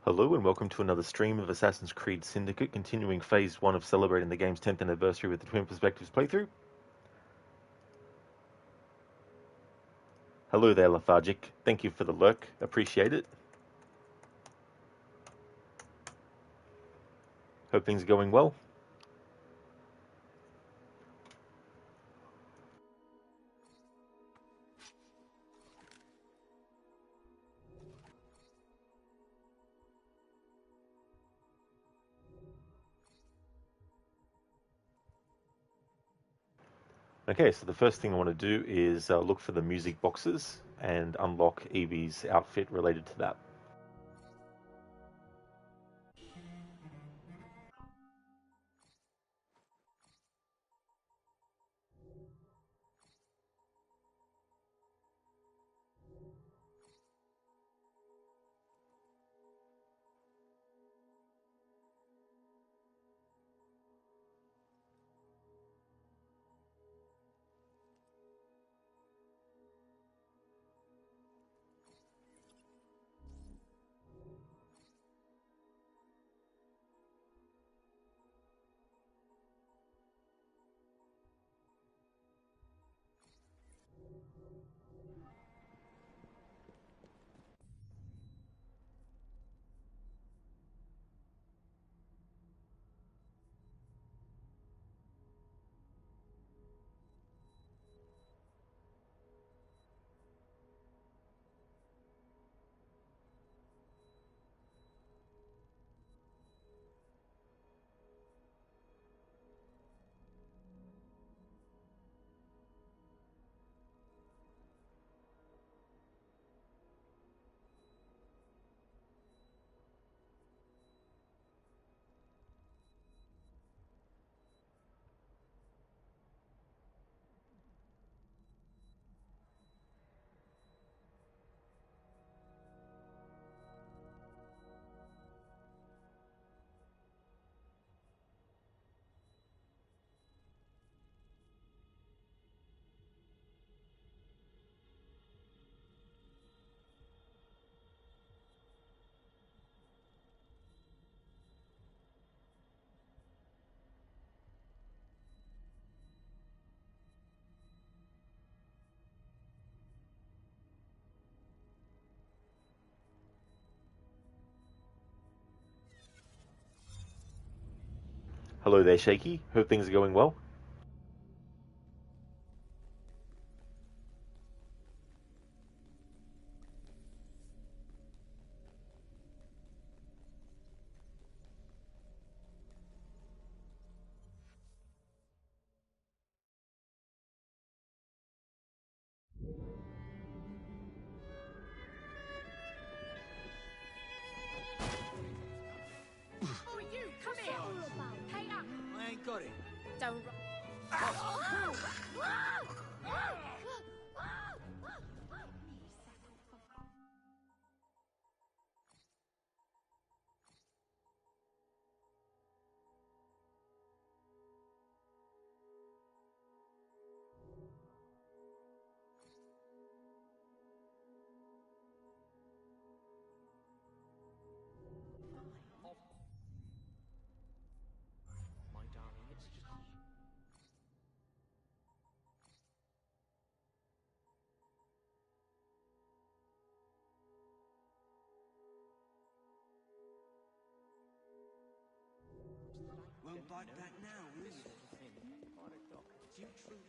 Hello and welcome to another stream of Assassin's Creed Syndicate, continuing Phase 1 of celebrating the game's 10th anniversary with the Twin Perspectives playthrough. Hello there, Lethargic. Thank you for the lurk. Appreciate it. Hope things are going well. Okay, so the first thing I want to do is look for the music boxes and unlock Evie's outfit related to that. Hello there, Shaky. Hope things are going well. Oh, you, come here. Hey, up. I ain't got it. Don't. My darling, it's just... Won't bite that now, will you? 5 o'clock. Do you truly...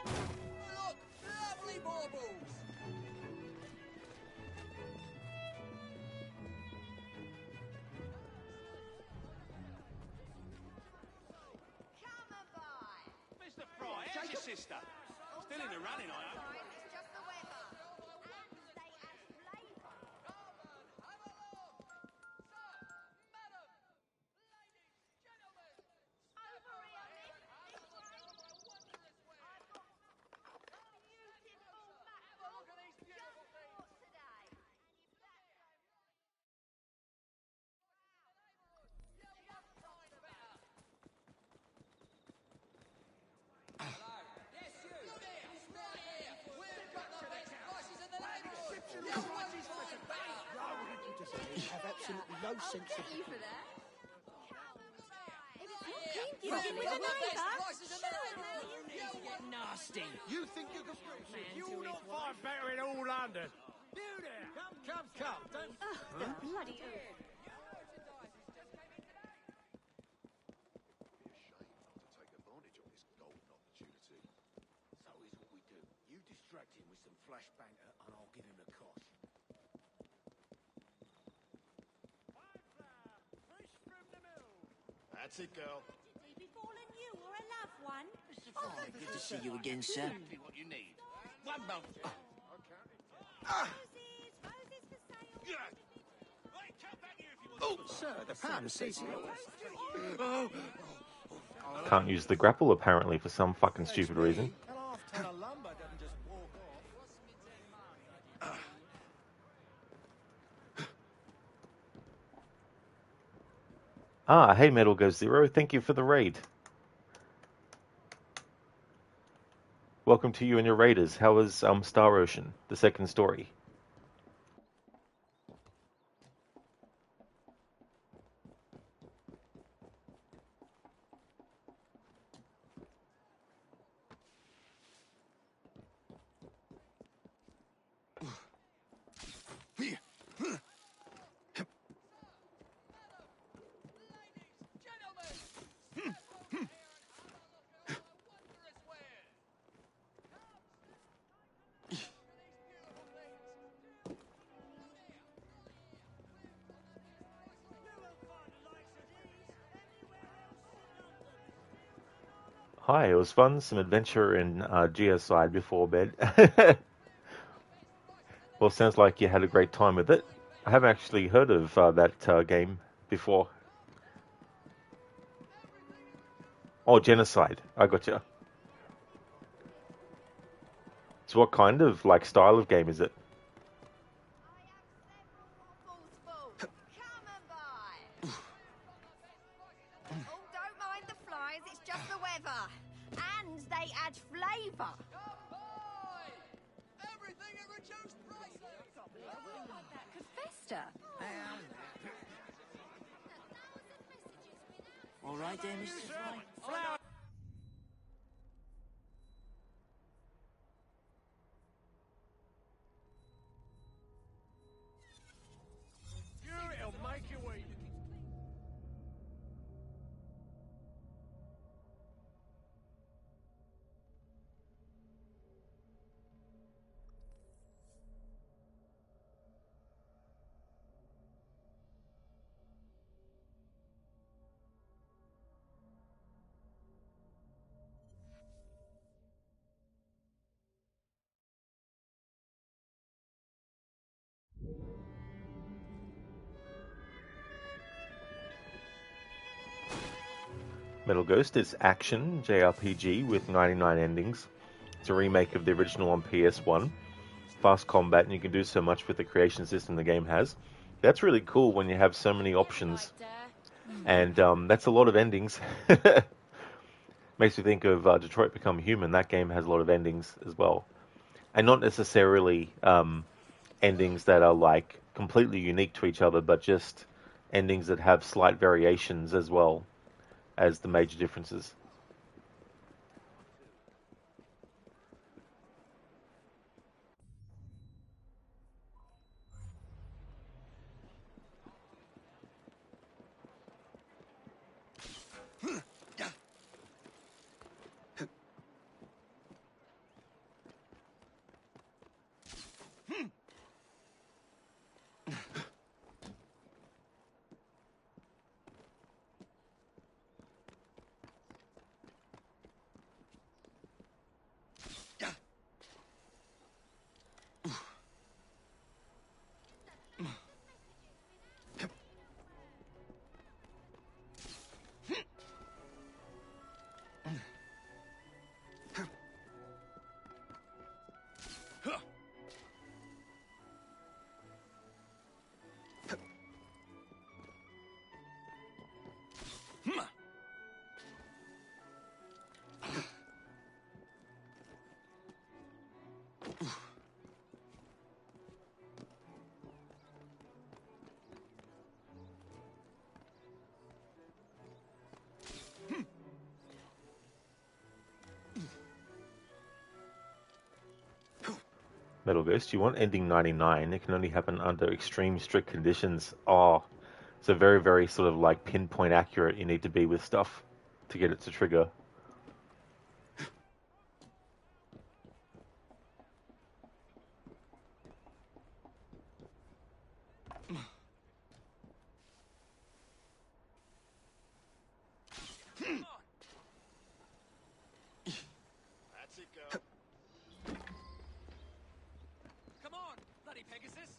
Look! Lovely baubles! Come and buy. Mr. Fry, how's your sister? Still in the running, I hope. It's just the weather. And they have flavour. no sense of... Get you for that. Nasty. You think you can... You'll not find better in all London. You there. Come. Don't... The bloody oath. Take advantage of this golden opportunity. So here's what we do. You distract him with some flash banter and I'll give him the cosh. That's it, girl. Befallen you or a loved one? Good to see you again, sir. Exactly what you need. One moment. Roses for sale. Right, come back here if you want. Oh, sir, the pan says you. Can't use the grapple apparently for some fucking stupid reason. Lumber doesn't just walk off. Ah, hey Metal Goes Zero, thank you for the raid. Welcome to you and your raiders. How was Star Ocean, the second story? Hi, it was fun. Some adventure in Geoside before bed. Well, sounds like you had a great time with it. I haven't actually heard of that game before. Oh, Genocide. I gotcha. So what kind of, like, style of game is it? Come and buy. Oh, don't mind the flies, it's just the weather. And they add flavour. Everything at reduced prices. That could fester. All right there, Mr. Fly. It'll make you eat. Metal Ghost is action JRPG with 99 endings. It's a remake of the original on PS1. Fast combat, and you can do so much with the creation system the game has. That's really cool when you have so many options, and that's a lot of endings. Makes me think of Detroit Become Human. That game has a lot of endings as well, and not necessarily endings that are like completely unique to each other, but just endings that have slight variations as well as the major differences. Metal Ghost, you want ending 99. It can only happen under extreme strict conditions. Oh, so very, very sort of like pinpoint accurate you need to be with stuff to get it to trigger. That's it, girl. Come on, bloody Pegasus.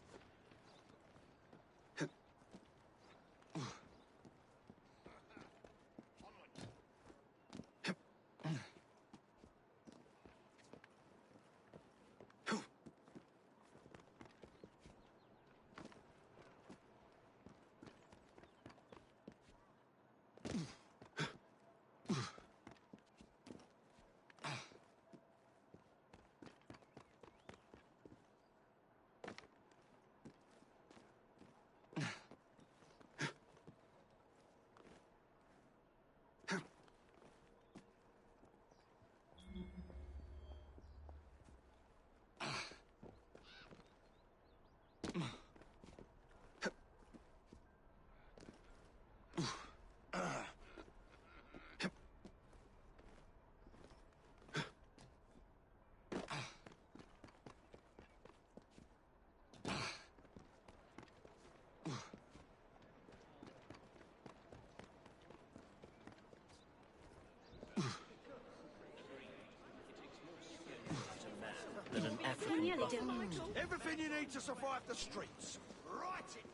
Than an African buffalo. Everything you need to survive the streets. Right it.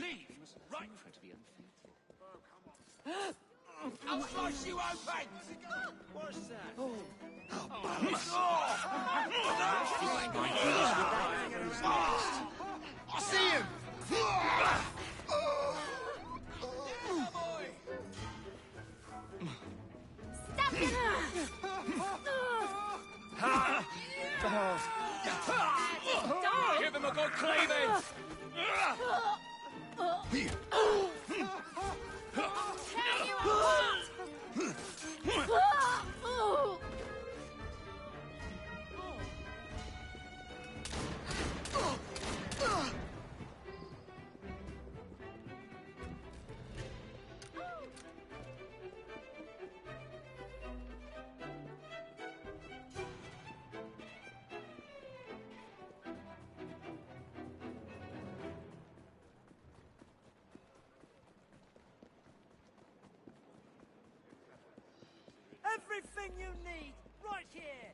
Leave! Right! I'll slice you open! What's that? I see him. Give him a good cleavage! Everything you need, right here!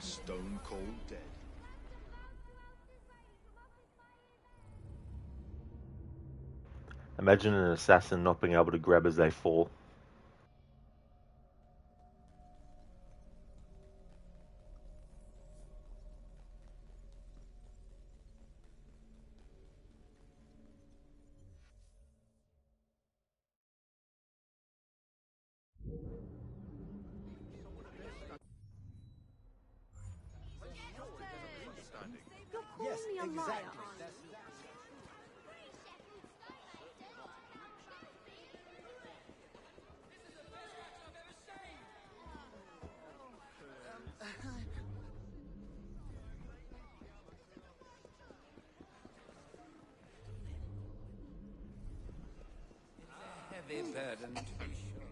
Stone cold dead. Imagine an assassin not being able to grab as they fall. Yes, exactly. Heavy burden to be sure.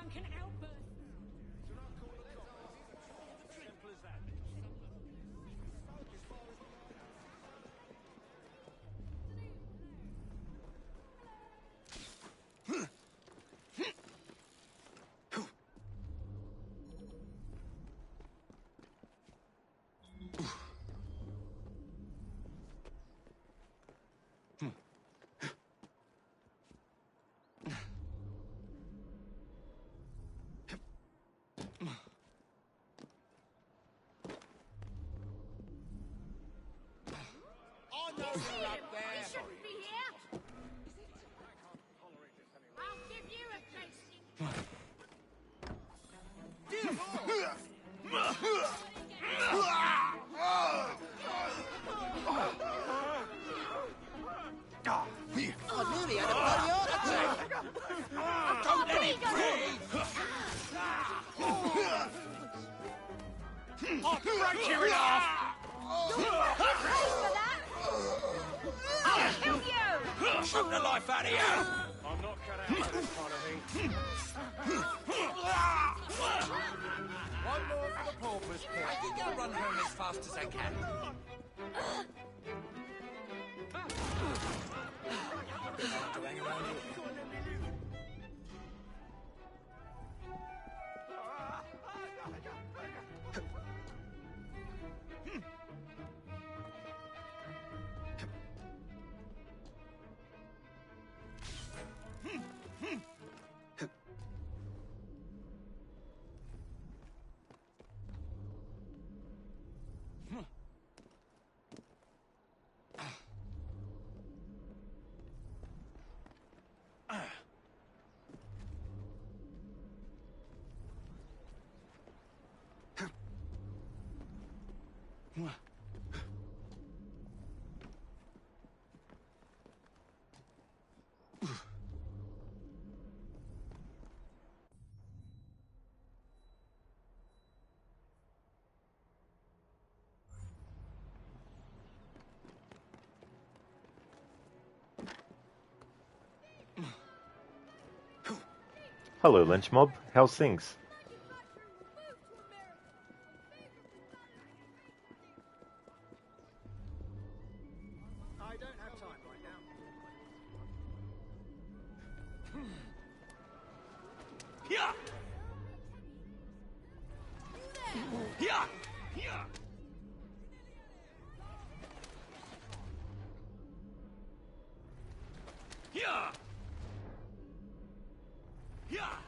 drunken outburst. Simple as that. I know you're up You there. shouldn't be here. I'll give you a tasting. I nearly had a bloody heart attack. Don't let him breathe. I'll break you in half. Pay for that! I'll kill you! Choke the life out of you. I'm not cut out for this kind of thing. One more for the pauper's pit. I think I'll run home as fast as I can. To hang around here. Hello, Lynch Mob. How's things? I don't have time right now. Yeah. Yeah. Yeah. Yeah. Yeah.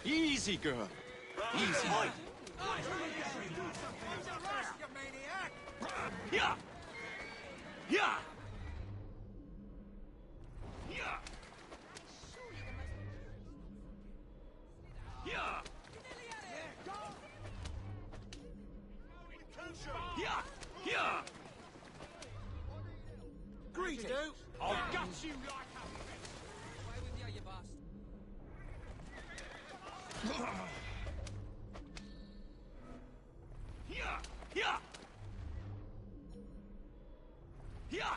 Easy, girl. Easy. Yeah. Yeah. Yeah. Yeah. Yeah. Yeah. Greetings. I'll gut you like a... Away with you, you bastard. Yeah. Yeah. Yeah.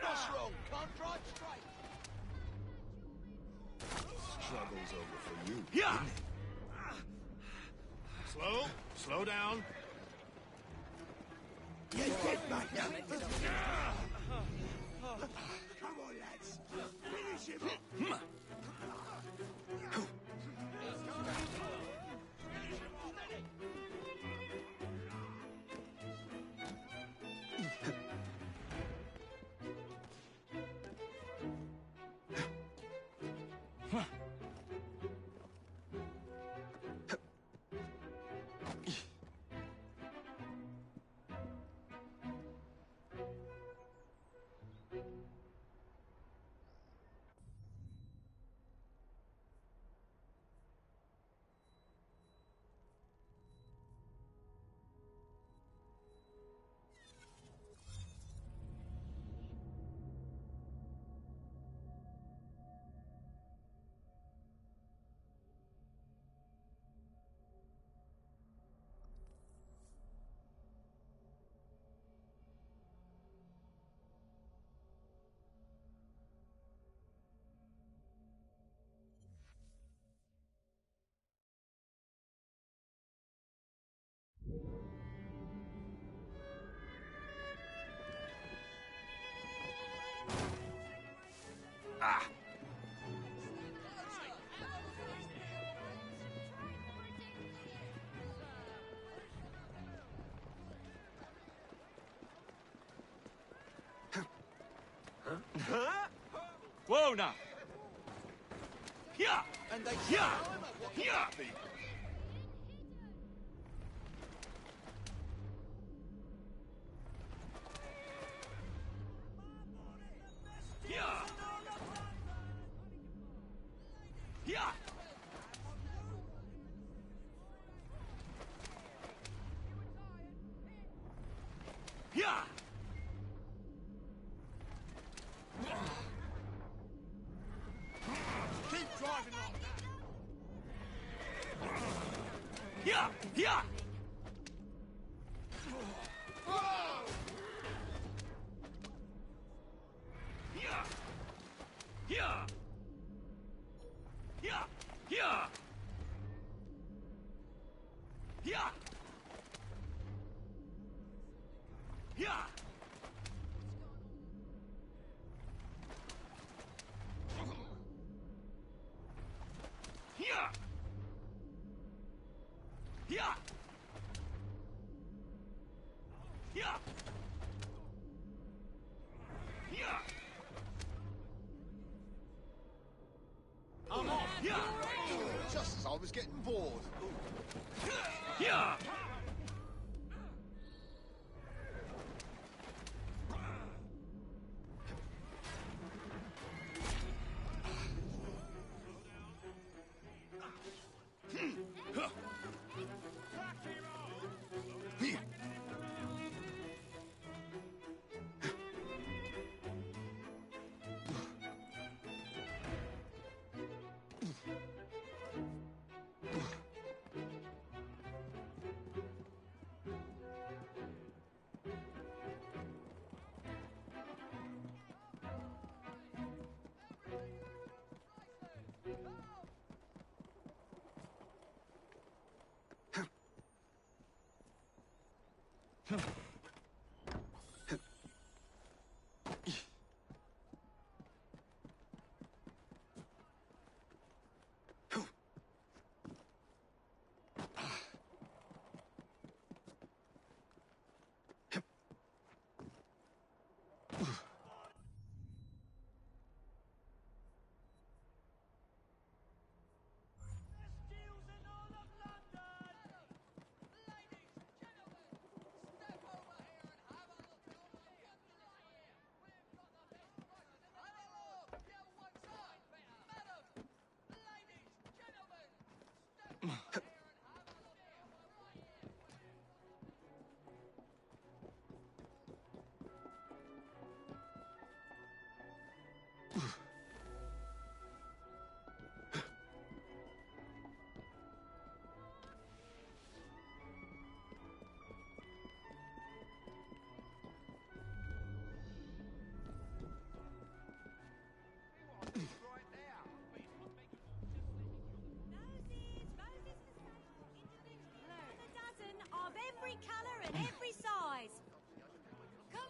What's wrong? Can't drive straight. Struggle's over for you. Yeah. Slow down. You're dead, mate. Come on, lads. Finish him. Whoa, now! Yeah! And they yeah! Yeah! Yeah! Yeah! Yeah! Keep driving like that! Yeah! Yeah! Yeah! Yeah! Yeah! Yeah! Yeah! Yeah! Yeah! Yeah! Yeah! Yeah! I'm off! Yeah! Just as I was getting bored. Yeah! Of every colour and every size. Come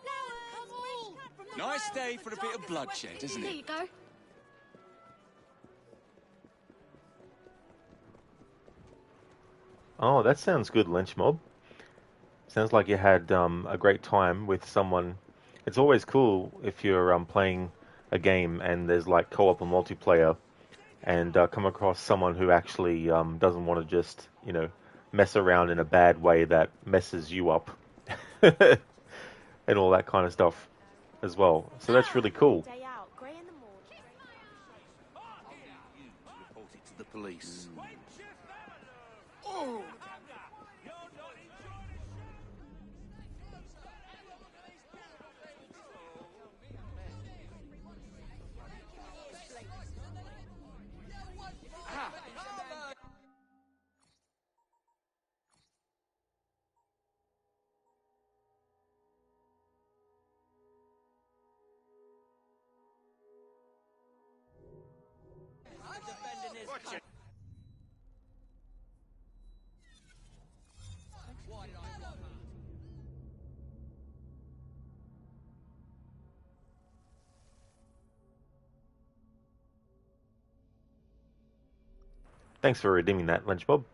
on! Nice day for a bit of bloodshed, isn't There it? you go. Oh, that sounds good, Lynch Mob. Sounds like you had a great time with someone. It's always cool if you're playing a game and there's like co-op or multiplayer, and come across someone who actually doesn't want to just, mess around in a bad way that messes you up, and all that kind of stuff as well. So that's really cool. Day out, grey in the morning. Report it to the police. Oh! Thanks for redeeming that, Lunchbob.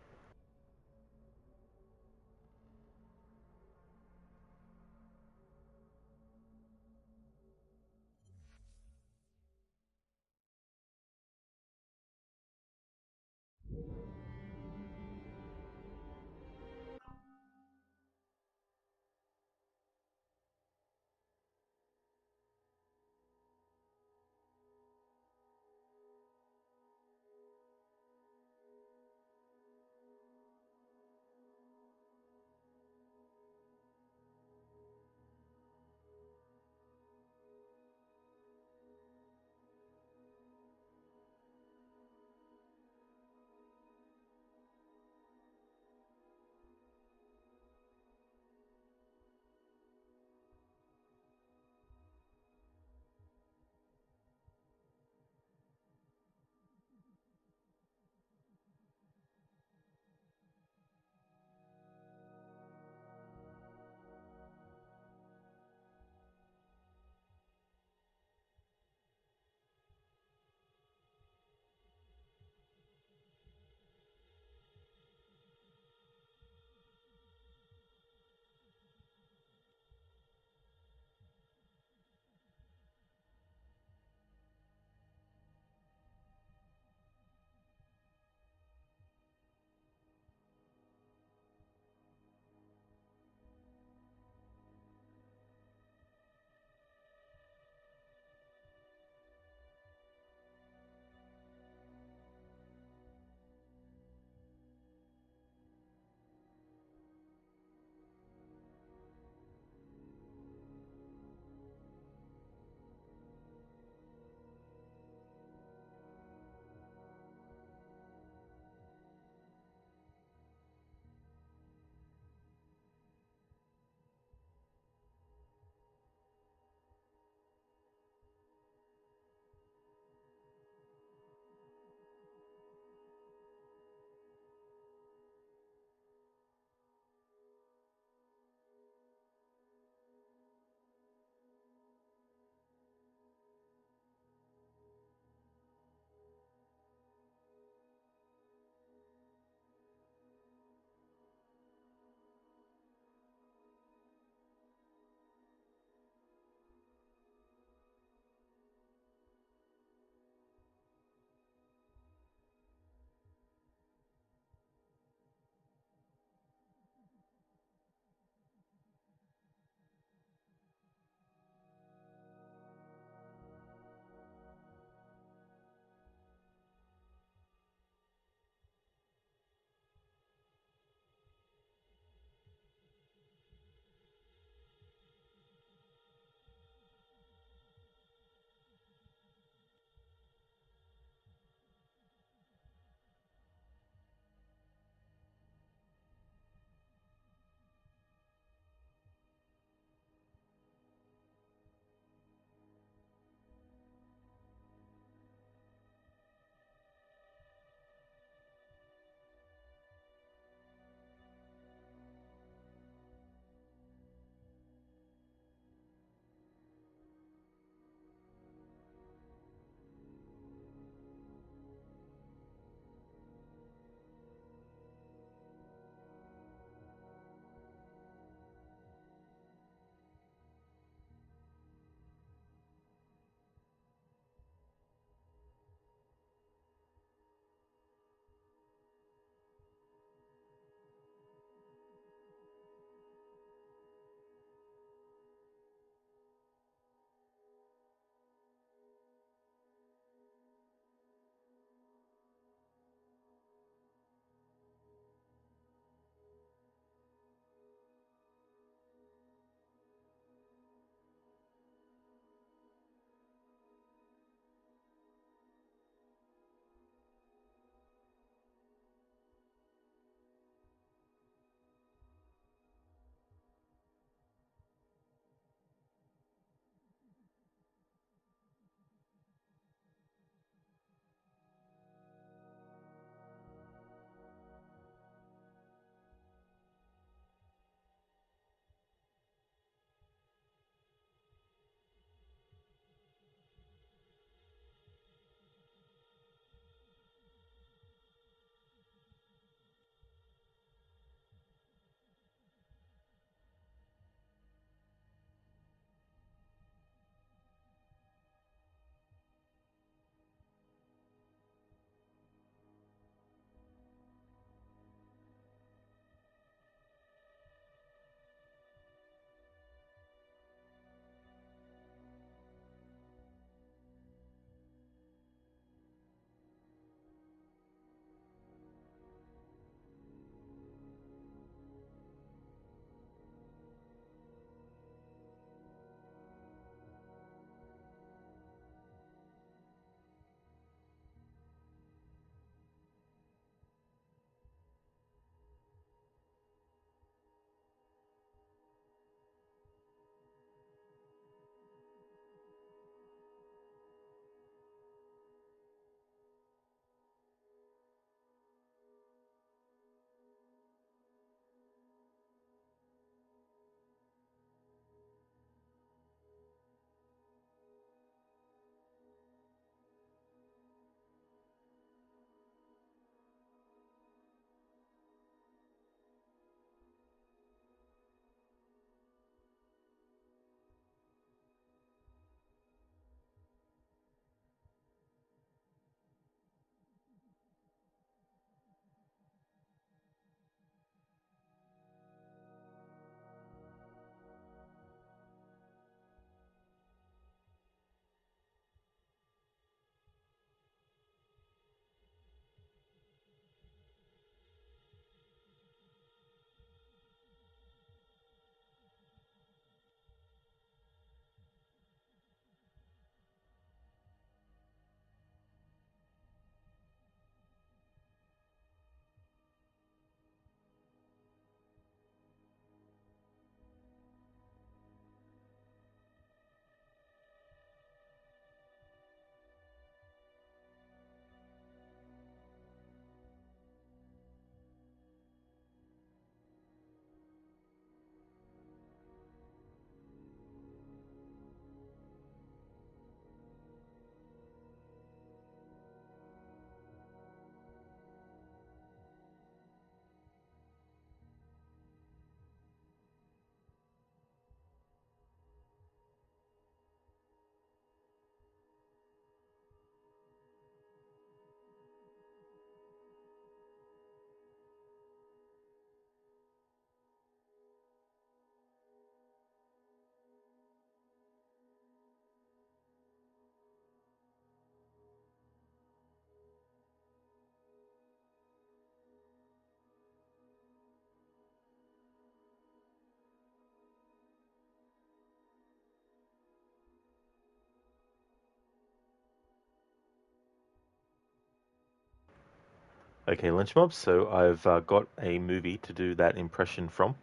Okay, Lynch Mob, so I've got a movie to do that impression from.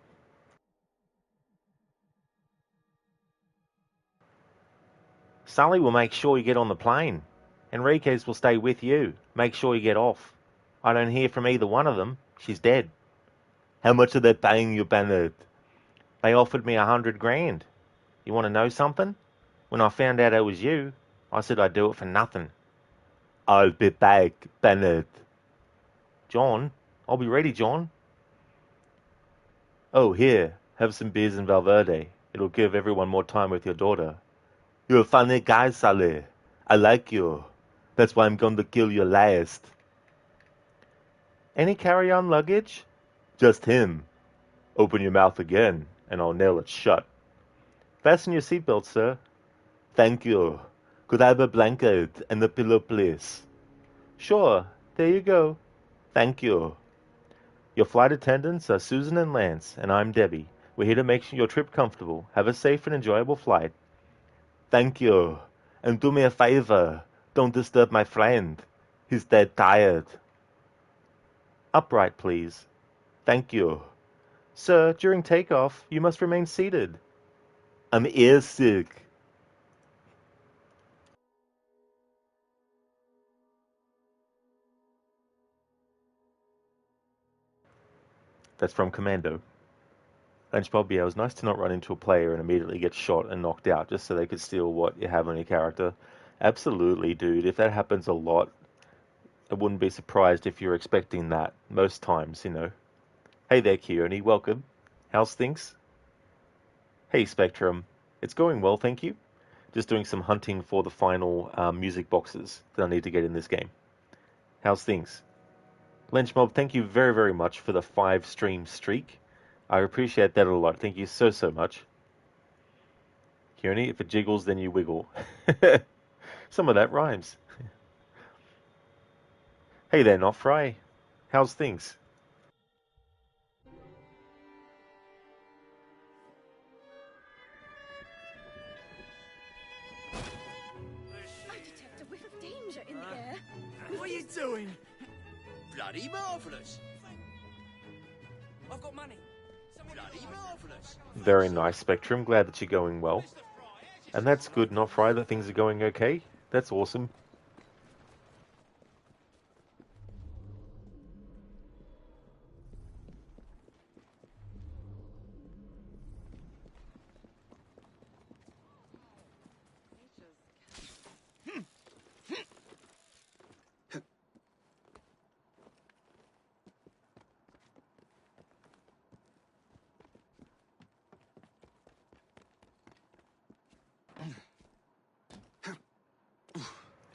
Sully will make sure you get on the plane. Enriquez will stay with you. Make sure you get off. I don't hear from either one of them. She's dead. How much are they paying you, Bennett? They offered me 100 grand. You want to know something? When I found out it was you, I said I'd do it for nothing. I'll be back, Bennett. John? I'll be ready, John. Oh, here, have some beers in Valverde. It'll give everyone more time with your daughter. You're a funny guy, Saleh. I like you. That's why I'm going to kill you last. Any carry-on luggage? Just him. Open your mouth again, and I'll nail it shut. Fasten your seatbelt, sir. Thank you. Could I have a blanket and a pillow, please? Sure. There you go. Thank you. Your flight attendants are Susan and Lance, and I'm Debbie. We're here to make your trip comfortable. Have a safe and enjoyable flight. Thank you. And do me a favor. Don't disturb my friend. He's dead tired. Upright, please. Thank you. Sir, during takeoff, you must remain seated. I'm airsick. That's from Commando. And Bob, yeah, it was nice to not run into a player and immediately get shot and knocked out just so they could steal what you have on your character. Absolutely, dude. If that happens a lot, I wouldn't be surprised if you're expecting that most times, you know. Hey there, Keone. Welcome. How's things? Hey, Spectrum. It's going well, thank you. Just doing some hunting for the final music boxes that I need to get in this game. How's things? Lynchmob, thank you very, very much for the 5-stream streak. I appreciate that a lot. Thank you so, so much. Keone, if it jiggles, then you wiggle. Some of that rhymes. Hey there, Not Fry. How's things? I detect a whiff of danger in the air. What are you doing? Bloody marvellous. I've got money. Bloody marvellous. Very nice, Spectrum. Glad that you're going well. And that's good, Not Fry, that things are going okay. That's awesome.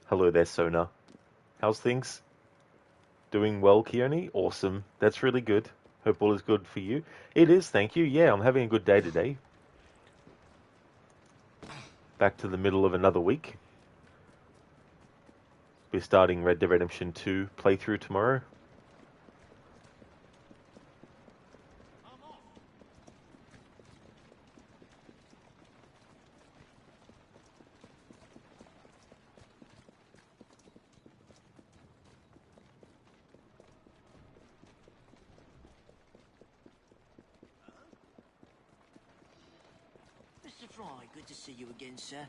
Hello there, Sona. How's things? Doing well, Keone? Awesome. That's really good. Hope all is good for you. It is, thank you. Yeah, I'm having a good day today. Back to the middle of another week. Be starting Red Dead Redemption 2 playthrough tomorrow. Mr. Fry, good to see you again, sir.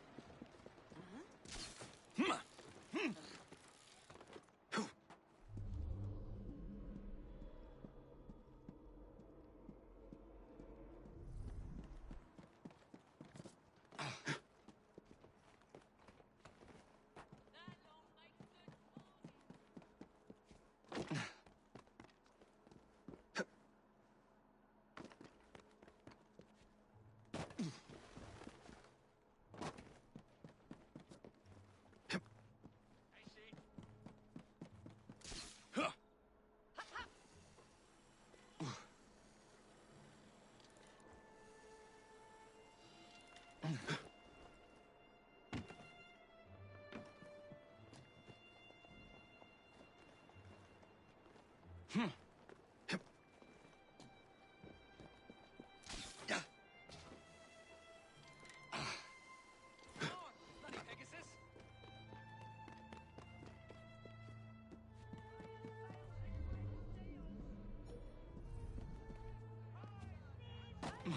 Flowers!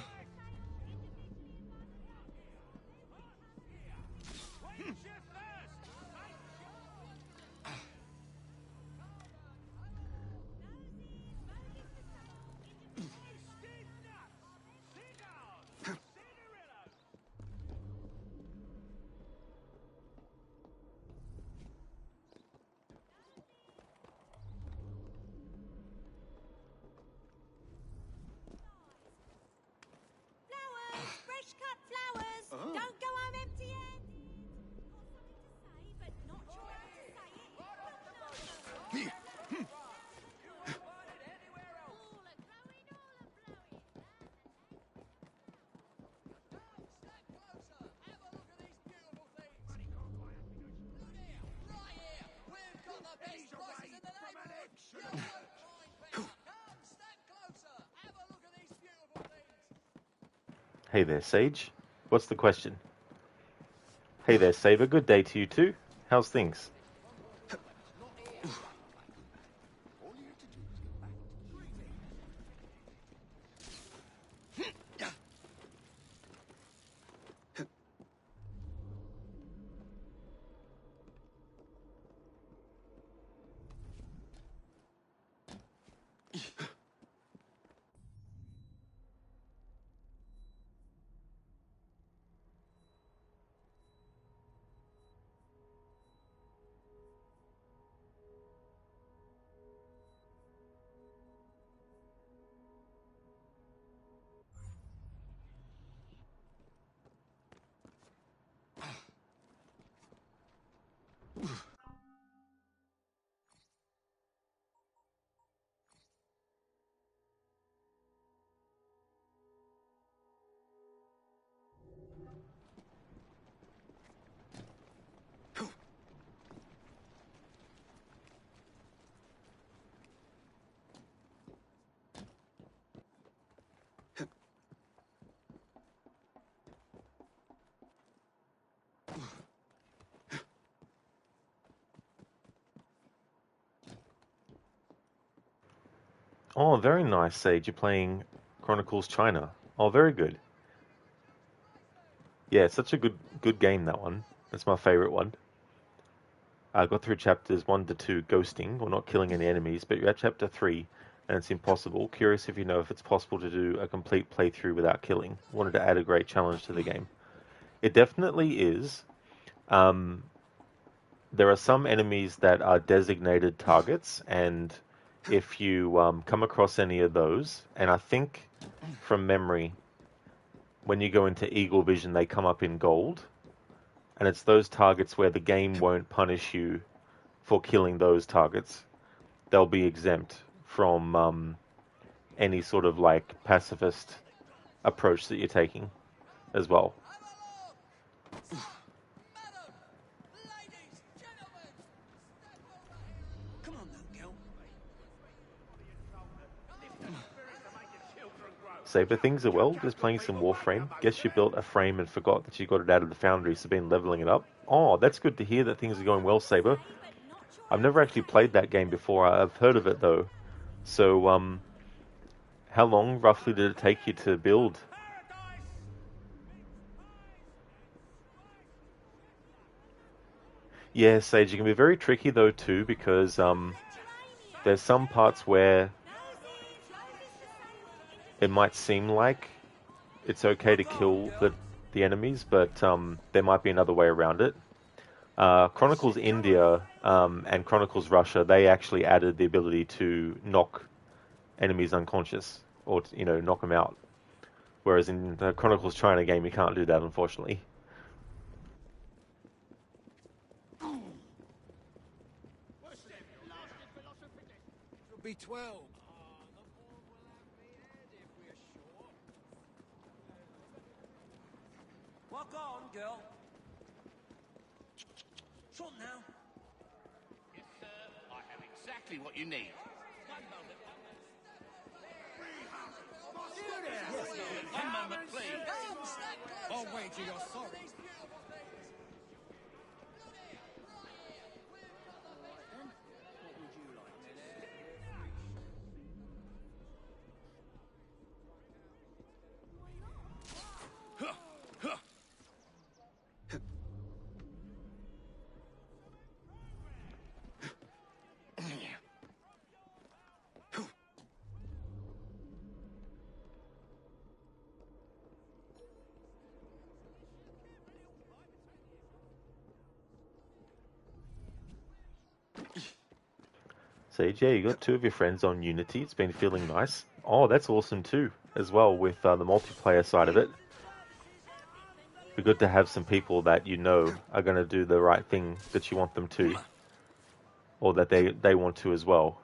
Fresh cut flowers! Don't go home empty-handed! Got something to say, but not sure how to say it. Hey there, Sage. What's the question? Hey there, Saber. Good day to you too. How's things? Oh, very nice, Sage. You're playing Chronicles China. Oh, very good. Yeah, it's such a good game, that one. That's my favorite one. I got through chapters 1 to 2, ghosting, or not killing any enemies, but you're at chapter 3, and it's impossible. Curious if you know if it's possible to do a complete playthrough without killing. Wanted to add a great challenge to the game. It definitely is. There are some enemies that are designated targets, and if you come across any of those, and I think from memory, when you go into Eagle Vision, they come up in gold, and it's those targets where the game won't punish you for killing those targets. They'll be exempt from any sort of like pacifist approach that you're taking as well. Come on now, girl. Saber, things are well. Just playing some Warframe. Guess you built a frame and forgot that you got it out of the foundry, so been leveling it up. Oh, that's good to hear that things are going well, Saber. I've never actually played that game before. I've heard of it though. So, how long roughly did it take you to build? Yeah, Sage, it can be very tricky though too, because there's some parts where it might seem like it's okay to kill the enemies, but there might be another way around it. Chronicles India and Chronicles Russia, they actually added the ability to knock enemies unconscious, or knock them out. Whereas in the Chronicles China game, you can't do that, unfortunately. It'll be 12. Walk on, girl. Trot now. Yes, sir. I have exactly what you need. One moment, please. I'll wager you're sorry. Sage, yeah, you got two of your friends on Unity. It's been feeling nice. Oh, that's awesome too, as well, with the multiplayer side of it. Be good to have some people that you know are going to do the right thing that you want them to, or that they want to as well.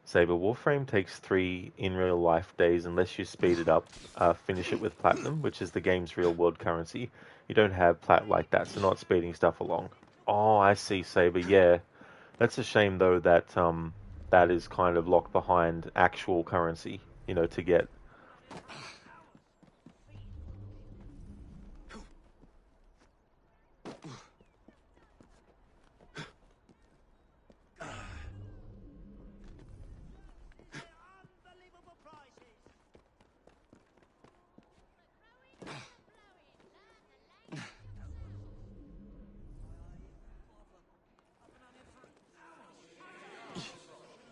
Saber, Warframe takes 3 in real life days unless you speed it up. Finish it with Platinum, which is the game's real world currency. You don't have Plat like that, so not speeding stuff along. Oh, I see, Saber, yeah. That's a shame, though, that that is kind of locked behind actual currency, you know, to get.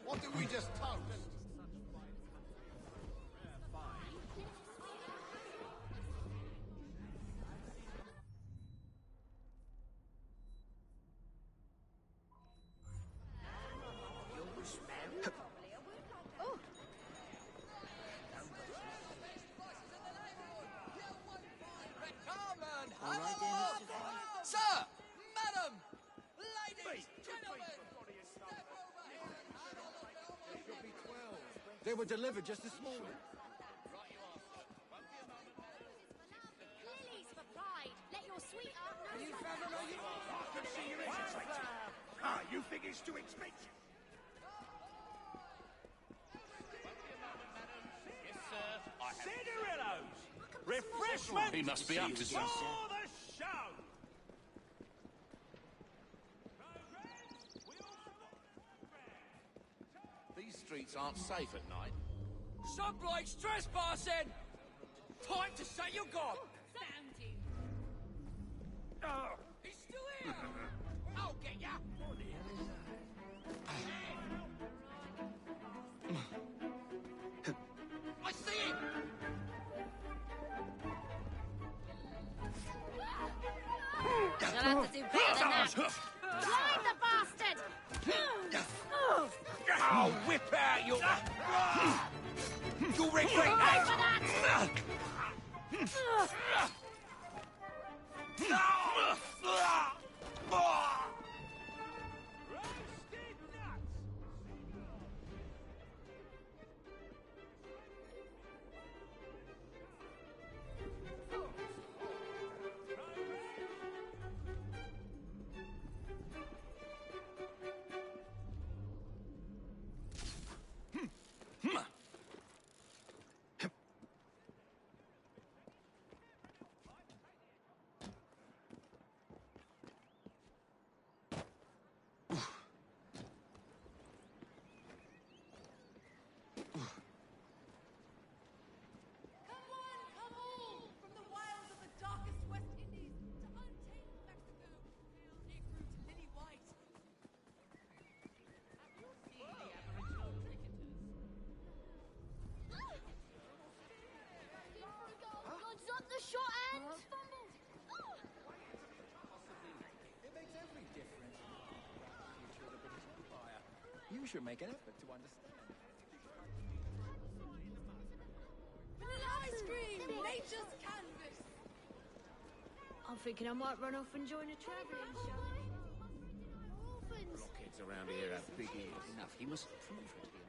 What did we just toast? Sir! Madam! Ladies! Gentlemen! They were delivered just this morning. Lilies for pride. Let your sweetheart know. I can see you're interested. Ah, you think it's too expensive? Yes, sir. I have Cinderillos! Refreshment! He must be up to For something. the show! These streets aren't safe at night. Some bloke's trespassing! Time to say you're gone! Found you. He's still here! I'll get ya! I see him! You'll have to do better than that. Blind the bastard! I'll whip out your... You'll regret For that! that! You should make an effort to understand. Vanilla ice cream! Nature's canvas! I'm thinking I might run off and join a travelling show. Orphans. Kids around here have big ears. Enough. He must prove it here.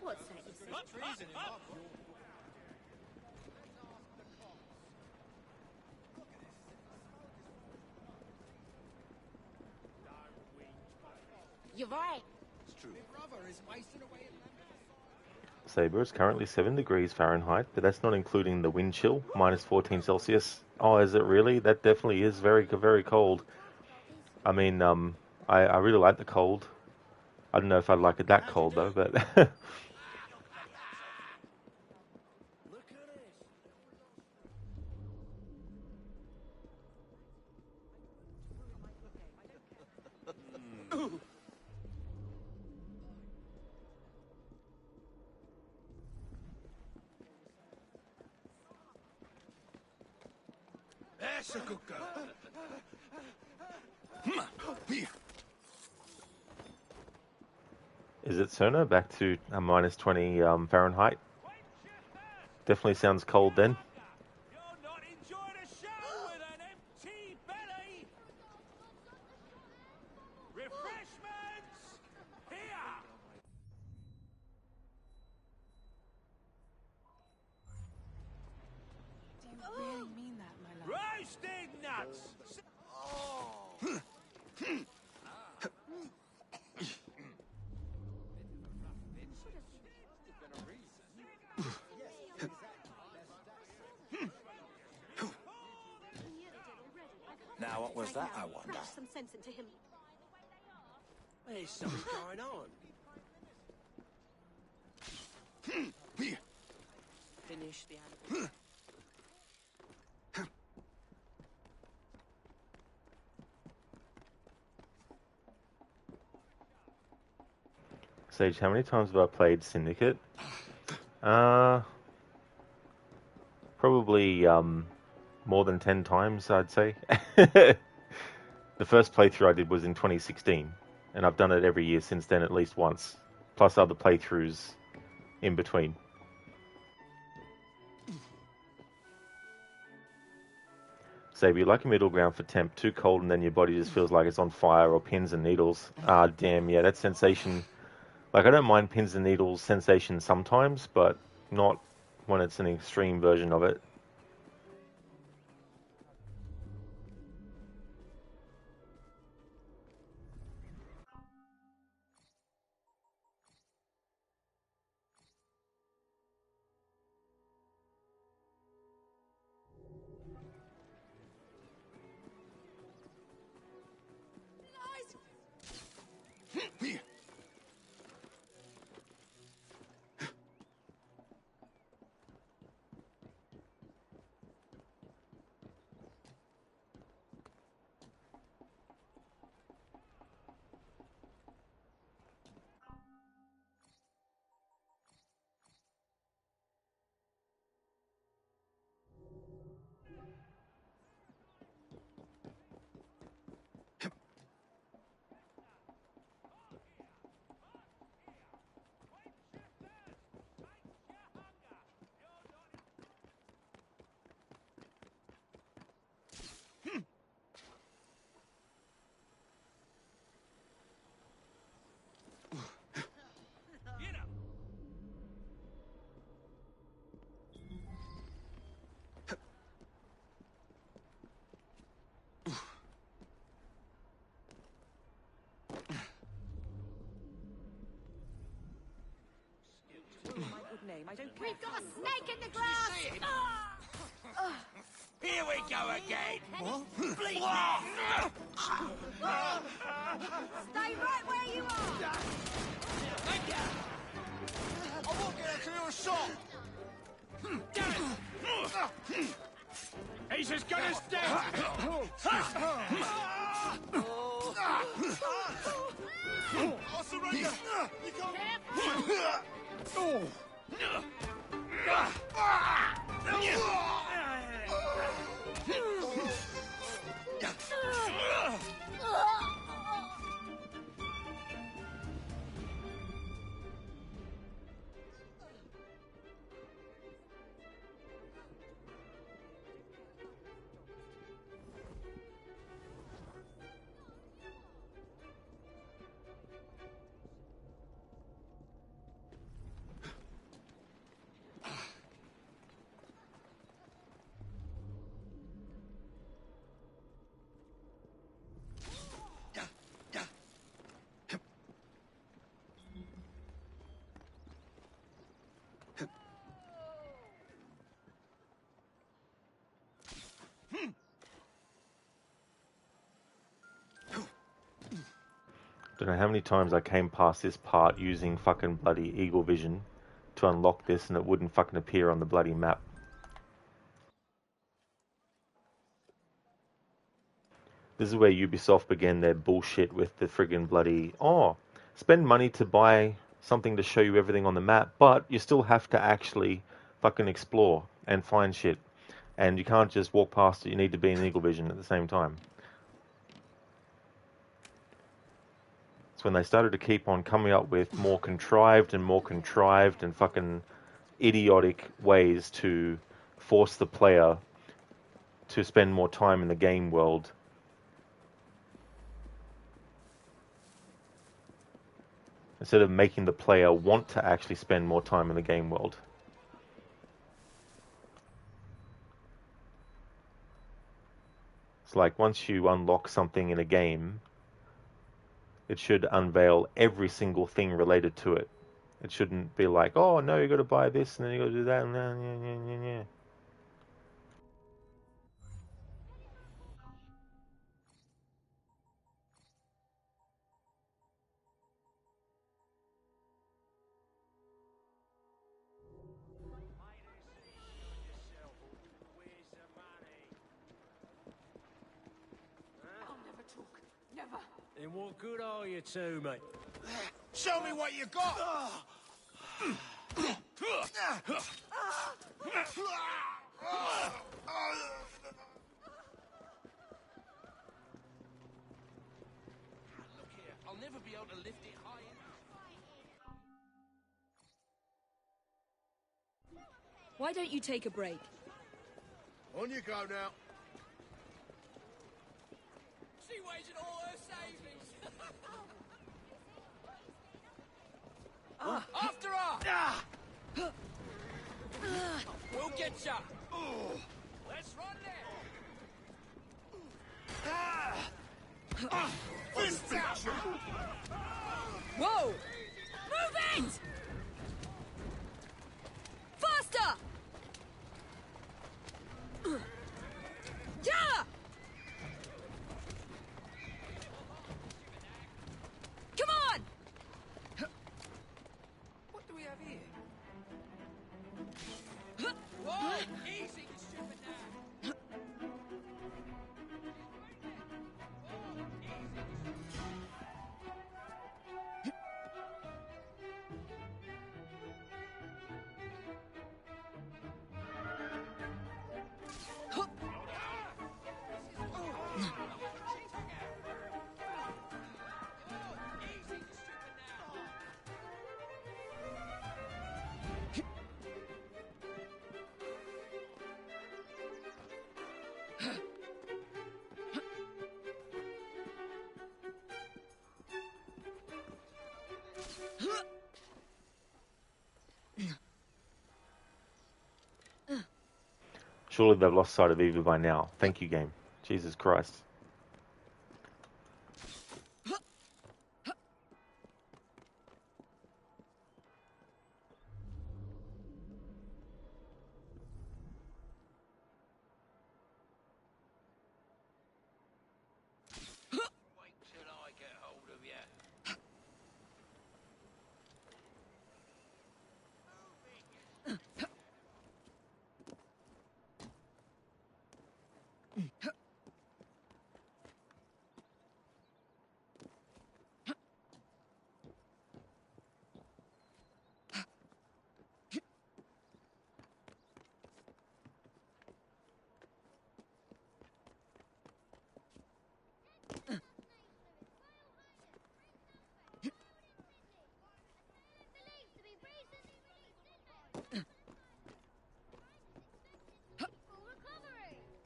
What's that you say? You're right. Saber, it's currently 7 degrees Fahrenheit, but that's not including the wind chill, minus 14 Celsius. Oh, is it really? That definitely is very, very cold. I mean, I really like the cold. I don't know if I'd like it that cold though, but Look at this. That's a good girl. is it Sona back to minus 20 Fahrenheit? Definitely sounds cold then. You're not enjoying a show with an empty belly. Refreshments here. Do you really mean that, my love? Roasted nuts. Now, what was that, I wonder? Flash some sense into him. There's something going on. Finish the animal. Sage, how many times have I played Syndicate? Probably more than 10 times, I'd say. The first playthrough I did was in 2016, and I've done it every year since then at least once, plus other playthroughs in between. Save you like a middle ground for temp, too cold and then your body just feels like it's on fire, or pins and needles. Ah, damn, yeah, that sensation. Like, I don't mind pins and needles sensation sometimes, but not when it's an extreme version of it. Name. I don't care. We've got a snake in the grass! Here we go again. Stay right where you are! I won't get a clear shot. He's as good as dead. I'll surrender. You can't. Don't know how many times I came past this part using fucking bloody eagle vision to unlock this and it wouldn't fucking appear on the bloody map. This is where Ubisoft began their bullshit with the friggin' bloody, oh, spend money to buy something to show you everything on the map, but you still have to actually fucking explore and find shit. And you can't just walk past it, you need to be in eagle vision at the same time. It's when they started to keep on coming up with more contrived and fucking idiotic ways to force the player to spend more time in the game world. Instead of making the player want to actually spend more time in the game world. It's like once you unlock something in a game, it should unveil every single thing related to it. It shouldn't be like, oh no, you got to buy this and then you got to do that. Yeah. I'll never talk. Never. Then what good are you two, mate? Show me what you got! Look here, I'll never be able to lift it high enough. Why don't you take a break? On you go now. She wasted all her savings. After her! We'll get ya. Let's run there. Fist action! Whoa! Move it! Faster! Yeah! Come on! What do we have here? Whoa! Easy, you stupid now. Surely they've lost sight of Evie by now. Thank you, game. Jesus Christ. Wait till I get hold of you.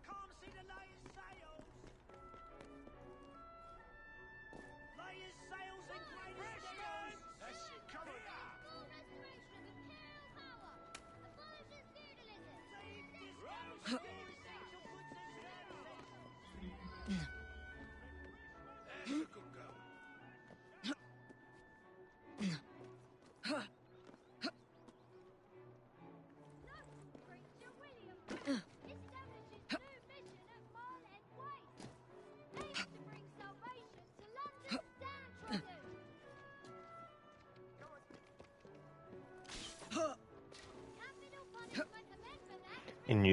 Can't see the latest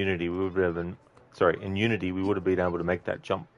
Unity, we would have been... Sorry, in Unity, we would have been able to make that jump.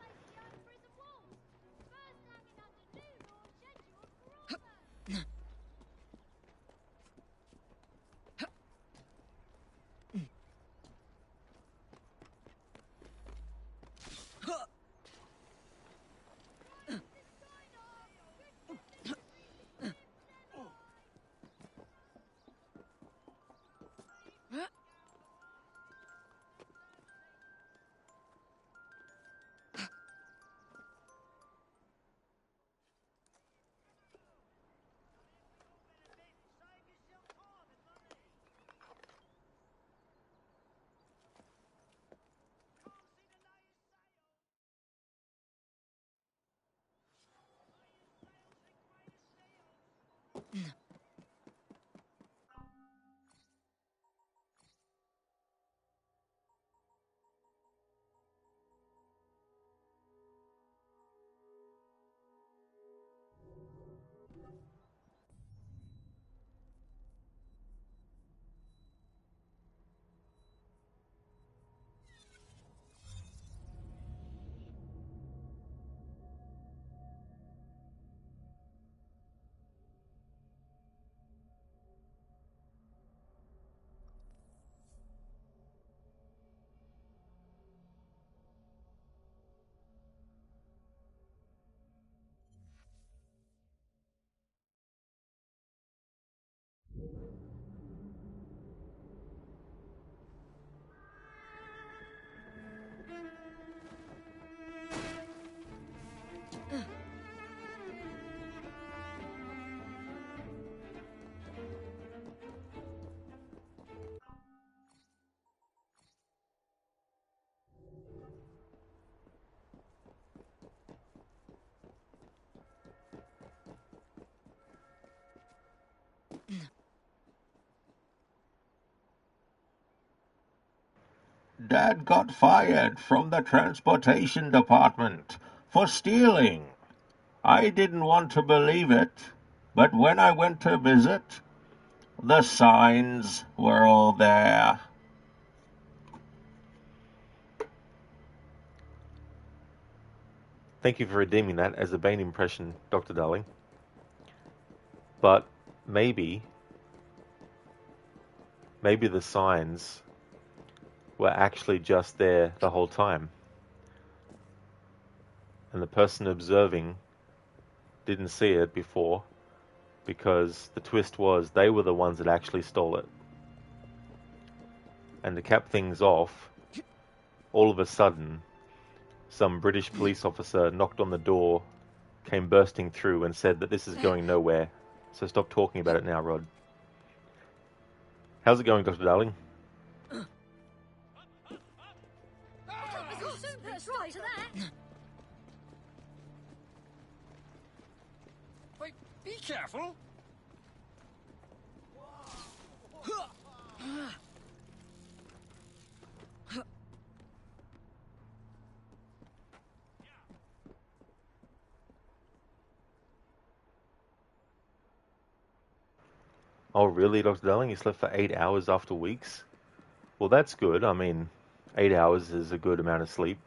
Dad got fired from the transportation department for stealing. I didn't want to believe it, but when I went to visit, the signs were all there. Thank you for redeeming that as a Bane impression, Dr. Darling. But maybe the signs were actually just there the whole time. And the person observing didn't see it before, because the twist was they were the ones that actually stole it. And to cap things off, all of a sudden, some British police officer knocked on the door, came bursting through and said that this is going nowhere. So stop talking about it now, Rod. How's it going, Dr. Darling? Wait, be careful! Oh, really, Dr. Darling? You slept for 8 hours after weeks? Well, that's good. I mean, 8 hours is a good amount of sleep.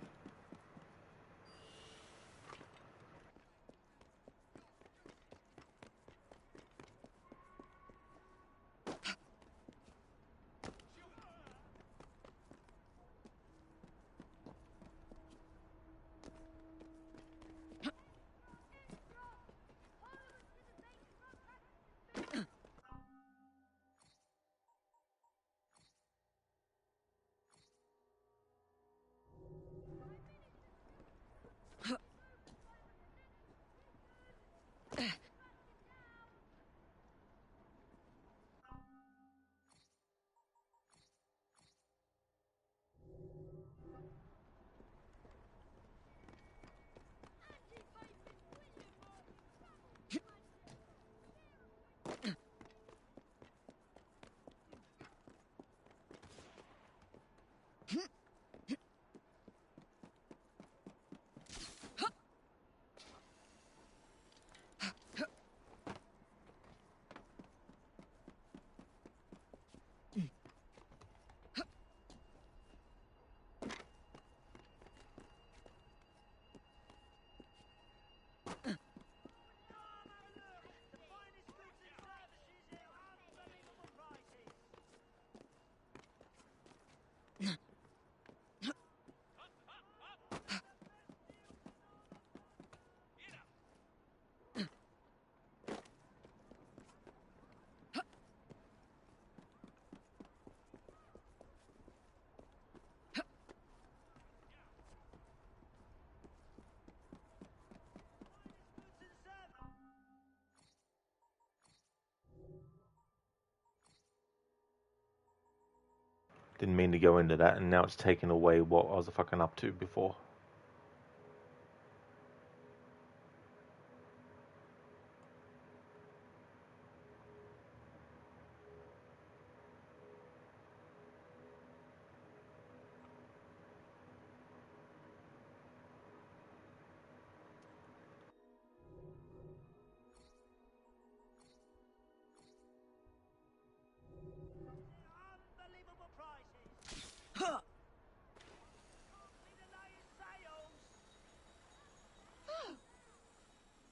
Didn't mean to go into that, and now it's taken away what I was fucking up to before. Unbelievable prices. Huh.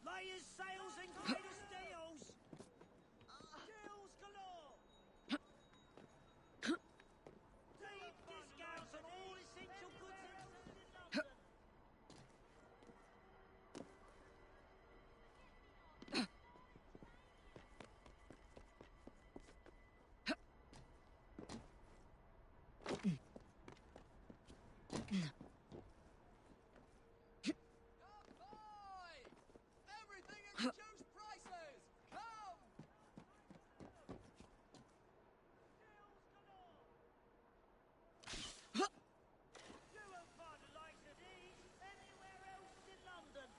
Layers, sales, and greatest deals. Deals galore. Deep discounts on all essential goods in London. Everything at reduced prices! Come! You won't find the likes of these anywhere else in London.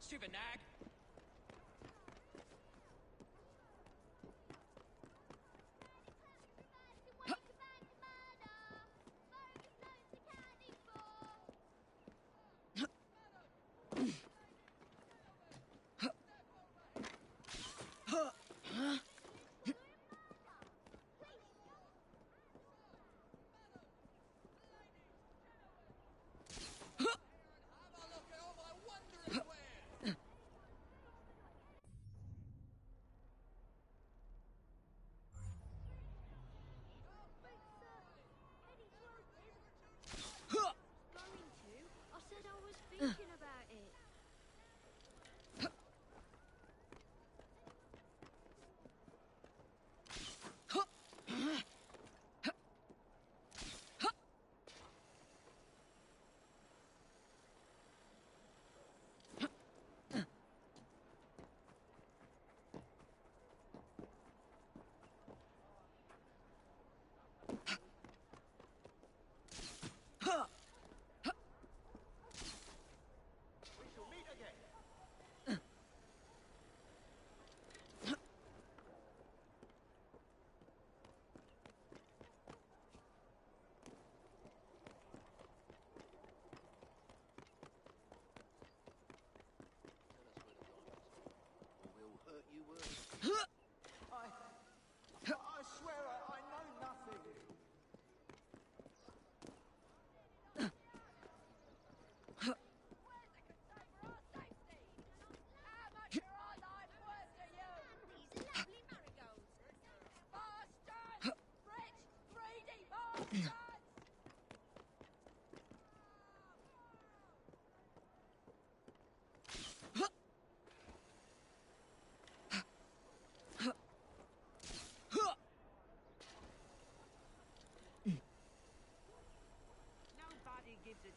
stupid nag. I said I was thinking about it. I swear I know nothing. How much are our lives worth to you? These lovely marigolds. Bastards! Rich, greedy bastards! Nobody gives a...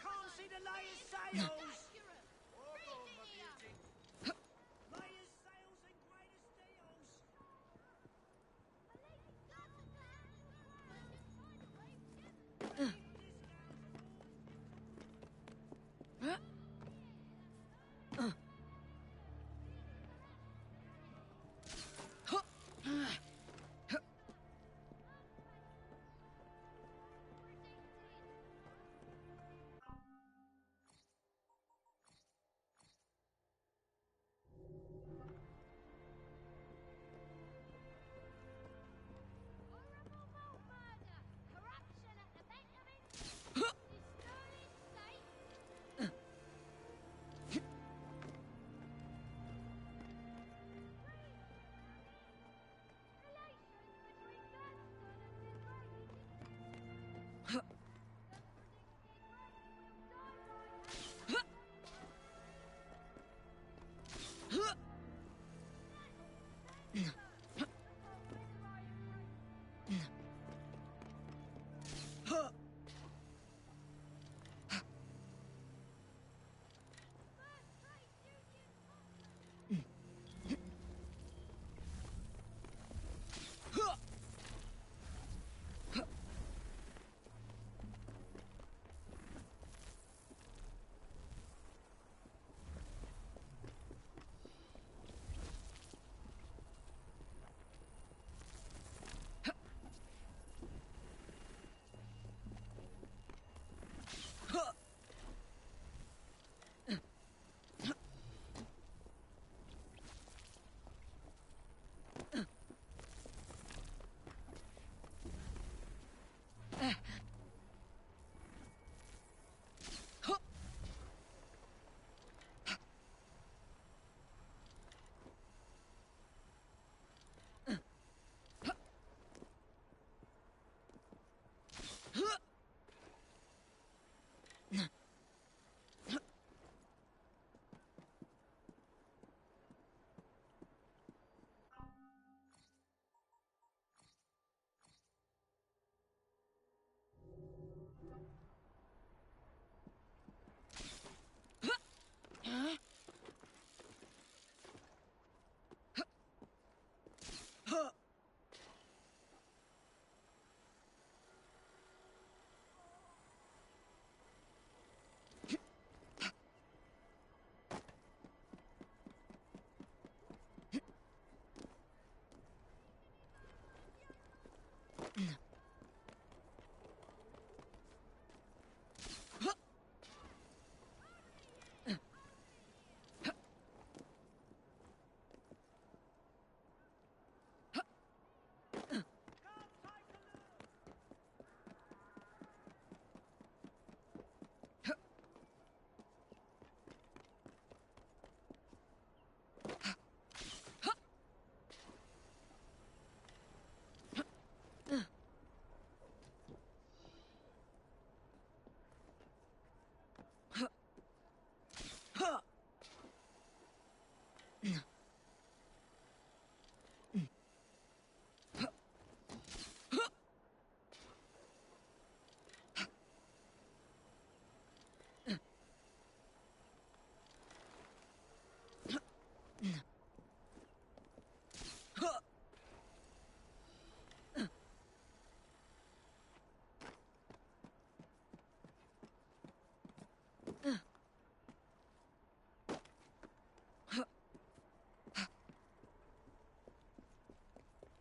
Can't see the layers sails. Layers sails and greatest deals. Horrible mob murder! Corruption at the bent of its destroyed state! Relations between Gladstone and Disraeli.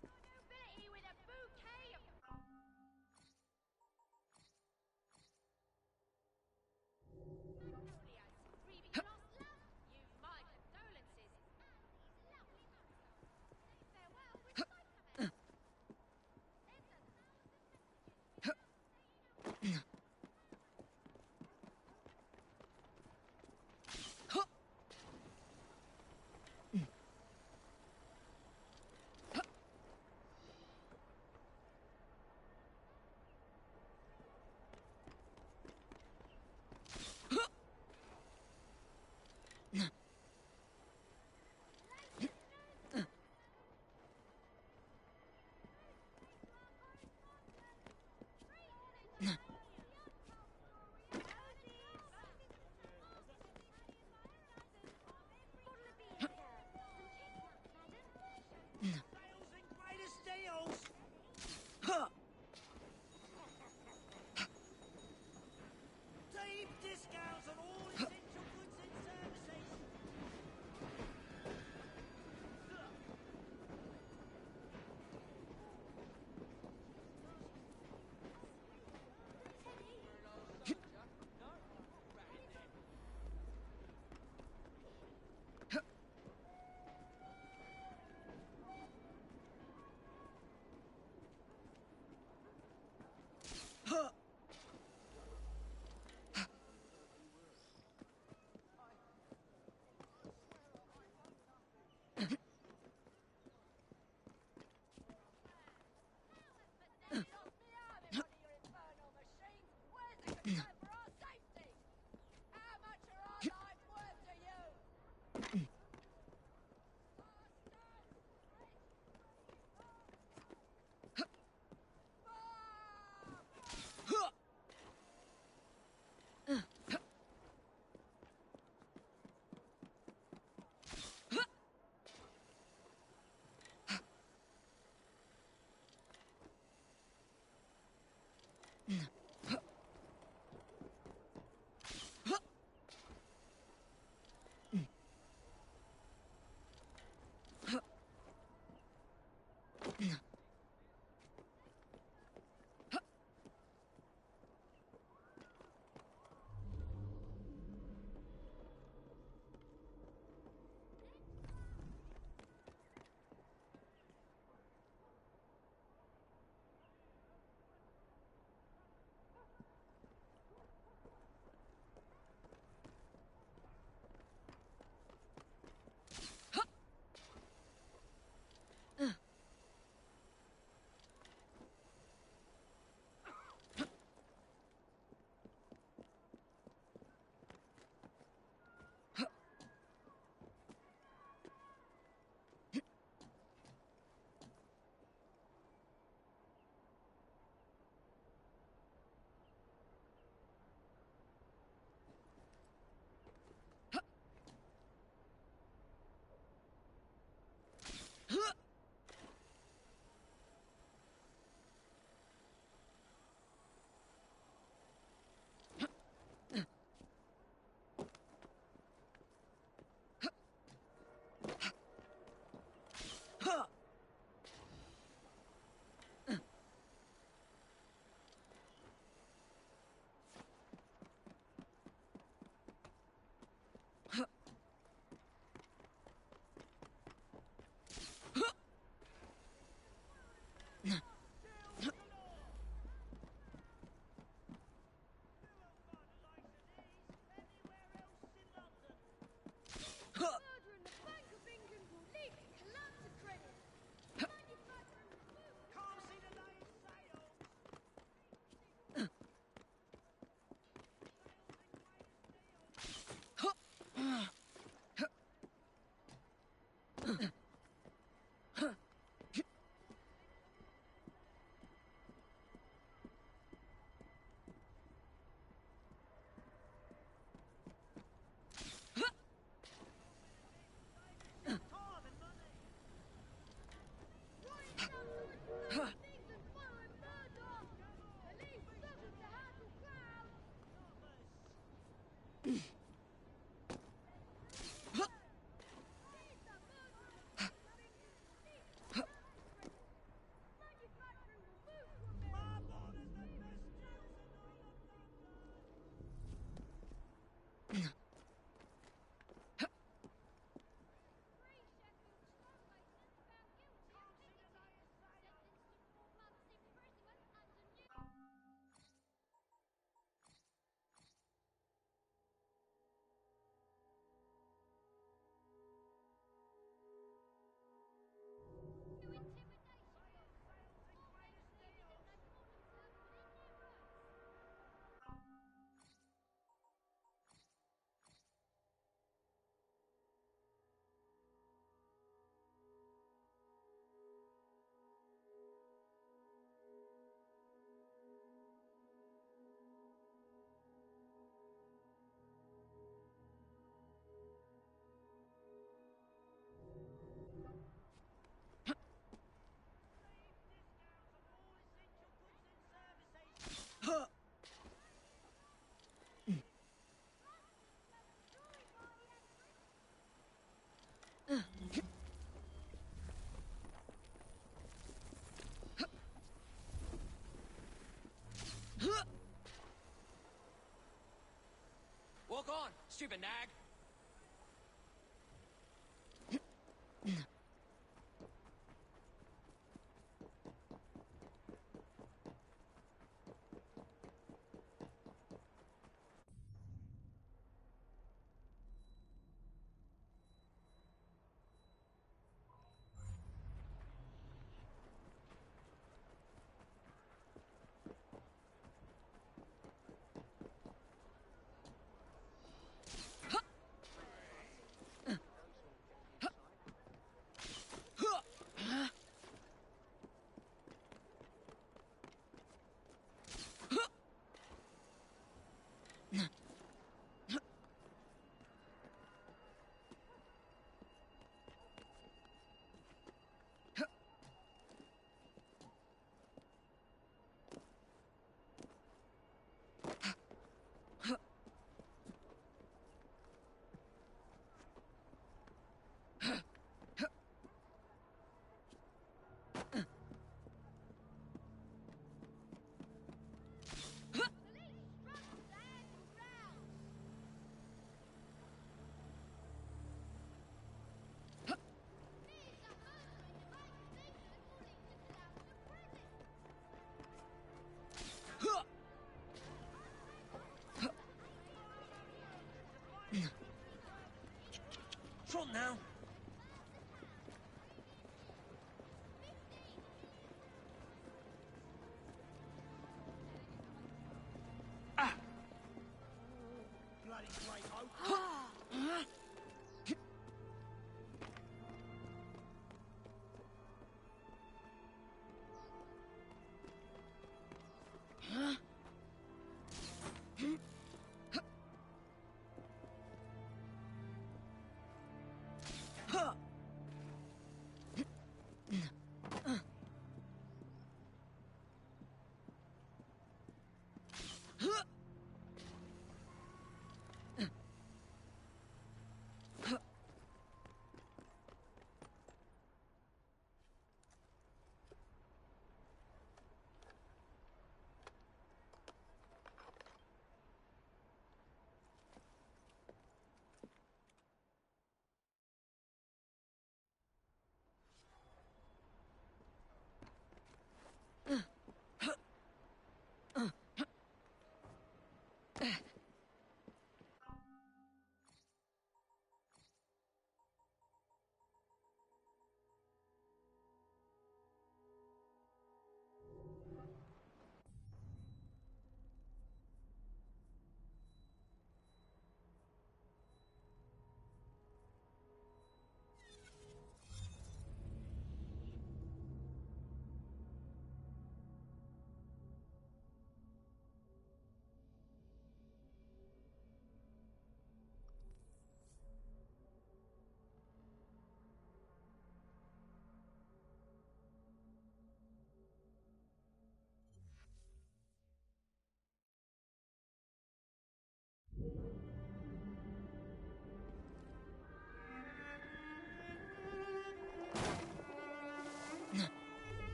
Nobility with a bouquet of magnolias, grieving lost love. You my condolences. And these lovely monsters. Say farewell with cyclamen. Send 1,000 messages. Sales and greatest deals! Huh. Deep discounts on all essential goods and services! Huh. But then you lost me arm in one of your infernal machines. Where's the concern for our safety? How much are our lives worth to you? Huh. Huh. Huh. Walk on, stupid nag. Trot now. Bloody great hope.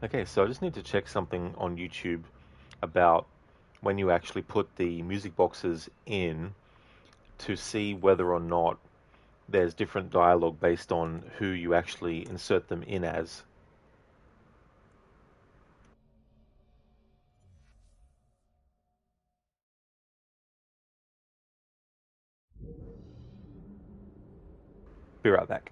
Okay, so I just need to check something on YouTube about when you actually put the music boxes in to see whether or not there's different dialogue based on who you actually insert them in as. Be right back.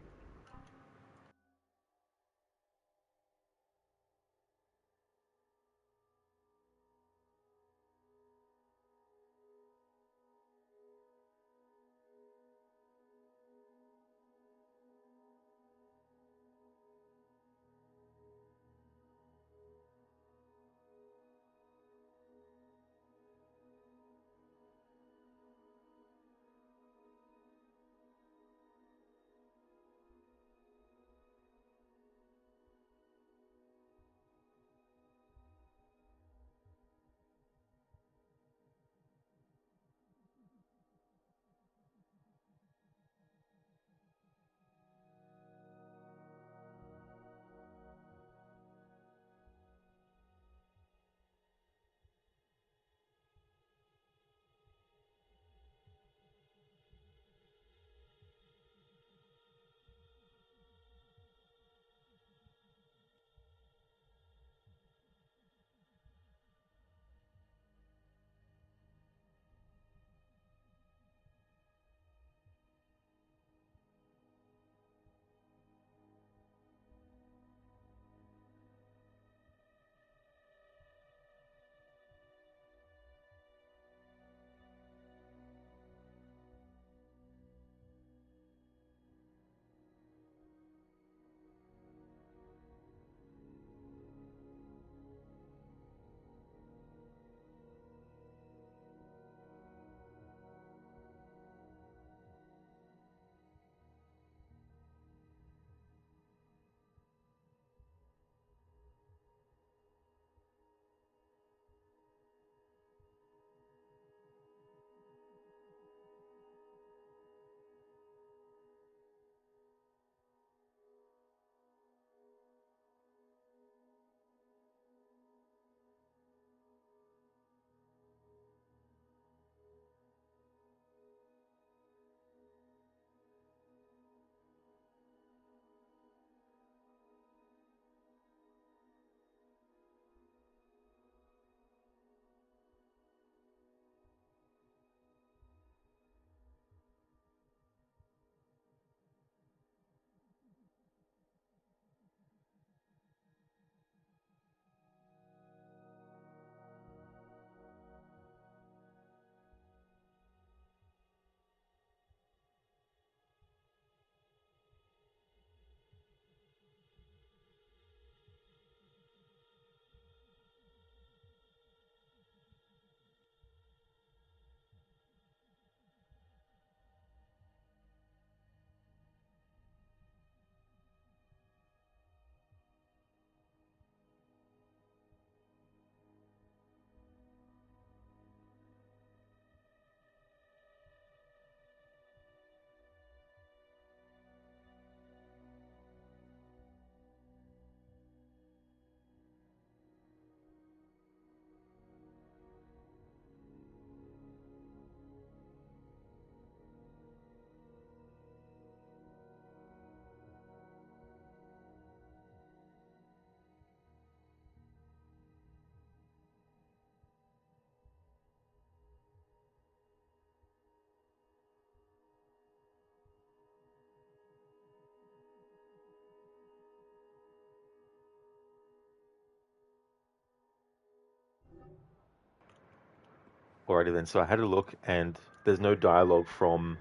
Alrighty then, so I had a look and there's no dialogue from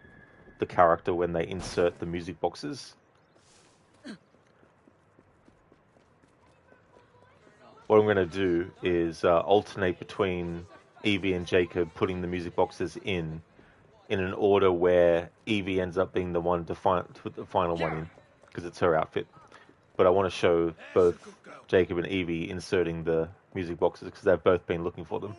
the character when they insert the music boxes. What I'm going to do is alternate between Evie and Jacob putting the music boxes in an order where Evie ends up being the one to put the final one in, because it's her outfit. But I want to show both Jacob and Evie inserting the music boxes because they've both been looking for them.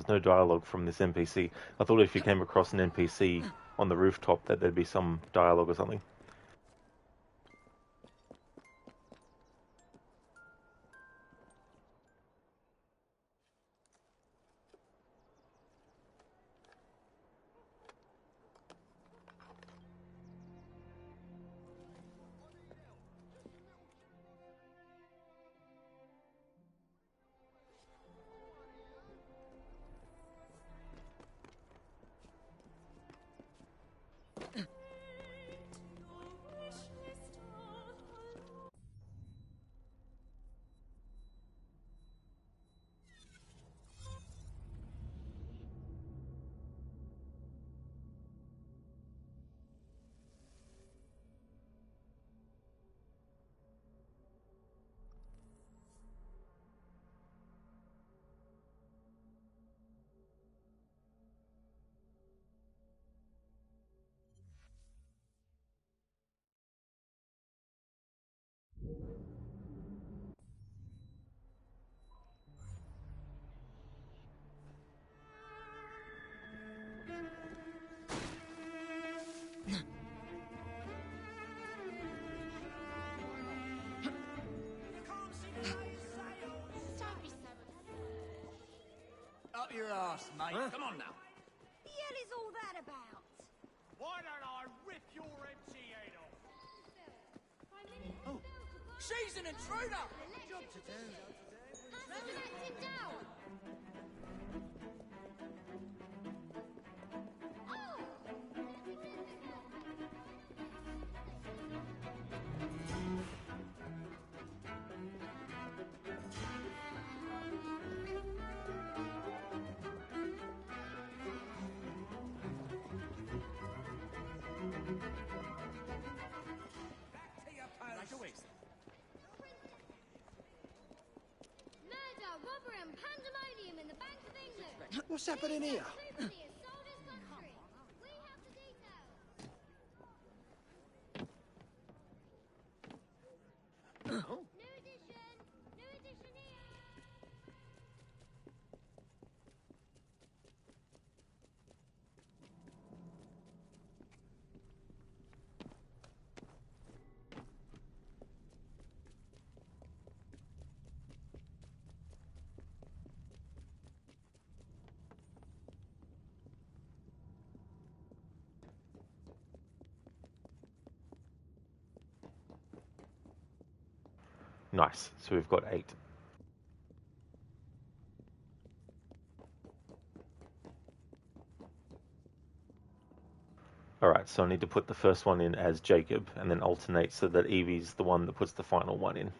there's no dialogue from this NPC. I thought if you came across an NPC on the rooftop that there'd be some dialogue or something. Up your arse, mate. Huh? Come on now. The hell is all that about? Why don't I rip your empty head off? Oh, she's an intruder! Job to do. Pass him acting down. Back to your post. Murder, robbery and pandemonium in the Bank of England. What's happening here? Souvenir sold his country. We have the details. New edition. New edition here. Nice. So we've got 8. Alright, so I need to put the first one in as Jacob and then alternate so that Evie's the one that puts the final one in.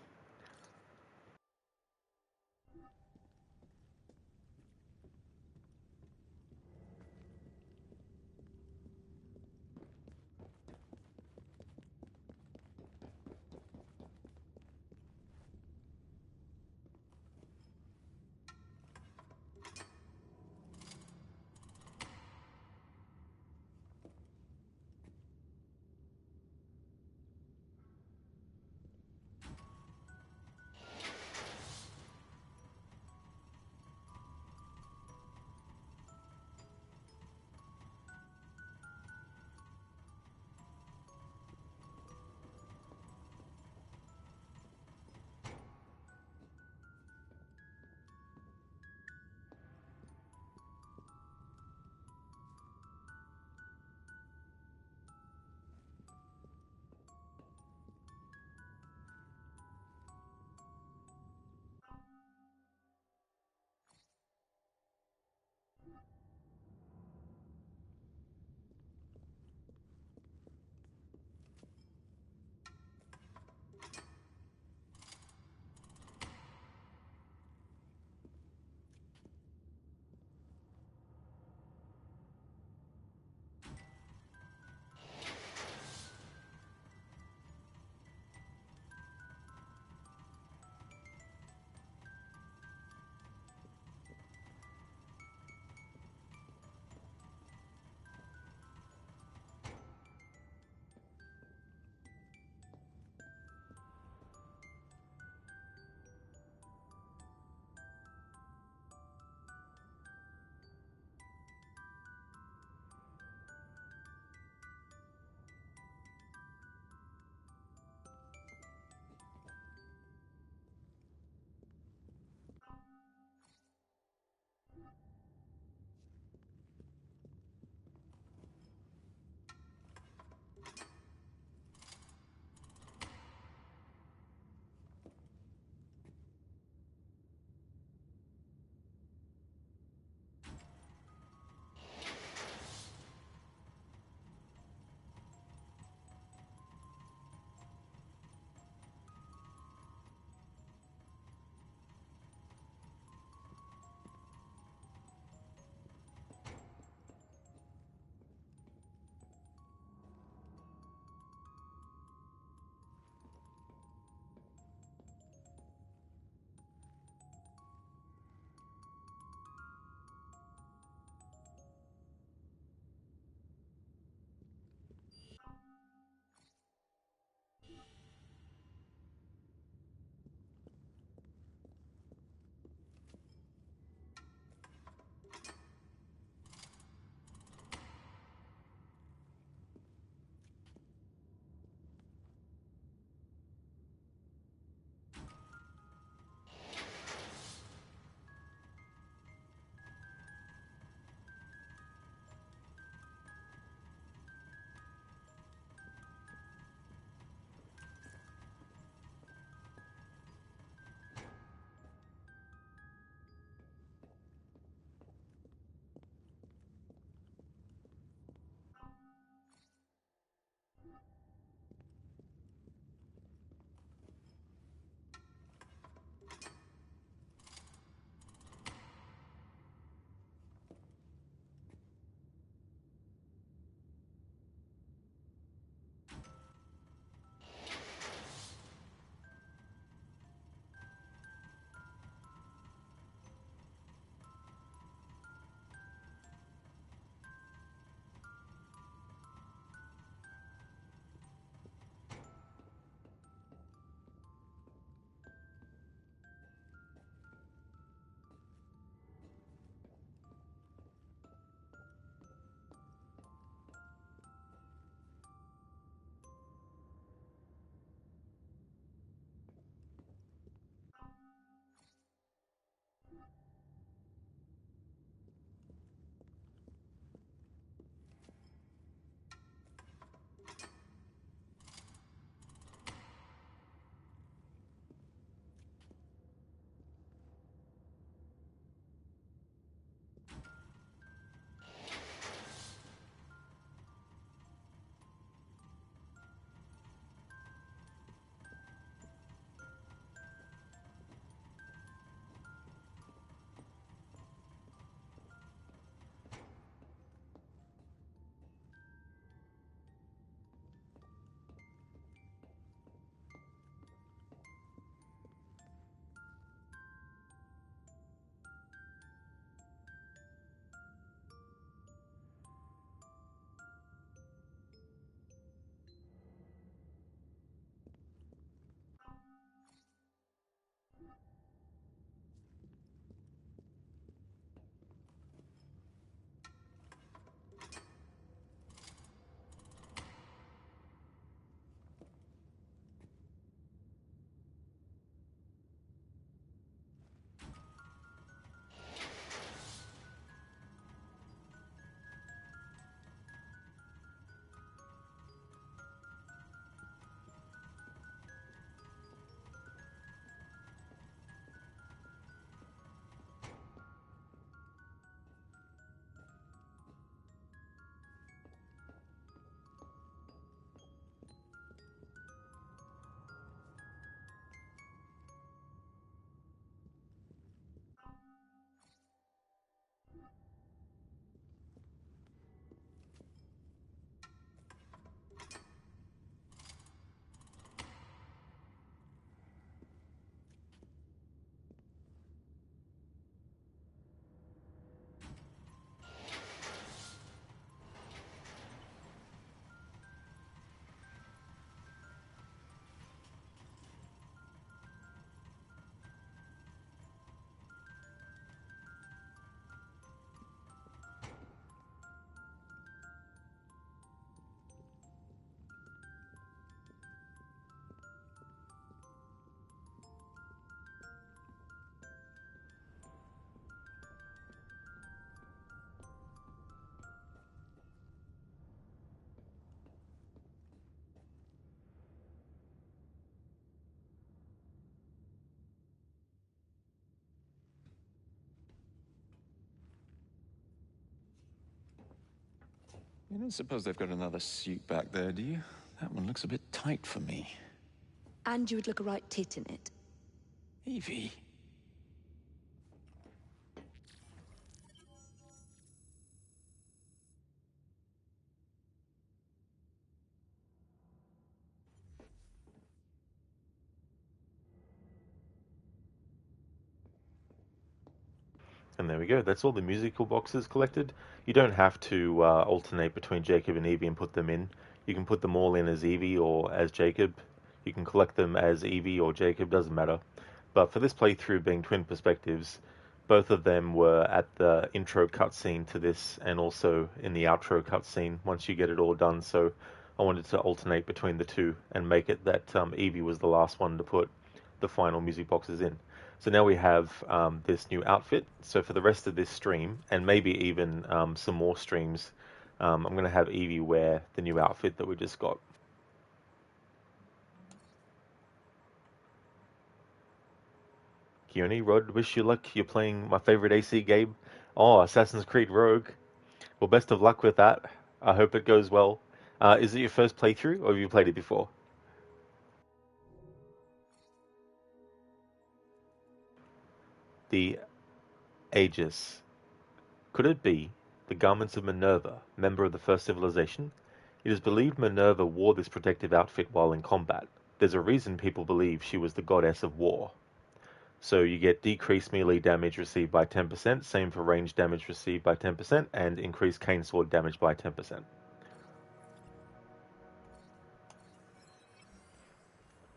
You don't suppose they've got another suit back there, do you? That one looks a bit tight for me. And you would look a right tit in it. Evie. And there we go. That's all the musical boxes collected. You don't have to alternate between Jacob and Evie and put them in. You can put them all in as Evie or as Jacob. You can collect them as Evie or Jacob, doesn't matter. But for this playthrough being twin perspectives, both of them were at the intro cutscene to this and also in the outro cutscene once you get it all done. So I wanted to alternate between the two and make it that Evie was the last one to put the final music boxes in. So now we have this new outfit. So for the rest of this stream, and maybe even some more streams, I'm going to have Evie wear the new outfit that we just got. Keone, Rod, wish you luck. You're playing my favorite AC game. Oh, Assassin's Creed Rogue. Well, best of luck with that. I hope it goes well. Is it your first playthrough, or have you played it before? The Aegis. Could it be the garments of Minerva, member of the first civilization? It is believed Minerva wore this protective outfit while in combat. There's a reason people believe she was the goddess of war. So you get decreased melee damage received by 10%, same for range damage received by 10%, and increased cane sword damage by 10%.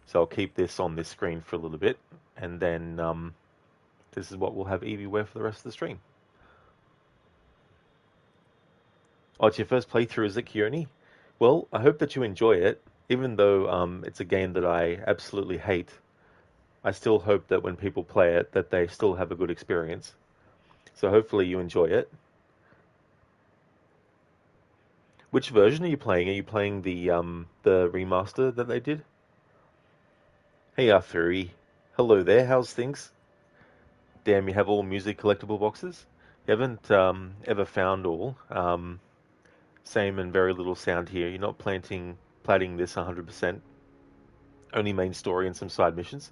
So I'll keep this on this screen for a little bit, and then this is what we'll have Evie wear for the rest of the stream. Oh, it's your first playthrough, is it, Keone? Well, I hope that you enjoy it, even though it's a game that I absolutely hate. I still hope that when people play it, that they still have a good experience. So hopefully you enjoy it. Which version are you playing? Are you playing the remaster that they did? Hey Arthuri. Hello there, how's things? Damn, you have all music collectible boxes? You haven't ever found all. Same and very little sound here. You're not platting this 100%. Only main story and some side missions.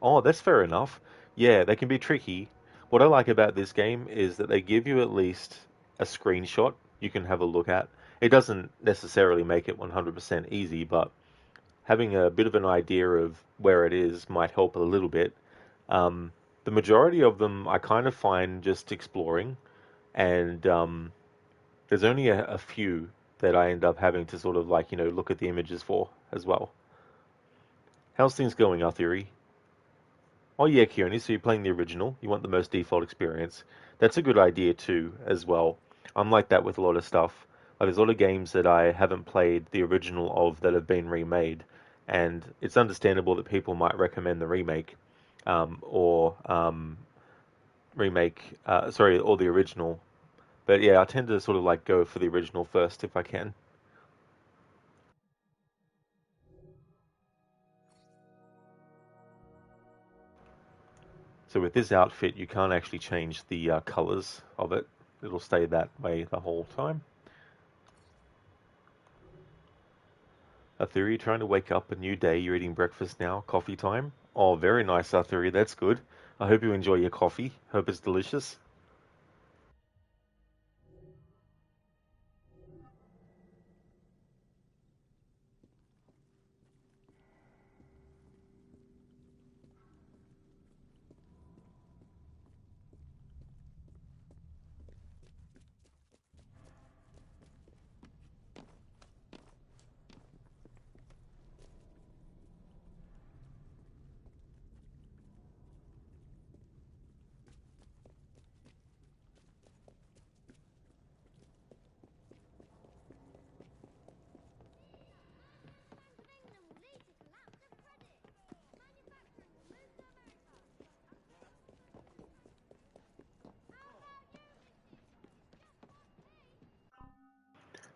Oh, that's fair enough. Yeah, they can be tricky. What I like about this game is that they give you at least a screenshot you can have a look at. It doesn't necessarily make it 100% easy, but having a bit of an idea of where it is might help a little bit. The majority of them I kind of find just exploring, and there's only a few that I end up having to sort of like, look at the images for as well. How's things going, Arthuri? Oh yeah, Keone, so you're playing the original. You want the most default experience. That's a good idea too, as well. I'm like that with a lot of stuff. Like there's a lot of games that I haven't played the original of that have been remade, and it's understandable that people might recommend the remake, or or the original. But yeah, I tend to sort of like go for the original first if I can. So with this outfit, you can't actually change the colors of it. It'll stay that way the whole time. Arthuri, trying to wake up a new day. You're eating breakfast now. Coffee time. Oh, very nice, Arthuri. That's good. I hope you enjoy your coffee. Hope it's delicious.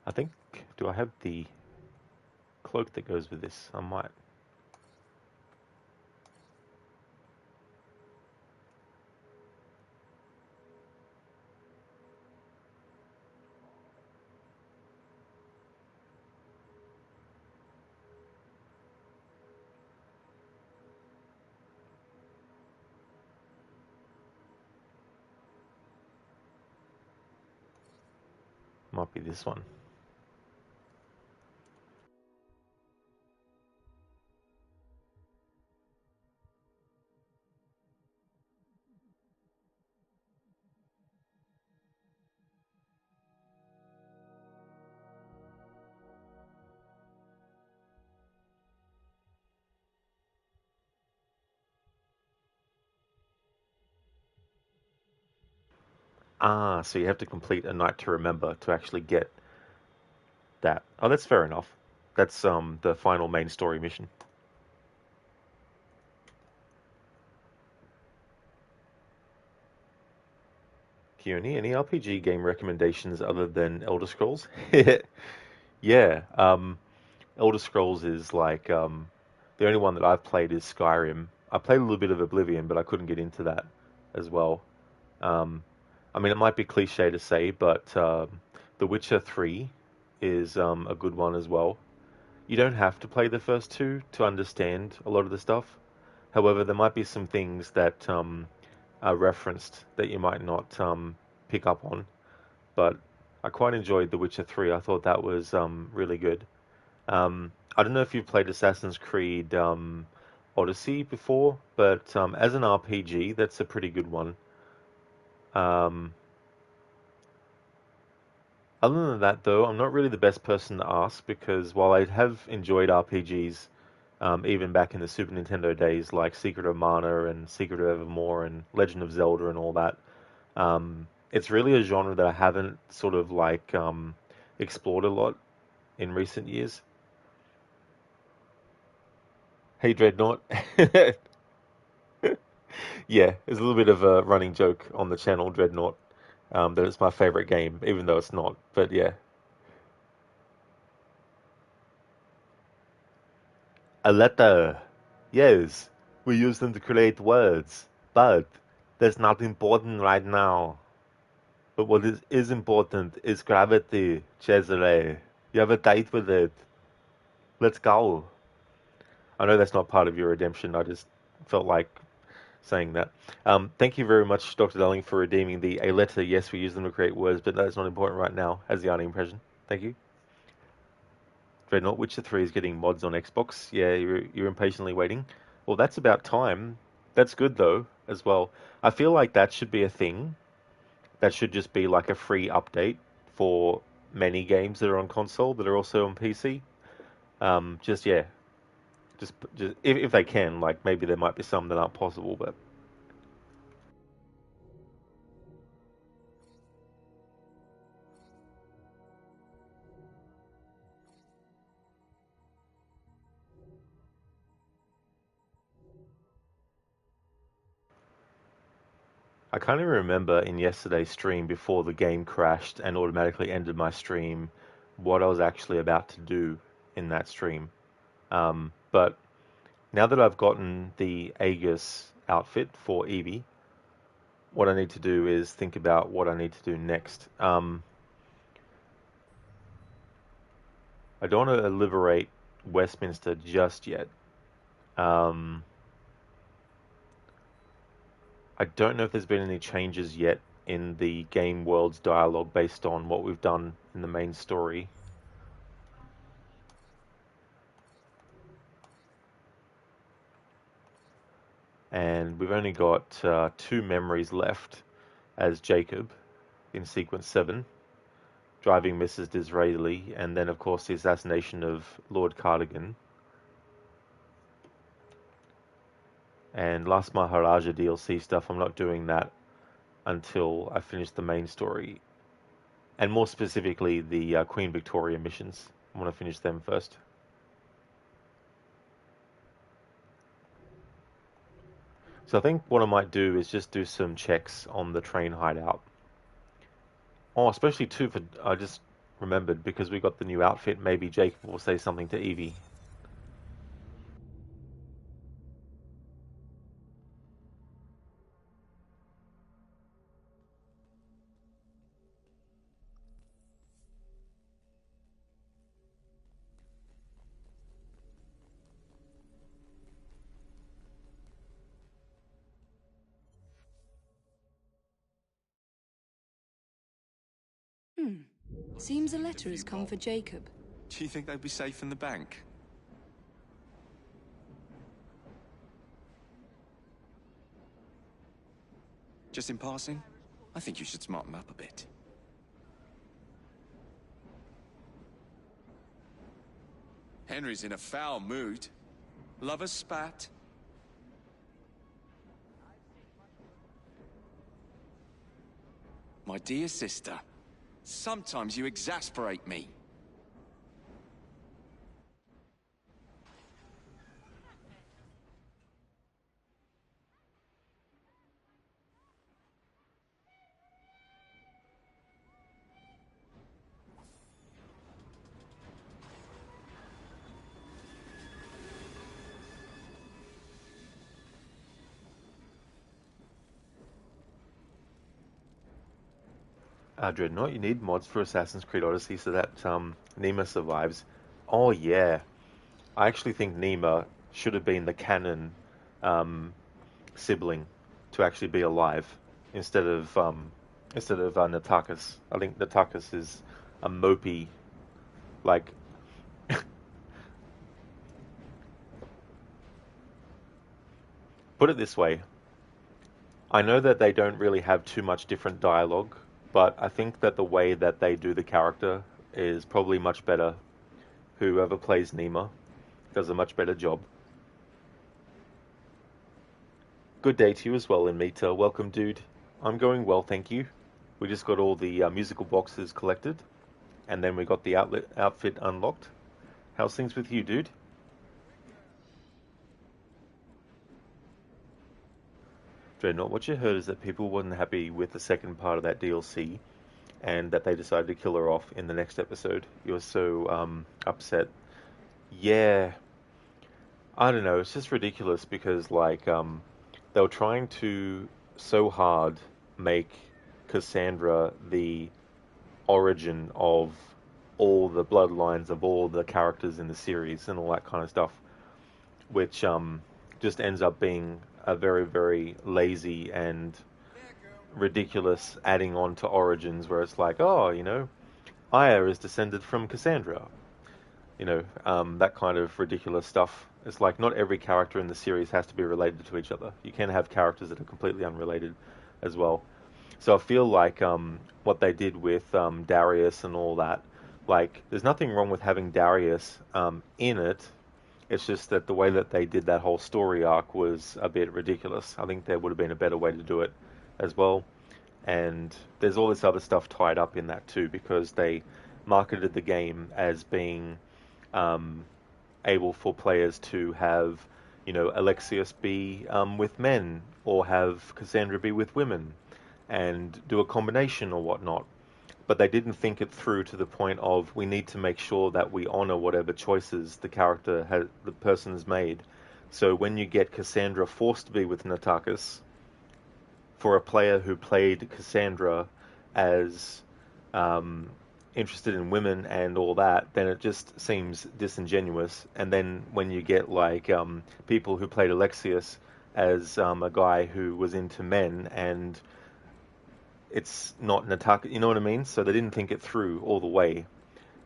I think, do I have the cloak that goes with this? I might. Might be this one. Ah, so you have to complete A Night to Remember to actually get that. Oh, that's fair enough. That's the final main story mission. Keone, any RPG game recommendations other than Elder Scrolls? Yeah, Elder Scrolls is like the only one that I've played is Skyrim. I played a little bit of Oblivion, but I couldn't get into that as well. Um, I mean, it might be cliche to say, but The Witcher 3 is a good one as well. You don't have to play the first two to understand a lot of the stuff. However, there might be some things that are referenced that you might not pick up on. But I quite enjoyed The Witcher 3. I thought that was really good. I don't know if you've played Assassin's Creed Odyssey before, but as an RPG, that's a pretty good one. Um, Other than that, though, I'm not really the best person to ask because while I have enjoyed RPGs, even back in the Super Nintendo days, like Secret of Mana and Secret of Evermore and Legend of Zelda and all that, it's really a genre that I haven't sort of like explored a lot in recent years. Hey, Dreadnought. Yeah, it's a little bit of a running joke on the channel, Dreadnought, that it's my favorite game, even though it's not. But yeah, a letter. Yes, we use them to create words, but that's not important right now. But what is important is gravity, Cesare. You have a date with it. Let's go. I know that's not part of your redemption. I just felt like saying that. Thank you very much, Dr. Darling, for redeeming the a letter. Yes, we use them to create words, but that's not important right now, as the only impression. Thank you. Dreadnought Witcher 3 is getting mods on Xbox. Yeah, you're impatiently waiting. Well, that's about time. That's good, though, as well. I feel like that should be a thing. That should just be like a free update for many games that are on console that are also on PC. Yeah, just if they can, like maybe there might be some that aren't possible, but I can't even remember in yesterday's stream before the game crashed and automatically ended my stream what I was actually about to do in that stream. But now that I've gotten the Aegis outfit for Evie, what I need to do is think about what I need to do next. I don't want to liberate Westminster just yet. Um, I don't know if there's been any changes yet in the game world's dialogue based on what we've done in the main story. And we've only got 2 memories left as Jacob in sequence 7, driving Mrs. Disraeli, and then, of course, the assassination of Lord Cardigan. And Last Maharaja DLC stuff, I'm not doing that until I finish the main story. And more specifically, the Queen Victoria missions. I want to finish them first. So I think what I might do is just do some checks on the train hideout. Oh, especially too for I just remembered because we got the new outfit. Maybe Jacob will say something to Evie. Seems a letter has come for Jacob. Do you think they'd be safe in the bank? Just in passing, I think you should smarten up a bit. Henry's in a foul mood. Lovers spat. My dear sister, sometimes you exasperate me. Dreadnought, you need mods for Assassin's Creed Odyssey so that Nima survives. Oh yeah, I actually think Nima should have been the canon sibling to actually be alive instead of Natakis. I think Natakis is a mopey, like. Put it this way. I know that they don't really have too much different dialogue, but I think that the way that they do the character is probably much better. Whoever plays Nima does a much better job. Good day to you as well, Inmita. Welcome, dude. I'm going well, thank you. We just got all the musical boxes collected, and then we got the outfit unlocked. How's things with you, dude? Dreadnought, what you heard is that people weren't happy with the second part of that DLC, and that they decided to kill her off in the next episode. You're so upset. Yeah, I don't know. It's just ridiculous because like they were trying to so hard make Cassandra the origin of all the bloodlines of all the characters in the series and all that kind of stuff, which just ends up being a very, very lazy and ridiculous adding on to Origins, where it's like, oh, you know, Aya is descended from Cassandra. You know, that kind of ridiculous stuff. It's like not every character in the series has to be related to each other. You can have characters that are completely unrelated as well. So I feel like what they did with Darius and all that, like, there's nothing wrong with having Darius in it. It's just that the way that they did that whole story arc was a bit ridiculous. I think there would have been a better way to do it as well. And there's all this other stuff tied up in that too, because they marketed the game as being able for players to have, you know, Alexius be with men, or have Cassandra be with women, and do a combination or whatnot. But they didn't think it through to the point of, we need to make sure that we honor whatever choices the person has made. So when you get Cassandra forced to be with Natakis, for a player who played Cassandra as interested in women and all that, then it just seems disingenuous. And then when you get like people who played Alexius as a guy who was into men, and it's not Natakis, you know what I mean? So they didn't think it through all the way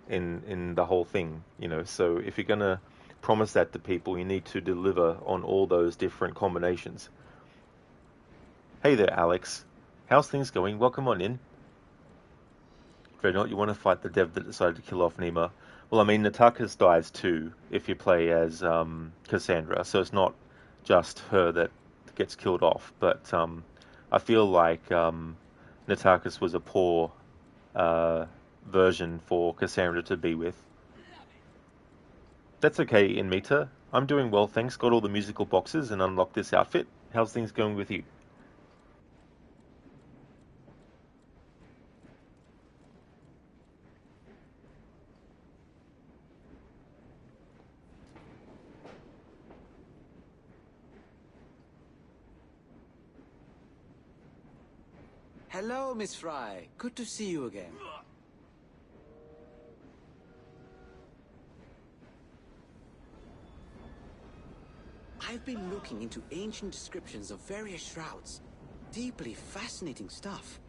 in the whole thing, you know. So if you're gonna promise that to people, you need to deliver on all those different combinations. Hey there, Alex. How's things going? Welcome on in. Dreadnought, you want to fight the dev that decided to kill off Nima? Well, I mean, Natakis dies too if you play as Cassandra, so it's not just her that gets killed off. But I feel like Natakis was a poor version for Cassandra to be with. That's okay, Inmita. I'm doing well, thanks. Got all the musical boxes and unlocked this outfit. How's things going with you? Hello, Miss Fry. Good to see you again. I've been looking into ancient descriptions of various shrouds. Deeply fascinating stuff.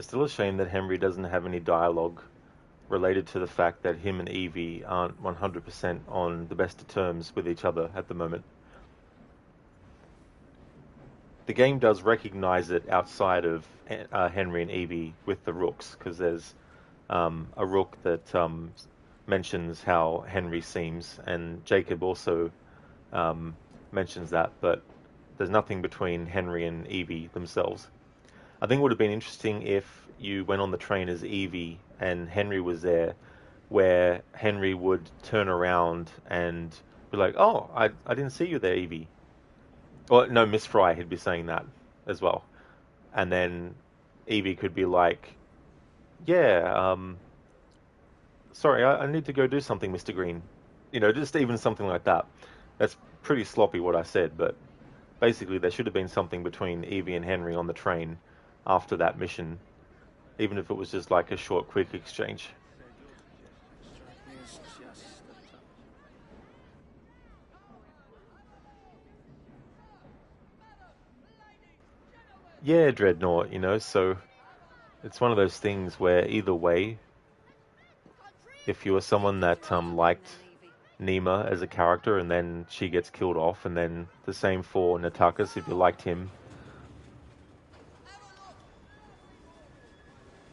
It's still a shame that Henry doesn't have any dialogue related to the fact that him and Evie aren't 100% on the best of terms with each other at the moment. The game does recognize it outside of Henry and Evie with the rooks, because there's a rook that mentions how Henry seems, and Jacob also mentions that, but there's nothing between Henry and Evie themselves. I think it would have been interesting if you went on the train as Evie and Henry was there, where Henry would turn around and be like, "Oh, I didn't see you there, Evie." Or no, Miss Fry, he'd be saying that as well. And then Evie could be like, "Yeah, sorry, I need to go do something, Mr. Green." You know, just even something like that. That's pretty sloppy what I said, but basically there should have been something between Evie and Henry on the train after that mission, even if it was just like a short, quick exchange. Yeah, Dreadnought, you know, so it's one of those things where either way, if you were someone that liked Nima as a character and then she gets killed off, and then the same for Natakas if you liked him.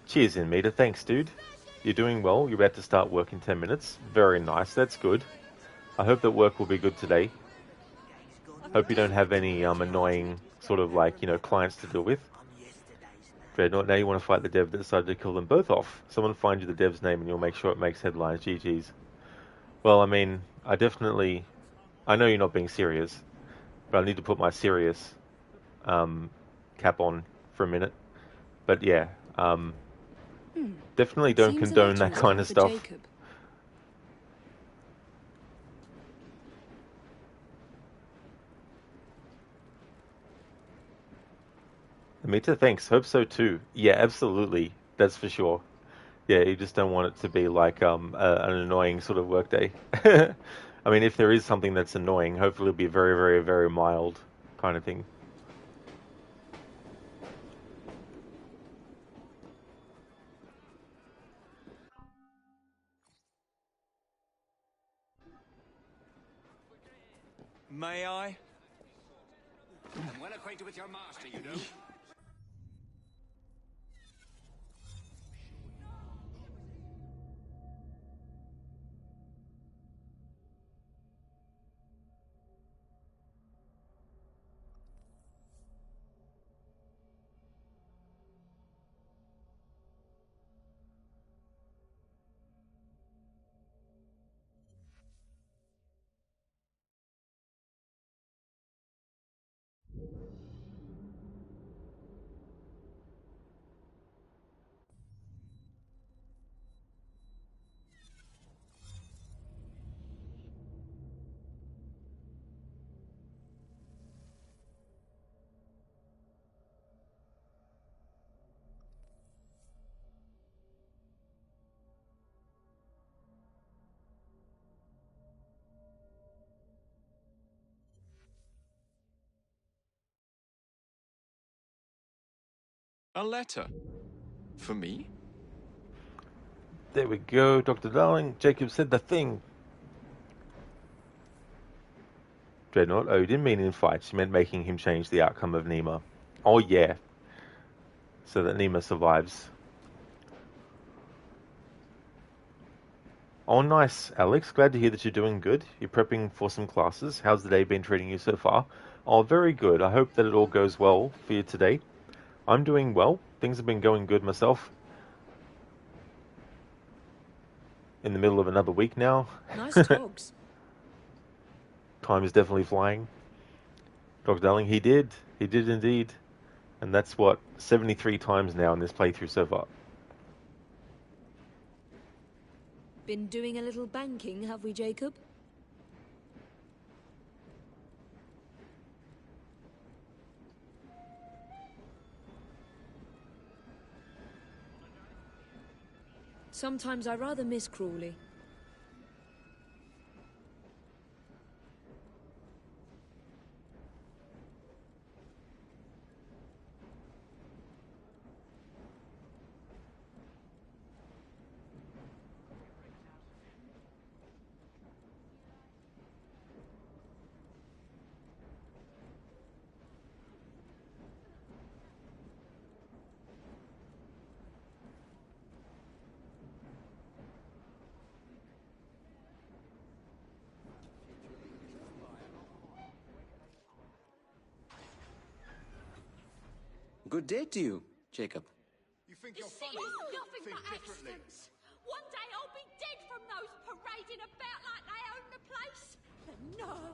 Cheers in, Meter. Thanks, dude. You're doing well. You're about to start work in 10 minutes. Very nice. That's good. I hope that work will be good today. Hope you don't have any annoying sort of like, you know, clients to deal with. Dreadnought, now you want to fight the dev that decided to kill them both off. Someone find you the dev's name and you'll make sure it makes headlines. GG's. Well, I mean, I know you're not being serious, but I need to put my serious cap on for a minute. But yeah, definitely don't Seems condone a that letter kind has of come for stuff. Jacob. Amita, thanks. Hope so too. Yeah, absolutely. That's for sure. Yeah, you just don't want it to be like an annoying sort of workday. I mean, if there is something that's annoying, hopefully it'll be very, very, very mild kind of thing. May I? I'm well acquainted with your master, you know. A letter? For me? There we go, Dr. Darling. Jacob said the thing. Dreadnought, oh, you didn't mean in fights. You meant making him change the outcome of Nima. Oh, yeah. So that Nima survives. Oh, nice, Alex. Glad to hear that you're doing good. You're prepping for some classes. How's the day been treating you so far? Oh, very good. I hope that it all goes well for you today. I'm doing well. Things have been going good myself. In the middle of another week now. Nice togs. Time is definitely flying. Dr. Darling, he did. He did indeed. And that's what, 73 times now in this playthrough so far. Been doing a little banking, have we, Jacob? Sometimes I rather miss Crawley. Good day to you, Jacob. You think You you're see, funny? it's nothing Think but differently. accidents. One day I'll be dead from those parading about like they own the place. The nerve.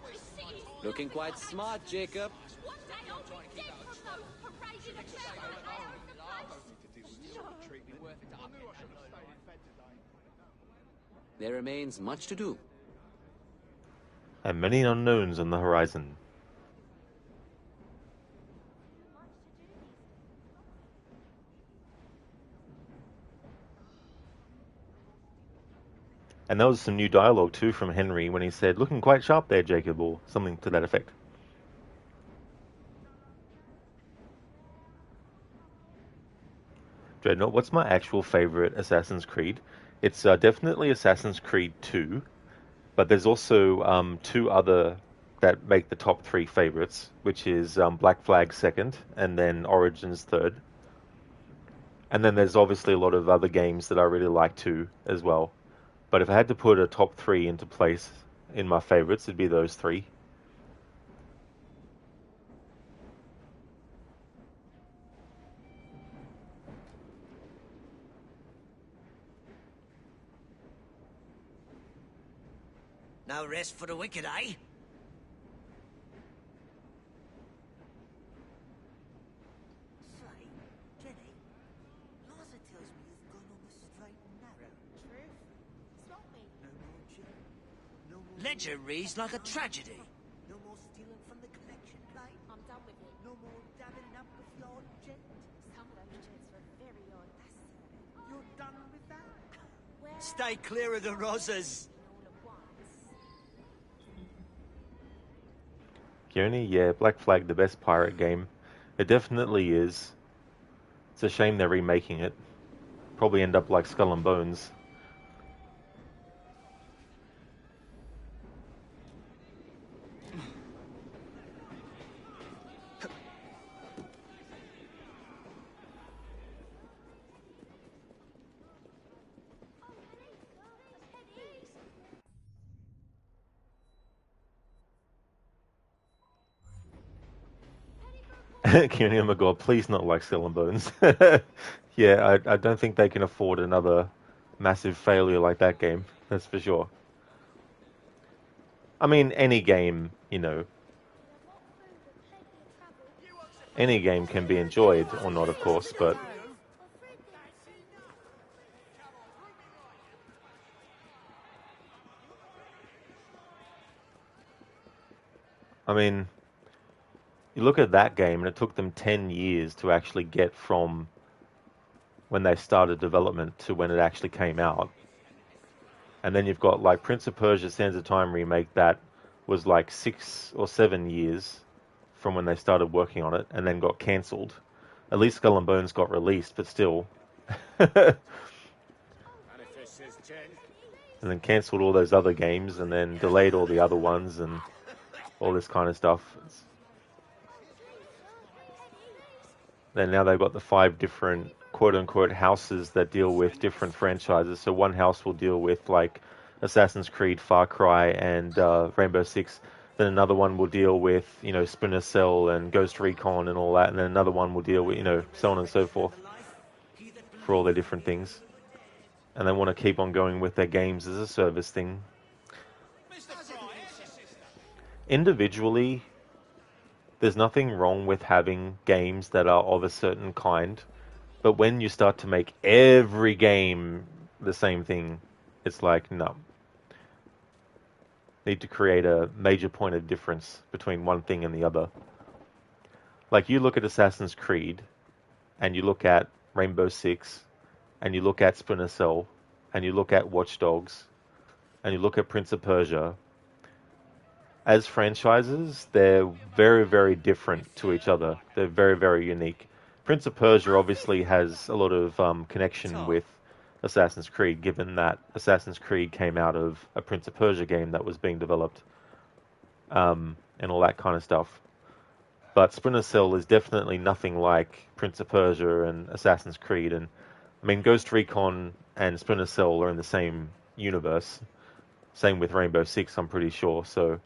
The city's Looking nothing quite but smart, accidents. Jacob. One day I'll be dead from those parading about like they own the place. There remains much to do. And many unknowns on the horizon. And there was some new dialogue too from Henry when he said, "Looking quite sharp there, Jacob," or something to that effect. Dreadnought, what's my actual favorite Assassin's Creed? It's definitely Assassin's Creed 2, but there's also two other that make the top three favorites, which is Black Flag second, and then Origins third. And then there's obviously a lot of other games that I really like too, as well. But if I had to put a top three into place in my favorites, it'd be those three. No rest for the wicked, eh? Say, Jenny, Liza tells me you've gone on the straight and narrow. Truth. It's not me. No more jail. No more... Ledger reads like a tragedy. No more stealing from the collection plate. I'm done with it. No more dabbing up with the odd gent. Some of those gents were very odd. You're done with that? Well, Stay clear of the Rozzers. all at once. Kearney, yeah, Black Flag, the best pirate game. It definitely is. It's a shame they're remaking it. Probably end up like Skull and Bones. Kearney, oh my god, please not like Skull and Bones. Yeah, I don't think they can afford another massive failure like that game. That's for sure. I mean, any game, you know, any game can be enjoyed or not, of course, but I mean, you look at that game and it took them 10 years to actually get from when they started development to when it actually came out. And then you've got like Prince of Persia Sands of Time remake that was like 6 or 7 years from when they started working on it and then got cancelled. At least Skull and Bones got released, but still. And then cancelled all those other games and then delayed all the other ones and all this kind of stuff. Then now they've got the 5 different quote-unquote houses that deal with different franchises. So one house will deal with like Assassin's Creed, Far Cry, and Rainbow Six. Then another one will deal with, you know, Splinter Cell and Ghost Recon and all that. And then another one will deal with, you know, so on and so forth for all their different things. And they want to keep on going with their games as a service thing. Individually, there's nothing wrong with having games that are of a certain kind, but when you start to make every game the same thing, it's like, no. Need to create a major point of difference between one thing and the other. Like, you look at Assassin's Creed, and you look at Rainbow Six, and you look at Splinter Cell, and you look at Watch Dogs, and you look at Prince of Persia. As franchises, they're very, very different to each other. They're very, very unique. Prince of Persia obviously has a lot of connection with Assassin's Creed, given that Assassin's Creed came out of a Prince of Persia game that was being developed, and all that kind of stuff. But Splinter Cell is definitely nothing like Prince of Persia and Assassin's Creed. And I mean, Ghost Recon and Splinter Cell are in the same universe. Same with Rainbow Six, I'm pretty sure. So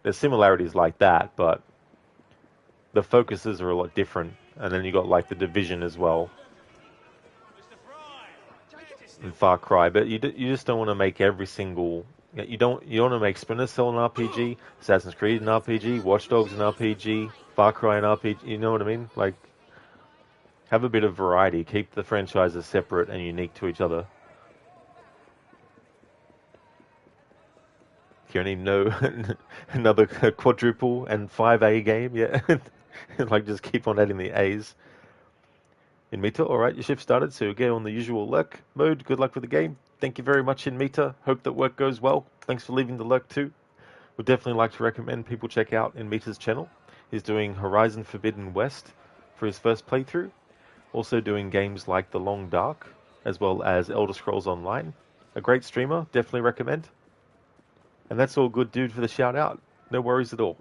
there's similarities like that, but the focuses are a lot different, and then you got like the Division as well, and Far Cry. But you just don't want to make every single. You don't want to make Splinter Cell an RPG, Assassin's Creed an RPG, Watch Dogs an RPG, Far Cry an RPG. You know what I mean? Like, have a bit of variety. Keep the franchises separate and unique to each other. Kearney, no, another quadruple and 5A game, yeah. Like, just keep on adding the A's. In Meta, alright, your shift started, so get on the usual lurk mode. Good luck with the game. Thank you very much, In Meta. Hope that work goes well. Thanks for leaving the lurk too. Would definitely like to recommend people check out In Meta's channel. He's doing Horizon Forbidden West for his first playthrough. Also doing games like The Long Dark, as well as Elder Scrolls Online. A great streamer, definitely recommend. And that's all good, dude, for the shout out. No worries at all.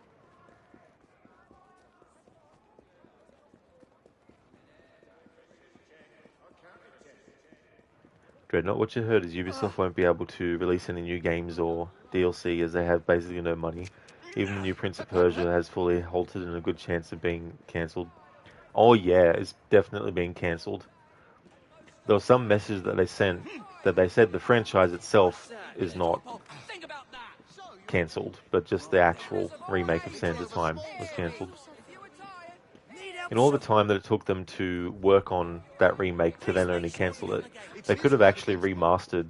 Dreadnought, what you heard is Ubisoft won't be able to release any new games or DLC as they have basically no money. Even the new Prince of Persia has fully halted and a good chance of being cancelled. Oh yeah, it's definitely being cancelled. There was some message that they sent that they said the franchise itself is not cancelled, but just the actual remake of Sands of Time was cancelled. In all the time that it took them to work on that remake to then only cancel it, they could have actually remastered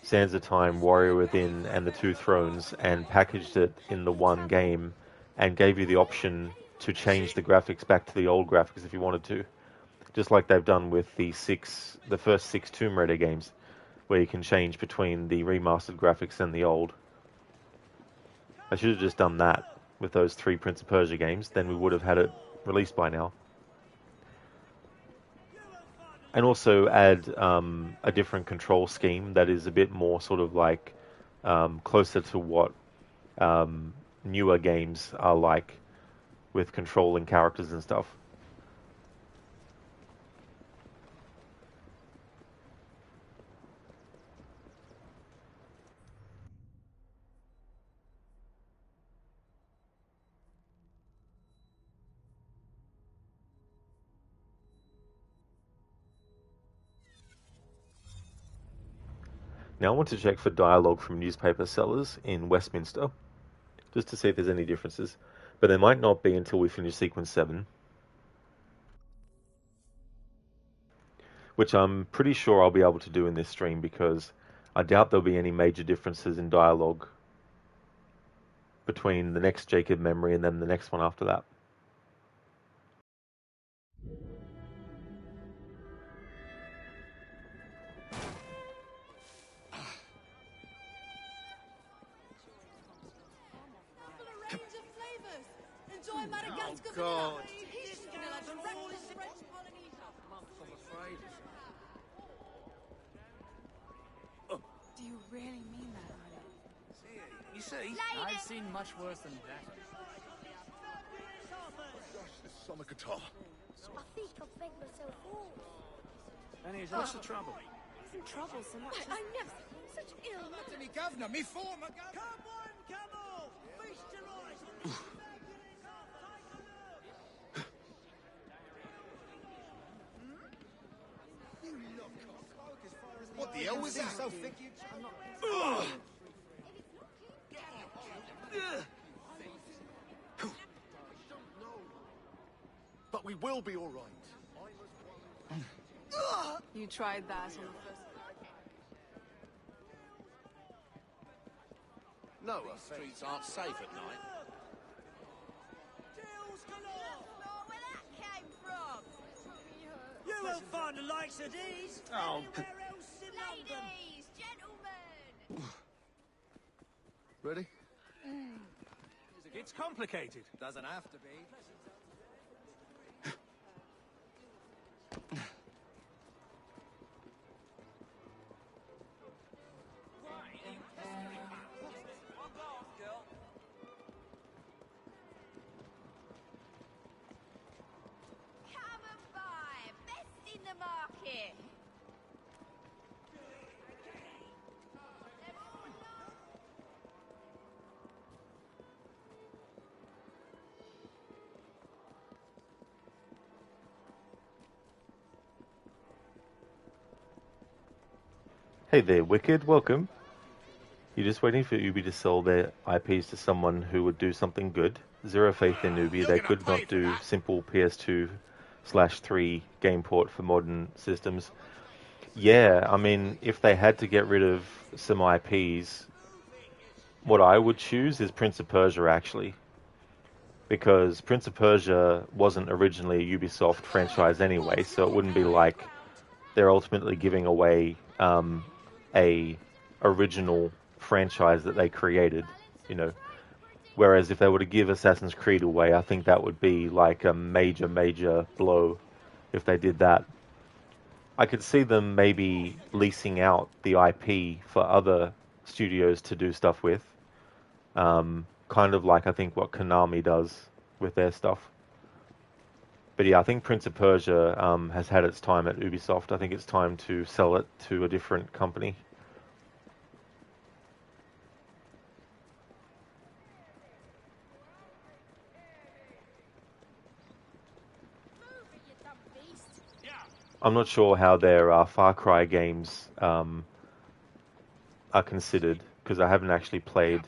Sands of Time, Warrior Within, and the Two Thrones and packaged it in the one game and gave you the option to change the graphics back to the old graphics if you wanted to. Just like they've done with the first six Tomb Raider games, where you can change between the remastered graphics and the old. I should have just done that with those 3 Prince of Persia games, then we would have had it released by now. And also add a different control scheme that is a bit more sort of like closer to what newer games are like with controlling characters and stuff. Now I want to check for dialogue from newspaper sellers in Westminster, just to see if there's any differences. But there might not be until we finish Sequence 7. Which I'm pretty sure I'll be able to do in this stream, because I doubt there'll be any major differences in dialogue between the next Jacob memory and then the next one after that. Oh, God. Do you really mean that, honey? You see, I've seen much worse than that. Gosh, this summer guitar. I think I've begged myself off. Annie, what's the trouble? Isn't trouble so much I never such ill luck. Me governor, me former governor. Come on, come on. Feast your eyes. What the hell was that? So thick you... But we will be all right. You tried that on the first... No streets aren't safe at night. Where that came from? You won't find the likes of these anywhere else in London. Ladies, gentlemen. Ready? It's complicated. Doesn't have to be. Come and buy. Best in the market. Hey there, Wicked. Welcome. You're just waiting for Ubi to sell their IPs to someone who would do something good. Zero faith in Ubi. They could not do simple PS2/3 game port for modern systems. Yeah, I mean, if they had to get rid of some IPs, what I would choose is Prince of Persia, actually. Because Prince of Persia wasn't originally a Ubisoft franchise anyway, so it wouldn't be like they're ultimately giving away a original franchise that they created, you know. Whereas if they were to give Assassin's Creed away, I think that would be like a major, major blow if they did that. I could see them maybe leasing out the IP for other studios to do stuff with. Kind of like I think what Konami does with their stuff. But yeah, I think Prince of Persia has had its time at Ubisoft. I think it's time to sell it to a different company. I'm not sure how their Far Cry games are considered, because I haven't actually played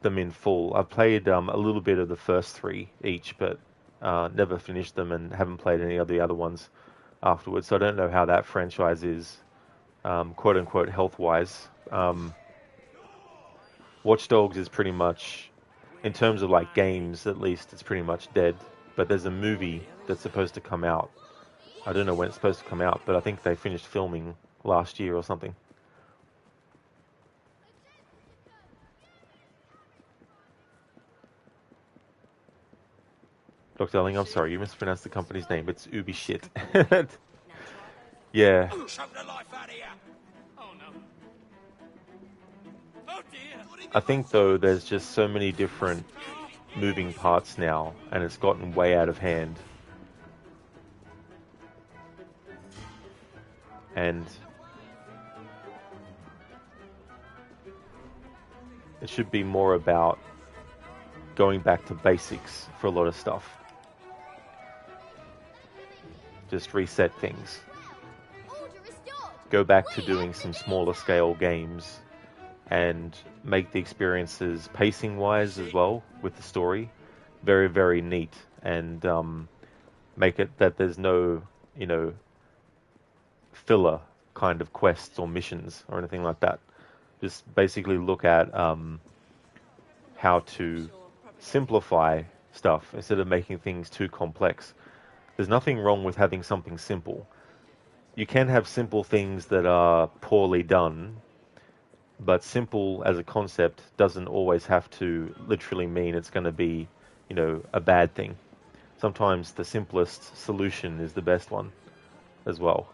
them in full. I've played a little bit of the first three each, but never finished them and haven't played any of the other ones afterwards. So I don't know how that franchise is, quote unquote, health-wise. Watch Dogs is pretty much, in terms of like games at least, it's pretty much dead. But there's a movie that's supposed to come out. I don't know when it's supposed to come out, but I think they finished filming last year or something. Dr. Elling, I'm sorry, you mispronounced the company's name. It's Ubi shit. Yeah. I think, though, there's just so many different moving parts now, and it's gotten way out of hand. And it should be more about going back to basics for a lot of stuff. Just reset things. Go back to doing some smaller scale games and make the experiences pacing wise as well with the story very, very neat, and make it that there's no, you know, filler kind of quests or missions or anything like that. Just basically look at how to simplify stuff instead of making things too complex. There's nothing wrong with having something simple. You can have simple things that are poorly done, but simple as a concept doesn't always have to literally mean it's going to be, you know, a bad thing. Sometimes the simplest solution is the best one as well.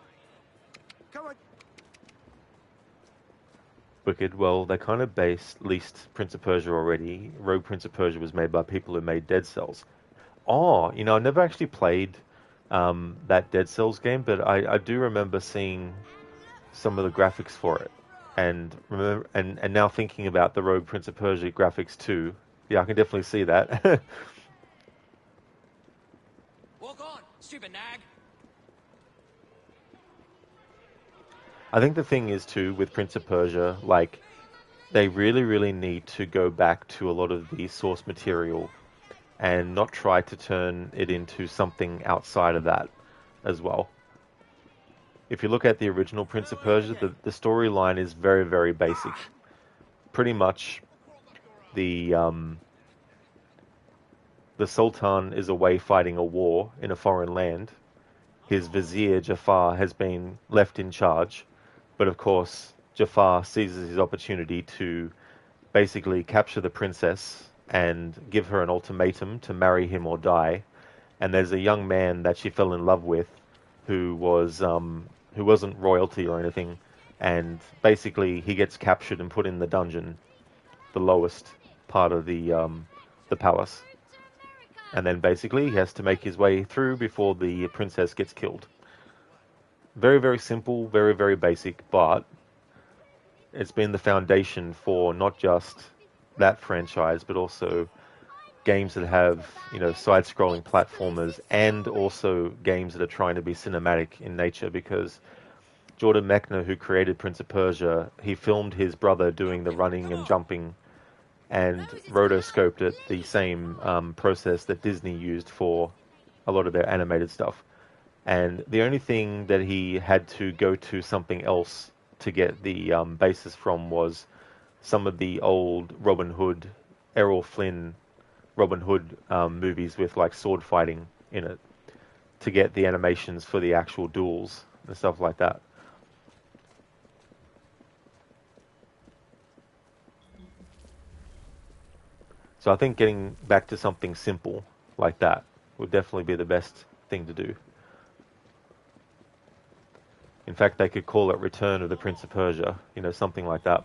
Wicked, well, they kind of leased Prince of Persia already. Rogue Prince of Persia was made by people who made Dead Cells. Oh, you know, I never actually played that Dead Cells game, but I do remember seeing some of the graphics for it. And remember, and now thinking about the Rogue Prince of Persia graphics too, yeah, I can definitely see that. Walk on, stupid nag. I think the thing is too with Prince of Persia, like, they really, really need to go back to a lot of the source material and not try to turn it into something outside of that as well. If you look at the original Prince of Persia, the storyline is very, very basic. Pretty much, the Sultan is away fighting a war in a foreign land. His vizier, Jafar, has been left in charge. But of course, Jafar seizes his opportunity to basically capture the princess and give her an ultimatum to marry him or die. And there's a young man that she fell in love with who wasn't royalty or anything, and basically he gets captured and put in the dungeon, the lowest part of the palace, and then basically he has to make his way through before the princess gets killed. Very, very simple, very, very basic, but it's been the foundation for not just that franchise, but also games that have, you know, side-scrolling platformers, and also games that are trying to be cinematic in nature, because Jordan Mechner, who created Prince of Persia, he filmed his brother doing the running and jumping and rotoscoped it the same process that Disney used for a lot of their animated stuff. And the only thing that he had to go to something else to get the basis from was some of the old Robin Hood, Errol Flynn Robin Hood movies with like sword fighting in it to get the animations for the actual duels and stuff like that. So I think getting back to something simple like that would definitely be the best thing to do. In fact, they could call it Return of the Prince of Persia, something like that.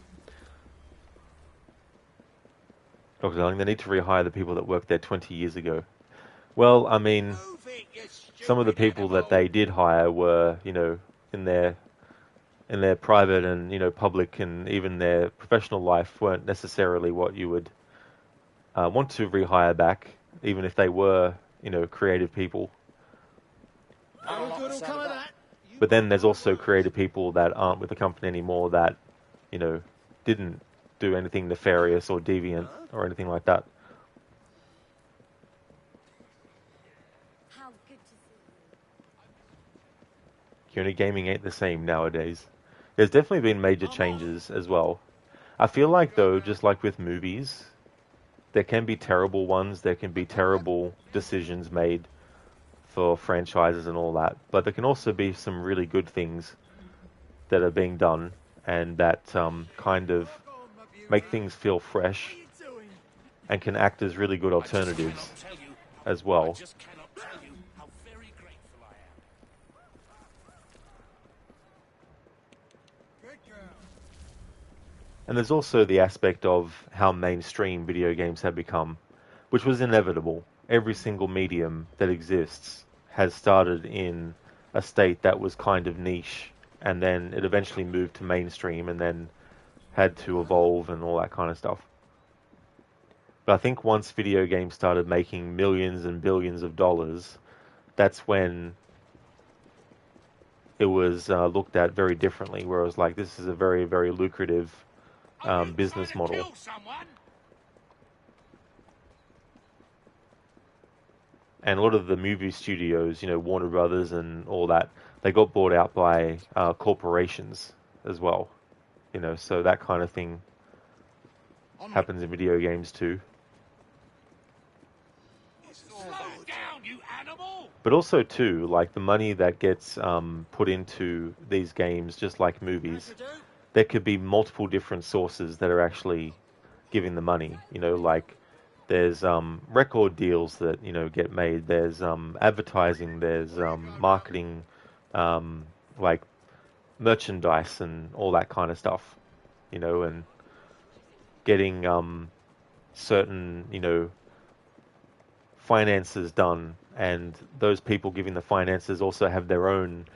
Dr. Darling, they need to rehire the people that worked there 20 years ago. Well, I mean, some of the people that they did hire were, in their private and, public and even their professional life weren't necessarily what you would want to rehire back, even if they were, creative people. But then there's also creative people that aren't with the company anymore that, didn't do anything nefarious or deviant or anything like that. How good to see Kyoto gaming ain't the same nowadays. There's definitely been major changes as well. I feel like, though, just like with movies, there can be terrible ones, there can be terrible decisions made for franchises and all that, but there can also be some really good things that are being done and that kind of make things feel fresh and can act as really good alternatives as well. And there's also the aspect of how mainstream video games have become, which was inevitable. Every single medium that exists has started in a state that was kind of niche, and then it eventually moved to mainstream and then had to evolve and all that kind of stuff. But I think once video games started making millions and billions of dollars, that's when it was looked at very differently, where it was like, this is a very, very lucrative business model. And a lot of the movie studios, Warner Brothers and all that, they got bought out by corporations as well. So that kind of thing happens in video games too. But also too, like the money that gets put into these games, just like movies, there could be multiple different sources that are actually giving the money. Like there's record deals that get made. There's advertising. There's marketing, like merchandise and all that kind of stuff. And getting certain finances done, and those people giving the finances also have their own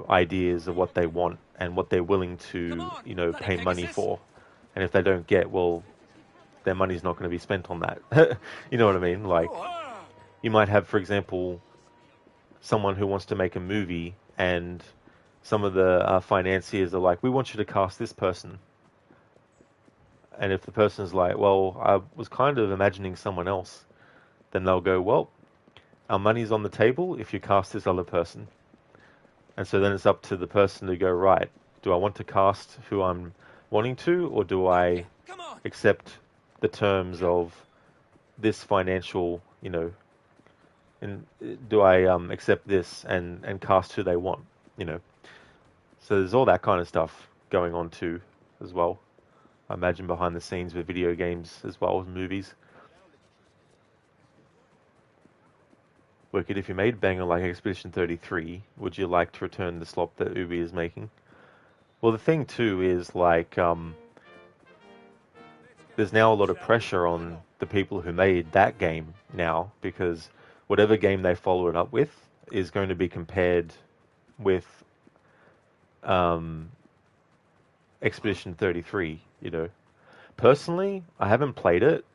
ideas of what they want and what they're willing to pay money for. And if they don't get, well, their money's not going to be spent on that. You know what I mean? Like, you might have, for example, someone who wants to make a movie, and some of the financiers are like, we want you to cast this person. And if the person's like, well, I was kind of imagining someone else, then they'll go, well, our money's on the table if you cast this other person. And so then it's up to the person to go, right, do I want to cast who I'm wanting to, or do I accept the terms of this financial, and do I accept this and cast who they want, So there's all that kind of stuff going on too, as well. I imagine behind the scenes with video games as well as movies. Wicked, if you made banger like Expedition 33, would you like to return the slop that Ubi is making? Well, the thing too is like, there's now a lot of pressure on the people who made that game now, because whatever game they follow it up with is going to be compared with Expedition 33, Personally, I haven't played it,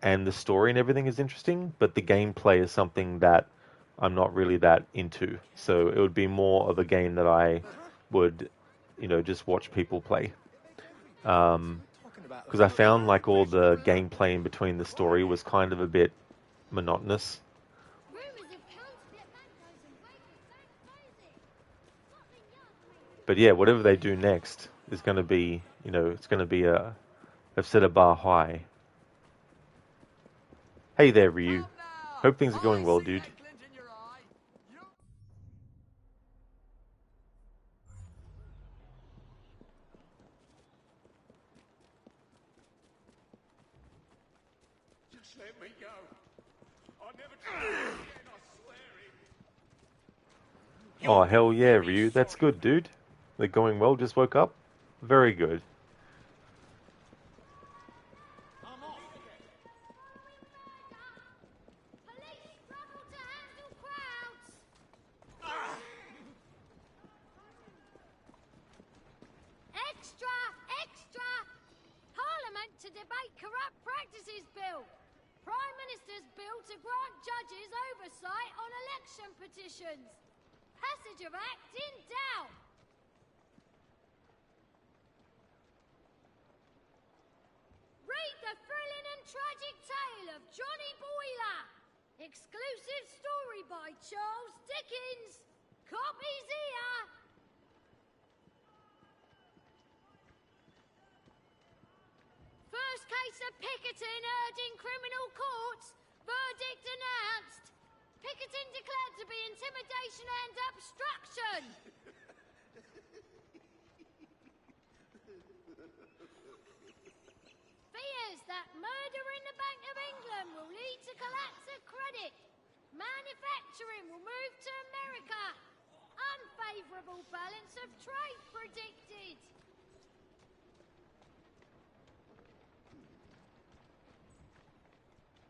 and the story and everything is interesting, but the gameplay is something that I'm not really that into. So it would be more of a game that I would, just watch people play. Because I found like all the gameplay in between the story was kind of a bit monotonous. But yeah, whatever they do next is going to be, it's going to be they've set a bar high. Hey there, Ryu. Hope things are going well, dude. Just let me go. I'll never try it again, I swear it. Oh, hell yeah, Ryu. That's good, dude. They're going well, just woke up. Very good. Extra! Extra! Parliament to debate corrupt practices bill. Prime Minister's bill to grant judges oversight on election petitions. Passage of Act in doubt. Read the thrilling and tragic tale of Johnny Boiler. Exclusive story by Charles Dickens. Copies here. First case of picketing heard in criminal courts. Verdict announced. Picketing declared to be intimidation and obstruction. Fears that murder in the Bank of England will lead to collapse of credit. Manufacturing will move to America. Unfavourable balance of trade predicted.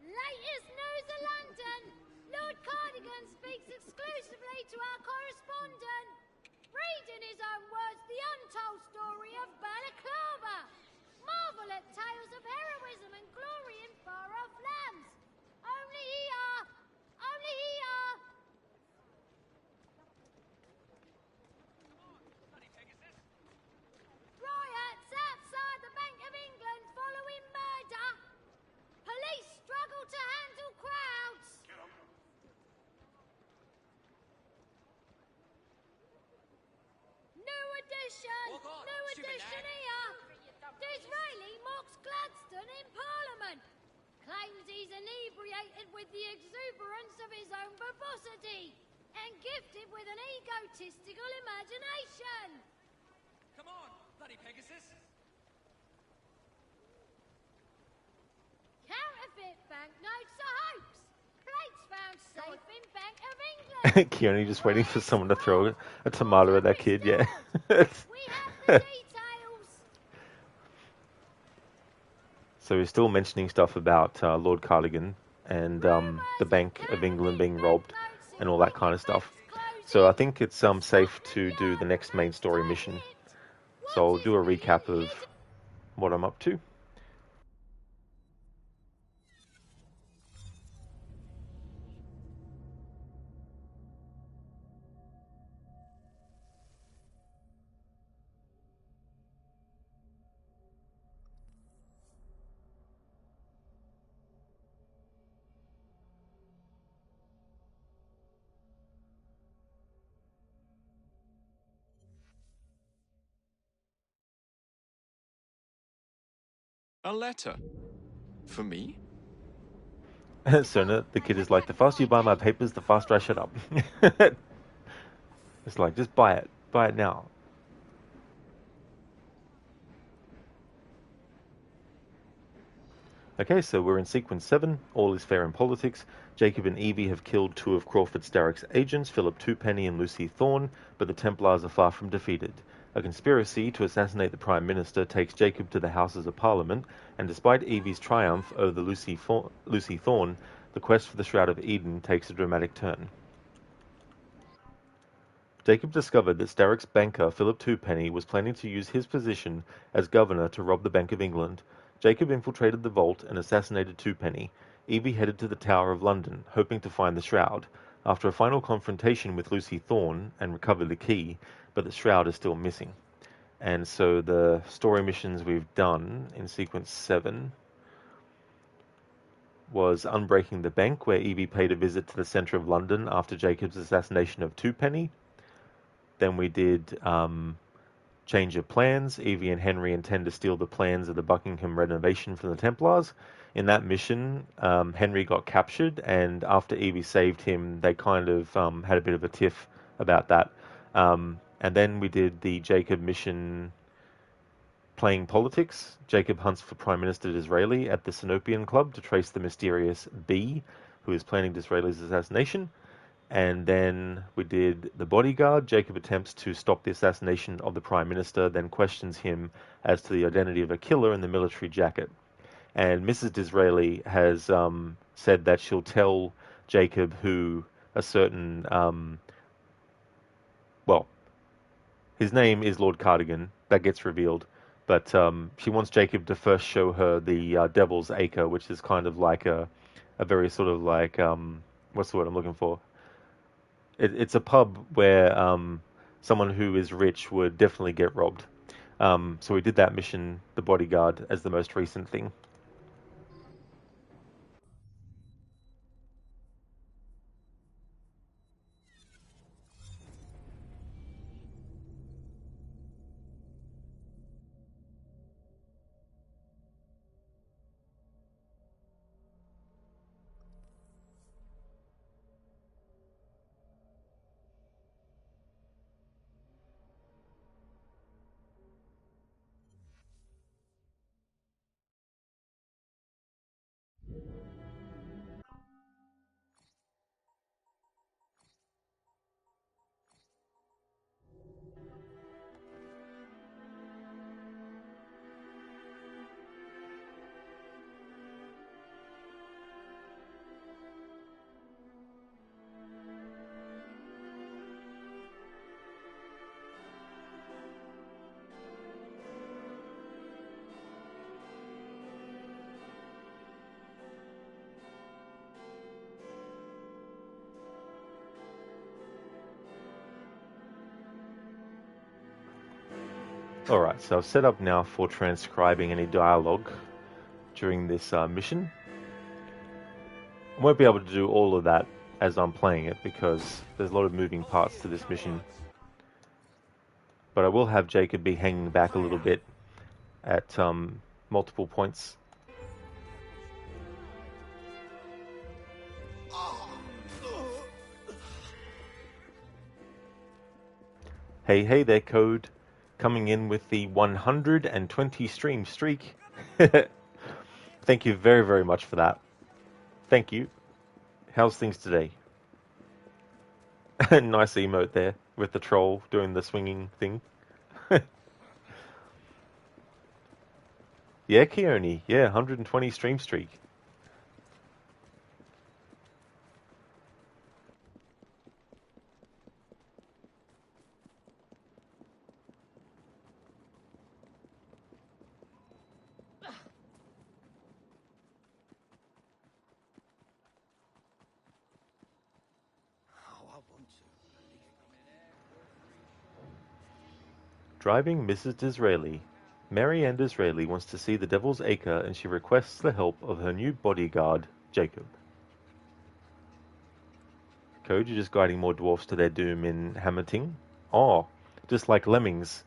Latest news of London. Lord Cardigan speaks exclusively to our correspondent. Read in his own words the untold story of Balaclava. Marvel at tales of heroism and glory in far-off lands. Only here. Only here. Riots outside the Bank of England following murder. Police struggle to handle crowds. New edition here. Disraeli mocks Gladstone in Parliament. Claims he's inebriated with the exuberance of his own verbosity and gifted with an egotistical imagination. Come on, bloody Pegasus. Counterfeit banknotes are hoax. Plates found safe in Bank of England. Keone just waiting for someone to throw a tomato at that kid, yeah. We have the details. So he's still mentioning stuff about Lord Cardigan and the Bank of England being robbed and all that kind of stuff. So I think it's safe to do the next main story mission. So I'll do a recap of what I'm up to. A letter? For me? Sona, the kid is like, the faster you buy my papers, the faster I shut up. It's like, just buy it. Buy it now. Okay, so we're in sequence 7. All is fair in politics. Jacob and Evie have killed 2 of Crawford Starrick's agents, Philip Twopenny and Lucy Thorne, but the Templars are far from defeated. A conspiracy to assassinate the Prime Minister takes Jacob to the Houses of Parliament, and despite Evie's triumph over Lucy Thorne, the quest for the Shroud of Eden takes a dramatic turn. Jacob discovered that Starrick's banker, Philip Twopenny, was planning to use his position as governor to rob the Bank of England. Jacob infiltrated the vault and assassinated Twopenny. Evie headed to the Tower of London, hoping to find the Shroud. After a final confrontation with Lucy Thorne and recover the key, but the shroud is still missing. And so the story missions we've done in sequence 7 was Unbreaking the Bank, where Evie paid a visit to the centre of London after Jacob's assassination of Twopenny. Then we did Change of Plans. Evie and Henry intend to steal the plans of the Buckingham renovation from the Templars. In that mission, Henry got captured, and after Evie saved him, they kind of had a bit of a tiff about that. And then we did the Jacob mission Playing Politics. Jacob hunts for Prime Minister Disraeli at the Sinopian Club to trace the mysterious B who is planning Disraeli's assassination. And then we did The Bodyguard. Jacob attempts to stop the assassination of the Prime Minister, then questions him as to the identity of a killer in the military jacket. And Mrs. Disraeli has said that she'll tell Jacob who a certain... well, his name is Lord Cardigan. That gets revealed. But she wants Jacob to first show her the Devil's Acre, which is kind of like a very sort of like... what's the word I'm looking for? It's a pub where someone who is rich would definitely get robbed. So we did that mission, The Bodyguard, as the most recent thing. Alright, so I've set up now for transcribing any dialogue during this mission. I won't be able to do all of that as I'm playing it because there's a lot of moving parts to this mission. But I will have Jacob be hanging back a little bit at multiple points. Hey there, Code. Coming in with the 120 stream streak. Thank you very, very much for that. Thank you. How's things today? Nice emote there with the troll doing the swinging thing. Yeah, Keone. Yeah, 120 stream streak. Driving Mrs. Disraeli. Mary Ann Disraeli wants to see the Devil's Acre and she requests the help of her new bodyguard, Jacob. Code, you're just guiding more dwarfs to their doom in Hammerting? Oh, just like lemmings.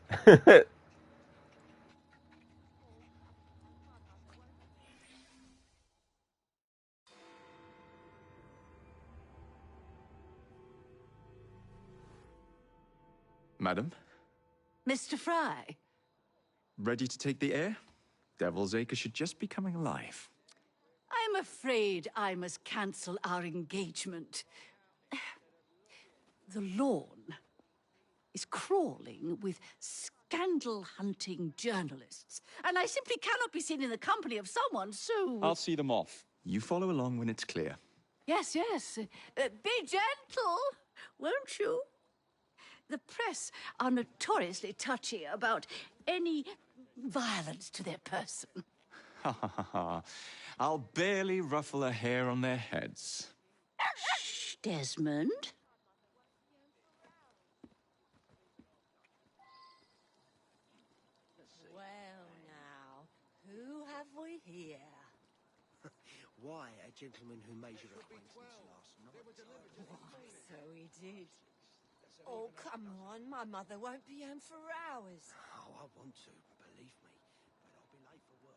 Madam? Mr. Fry? Ready to take the air? Devil's Acre should just be coming alive. I'm afraid I must cancel our engagement. The lawn is crawling with scandal-hunting journalists, and I simply cannot be seen in the company of someone so... I'll see them off. You follow along when it's clear. Yes. Be gentle, won't you? The press are notoriously touchy about any violence to their person. I'll barely ruffle a hair on their heads. Shh, Desmond. see. Well now, who have we here? Why, a gentleman who made your acquaintance last night. Why, so he did. Oh, come on, my mother won't be home for hours. Oh, I want to, believe me, but I'll be late for work.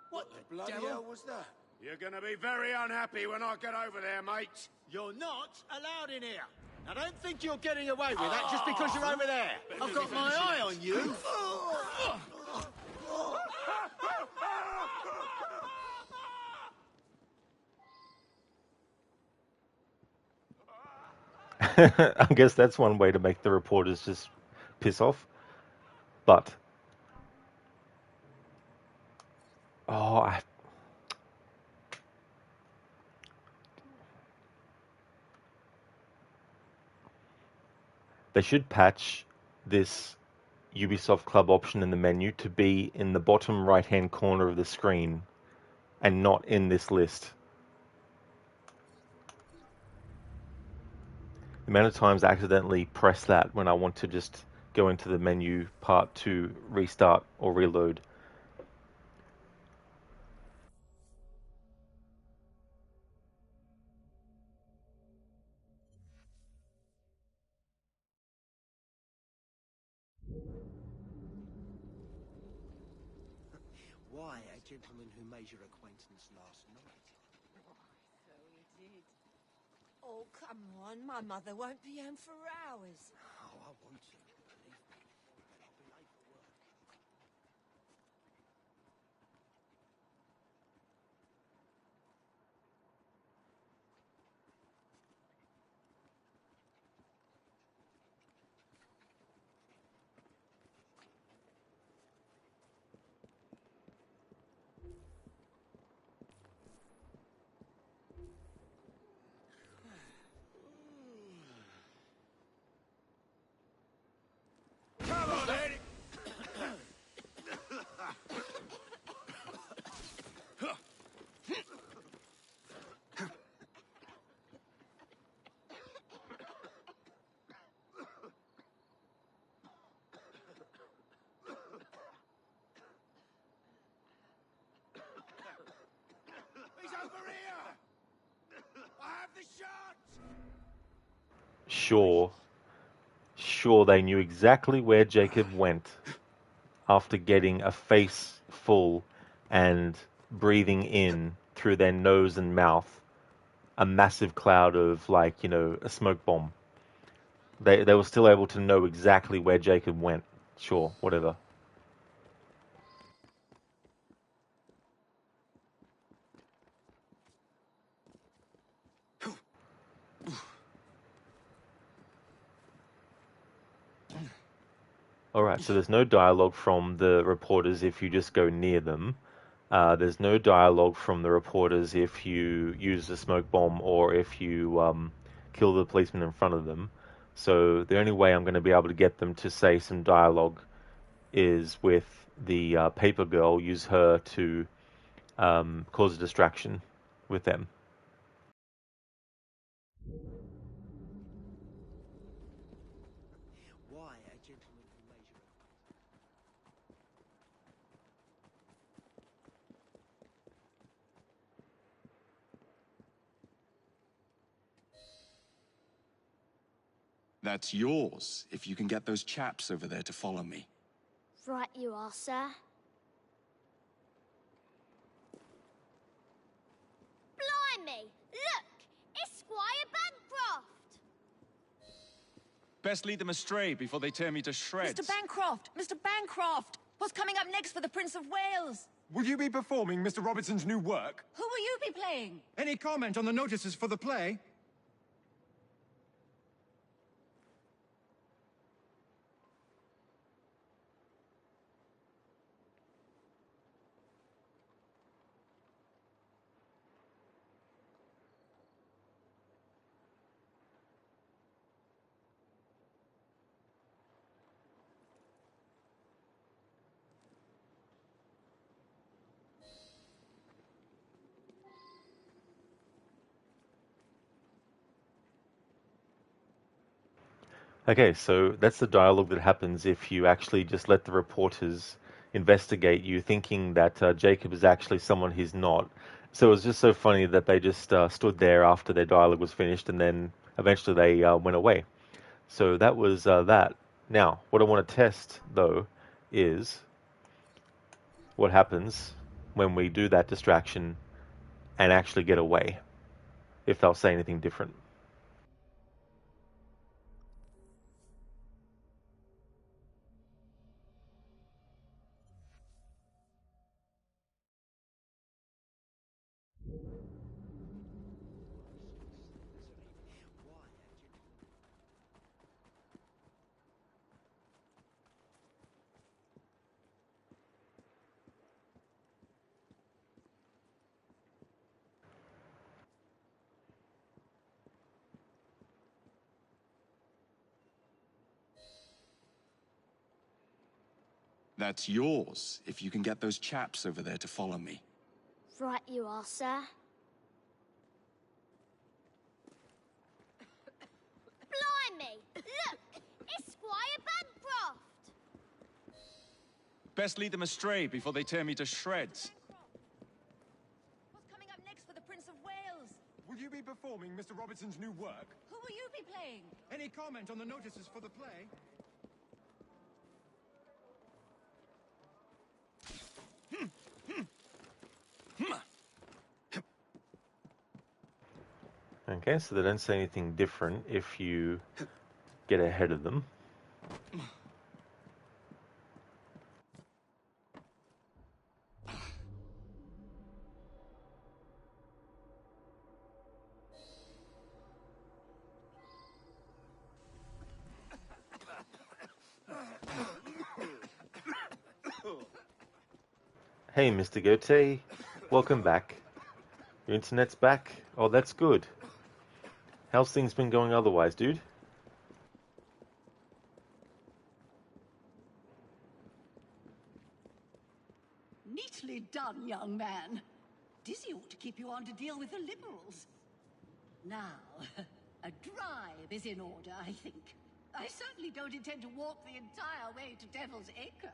What the Bloody devil? hell was that? You're gonna be very unhappy when I get over there, mate. You're not allowed in here. I don't think you're getting away with that just because you're over there. I've got my eye on you. I guess that's one way to make the reporters just piss off. But oh, they should patch this Ubisoft Club option in the menu to be in the bottom right-hand corner of the screen and not in this list. The amount of times I accidentally press that when I want to just go into the menu part to restart or reload. Why, a gentleman who made your acquaintance last night. So he did. Oh, come on, my mother won't be home for hours. Oh, I want to, believe me, but I'll be late for work. Over here! I have the shot! Sure, they knew exactly where Jacob went after getting a face full and breathing in through their nose and mouth a massive cloud of, like, a smoke bomb. They were still able to know exactly where Jacob went. Sure, whatever. Alright, so there's no dialogue from the reporters if you just go near them. There's no dialogue from the reporters if you use a smoke bomb or if you kill the policeman in front of them. So the only way I'm going to be able to get them to say some dialogue is with the paper girl, use her to cause a distraction with them. Why a gentleman can raise your own. That's yours, if you can get those chaps over there to follow me. Right you are, sir. Blimey! Look! It's Squire Bancroft! Best lead them astray before they tear me to shreds. Mr. Bancroft! Mr. Bancroft! What's coming up next for the Prince of Wales? Will you be performing Mr. Robertson's new work? Who will you be playing? Any comment on the notices for the play? Okay, so that's the dialogue that happens if you actually just let the reporters investigate you, thinking that Jacob is actually someone he's not. So it was just so funny that they just stood there after their dialogue was finished, and then eventually they went away. So that was that. Now, what I want to test, though, is what happens when we do that distraction and actually get away, if they'll say anything different. That's yours, if you can get those chaps over there to follow me. Right you are, sir. Blimey! Look! It's Squire Bancroft! Best lead them astray before they tear me to shreds. What's coming up next for the Prince of Wales? Will you be performing Mr. Robertson's new work? Who will you be playing? Any comment on the notices for the play? Okay, so they don't say anything different if you get ahead of them. Hey, Mr. Goethe, welcome back. Your internet's back? Oh, that's good. How's things been going otherwise, dude? Neatly done, young man. Dizzy ought to keep you on to deal with the Liberals. Now, a drive is in order, I think. I certainly don't intend to walk the entire way to Devil's Acre.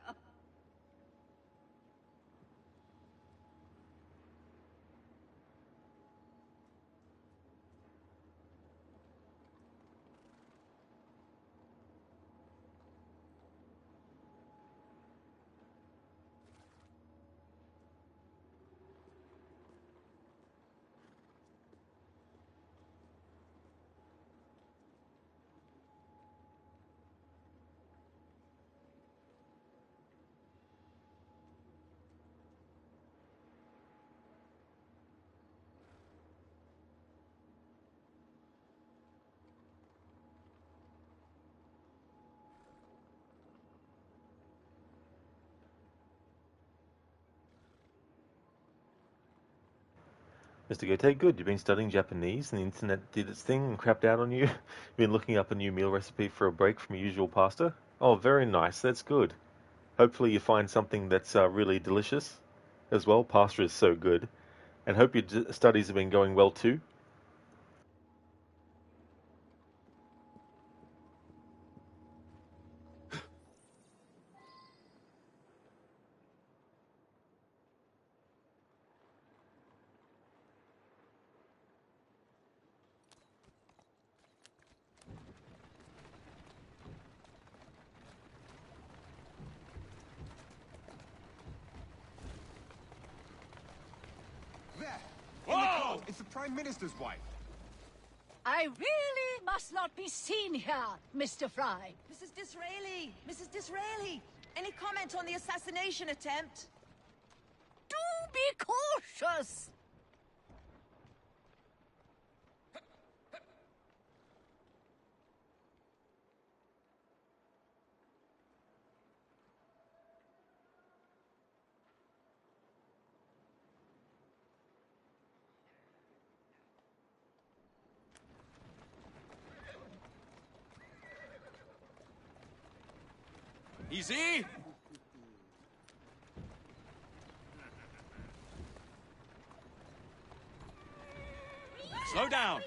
Mr. Gote, good. You've been studying Japanese and the internet did its thing and crapped out on you. You've been looking up a new meal recipe for a break from your usual pasta. Oh, very nice. That's good. Hopefully you find something that's really delicious as well. Pasta is so good. And hope your studies have been going well too. There! In the cars, it's the Prime Minister's wife. I really must not be seen here, Mr. Fry. Mrs. Disraeli! Mrs. Disraeli! Any comment on the assassination attempt? Do be cautious! Easy! Slow down!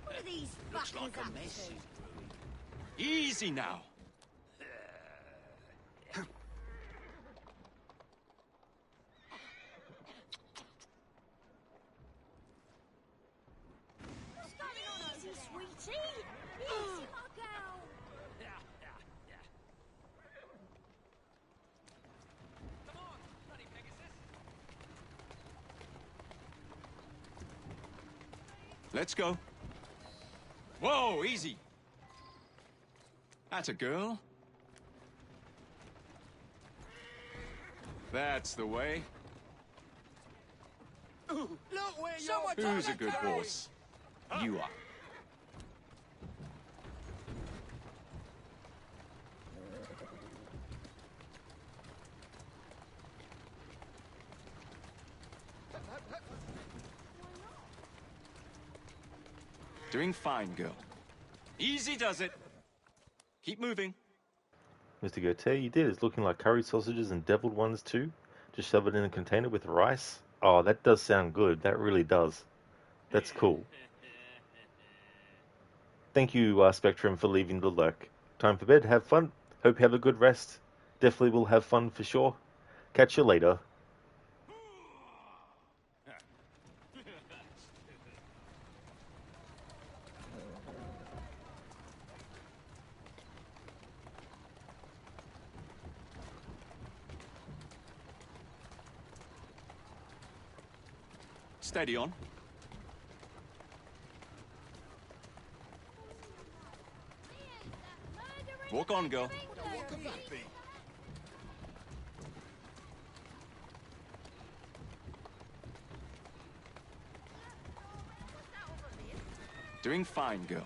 What are these Looks fuckers like a up mess. to? Easy now! What's going on, easy, sweetie? Easy, my girl. Let's go. Whoa, easy. That's a girl. That's the way. Look where Who's a good horse? You are. Doing fine, girl. Easy does it. Keep moving. Mr. Gote, you did. It's looking like curry sausages and deviled ones too. Just shove it in a container with rice. Oh, that does sound good. That really does. That's cool. Thank you, Spectrum, for leaving the lurk. Time for bed. Have fun. Hope you have a good rest. Definitely will have fun for sure. Catch you later. Steady on. Walk on, girl. What could that be? Doing fine, girl.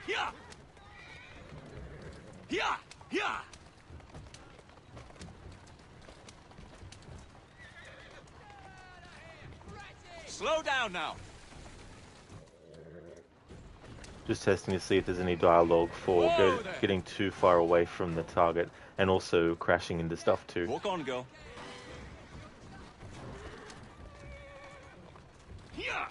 Here! Here! Here! Slow down now. Just testing to see if there's any dialogue for getting too far away from the target and also crashing into stuff too. Walk on, girl. Here!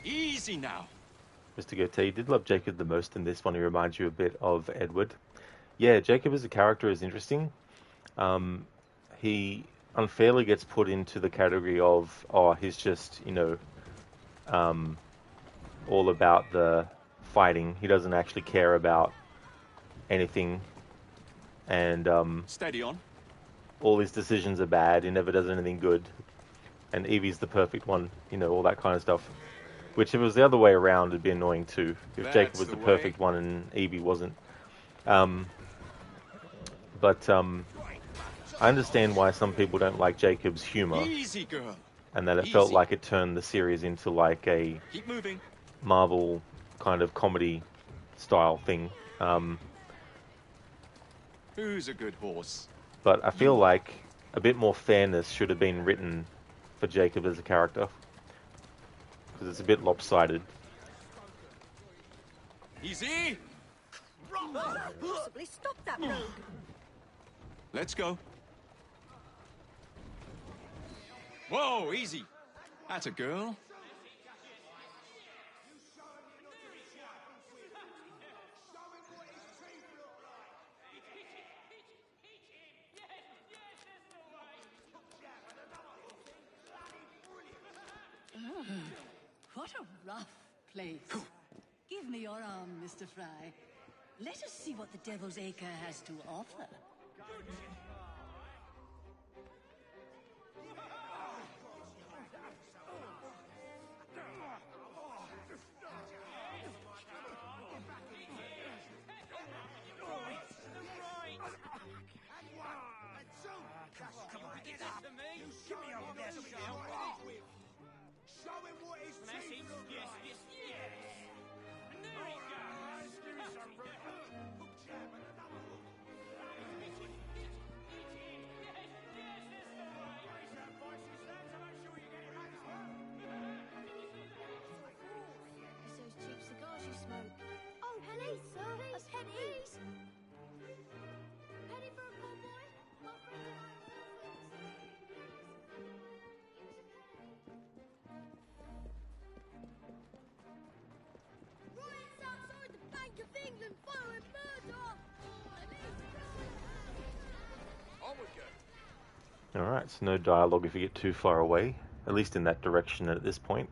Easy now. Mr. Gote, you did love Jacob the most in this one. He reminds you a bit of Edward. Yeah, Jacob as a character is interesting. He unfairly gets put into the category of, oh, he's just, all about the fighting. He doesn't actually care about anything. And Steady on. all his decisions are bad. He never does anything good. and Evie's the perfect one, you know, all that kind of stuff. Which, if it was the other way around, it'd be annoying too. If Jacob was the perfect one and Evie wasn't. But I understand why some people don't like Jacob's humor. Easy, girl. And that it felt like it turned the series into like a Keep moving. Marvel kind of comedy style thing. Who's a good horse? But I feel like a bit more fairness should have been written for Jacob as a character. Because it's a bit lopsided. Easy! Possibly stop that rogue. Let's go. Whoa, easy. That's a girl. What a rough place. Give me your arm, Mr. Fry. Let us see what the Devil's Acre has to offer. Alright, so no dialogue if you get too far away. At least in that direction at this point.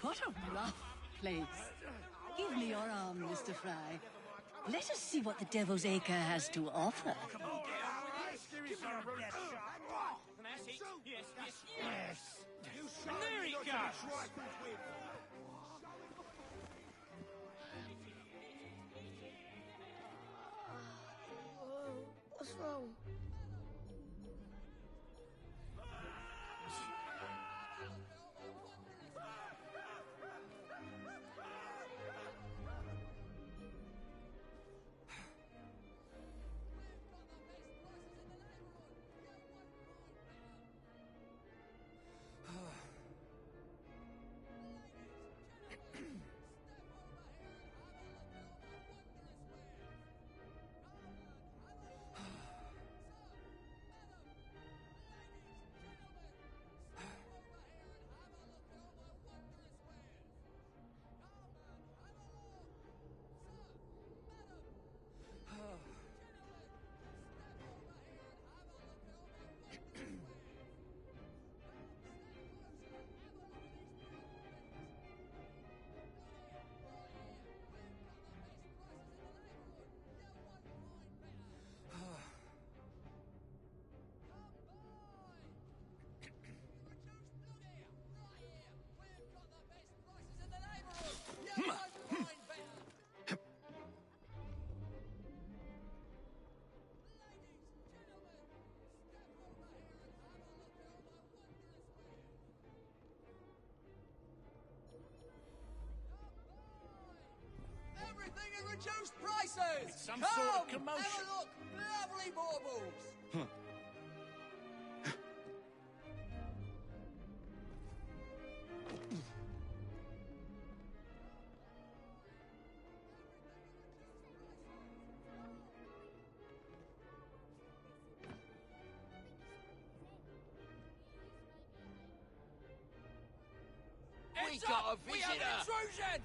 What a rough place. Give me your arm, Mr. Fry. Let us see what the Devil's Acre has to offer. There he goes! What's wrong? Everything at reduced prices! It's some sort of commotion. Have a look! Lovely baubles! We got a visitor! We have an intrusion!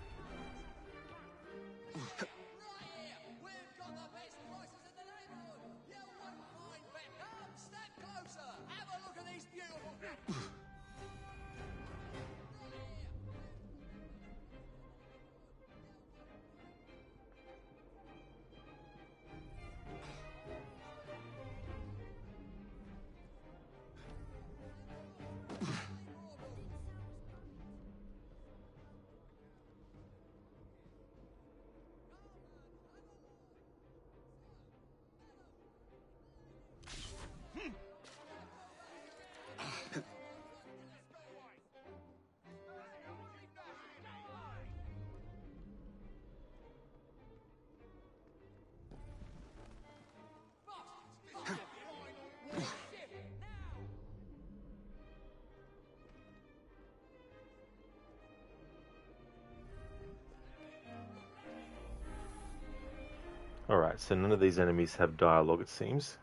Alright, so none of these enemies have dialogue, it seems.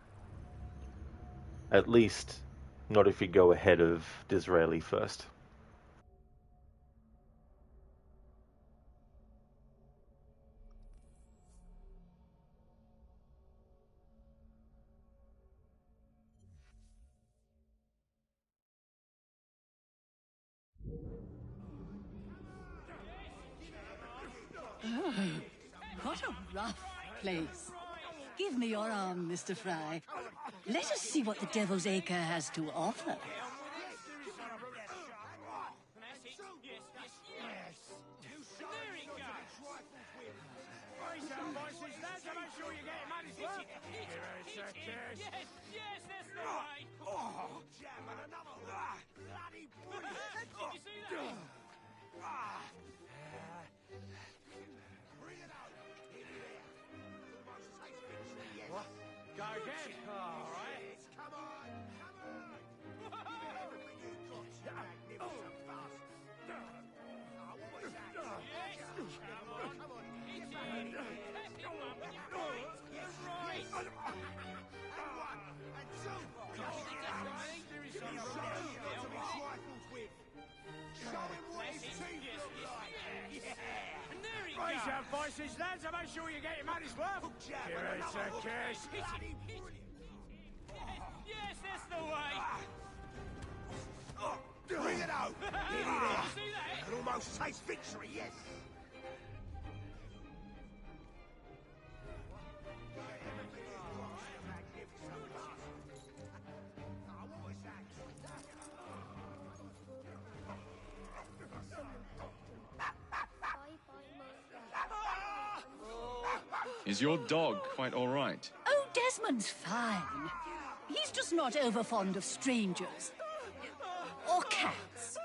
At least, not if you go ahead of Disraeli first. Oh, what a rough place. Give me your arm, Mr. Fry. Let us see what the Devil's Acre has to offer. Go again. All right. Come on. Everything you've got is magnificent bastard. What was that? Yes. Come on. Get back in here. Yes, right. And one. And two. Give me a shot to his rifles with. Show him what his teeth look like. Yeah. And there he goes. Raise your voices, lads, and make sure you get your money's worth. Give us a kiss. Yes, that's the way. Bring it out. Get in there. It almost tastes victory, yes. Is your dog quite all right? Oh, Desmond's fine. He's just not over fond of strangers. Or cats.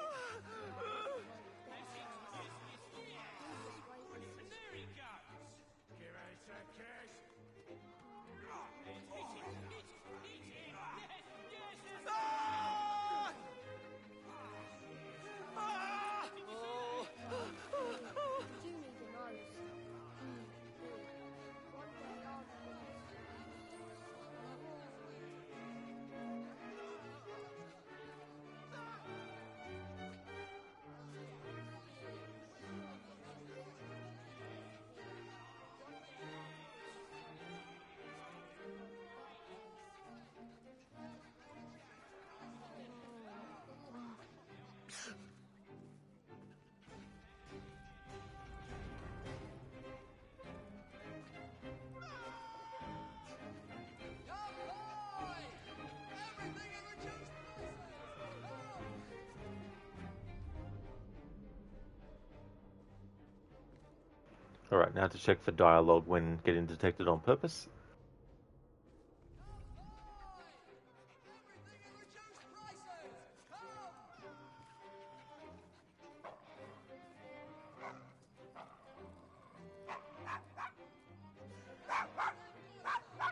Alright, now to check for dialogue when getting detected on purpose.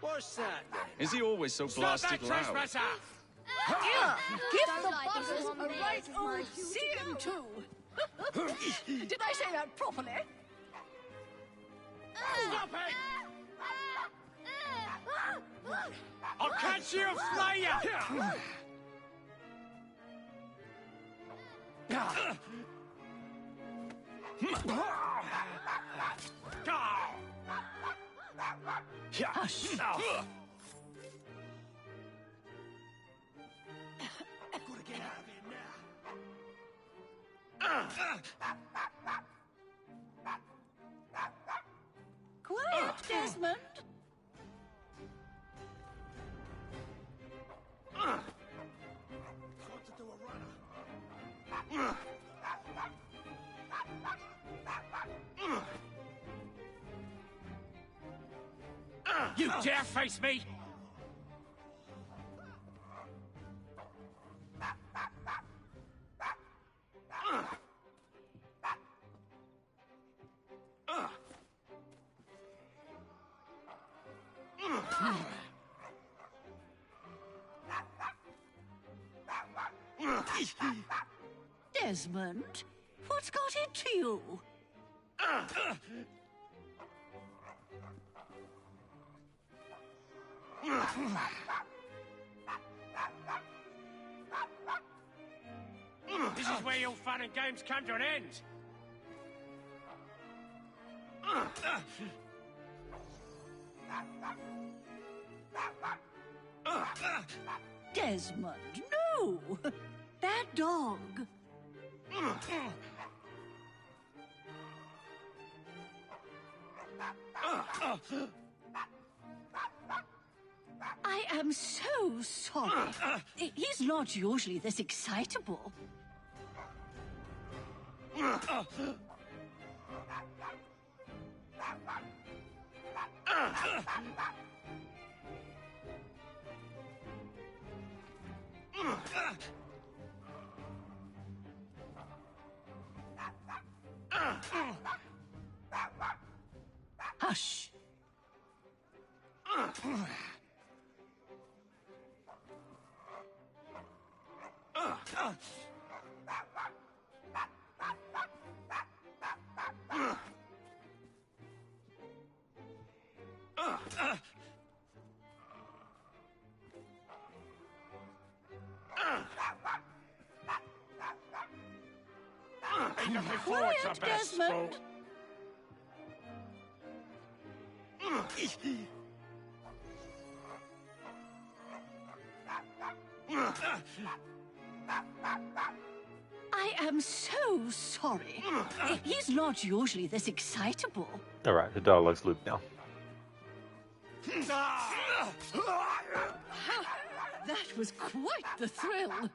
What's that? Is he always so blasted loud? Trespasser! Give the buzzers a right old seeing to. Did I say that properly? Stop it! I'll catch you and flay you! Hush. I've got to get out of here now. Quiet, Desmond. Got to do a runner. You dare face me? Desmond, what's got into you? This is where your fun and games come to an end. Desmond, no! That dog! I am so sorry. He's not usually this excitable. Hush. Ain't nothing forward to a best sport. I am so sorry. He's not usually this excitable. Alright, the dialogue's looped now. That was quite the thrill.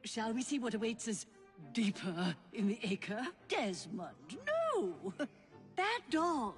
Shall we see what awaits us deeper in the acre? Desmond, no! That dog.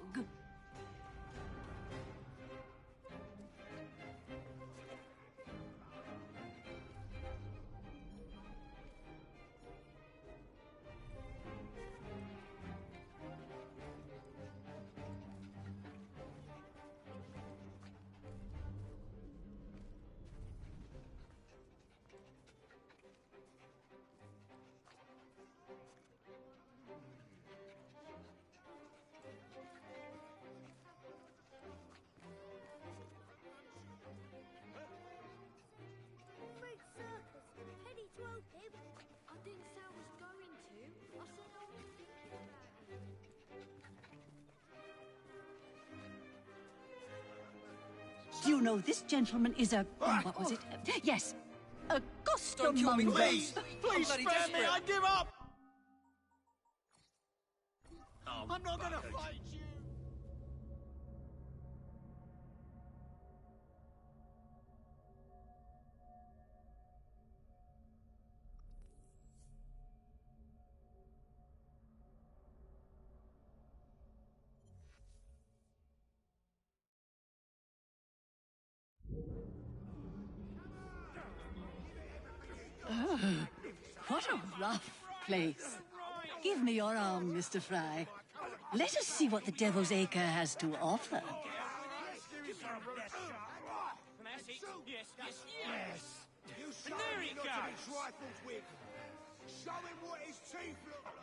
I didn't say I was going to. I said I was thinking about it. Do you know this gentleman is a... what was it? Yes, a Don't kill me, costermonger. please! Please spare me! I give up! I'm not gonna fight you! Oh, what a rough place. Give me your arm, Mr. Fry. Let us see what the Devil's Acre has to offer. You show him not to be trifled with. Show him what his teeth look like.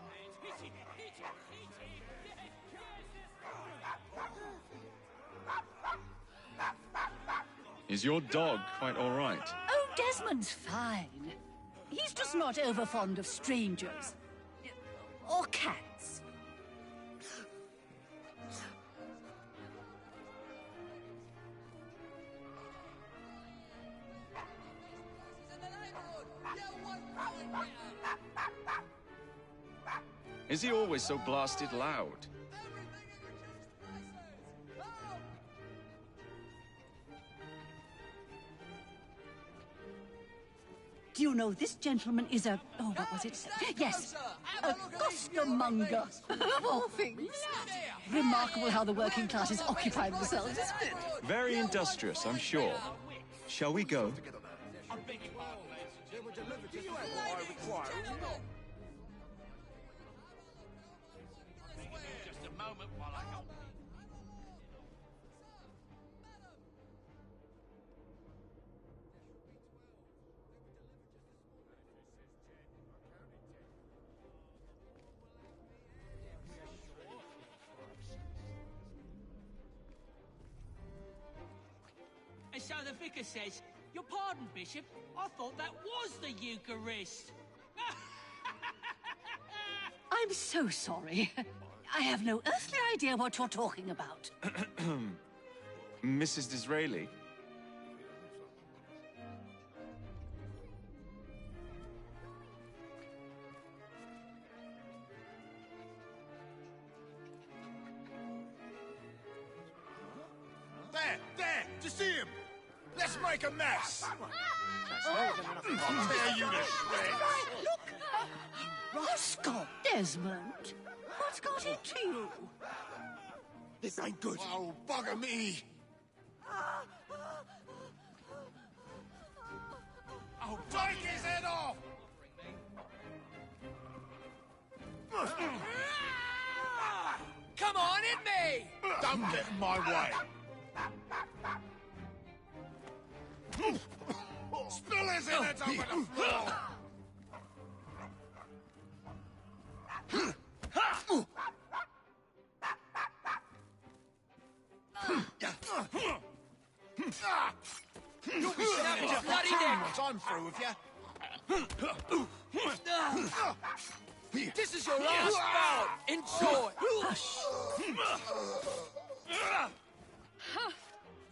Is your dog quite all right? Oh, Desmond's fine. He's just not over fond of strangers. Or cats. Is he always so blasted loud? Do you know this gentleman is a... oh, what was it? Yes, a costermonger. Of all things. Remarkable how the working classes occupy themselves, isn't it? Very industrious, I'm sure. Shall we go? Just a moment while I help. So the vicar says, your pardon, Bishop, I thought that was the Eucharist. I'm so sorry. I have no earthly idea what you're talking about. Mrs. Disraeli. There! To see him! Let's make a mess! Tear you to shreds! Roscoe Desmond, what's got into you? This ain't good. Oh, bugger me! Oh, take his head off! Come on, hit me! Don't get in my way! Spill his innards over the floor! You'll be snapping your bloody neck! I'm through with you. This is your last bout! Enjoy!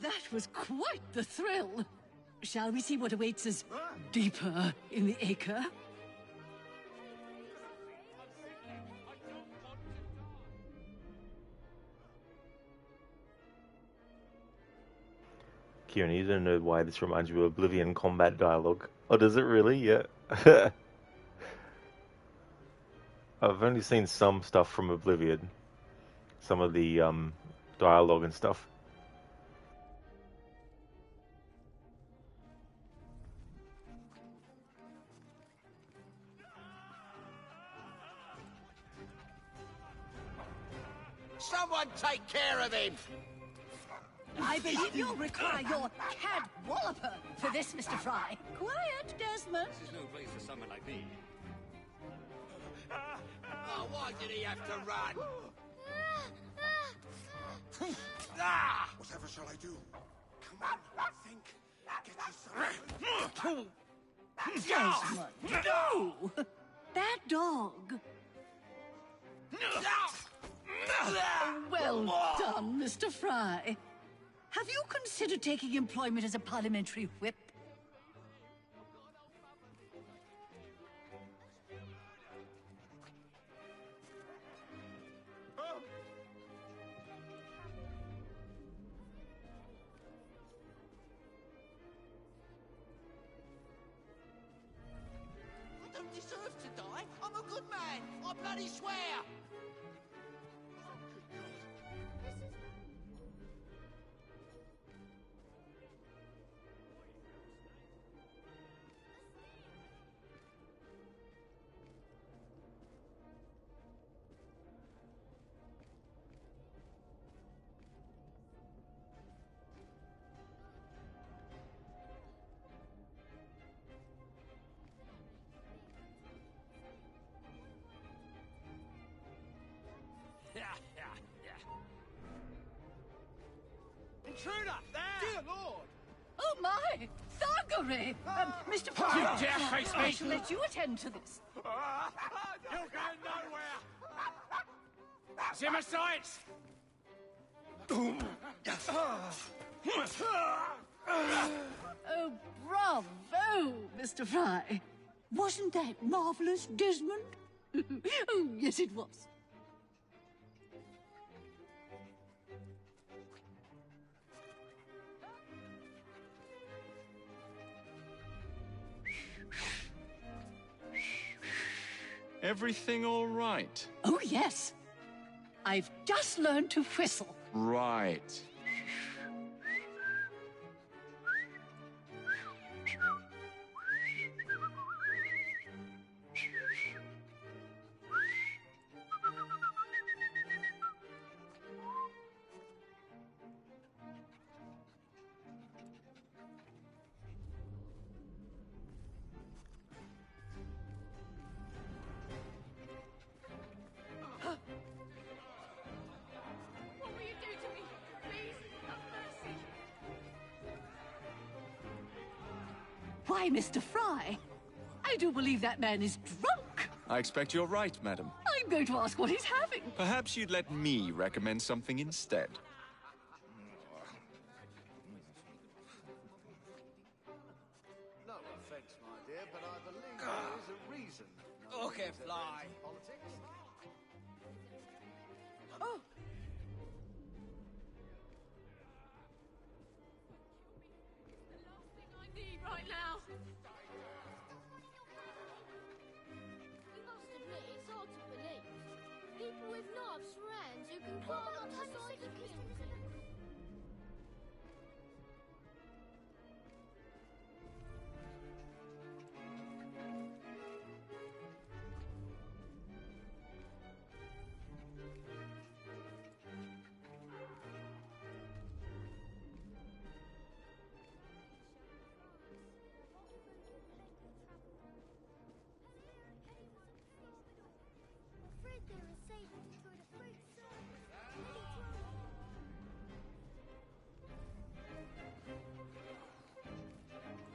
That was quite the thrill. Shall we see what awaits us deeper in the acre? Kieran, you don't know why this reminds you of Oblivion combat dialogue. Oh, does it really? Yeah. I've only seen some stuff from Oblivion. Some of the dialogue and stuff. Someone take care of him! I believe you'll require your cad walloper for this, Mr. Fry. Quiet, Desmond. This is no place for someone like me. Oh, why did he have to run? Whatever shall I do? Come on, think. Get you some. Desmond, no! That dog. Well done, Mr. Fry. Have you considered taking employment as a parliamentary whip? I don't deserve to die. I'm a good man. I bloody swear. Intruder! There! Dear Lord! Oh my! Thuggery! Mr. Fry, You dare face me? I shall let you attend to this. You're going nowhere! Zimmer sights! Oh, bravo, Mr. Fry. Wasn't that marvelous, Desmond? Oh, yes, it was. Everything all right? Oh, yes. I've just learned to whistle. Right. What will you do to me? Please? Why, Mr. Fry, I do believe that man is drunk. I expect you're right, madam. I'm going to ask what he's having. Perhaps you'd let me recommend something instead. No offence, my dear, but I believe there is a reason. Okay, fly. Politics. Oh. Right now. You must admit, it's hard to believe. People with knives for hands who can climb up the sides of hills.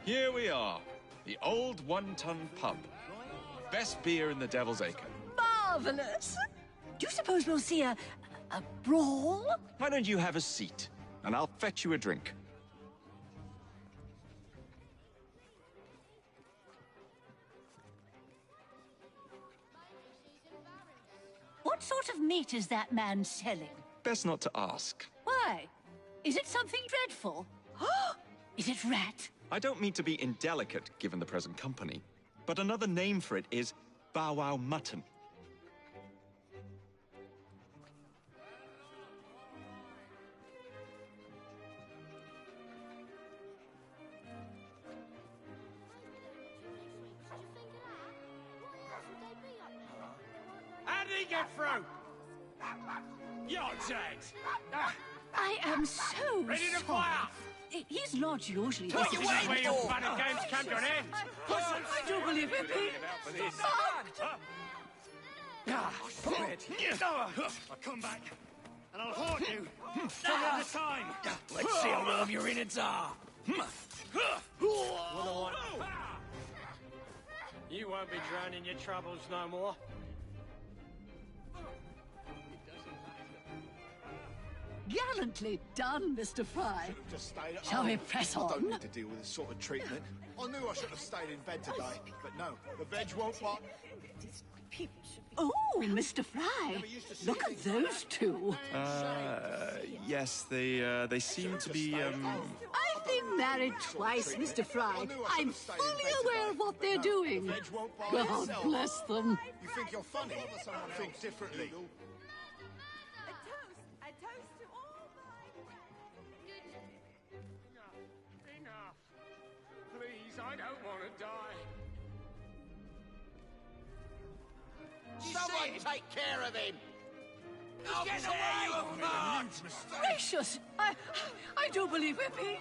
Here we are, the old one-ton pub. Best beer in the Devil's Acre. Marvelous. Do you suppose we'll see a brawl? Why don't you have a seat, and I'll fetch you a drink. What sort of meat is that man selling? Best not to ask. Why? Is it something dreadful? Is it rat? I don't mean to be indelicate, given the present company, but another name for it is bow wow mutton. How did he get through? You're dead. I am so Ready to sorry. fire? He's not usually What this you waiting for? Fun and games come to an end. I do believe we're being I'll come back and I'll haunt you. Till the other time. Let's see how warm your innards are. You won't be drowning your troubles no more. Gallantly done, Mr. Fry. Just stayed at Shall home. we press I don't on? need to deal with this sort of treatment. I knew I should have stayed in bed today, but no, the veg won't bite. Oh, Mr. Fry, look at those two. Yes, they seem to be, I've been married twice, Mr. Fry. I'm fully aware of what they're doing. God bless them. You think you're funny? Think differently. A toast to all Enough. Please, I don't want to die. Someone take care of him! I'll get away, you mud! Gracious, I do believe we're being...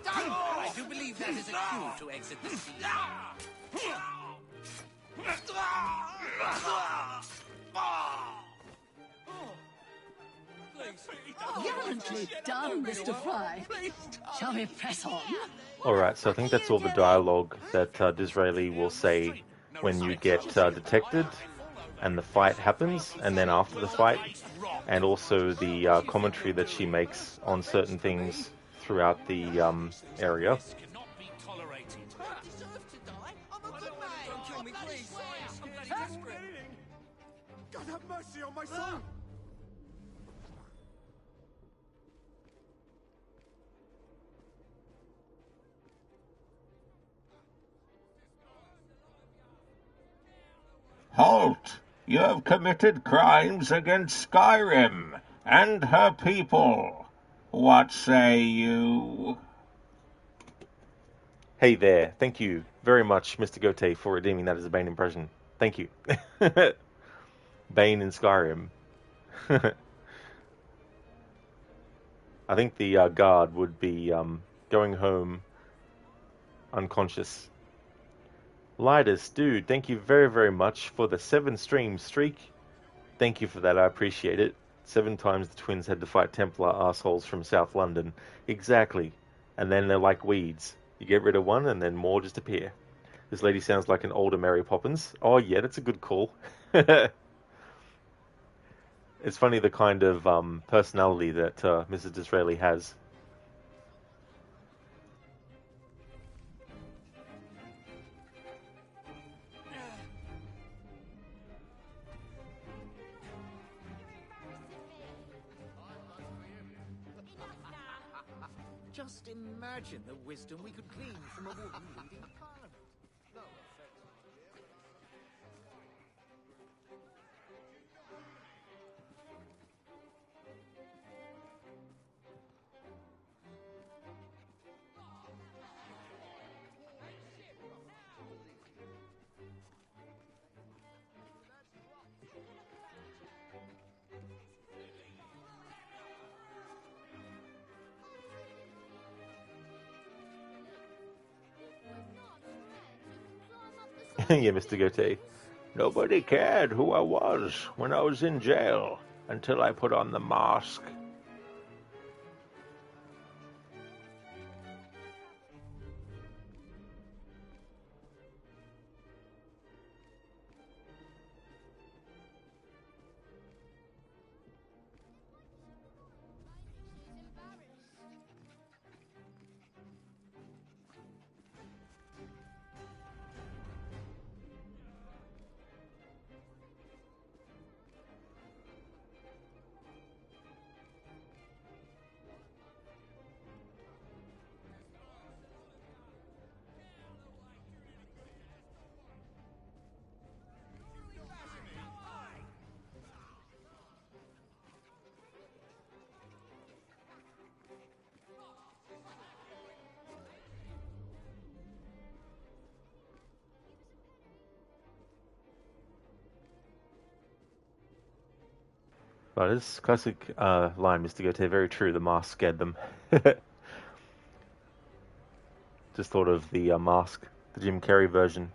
I do believe that is a cue to exit the scene. Gallantly done, Mr. Fry. Shall we press on? Alright, so I think that's all the dialogue that Disraeli will say when you get detected and the fight happens, and then after the fight, and also the commentary that she makes on certain things throughout the area. God have mercy on my soul! Halt! You have committed crimes against Skyrim and her people. What say you? Hey there, thank you very much, Mr. Gote, for redeeming that as a Bane impression. Thank you. Bane in Skyrim. I think the guard would be going home unconscious. Lidus, dude, thank you very, very much for the 7-stream streak. Thank you for that, I appreciate it. 7 times the twins had to fight Templar assholes from South London. Exactly. And then they're like weeds. You get rid of one, and then more just appear. This lady sounds like an older Mary Poppins. Oh yeah, that's a good call. It's funny the kind of personality that Mrs. Disraeli has. Just imagine the wisdom we could glean from a woman leading Parliament. No offense. Yeah, Mr. Goethe. Nobody cared who I was when I was in jail until I put on the mask. But this classic line, Mr. Goethe, very true. The mask scared them. Just thought of the mask, the Jim Carrey version.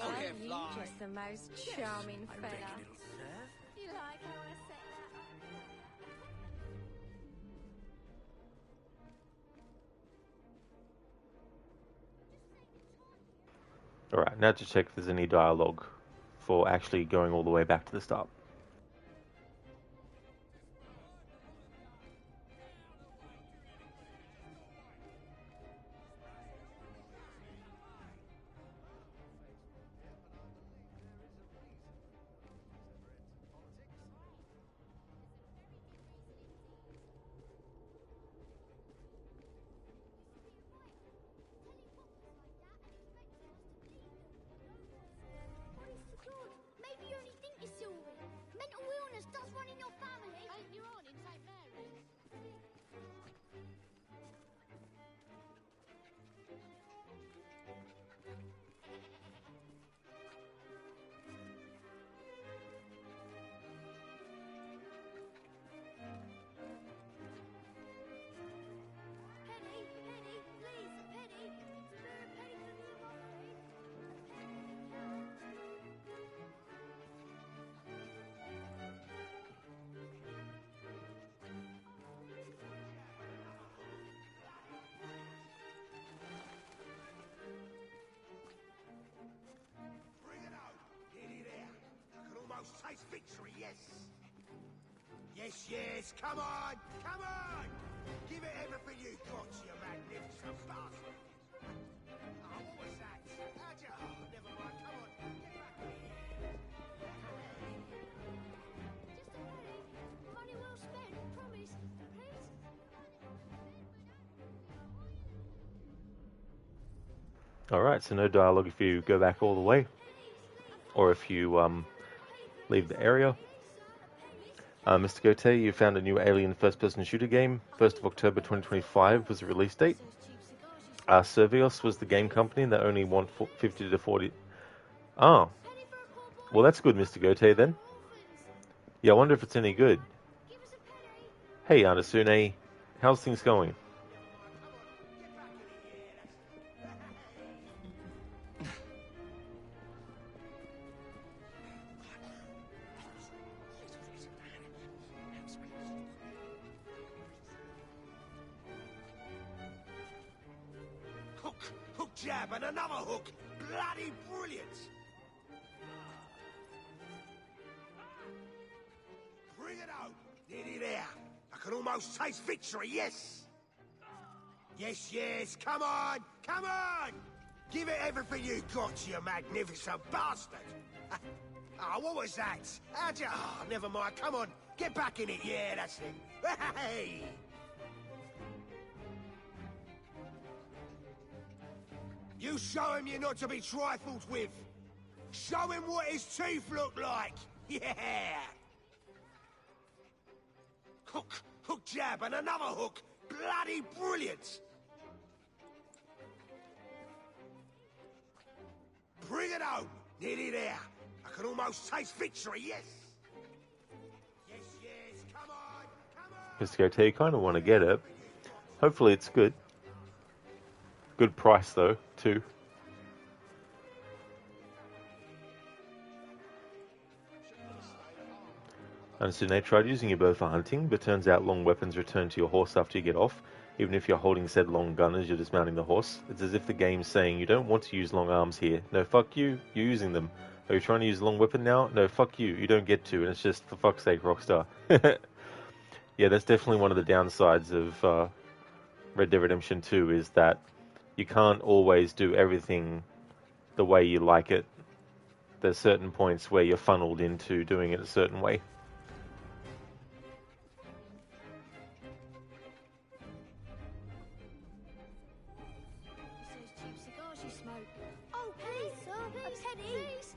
Aren't you just the most charming fella? You like how I set that up? Alright, now to check if there's any dialogue for actually going all the way back to the start. Maybe you only think you're Sylvie. Mental illness does run in your family. Ain't your aunt in St. Mary's? Penny, Penny, please, Penny. Spare a penny for me and my friend. A penny if you can. Bring it out. Get it out. I can almost taste victory, yes. Yes, yes. Come on. Come on. Give it everything you got, you magnificent bastard. Oh, what was that? How'd you... Oh, never mind. Come on. Get back in here. Just a penny. Money well spent, promise. Please? Alright, so no dialogue if you go back all the way, or if you leave the area. Mr. Goethe, you found a new Alien first-person shooter game. 1st of October 2025 was the release date. Servios was the game company that only want 50 to 40... Oh. Well, that's good, Mr. Goethe, then. Yeah, I wonder if it's any good. Hey, Anasune. How's things going? Hook jab and another hook. Bloody brilliant. Bring it out. Nearly there. I can almost taste victory, yes. Yes, come on, come on. Give it everything you got, you magnificent bastard. Oh, what was that? How'd you... Oh, never mind, come on. Get back in it, yeah, that's it. Hey! You show him you're not to be trifled with. Show him what his teeth look like. Yeah. Hook jab and another hook. Bloody brilliant. Bring it home. Nearly there. I can almost taste victory, yes. Yes, come on, come on. Piscote, you kind of want to get it. Hopefully it's good. Good price, though, too. Understood. I tried using your bow for hunting, but turns out long weapons return to your horse after you get off, even if you're holding said long gun as you're dismounting the horse. It's as if the game's saying, you don't want to use long arms here. No, fuck you, you're using them. Are you trying to use a long weapon now? No, fuck you, you don't get to, and it's just, for fuck's sake, Rockstar. Yeah, that's definitely one of the downsides of Red Dead Redemption 2, is that you can't always do everything the way you like it. There's certain points where you're funneled into doing it a certain way. Oh, please, sir, a penny. Please.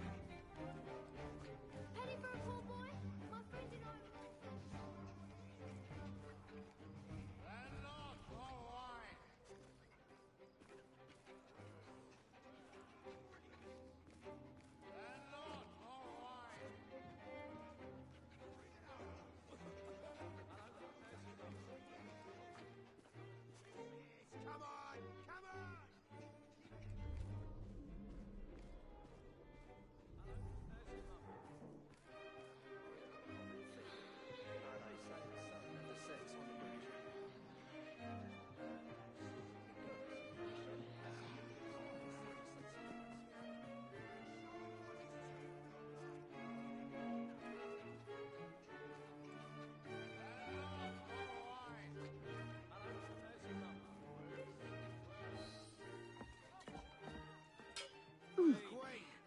Penny for a poor boy. My friend and I. Come on, come on.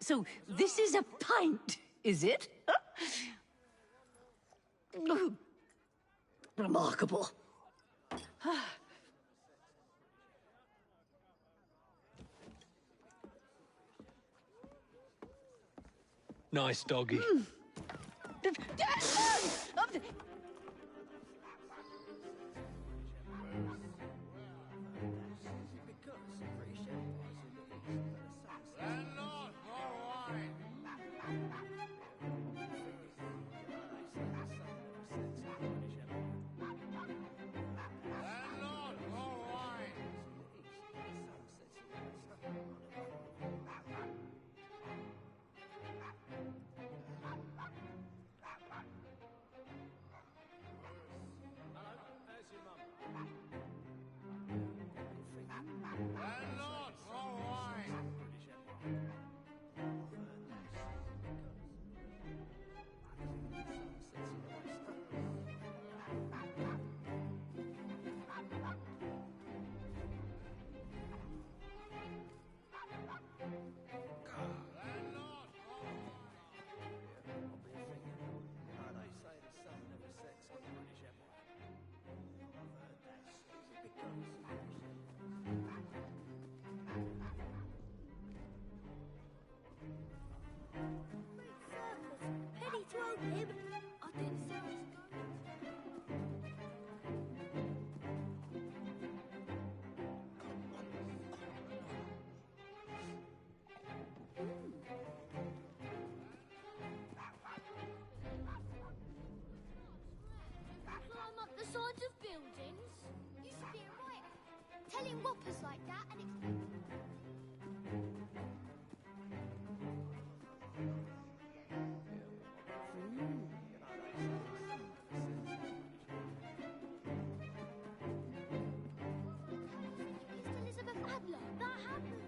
So, this is a pint, is it? Remarkable. Nice doggy. Elizabeth Adler, that happened.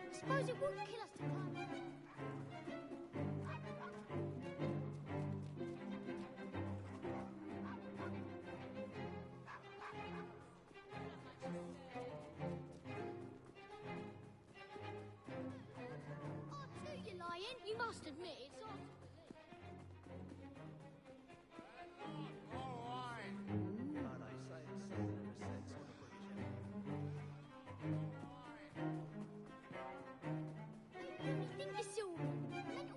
I suppose it wouldn't kill us to climb up. Oh, too, you lying. You must admit it's hard to believe. You only think you're silver. Mental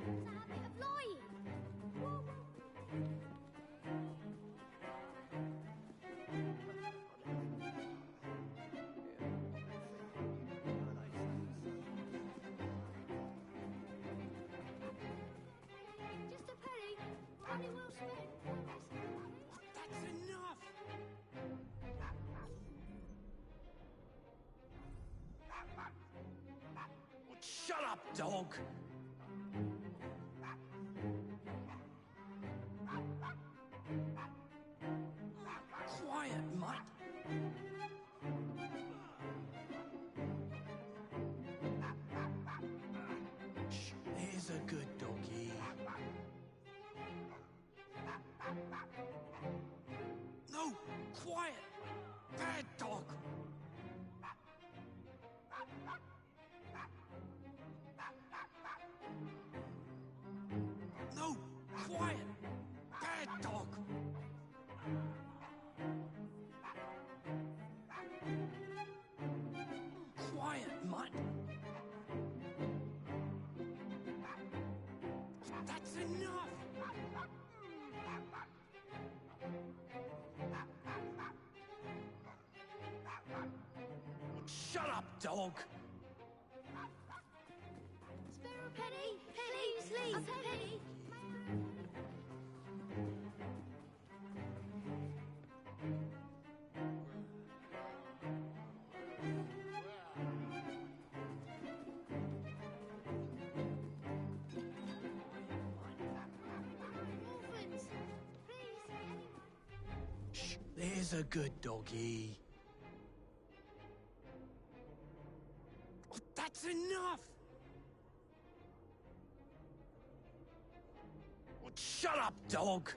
It's a habit of lying. Just a penny. Money well spent. That's enough! Well, shut up, dog! Quiet, mate. Shh, there's a good doggy. No, quiet! Bad dog! No, quiet! Bad dog! Quiet, mutt! That's enough! Shut up, dog! Spare a penny. Please, please. A penny. Orphans. Please, anyone. Shh, there's a good doggy. That's enough! Well, shut up, dog!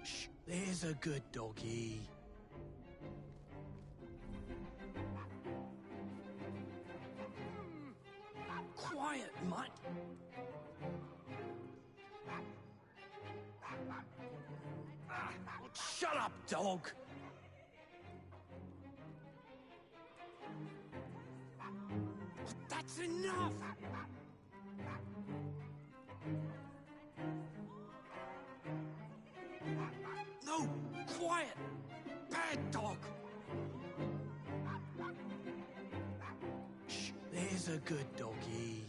Shh, there's a good doggy. Quiet, mutt! Well, shut up, dog! That's enough! No, quiet! Bad dog! Shh, there's a good doggy.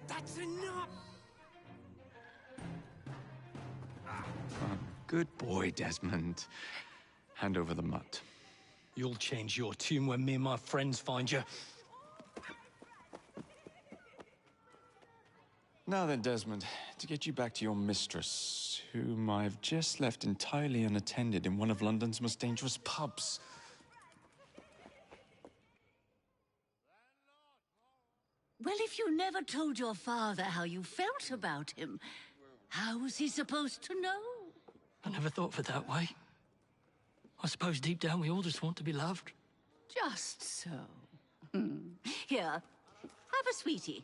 That's enough! Good boy, Desmond. Hand over the mutt. You'll change your tune when me and my friends find you. Now then, Desmond, to get you back to your mistress, whom I've just left entirely unattended in one of London's most dangerous pubs. Well, if you never told your father how you felt about him, how was he supposed to know? I never thought of it that way. I suppose deep down we all just want to be loved. Just so. Here, have a sweetie.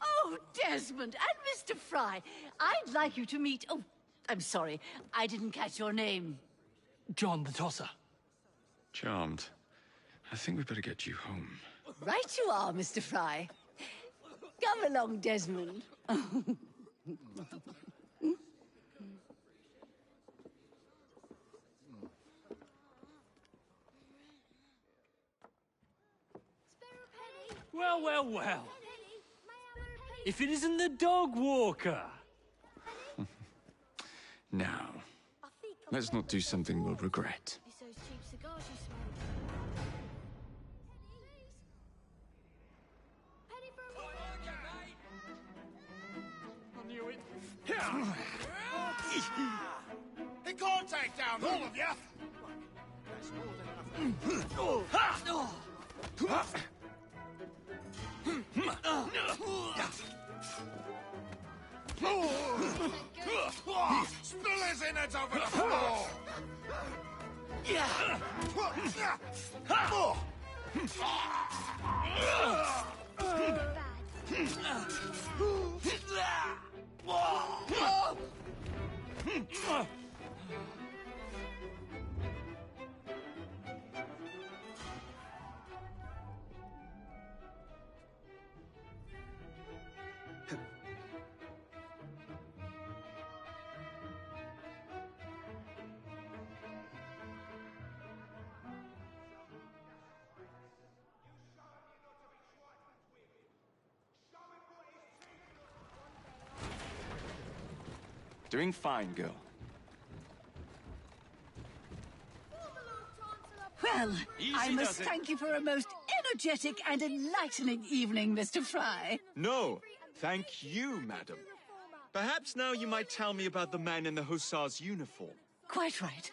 Oh, Desmond and Mr. Fry, I'd like you to meet... Oh, I'm sorry, I didn't catch your name. John the Tosser. Charmed. I think we better get you home. Right you are, Mr. Fry. Come along, Desmond. Well, well, well. If it isn't the dog walker. Now, let's not do something we'll regret. It's those cheap cigars you smoke. Penny for a I knew it. He can't take down all of you! That's more than enough. Spill his innards over the floor! Doing fine, girl. Well, Easy I must does it. thank you for a most energetic and enlightening evening, Mr. Fry. No, thank you, madam. Perhaps now you might tell me about the man in the hussar's uniform. Quite right.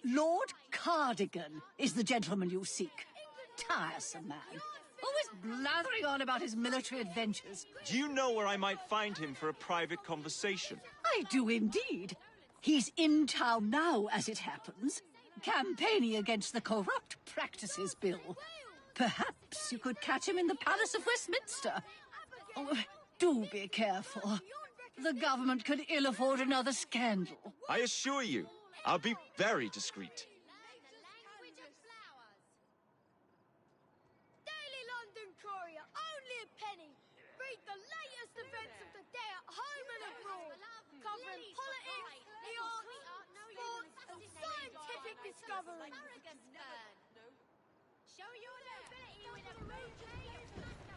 Lord Cardigan is the gentleman you seek. Tiresome man. Always blathering on about his military adventures. Do you know where I might find him for a private conversation? I do indeed. He's in town now, as it happens, campaigning against the Corrupt Practices Bill. Perhaps you could catch him in the Palace of Westminster. Oh, do be careful. The government could ill afford another scandal. I assure you, I'll be very discreet. Daily London Courier, only a penny. Read the latest events of the day at home and abroad, covering politics, the arts, sports, and scientific discoveries. Show your nobility with a bouquet of magnolias.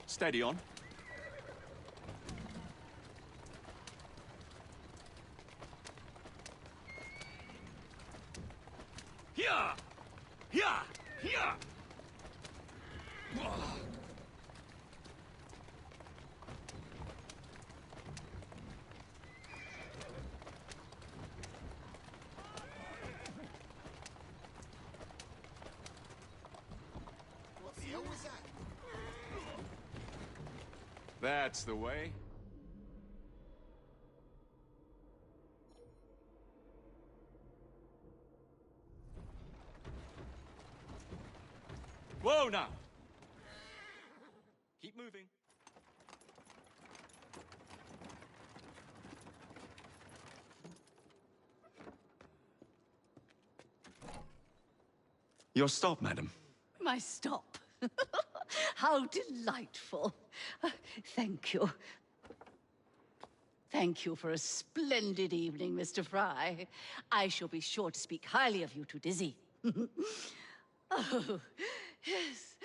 Steady on. Here! Here! Here! What the hell was that? That's the way. Whoa now! Keep moving. Your stop, madam. My stop. How delightful. Thank you. Thank you for a splendid evening, Mr. Fry. I shall be sure to speak highly of you to Dizzy. Oh, yes.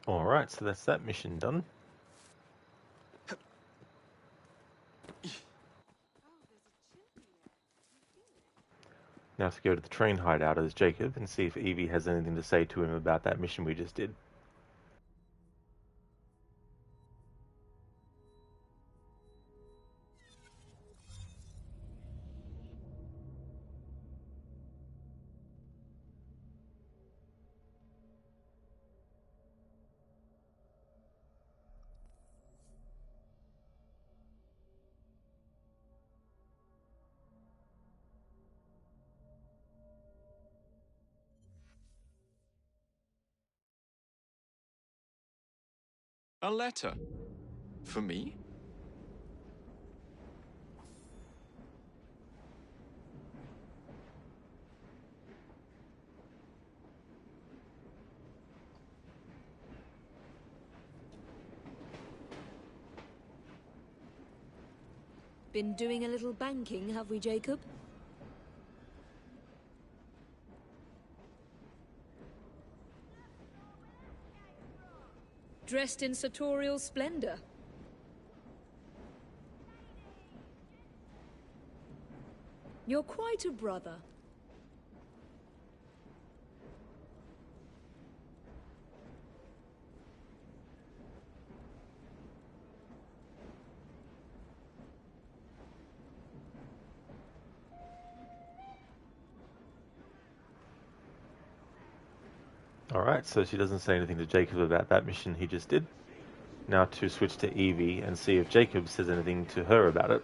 Alright, so that's that mission done. Now to go to the train hideout as Jacob and see if Evie has anything to say to him about that mission we just did. A letter? For me? Been doing a little banking, have we, Jacob? Dressed in sartorial splendor. You're quite a brother. Alright, so she doesn't say anything to Jacob about that mission he just did. Now to switch to Evie and see if Jacob says anything to her about it.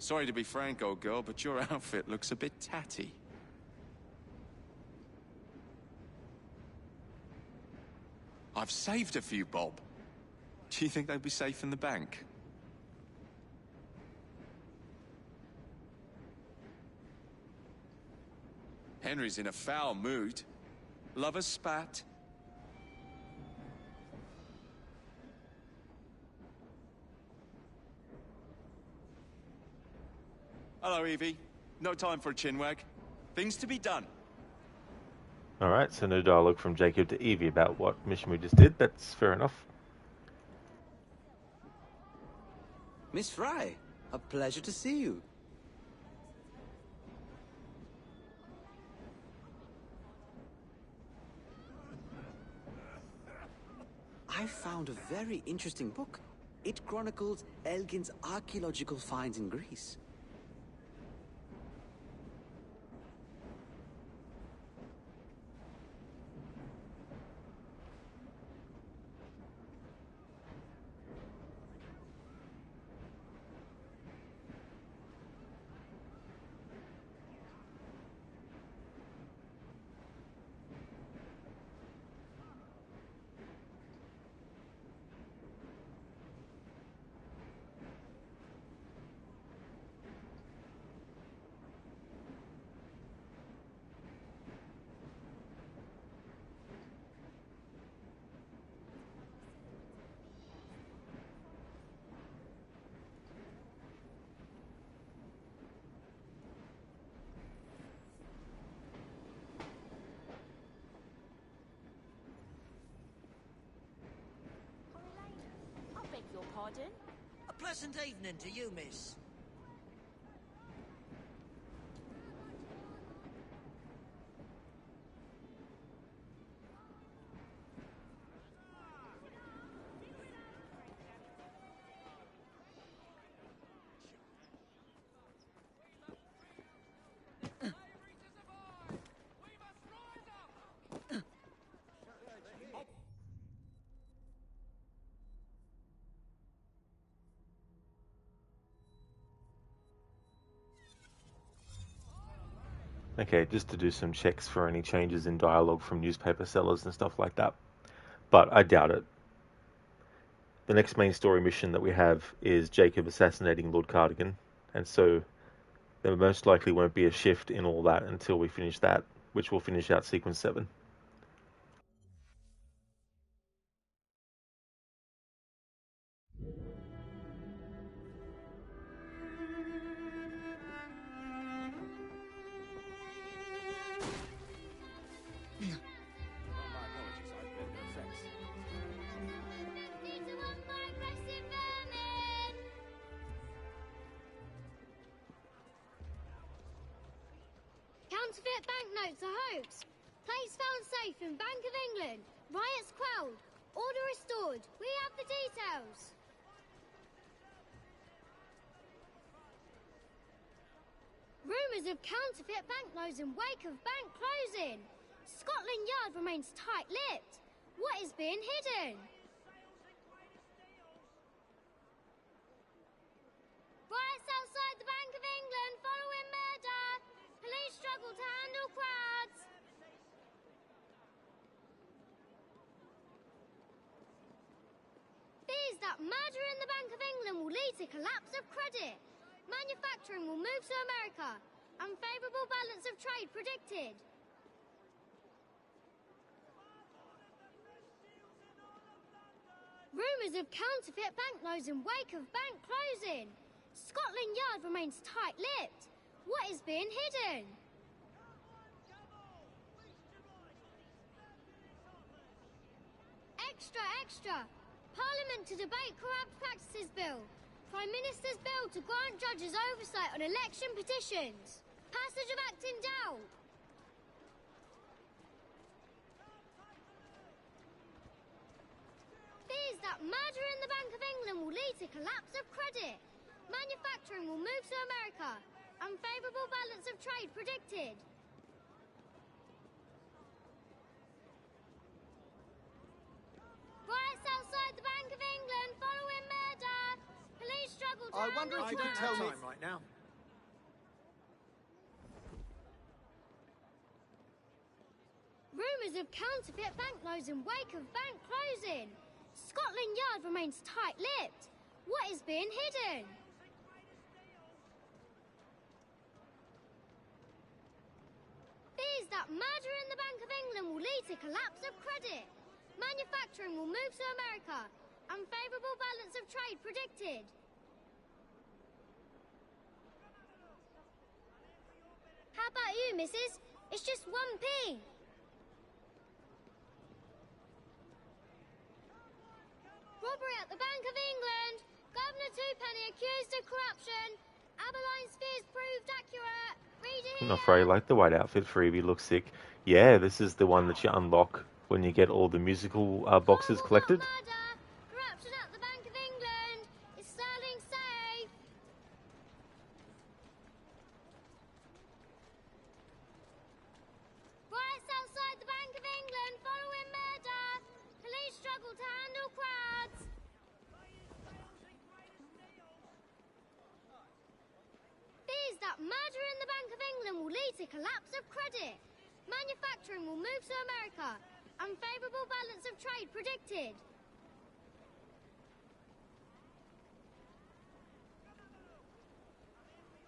Sorry to be frank, old girl, but your outfit looks a bit tatty. I've saved a few bob. Do you think they'd be safe in the bank? Henry's in a foul mood. Love a spat. Hello, Evie. No time for a chinwag. Things to be done. Alright, so no dialogue from Jacob to Evie about what mission we just did. That's fair enough. Miss Fry, a pleasure to see you. I found a very interesting book. It chronicles Elgin's archaeological finds in Greece. I beg your pardon? A pleasant evening to you, miss. Okay, just to do some checks for any changes in dialogue from newspaper sellers and stuff like that. But I doubt it. The next main story mission that we have is Jacob assassinating Lord Cardigan, and so there most likely won't be a shift in all that until we finish that, which will finish out Sequence 7. Counterfeit banknotes are hoax. Place found safe in Bank of England. Riots quelled. Order restored. We have the details. Rumours of counterfeit banknotes in wake of bank closing. Scotland Yard remains tight-lipped. What is being hidden? Riots outside the Bank of England following murder. Police struggle to handle crowds. Fears that murder in the Bank of England will lead to collapse of credit. Manufacturing will move to America. Unfavourable balance of trade predicted. Rumours of counterfeit banknotes in wake of bank closing. Scotland Yard remains tight-lipped. What is being hidden? Extra, extra. Parliament to debate corrupt practices bill. Prime Minister's bill to grant judges oversight on election petitions. Passage of Act in doubt. Fears that murder in the Bank of England will lead to collapse of credit. Manufacturing will move to America. Unfavourable balance of trade predicted. Riots outside the Bank of England following murder. Police struggle to I wonder if you could tell me right now. Rumours of counterfeit banknotes in wake of bank closing. Scotland Yard remains tight-lipped. What is being hidden? Fears that murder in the Bank of England will lead to collapse of credit. Manufacturing will move to America. Unfavourable balance of trade predicted. How about you, missus? It's just 1p. Robbery at the Bank of England. Governor Twopenny accused of corruption. Abeline's fears proved accurate. Read it Not very like the white outfit for Evie looks sick. Yeah, this is the one that you unlock when you get all the musical boxes collected. Corruption at the Bank of England. Is Sterling safe? Riots outside the Bank of England following murder. Police struggle to handle crowds. Fears that murder in the Bank of England will lead to collapse of credit. Manufacturing will move to America. Unfavourable balance of trade predicted.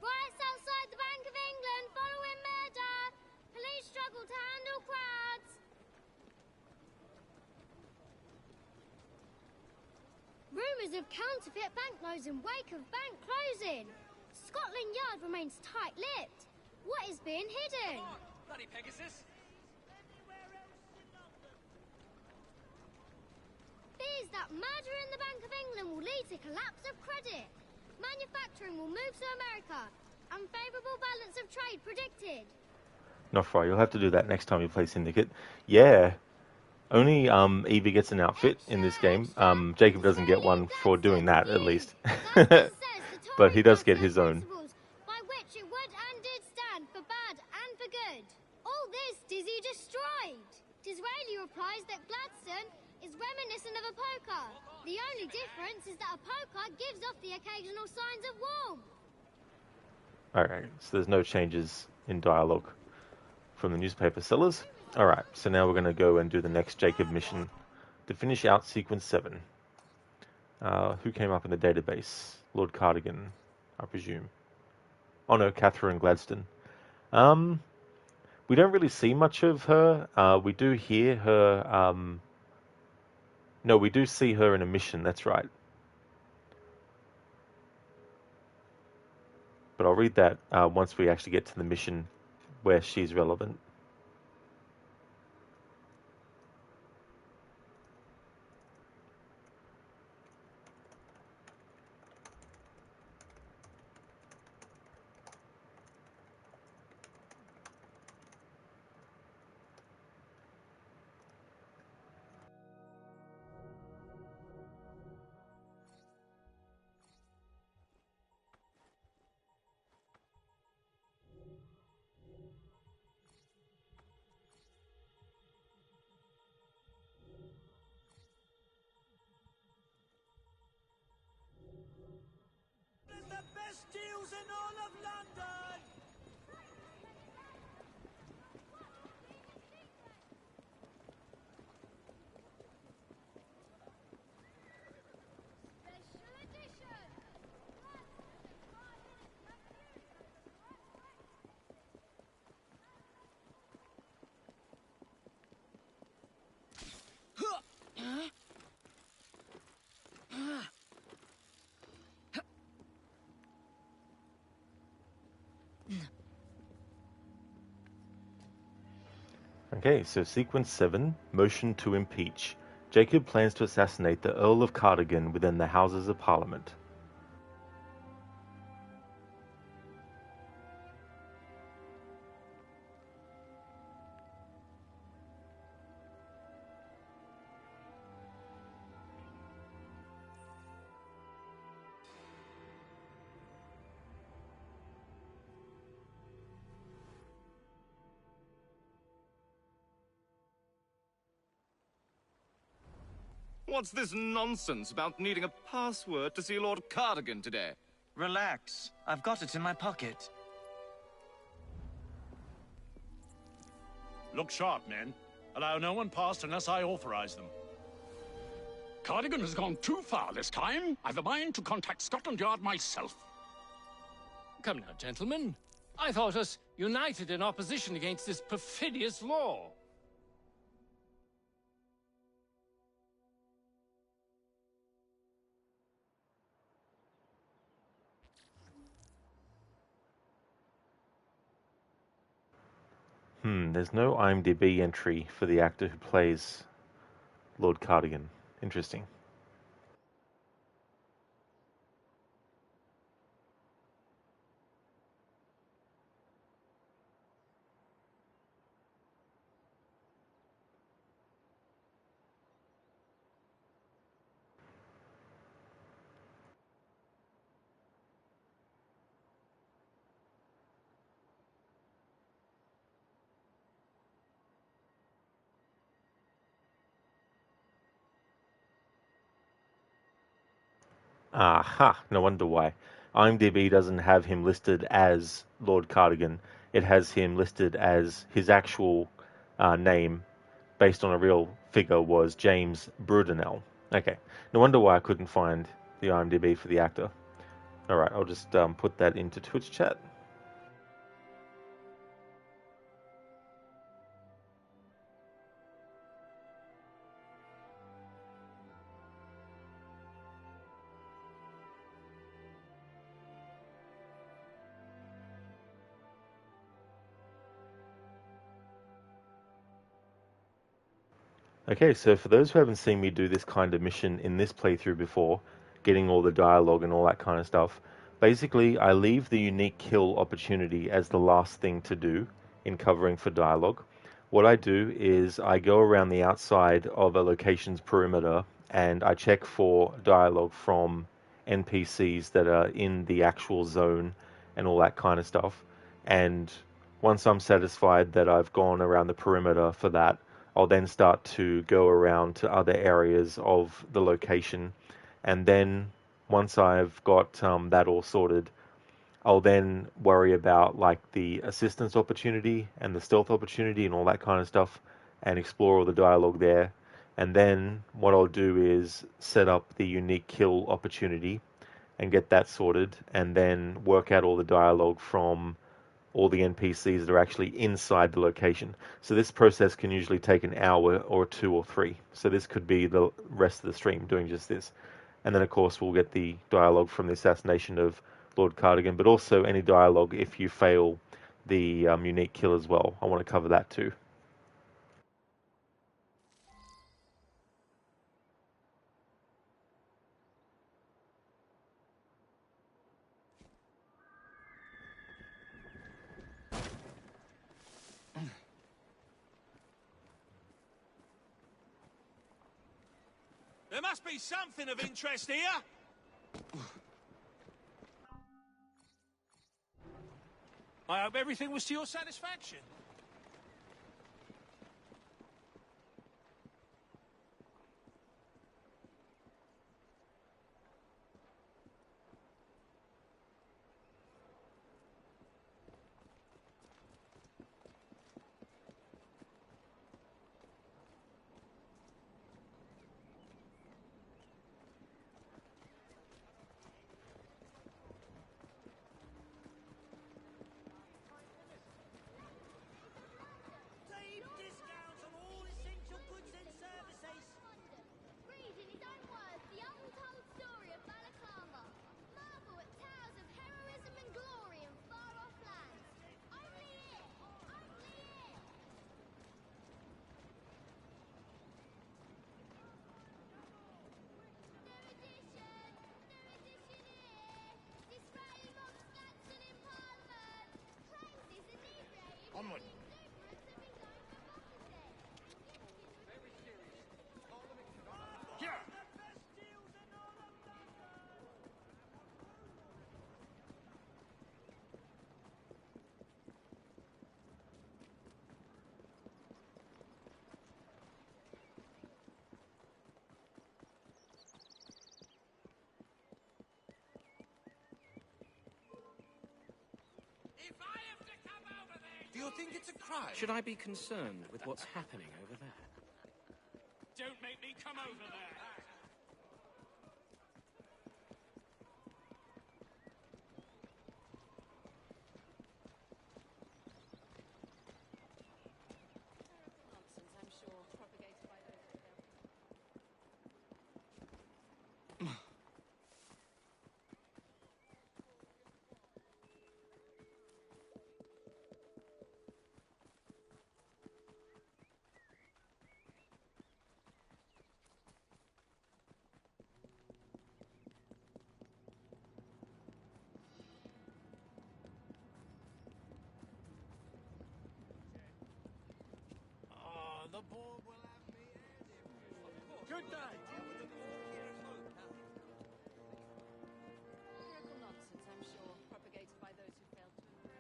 Riots outside the Bank of England following murder. Police struggle to handle crowds. Rumours of counterfeit banknotes in wake of bank closing. Scotland Yard remains tight-lipped. What is being hidden? Bloody Pegasus! Fears that murder in the Bank of England will lead to collapse of credit. Manufacturing will move to America. Unfavourable balance of trade predicted. Not far. You'll have to do that next time you play Syndicate. Yeah. Only Evie gets an outfit in this game. Jacob doesn't get one for doing that, at least. But he does get his own. By which it would and did stand for bad and for good. All this Dizzy destroyed. Disraeli replies that Gladstone is reminiscent of a poker. The only difference is that a poker gives off the occasional signs of warmth. Alright, so there's no changes in dialogue. from the newspaper sellers. Alright, so now we're going to go and do the next Jacob mission to finish out Sequence 7. Who came up in the database? Lord Cardigan, I presume. Oh no, Catherine Gladstone. We don't really see much of her. We do hear her... No, we do see her in a mission, that's right. But I'll read that once we actually get to the mission where she's relevant. The best deals in all of London! Okay, so Sequence 7, Motion to Impeach. Jacob plans to assassinate the Earl of Cardigan within the Houses of Parliament. What's this nonsense about needing a password to see Lord Cardigan today? Relax. I've got it in my pocket. Look sharp, men. Allow no one past unless I authorize them. Cardigan has gone too far this time. I've a mind to contact Scotland Yard myself. Come now, gentlemen. I thought us united in opposition against this perfidious law. There's no IMDb entry for the actor who plays Lord Cardigan. Interesting. Aha, no wonder why. IMDb doesn't have him listed as Lord Cardigan. It has him listed as his actual name, based on a real figure, was James Brudenell. Okay, no wonder why I couldn't find the IMDb for the actor. Alright, I'll just put that into Twitch chat. Okay, so for those who haven't seen me do this kind of mission in this playthrough before, getting all the dialogue and all that kind of stuff, basically I leave the unique kill opportunity as the last thing to do in covering for dialogue. What I do is I go around the outside of a location's perimeter and I check for dialogue from NPCs that are in the actual zone and all that kind of stuff. And once I'm satisfied that I've gone around the perimeter for that, I'll then start to go around to other areas of the location. And then once I've got that all sorted, I'll then worry about like the assistance opportunity and the stealth opportunity and all that kind of stuff, and explore all the dialogue there. And then what I'll do is set up the unique kill opportunity and get that sorted, and then work out all the dialogue from all the NPCs that are actually inside the location. So this process can usually take an hour or 2 or 3. So this could be the rest of the stream doing just this. And then of course we'll get the dialogue from the assassination of Lord Cardigan, but also any dialogue if you fail the unique kill as well. I want to cover that too. There must be something of interest here. I hope everything was to your satisfaction. Deep discounts on all essential goods and services. Read in his own words the untold story of Balaclava. Marvel at tales of heroism and glory in far-off lands. Only it! Only it! New edition! New edition here! Disraeli mock Scanson in Parliament! Praises inebriated Onward. the exuberance of his own capacity. Here! Do you think it's a crime? Should I be concerned with what's happening over there? Don't make me come over there. Nonsense, I'm sure, propagated by those who fail. Oh, the board will have me head. Good day. Miracle nonsense, I'm sure, propagated by those who failed to agree.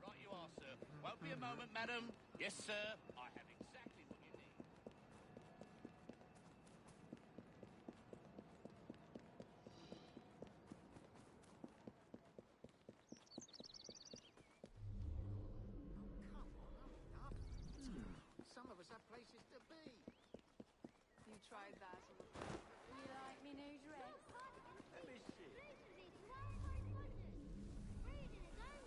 Right you are, sir. Won't be a moment, madam. Yes, sir. I have exactly what you need. Some of us have places to be. You tried that. You like me new dress? Let me see. Read in his own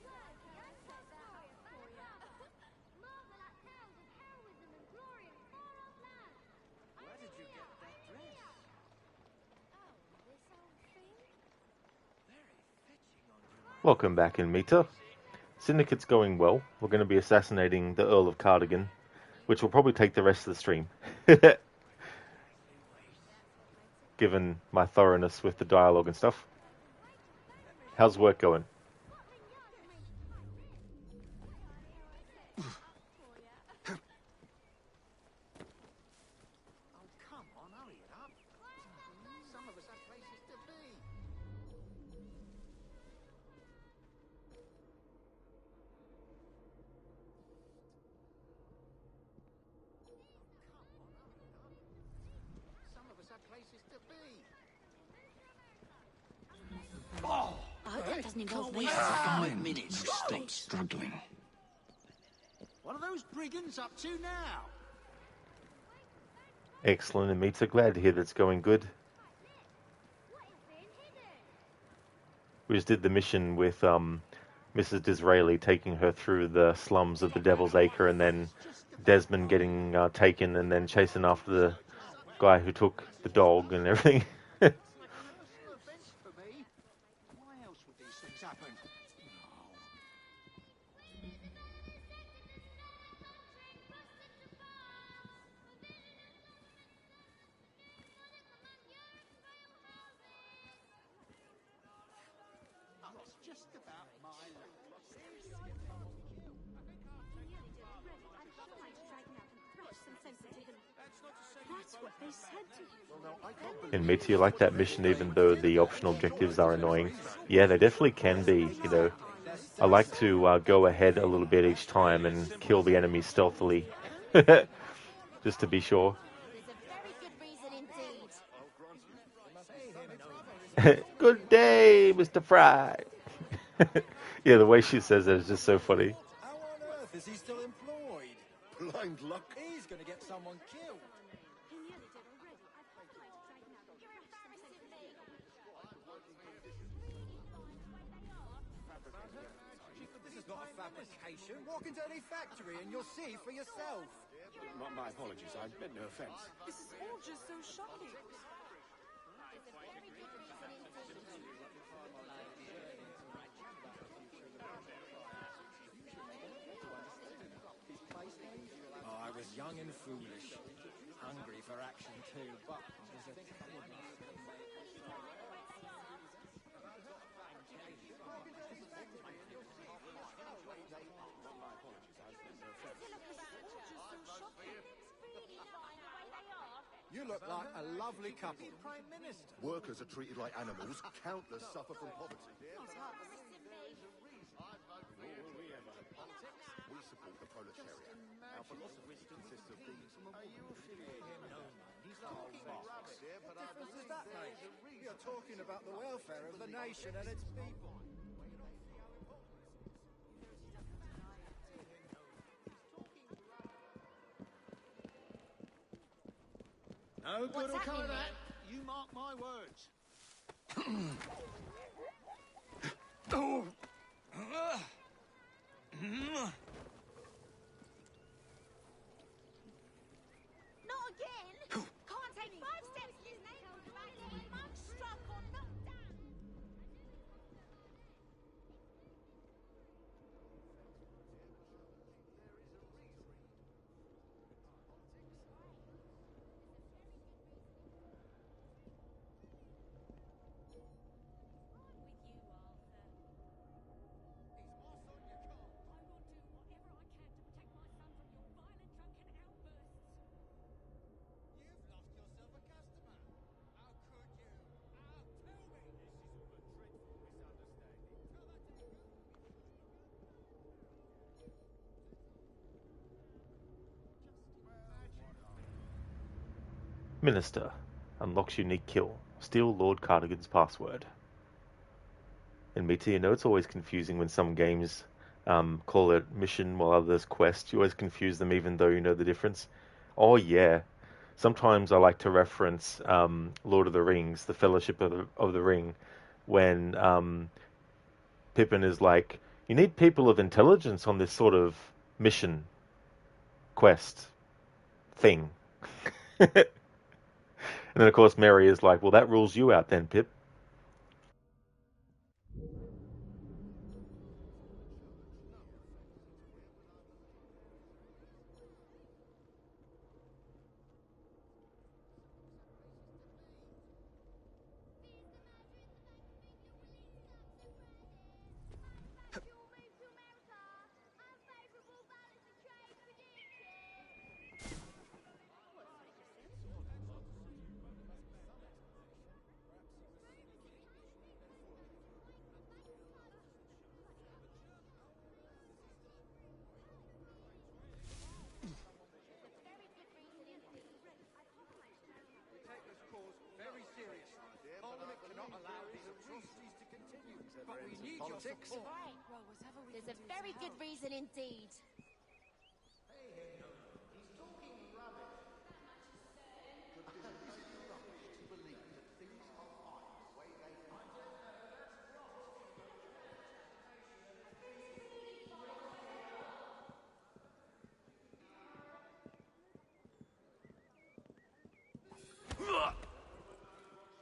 words the untold story of Balaclava. Marvel at tales of heroism and glory in far-off lands. Where did you get that dress? Oh, this old thing? Very fetching on you. Welcome back in Meta. Syndicate's going well. We're going to be assassinating the Earl of Cardigan, which will probably take the rest of the stream. Given my thoroughness with the dialogue and stuff. How's work going? Oh, come on, hurry it up. Some of us have places to be. That doesn't involve Can't we me. have Fine. minutes? Stop struggling. What are those brigands up to now? Excellent, and Meets are glad to hear that's going good. We just did the mission with Mrs. Disraeli, taking her through the slums of the Devil's Acre, and then Desmond getting taken, and then chasing after the guy who took the dog and everything. Why else would these things happen? It's just about my luck. That's what they said to him. And Meets, you like that mission even though the optional objectives are annoying? Yeah, they definitely can be, you know. I like to go ahead a little bit each time and kill the enemy stealthily. Just to be sure. Good day, Mr. Fry. Yeah, the way she says it is just so funny. How on earth is he still employed? Blind luck. He's gonna get someone killed. This is not a fabrication. Walk into any factory and you'll see for yourself. My apologies, I meant no offense. This is all just so shocking. Oh, I was young and foolish. Hungry for action too, but there's a You look like a lovely couple. Prime Minister. Workers are treated like animals. Countless suffer from poverty. We support the proletariat. Our philosophy consists of being some Are you affiliated? No, he's talking rubbish. What difference does that make? You're talking about the welfare of the nation and its people. No good will come of that. You mark my words. Not again! Can't take 5 steps in his name. Mud struck or knocked down. Minister. Unlocks unique kill. Steal Lord Cardigan's password. And Meets, you know it's always confusing when some games call it mission while others quest. You always confuse them even though you know the difference. Oh yeah. Sometimes I like to reference Lord of the Rings, the Fellowship of the Ring, when Pippin is like, you need people of intelligence on this sort of mission, quest, thing. And then, of course, Merry is like, well, that rules you out then, Pip. Very serious. Parliament cannot allow these atrocities to continue. But we need your support. There's a very good reason indeed.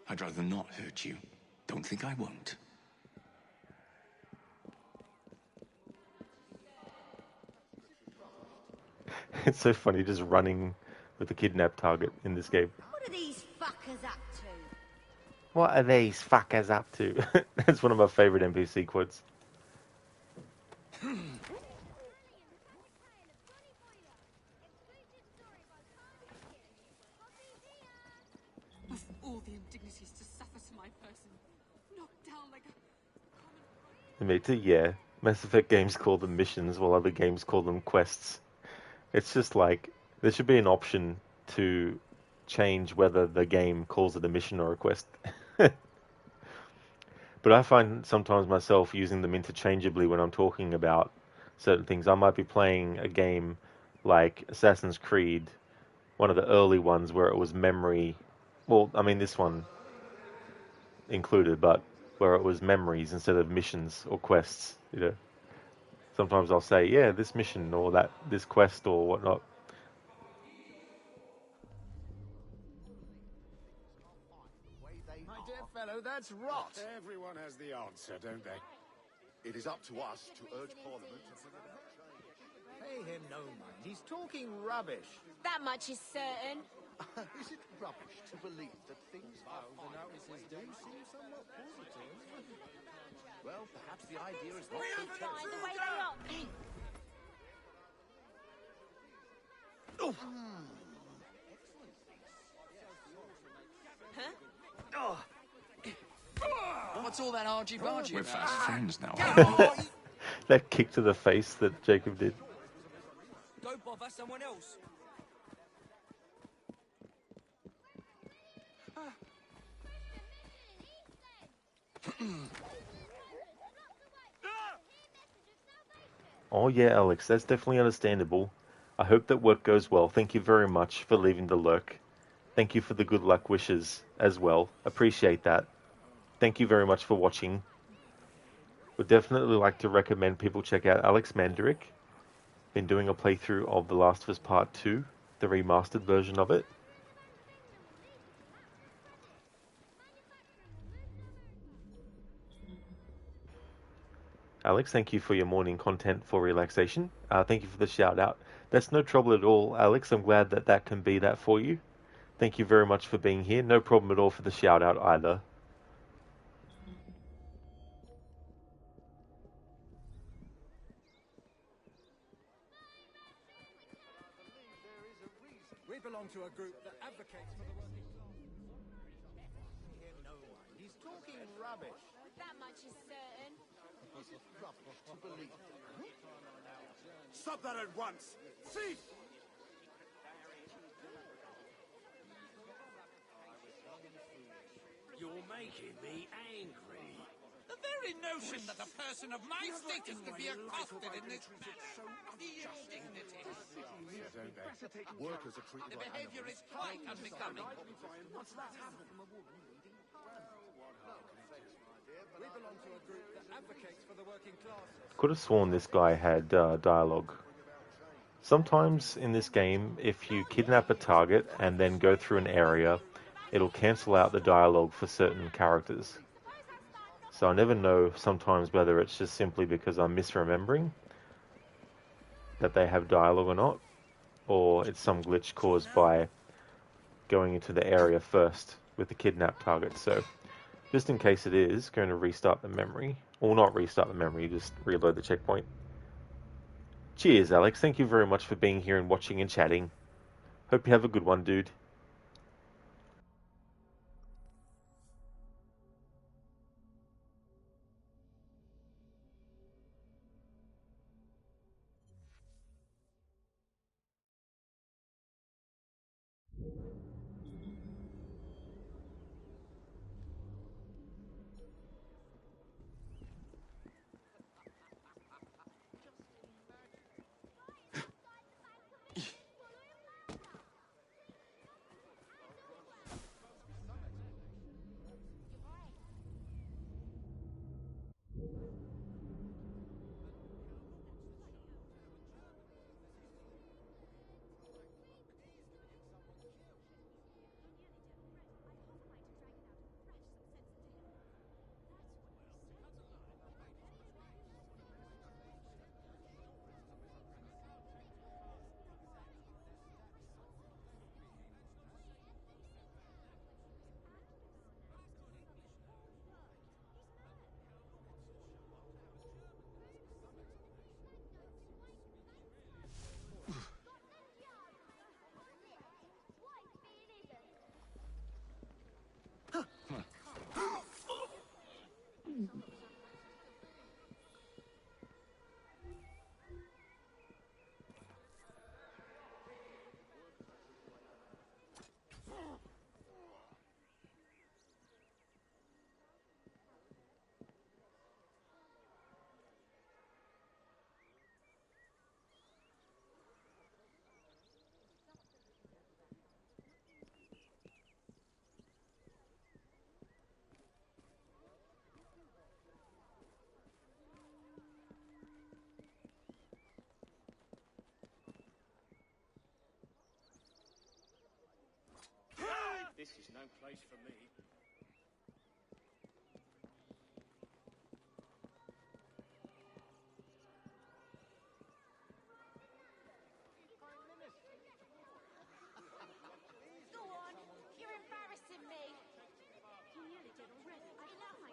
I'd rather not hurt you. Don't think I won't. It's so funny just running with the kidnapped target in this game. What are these fuckers up to? What are these fuckers up to? That's one of my favourite NPC quotes. Of all the indignities to suffer to my person, knocked down like a... Me too, yeah. Mass Effect games call them missions, while other games call them quests. It's just like, there should be an option to change whether the game calls it a mission or a quest. But I find sometimes myself using them interchangeably when I'm talking about certain things. I might be playing a game like Assassin's Creed, one of the early ones where it was memory. Well, I mean, this one included, but where it was memories instead of missions or quests, you know. Sometimes I'll say, yeah, this mission or this quest or whatnot. My dear fellow, that's rot. Everyone has the answer, don't they? It is up to us to urge Parliament to bring about change. Pay him no mind. He's talking rubbish. That much is certain. Is it rubbish to believe that things are The notices do seem somewhat positive. well, perhaps the idea is not so Fine, terrible. the way they are. Huh? What's all that argy-bargy We're about? fast friends now. That kick to the face that Jacob did. Go bother someone else. Oh yeah, Alex, that's definitely understandable. I hope that work goes well. Thank you very much for leaving the lurk. Thank you for the good luck wishes as well. Appreciate that. Thank you very much for watching. Would definitely like to recommend people check out Alex Mandarick. Been doing a playthrough of The Last of Us Part 2, the remastered version of it. Alex, thank you for your morning content for relaxation. Thank you for the shout out. That's no trouble at all, Alex. I'm glad that that can be that for you. Thank you very much for being here. No problem at all for the shout out either. We belong to a group that advocates for the working class. Pay him no mind. He's talking rubbish. That much is certain. Is it rubbish to believe that? Stop that at once! Thief! You're making me angry. The very notion that a person of my status could be accosted in this manner. The indignity. Workers are treated The like behavior is quite unbecoming. What's that happened? We belong to a group that advocates for the working class. Could have sworn this guy had dialogue. Sometimes in this game, if you kidnap a target and then go through an area, it'll cancel out the dialogue for certain characters. So I never know sometimes whether it's just simply because I'm misremembering that they have dialogue or not, or it's some glitch caused by going into the area first with the kidnapped target. So just in case it is, going to restart the memory. Or not restart the memory, just reload the checkpoint. Cheers, Alex. Thank you very much for being here and watching and chatting. Hope you have a good one, dude. This is no place for me. Go on, you're embarrassing me. You nearly did already. I love my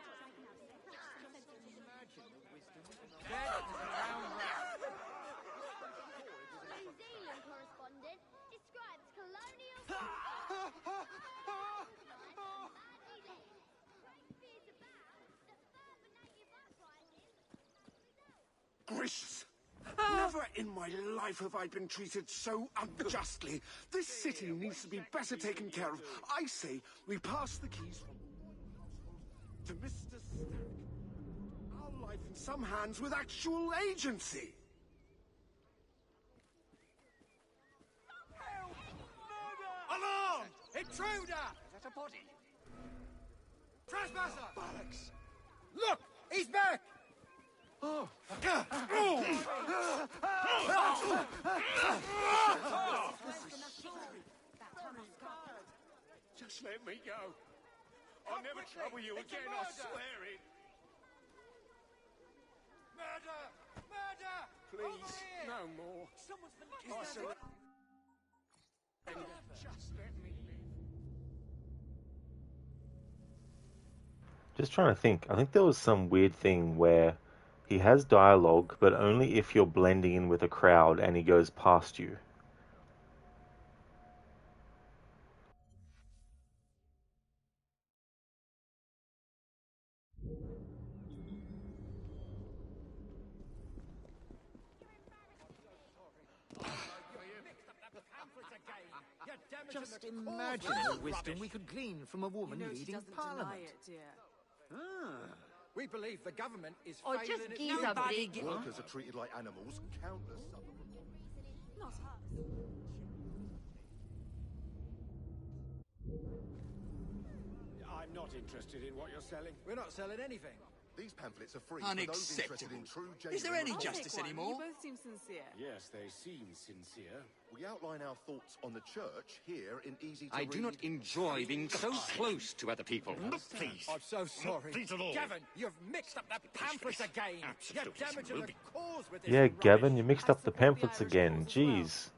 New Zealand correspondent describes colonial. Gracious! Never in my life have I been treated so unjustly. This city needs to be better taken care of. I say we pass the keys to Mr. Starrick. Our life in some hands with actual agency. Alarm! Intruder! Is that a body? Trespasser! Bollocks! Look! He's back! Oh. Just let me go. I'll never trouble you again, I swear it. Murder! Murder! Please, no more. I surrender. Just let me live. Just trying to think. I think there was some weird thing where he has dialogue, but only if you're blending in with a crowd and he goes past you. Just imagine the wisdom we could glean from a woman leading Parliament. We believe the government is Or failing just its geezer, buddy. Workers are treated like animals. Countless Not us. I'm not interested in what you're selling. We're not selling anything. These pamphlets are free for those interested in true genuine... Is there any justice anymore? You both seem sincere. Yes, they seem sincere. We outline our thoughts on the church here in easy to I read... do not enjoy being so close to other people. Please. I'm so sorry. Please at all. Gavin, you've mixed up the pamphlets again. You're damaging the cause with this Yeah, rubbish. Gavin, you mixed up the pamphlets again. Jeez.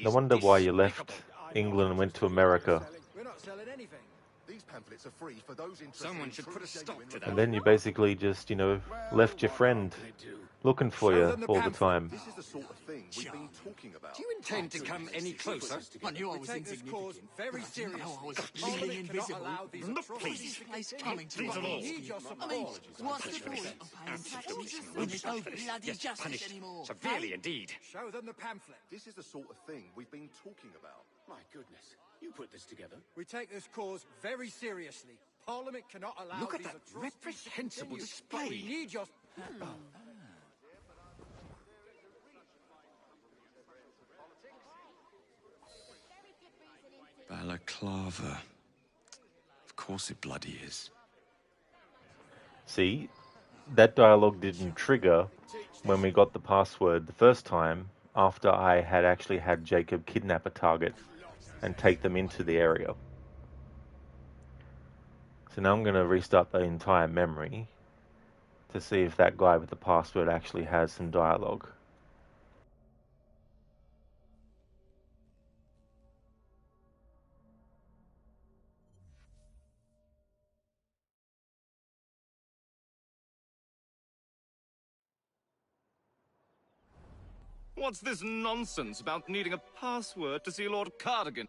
No wonder why you left England and went to America. We're not selling anything. These pamphlets are free for those interested Someone in should true put a stop genuine to that. And then you basically just, left your friend looking for you all the time. This is the sort of thing we've been talking about. Do you intend to come any closer? I knew I was Take this cause insignificant. very seriously. I was Parliament bleeding cannot invisible. allow these Look, atrocities please. This place coming to Please us. at all. We need your support. I mean, what's the point of paying taxes when there's no bloody Yes, justice punished. anymore? Severely indeed. Show them the pamphlet. This is the sort of thing we've been talking about. My goodness. You put this together? We take this cause very seriously. Parliament cannot allow Look at these that atrocities to reprehensible continue. display. But we need your... Balaclava. Of course it bloody is. See, that dialogue didn't trigger when we got the password the first time after I had actually had Jacob kidnap a target and take them into the area. So now I'm going to restart the entire memory to see if that guy with the password actually has some dialogue. What's this nonsense about needing a password to see Lord Cardigan?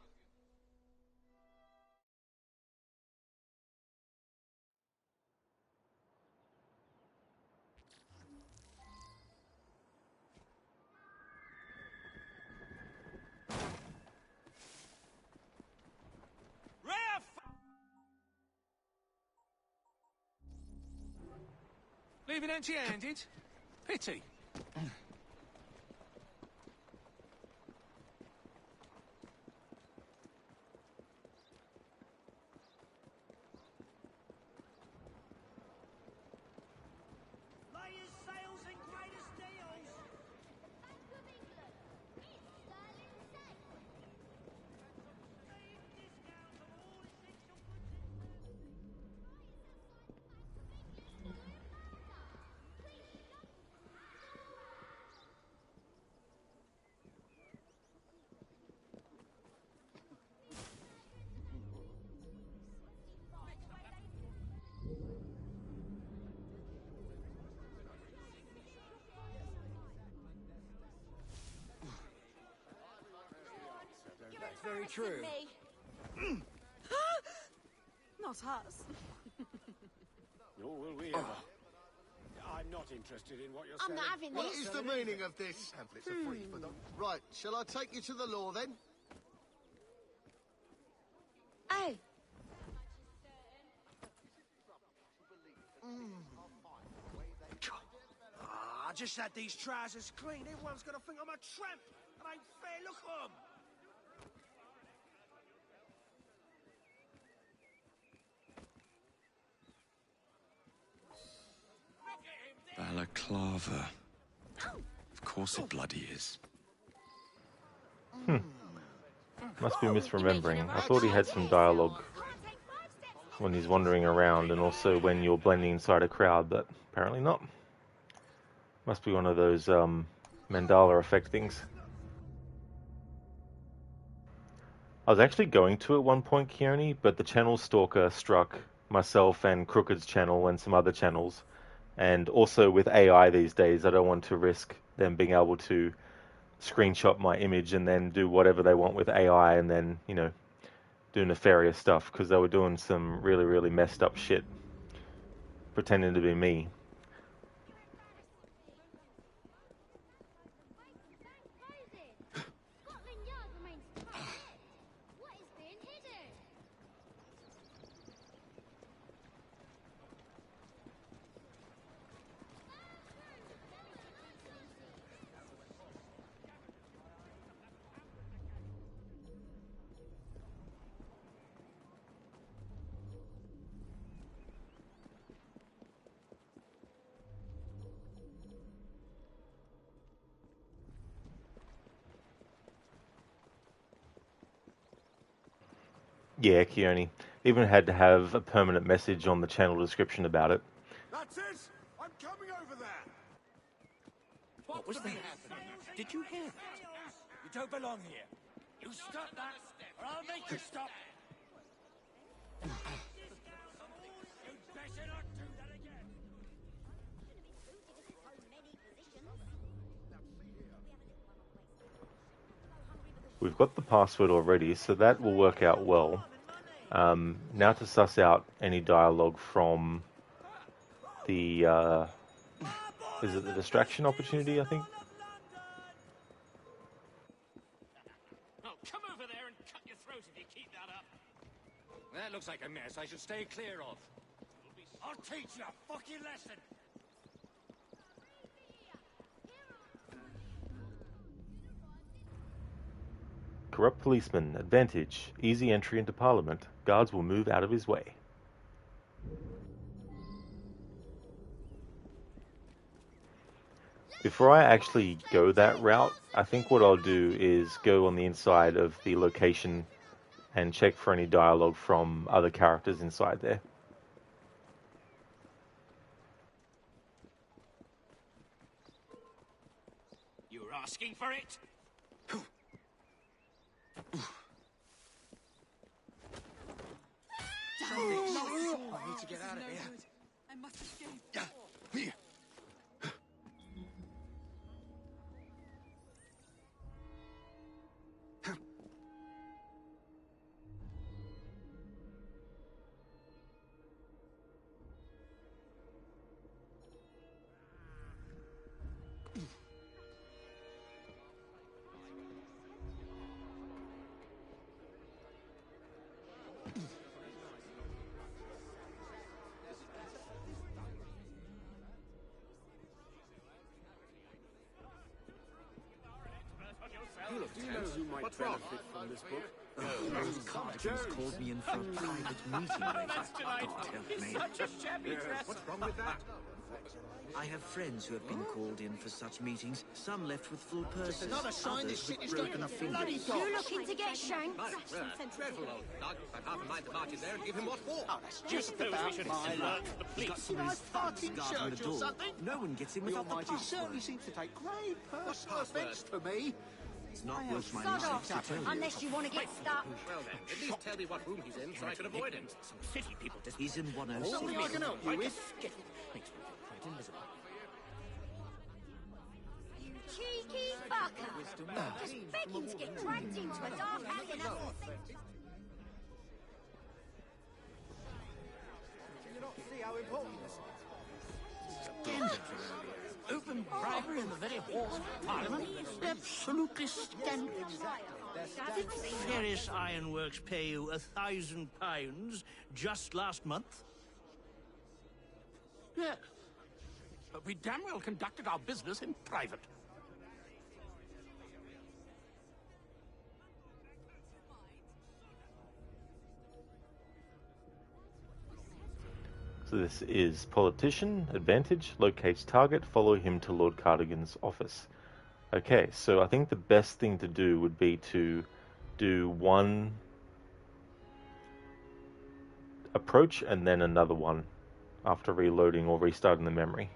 Leaving empty-handed? Pity. Latest sales and greatest deals. Bank of England. It's sterling safe. Deep discounts on very true. Not us. Nor will we ever. I'm not interested in what you're I'm saying. not having What this. is the meaning of this? Pamphlets are free for them. Right, shall I take you to the law then? Hey, I just had these trousers clean. Everyone's gonna think I'm a tramp. It ain't fair. Look at 'em. Balaclava. Of course it bloody is. Must be misremembering. I thought he had some dialogue when he's wandering around and also when you're blending inside a crowd, but apparently not. Must be one of those Mandela effect things. I was actually going to at one point, Keone, but the channel stalker struck myself and Crooked's channel and some other channels. And also with AI these days, I don't want to risk them being able to screenshot my image and then do whatever they want with AI and then, you know, do nefarious stuff, because they were doing some really, really messed up shit, pretending to be me. Scotland Yard remains tight. What is being hidden? Yeah, Keone. Even had to have a permanent message on the channel description about it. That's it! I'm coming over there! What was that? Did you hear that? You don't belong here. You stop that, or I'll make you stop. You better not do that again. We've got the password already, so that will work out well. Now to suss out any dialogue from the, is it the distraction opportunity, I think? Oh, come over there and cut your throat if you keep that up. That looks like a mess I should stay clear of. I'll teach you a fucking lesson. Corrupt policeman, advantage, easy entry into Parliament. Guards will move out of his way. Before I actually go that route, I think what I'll do is go on the inside of the location and check for any dialogue from other characters inside there. You were asking for it? I need to get out of here. I must escape. Here. Do you know who might benefit from this book? Those cardigans called me in for a private meeting later. God help me. What's wrong with that? I have friends who have been called in for such meetings. Some left with full purses, Another sign this others shit with is going broken to fingers. bloody dogs. You looking to get shanked? Dreadful old dog. I've half a mind to march in there and give him what for. Oh, that's just about my luck. He's got some Did of I his fart thugs in guarding the church or door. something? No one gets in The without the Almighty certainly password. seems to take great personal offence to me. It's not worth my Sod life off, to tell you. unless you want to get stuck. Well then, at least tell me what room he's in so I can avoid him. Some city people just He's in 106. Something I can help you with? makes me feel quite invisible. cheeky fucker! Just begging to get dragged into a dark alley and have Do you not see how important this is? Open bribery in the very halls of Parliament? Absolutely scandalous. Did Ferris Ironworks pay you £1,000 just last month? Yes. But we damn well conducted our business in private. So this is politician, advantage, locates target, follow him to Lord Cardigan's office. Okay, so I think the best thing to do would be to do one approach and then another one after reloading or restarting the memory.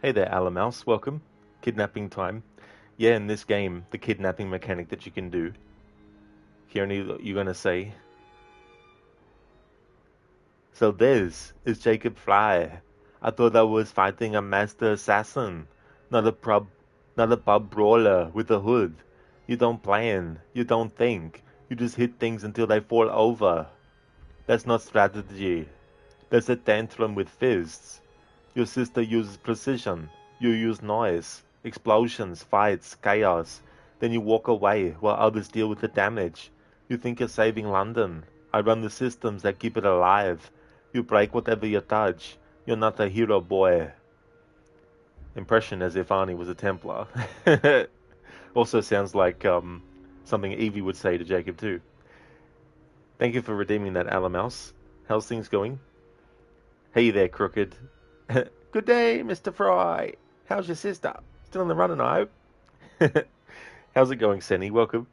Hey there, Alamouse, welcome. Kidnapping time. Yeah, in this game, the kidnapping mechanic that you can do. Kieran, you're gonna say, so this is Jacob Fly. I thought I was fighting a master assassin, not a pub brawler with a hood. You don't plan, you don't think, you just hit things until they fall over. That's not strategy. That's a tantrum with fists. Your sister uses precision, you use noise, explosions, fights, chaos. Then you walk away while others deal with the damage. You think you're saving London. I run the systems that keep it alive. You break whatever you touch. You're not a hero, boy. Impression as if Arnie was a Templar. Also sounds like something Evie would say to Jacob too. Thank you for redeeming that, Alamouse. How's things going? Hey there, Crooked. Good day, Mr. Fry. How's your sister? Still in the running, I hope. How's it going, Senny? Welcome.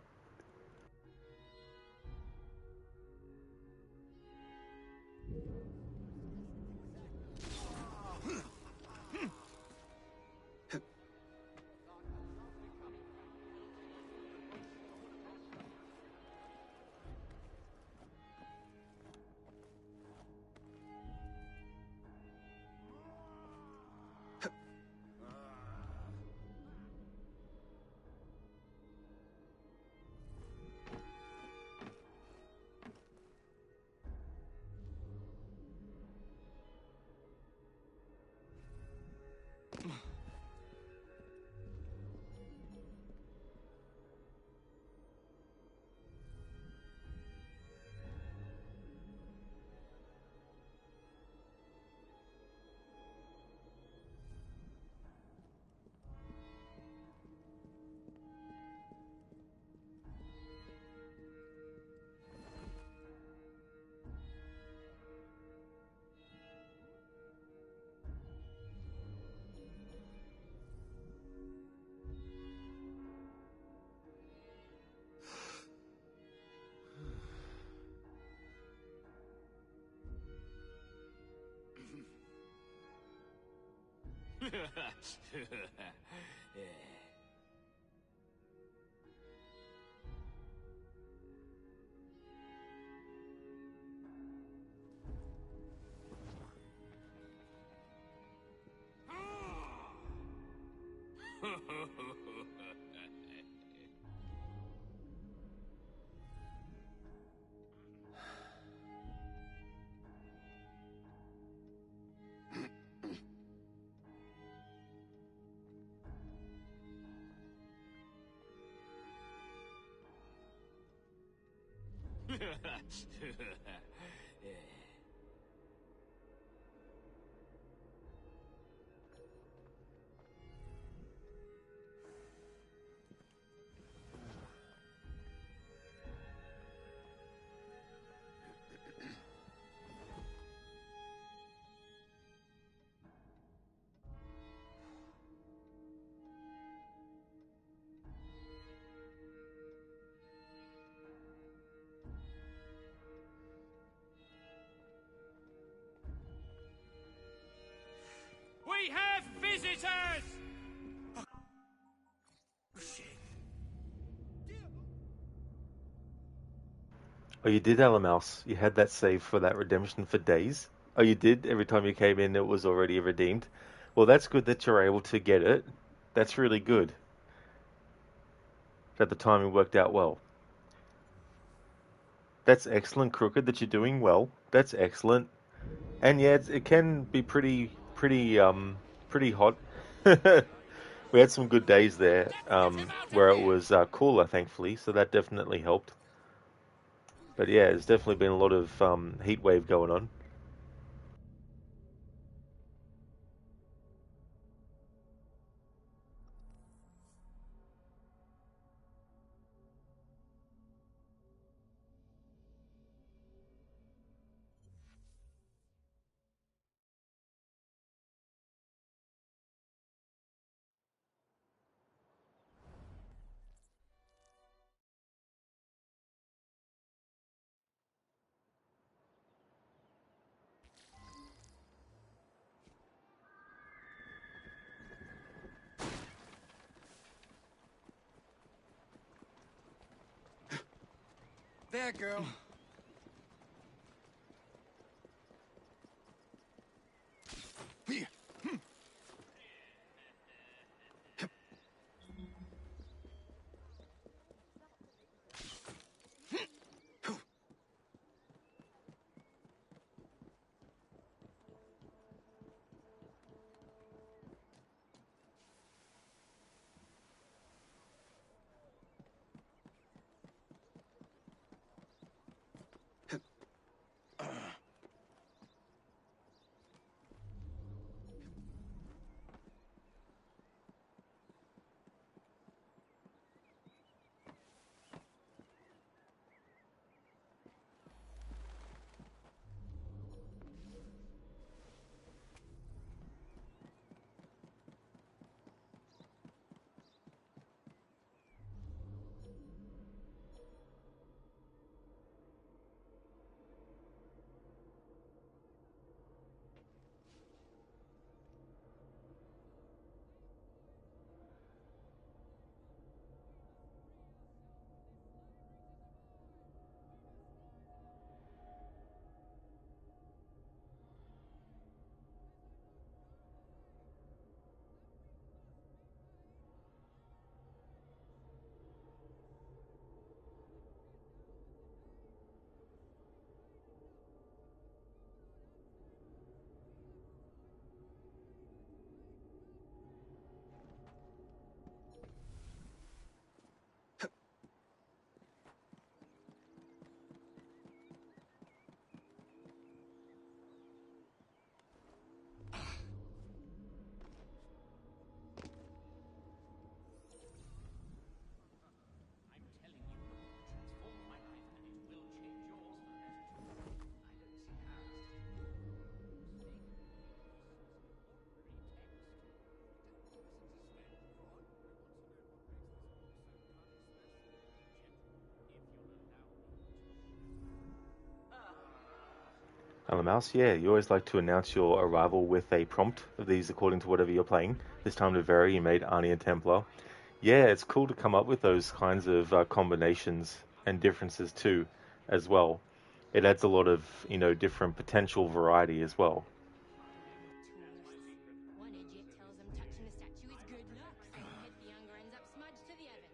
We have visitors! Oh, you did, Alamouse. You had that save for that redemption for days. Oh, you did? Every time you came in, it was already redeemed. Well, that's good that you're able to get it. That's really good. That the timing worked out well. That's excellent, Crooked, that you're doing well. That's excellent. And yeah, it can be pretty hot. We had some good days there, where it was cooler, thankfully, so that definitely helped. But yeah, there's definitely been a lot of heat wave going on. There, girl. And the mouse, yeah, you always like to announce your arrival with a prompt of these according to whatever you're playing. This time to vary, you made Arnie a Templar. Yeah, it's cool to come up with those kinds of combinations and differences too, as well. It adds a lot of, different potential variety as well. One idiot tells them touching the statue is good luck, so the younger ends up smudged to the heavens.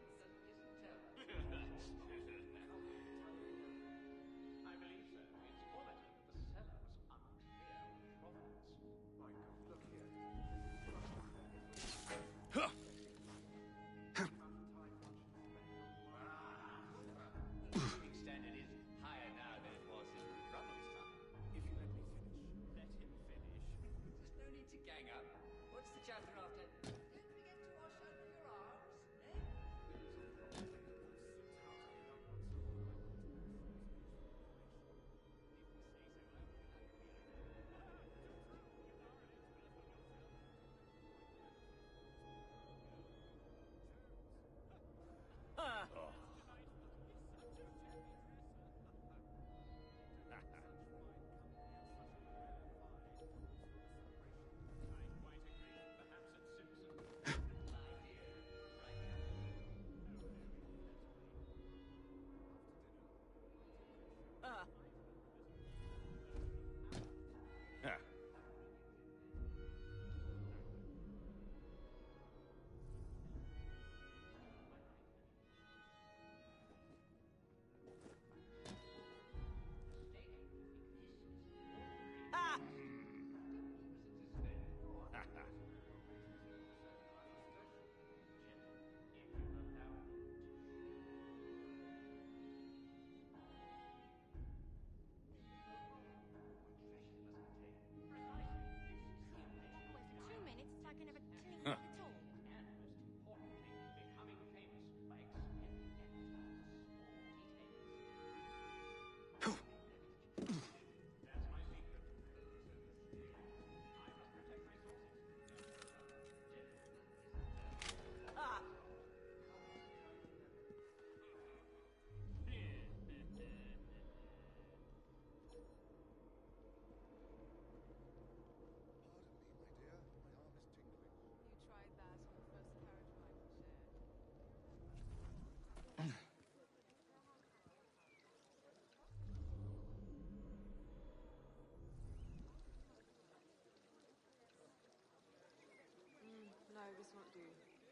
Standard is higher now than it was in Rubble's time. If you let me finish. Let him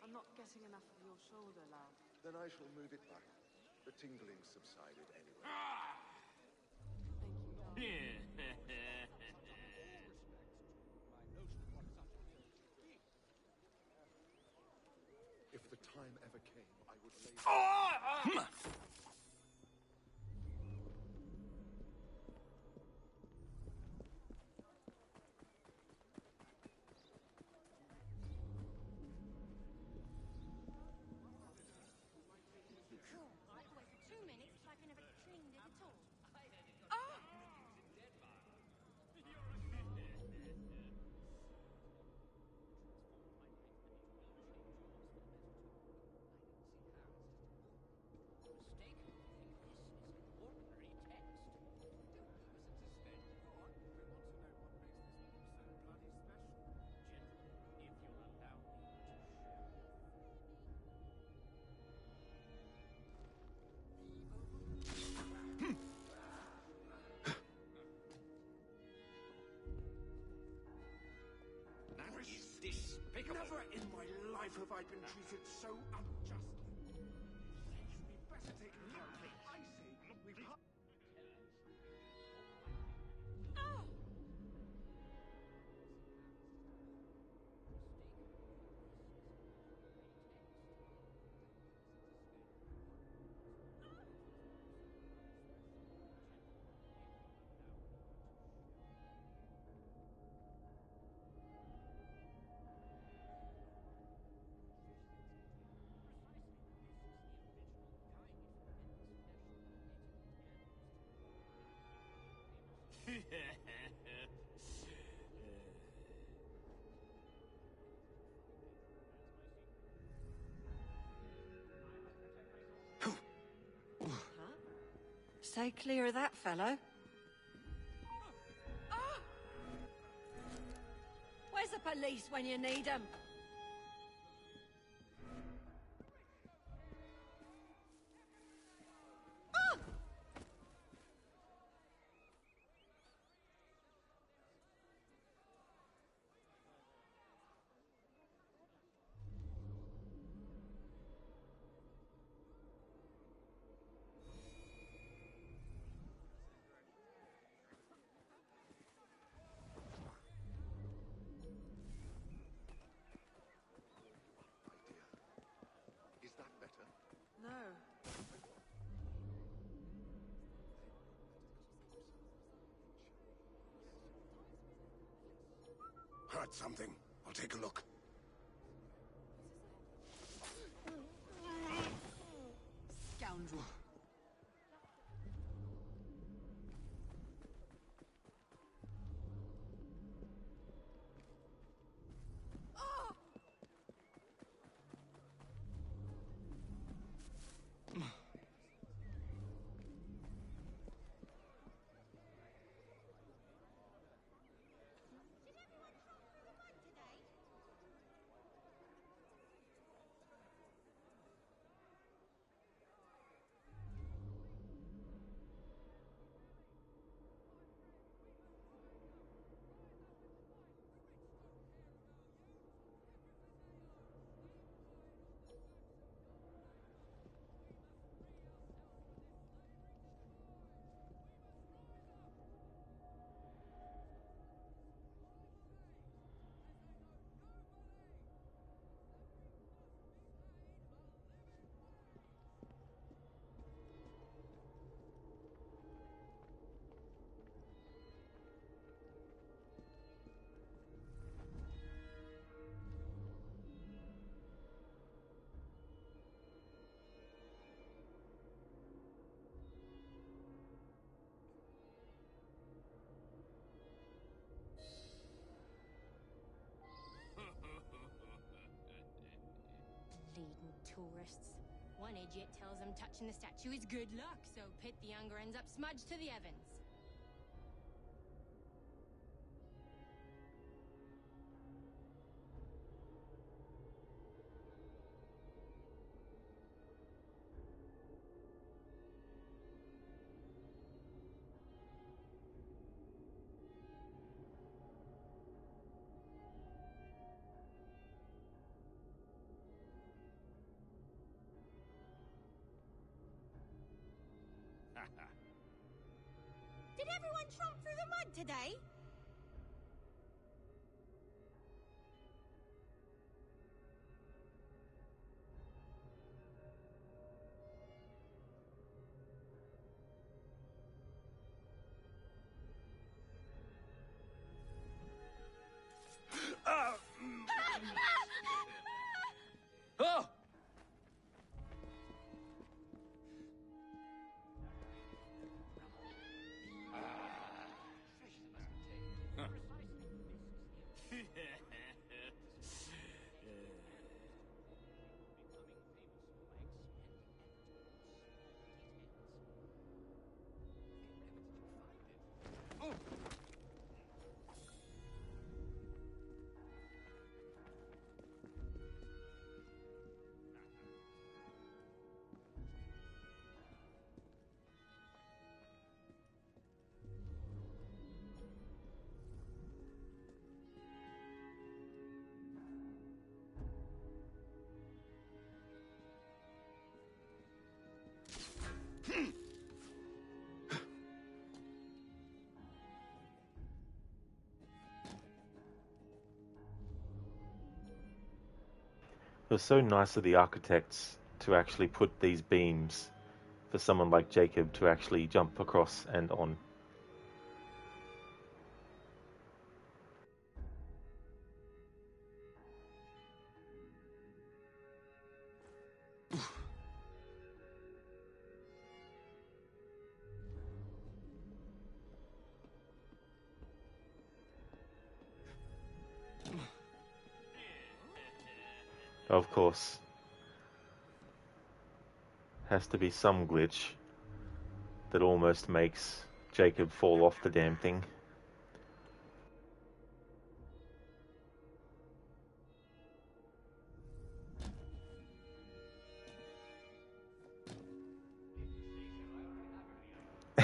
I'm not getting enough of your shoulder, love. Then I shall move it back. The tingling subsided anyway. If the time ever came, I would lay... Cool. I had to wait for 2 minutes so I can have a cleaned it at all. Never in my life have I been treated so unjustly. We'd better take care of it. I say, we've... Stay clear of that fellow. Where's the police when you need them? Is that better? No. Heard something. I'll take a look. Scoundrel. Leading tourists. One idiot tells them touching the statue is good luck, so Pitt the Younger ends up smudged to the Evans. Did everyone tromp through the mud today? Oh! It was so nice of the architects to actually put these beams for someone like Jacob to actually jump across and on. Of course. Has to be some glitch that almost makes Jacob fall off the damn thing.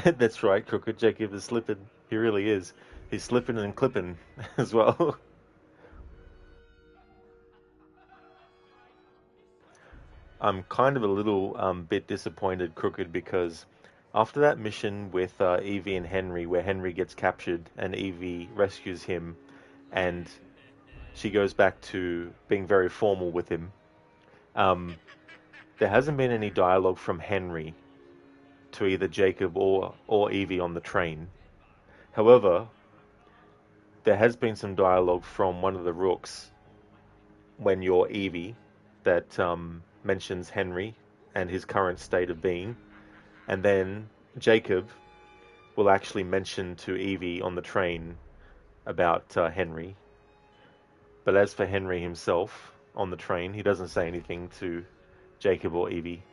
That's right, Crooked. Jacob is slipping. He really is. He's slipping and clipping as well. I'm kind of a little bit disappointed, Crooked, because after that mission with Evie and Henry, where Henry gets captured and Evie rescues him, and she goes back to being very formal with him, there hasn't been any dialogue from Henry to either Jacob or Evie on the train. However, there has been some dialogue from one of the rooks when you're Evie that mentions Henry and his current state of being, and then Jacob will actually mention to Evie on the train about Henry. But as for Henry himself on the train, he doesn't say anything to Jacob or Evie.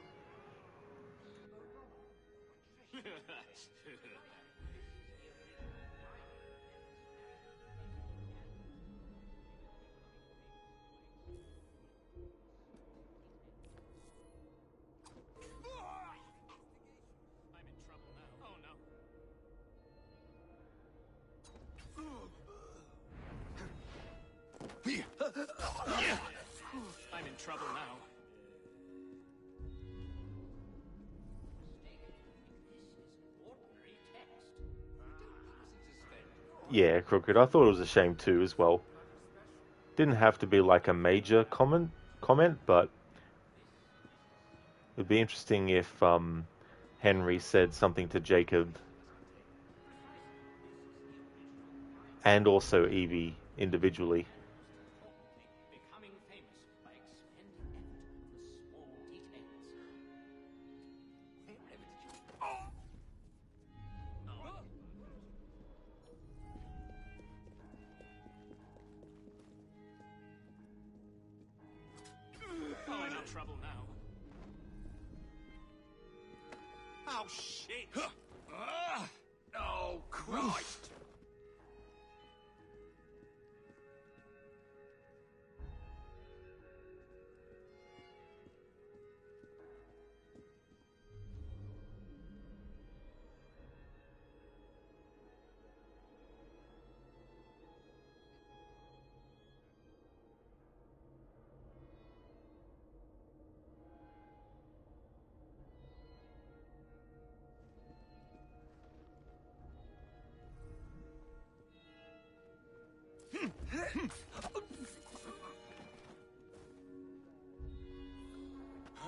I'm in trouble now. Yeah, Crooked. I thought it was a shame too as well. Didn't have to be like a major comment, but it'd be interesting if Henry said something to Jacob and also Evie individually. Becoming famous by expending effort on the small details. Wherever did you... Oh! I'm in trouble now. Oh, shit! Oh, Christ!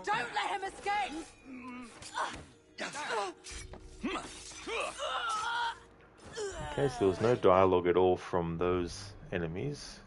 Don't let him escape! Okay, so there was no dialogue at all from those enemies.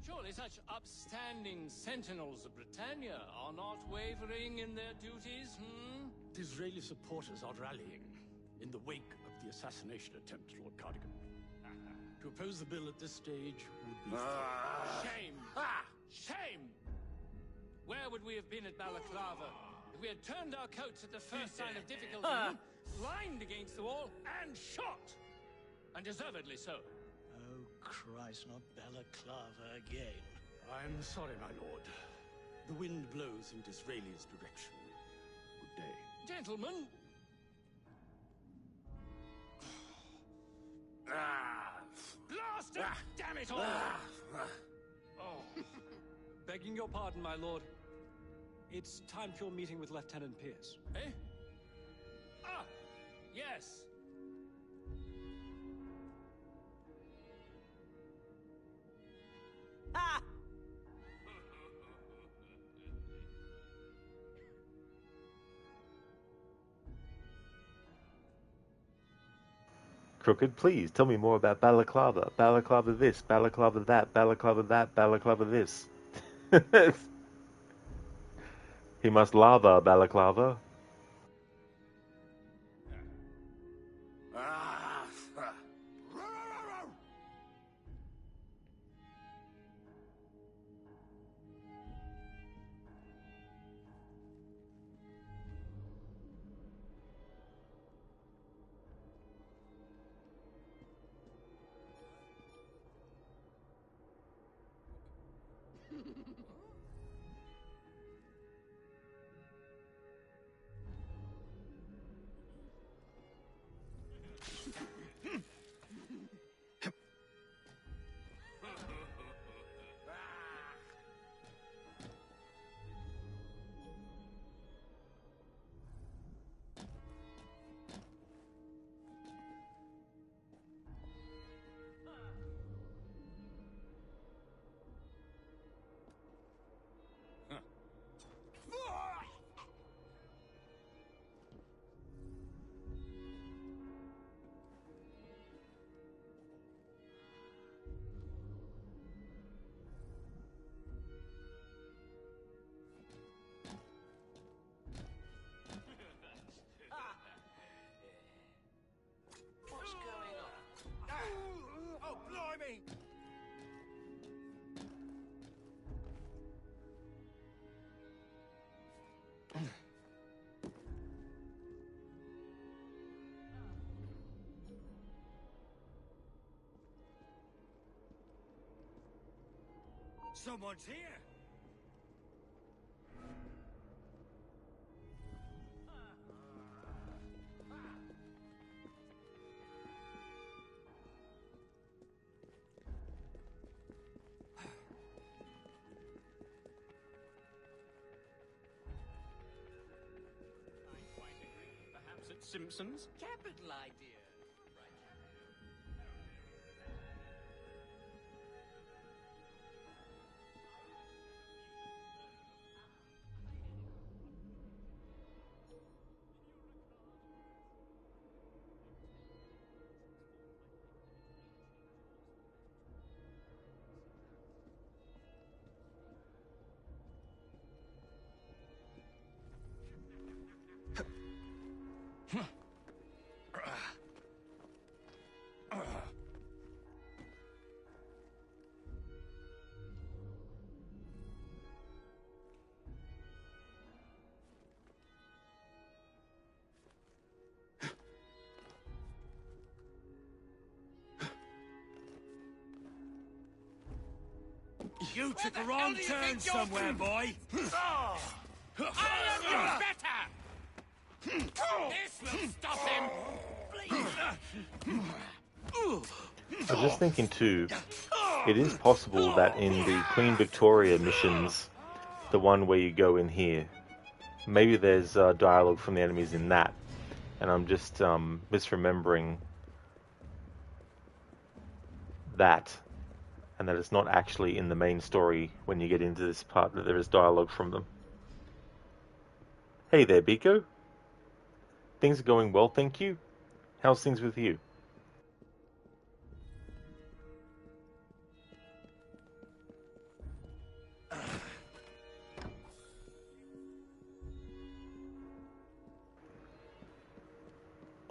Surely such upstanding sentinels of Britannia are not wavering in their duties, hmm? Disraeli supporters are rallying in the wake of the assassination attempt, Lord Cardigan. To oppose the bill at this stage would be... Shame! Shame! Where would we have been at Balaclava if we had turned our coats at the first sign of difficulty, lined against the wall, and shot? And deservedly so. Oh, Christ, not Balaclava again. I'm sorry, my lord. The wind blows in Disraeli's direction. Good day. Gentlemen! Blast it! Damn it all! Begging your pardon, my lord. It's time for your meeting with Lieutenant Pierce. Eh? Ah! Yes! Ah! Crooked, please tell me more about Balaclava. Balaclava this, Balaclava that, Balaclava that, Balaclava this. He must lava Balaclava. What's going on? Oh, blimey! Someone's here! Perhaps at Simpson's? Capital idea! You took a wrong turn somewhere, boy! I am your better! This will stop him. I was just thinking too, it is possible that in the Queen Victoria missions, the one where you go in here, maybe there's dialogue from the enemies in that, and I'm just misremembering that, and that it's not actually in the main story when you get into this part that there is dialogue from them. Hey there, Biko. Things are going well, thank you. How's things with you?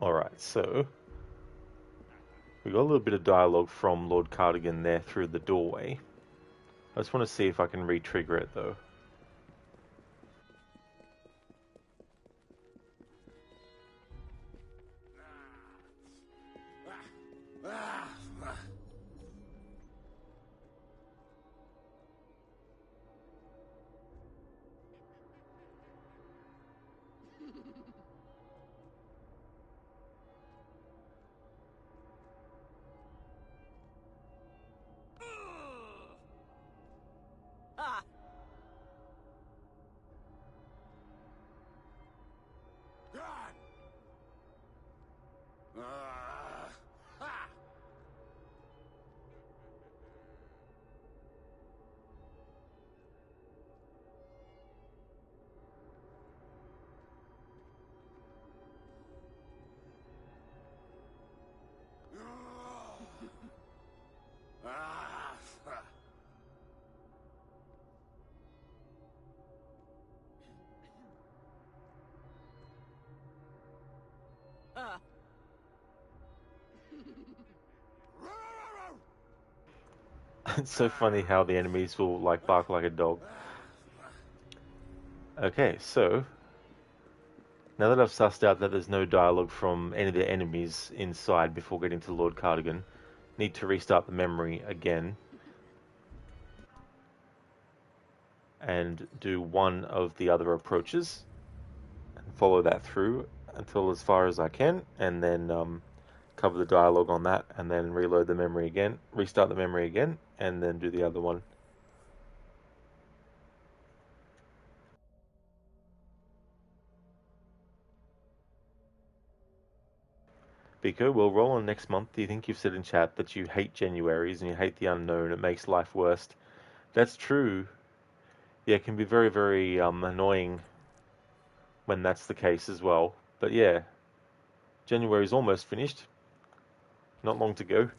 Alright, so we got a little bit of dialogue from Lord Cardigan there through the doorway. I just want to see if I can re-trigger it though. It's so funny how the enemies will like bark like a dog. Okay, so now that I've sussed out that there's no dialogue from any of the enemies inside before getting to Lord Cardigan, need to restart the memory again and do one of the other approaches and follow that through until as far as I can, and then cover the dialogue on that, and then reload the memory again, restart the memory again, and then do the other one. Biko, we'll roll on next month. Do you think you've said in chat that you hate Januaries and you hate the unknown? It makes life worse. That's true. Yeah, it can be very, very annoying when that's the case as well. But yeah, January's almost finished. Not long to go.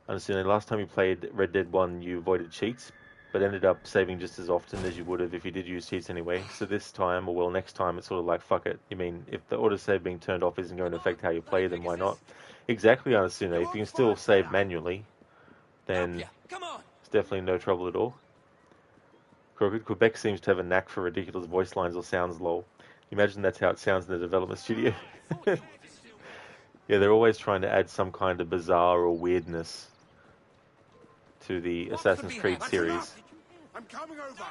I understand last time you played Red Dead 1, you avoided cheats, but ended up saving just as often as you would have if you did use cheats anyway. So this time, or well, next time, it's sort of like, fuck it. You mean, if the autosave being turned off isn't going to affect how you play, then why not? Exactly, Anasune. If you can still save manually, then it's definitely no trouble at all. Quebec seems to have a knack for ridiculous voice lines or sounds, lol. Imagine that's how it sounds in the development studio. Yeah, they're always trying to add some kind of bizarre or weirdness to the Assassin's Creed series.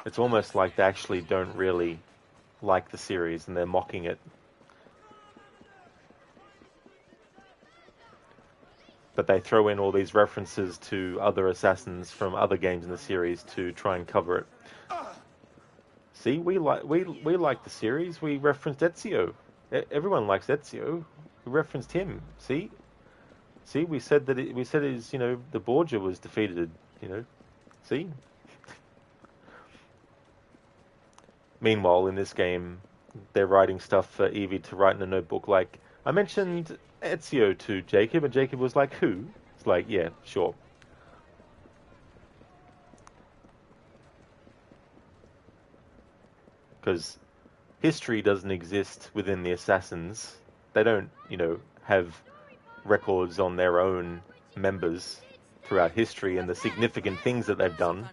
It's almost like they actually don't really like the series and they're mocking it. But they throw in all these references to other assassins from other games in the series to try and cover it. See, we like the series. We referenced Ezio. Everyone likes Ezio. We referenced him. See, we said that his, the Borgia was defeated. See. Meanwhile, in this game, they're writing stuff for Evie to write in a notebook. Like, I mentioned Ezio to Jacob, and Jacob was like, "Who?" It's like, yeah, sure. Because history doesn't exist within the assassins. They don't, have records on their own members throughout history and the significant things that they've done.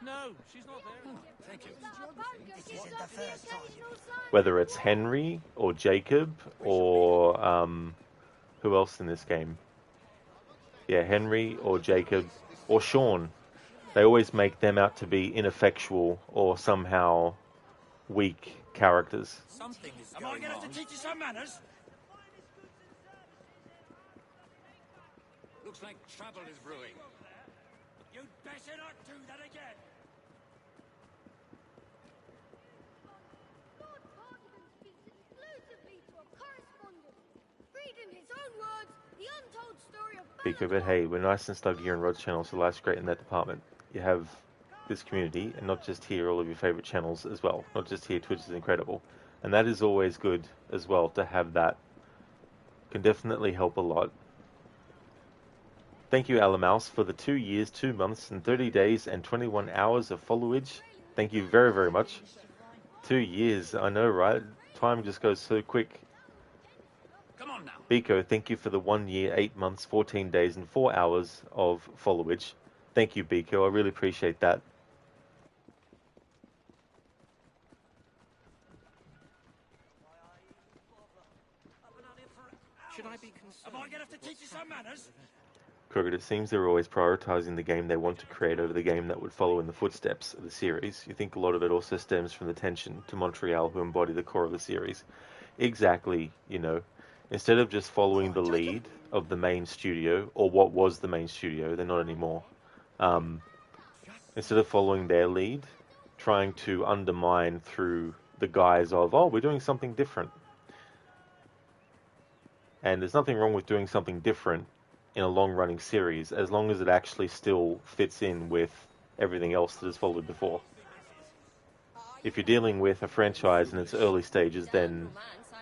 No, she's not there. Thank you. This isn't the first time. Whether it's Henry or Jacob or who else in this game? Yeah, Henry or Jacob or Sean. They always make them out to be ineffectual or somehow weak characters. Something is going on. Am I going to have to teach you some manners? Looks like trouble is brewing. You'd better not do that again. Lord Cardigan speaks exclusively to a correspondent. Read in his own words the untold story of Biko, but hey, we're nice and snug here on Rod's channel, so life's great in that department. You have this community, and not just here, all of your favourite channels as well. Not just here, Twitch is incredible. And that is always good as well, to have that. Can definitely help a lot. Thank you, Alamouse, for the 2 years, 2 months, and 30 days, and 21 hours of followage. Thank you very, very much. 2 years, I know, right? Time just goes so quick. Come on now. Biko, thank you for the 1 year, 8 months, 14 days, and 4 hours of followage. Thank you, Biko. I really appreciate that. Should I be concerned? Am I going to have to teach you some manners? Crooked, it seems they're always prioritising the game they want to create over the game that would follow in the footsteps of the series. You think a lot of it also stems from the tension to Montreal, who embody the core of the series. Exactly, you know. Instead of just following the lead of the main studio, or what was the main studio, they're not anymore. Instead of following their lead, trying to undermine through the guise of, oh, we're doing something different. And there's nothing wrong with doing something different in a long-running series, as long as it actually still fits in with everything else that has followed before. If you're dealing with a franchise in its early stages, then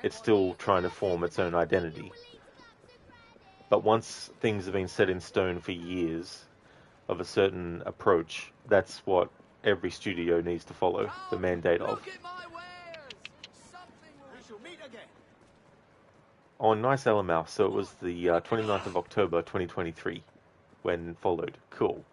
it's still trying to form its own identity. But once things have been set in stone for years of a certain approach, that's what every studio needs to follow, the mandate of. Oh, nice LML. So it was the 29th of October 2023 when followed. Cool.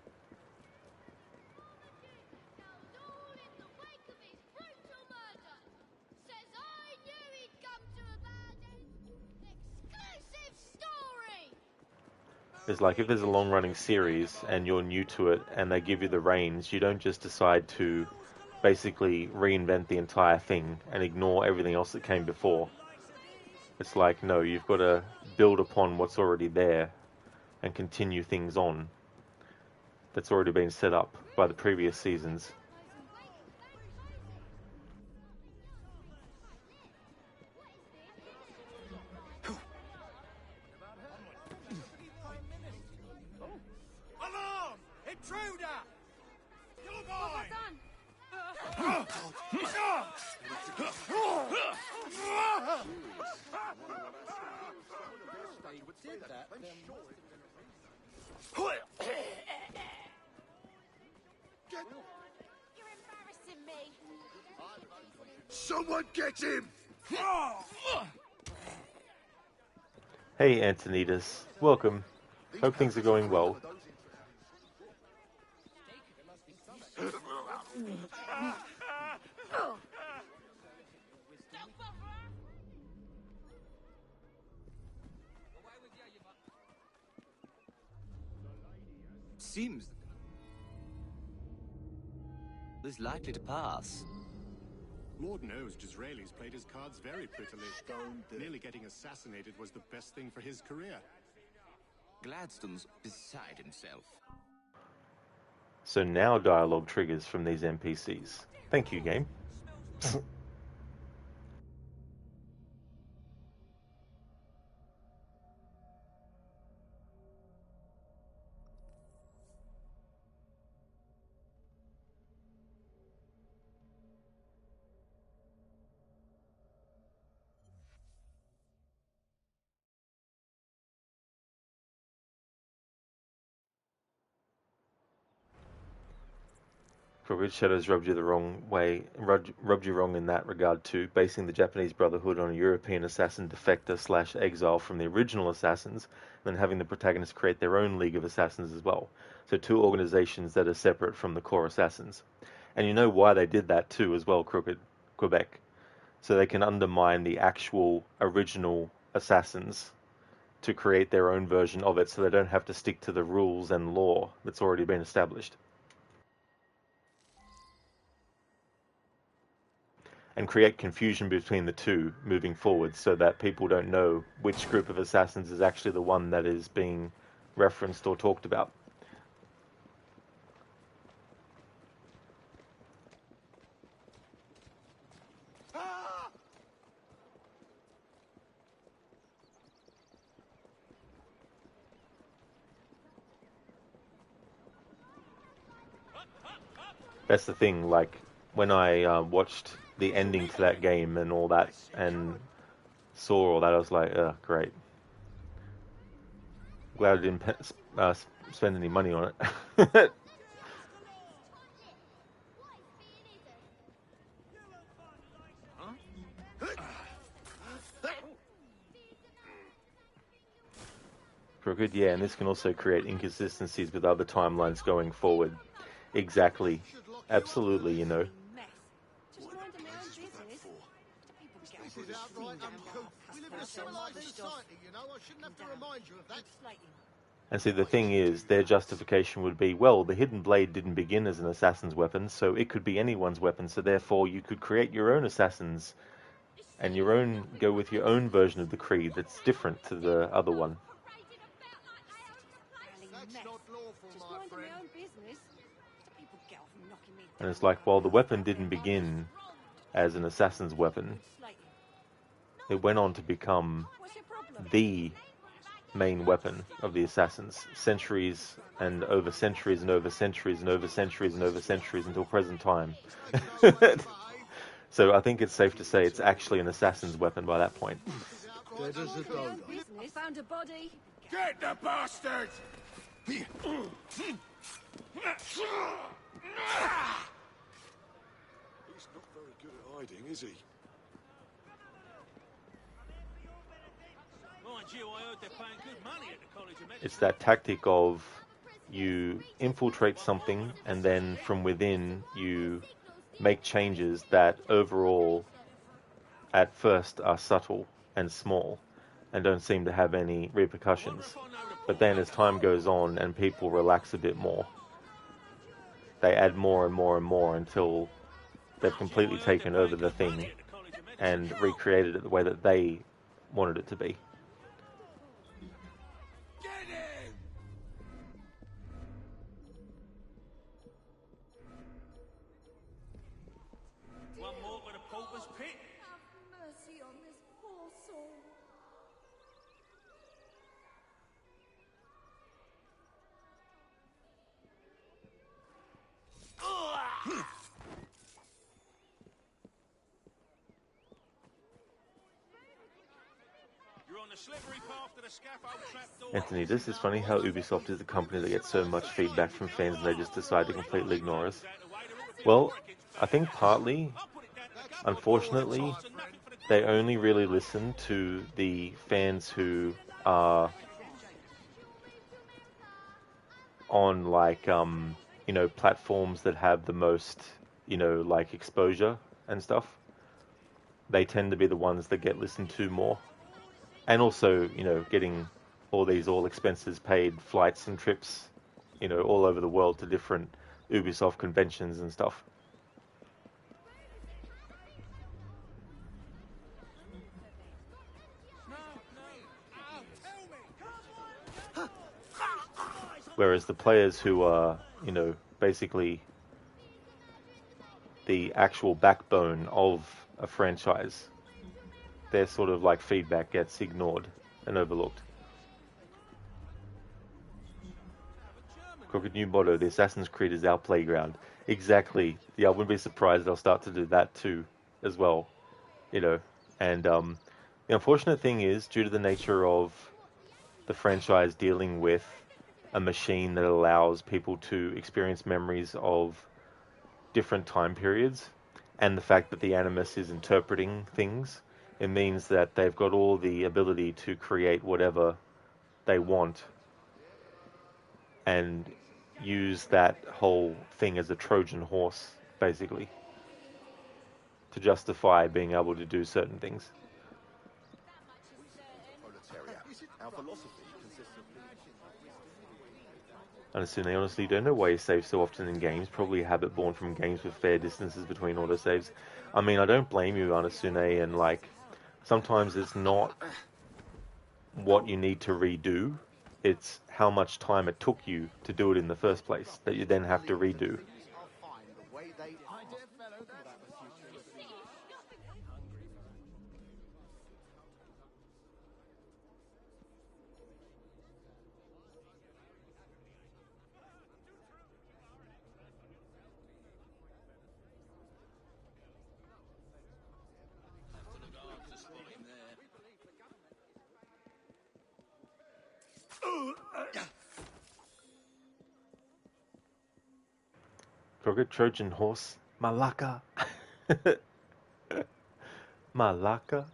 It's like if there's a long-running series and you're new to it and they give you the reins, you don't just decide to basically reinvent the entire thing and ignore everything else that came before. It's like, no, you've got to build upon what's already there and continue things on that's already been set up by the previous seasons. Alarm! Intruder! You're mine! You're embarrassing me. Someone get him! Hey, Antonitas. Welcome. Hope things are going well. Seems is likely to pass. Lord knows Disraeli's played his cards very prettily. Nearly getting assassinated was the best thing for his career. Gladstone's beside himself. So now dialogue triggers from these NPCs. Thank you, game. Crooked Shadows rubbed you the wrong way, rubbed you wrong in that regard too, basing the Japanese Brotherhood on a European assassin defector / exile from the original assassins, and then having the protagonists create their own League of Assassins as well. So 2 organizations that are separate from the core assassins. And you know why they did that too as well, Crooked, Quebec. So they can undermine the actual original assassins to create their own version of it, so they don't have to stick to the rules and law that's already been established. and create confusion between the two moving forward, so that people don't know which group of assassins is actually the one that is being referenced or talked about. That's the thing, like, when I watched the ending to that game and all that, and saw all that, I was like, great. Glad I didn't spend any money on it. Crooked, yeah, and this can also create inconsistencies with other timelines going forward. Exactly. Absolutely, you know. This is outright uncouth. We live in a civilized society, you know. I shouldn't have to remind you of that. And see, the thing is, their justification would be, well, the hidden blade didn't begin as an assassin's weapon, so it could be anyone's weapon, so therefore you could create your own assassins and go with your own version of the creed that's different to the other one. And it's like, well, the weapon didn't begin as an assassin's weapon. It went on to become the main weapon of the assassins, centuries and over centuries and over centuries and over centuries and over centuries until present time. So I think it's safe to say it's actually an assassin's weapon by that point. Found a body. Get the bastard! He's not very good at hiding, is he? Mind you, I heard they're paying good money at the College of Medicine. It's that tactic of you infiltrate something and then from within you make changes that overall at first are subtle and small and don't seem to have any repercussions. But then as time goes on and people relax a bit more, they add more and more and more until they've completely taken over the thing and recreated it the way that they wanted it to be. One more for the pauper's pit. Have mercy on this poor soul. You're on the slippery path to the scaffold trapdoor. Anthony, this is funny how Ubisoft is a company that gets so much feedback from fans and they just decide to completely ignore us. Well, I think partly, unfortunately, they only really listen to the fans who are on, like, you know, platforms that have the most, you know, like, exposure and stuff. They tend to be the ones that get listened to more. And also, you know, getting all these all-expenses paid flights and trips, you know, all over the world to different Ubisoft conventions and stuff. Whereas the players who are, you know, basically the actual backbone of a franchise, their sort of like feedback gets ignored and overlooked. Crooked new motto, the Assassin's Creed is our playground. Exactly. Yeah, I wouldn't be surprised they'll start to do that too, as well. You know, and the unfortunate thing is, due to the nature of the franchise dealing with a machine that allows people to experience memories of different time periods, and the fact that the Animus is interpreting things, it means that they've got all the ability to create whatever they want and use that whole thing as a Trojan horse, basically, to justify being able to do certain things. Proletariat. Our philosophy consists of Honestly, I honestly don't know why you save so often in games. Probably a habit born from games with fair distances between autosaves. I mean, I don't blame you, Anasune, and like, sometimes it's not what you need to redo, it's how much time it took you to do it in the first place that you then have to redo. Crooked Trojan horse, Malaka. Malaka.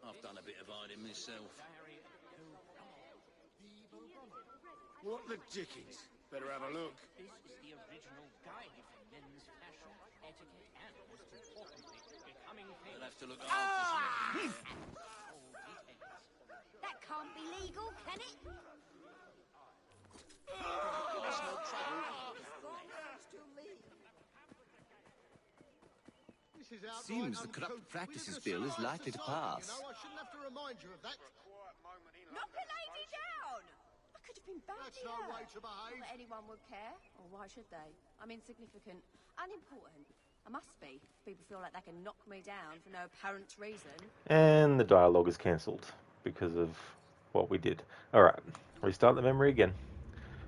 I've done a bit of hiding myself. What the dickens? Better have a look. This is the original guide for men's fashion, etiquette, and most importantly, becoming famous. We'll have to look after That can't be legal, can it? That's no trouble. Seems the corrupt practices bill is likely to pass. I shouldn't have to remind you of that. Knock a lady down! I could have been badly That's no hurt. way to behave. Not that anyone would care. Or why should they? I'm insignificant. Unimportant. I must be. People feel like they can knock me down for no apparent reason. And the dialogue is cancelled because of what we did. Alright, restart the memory again.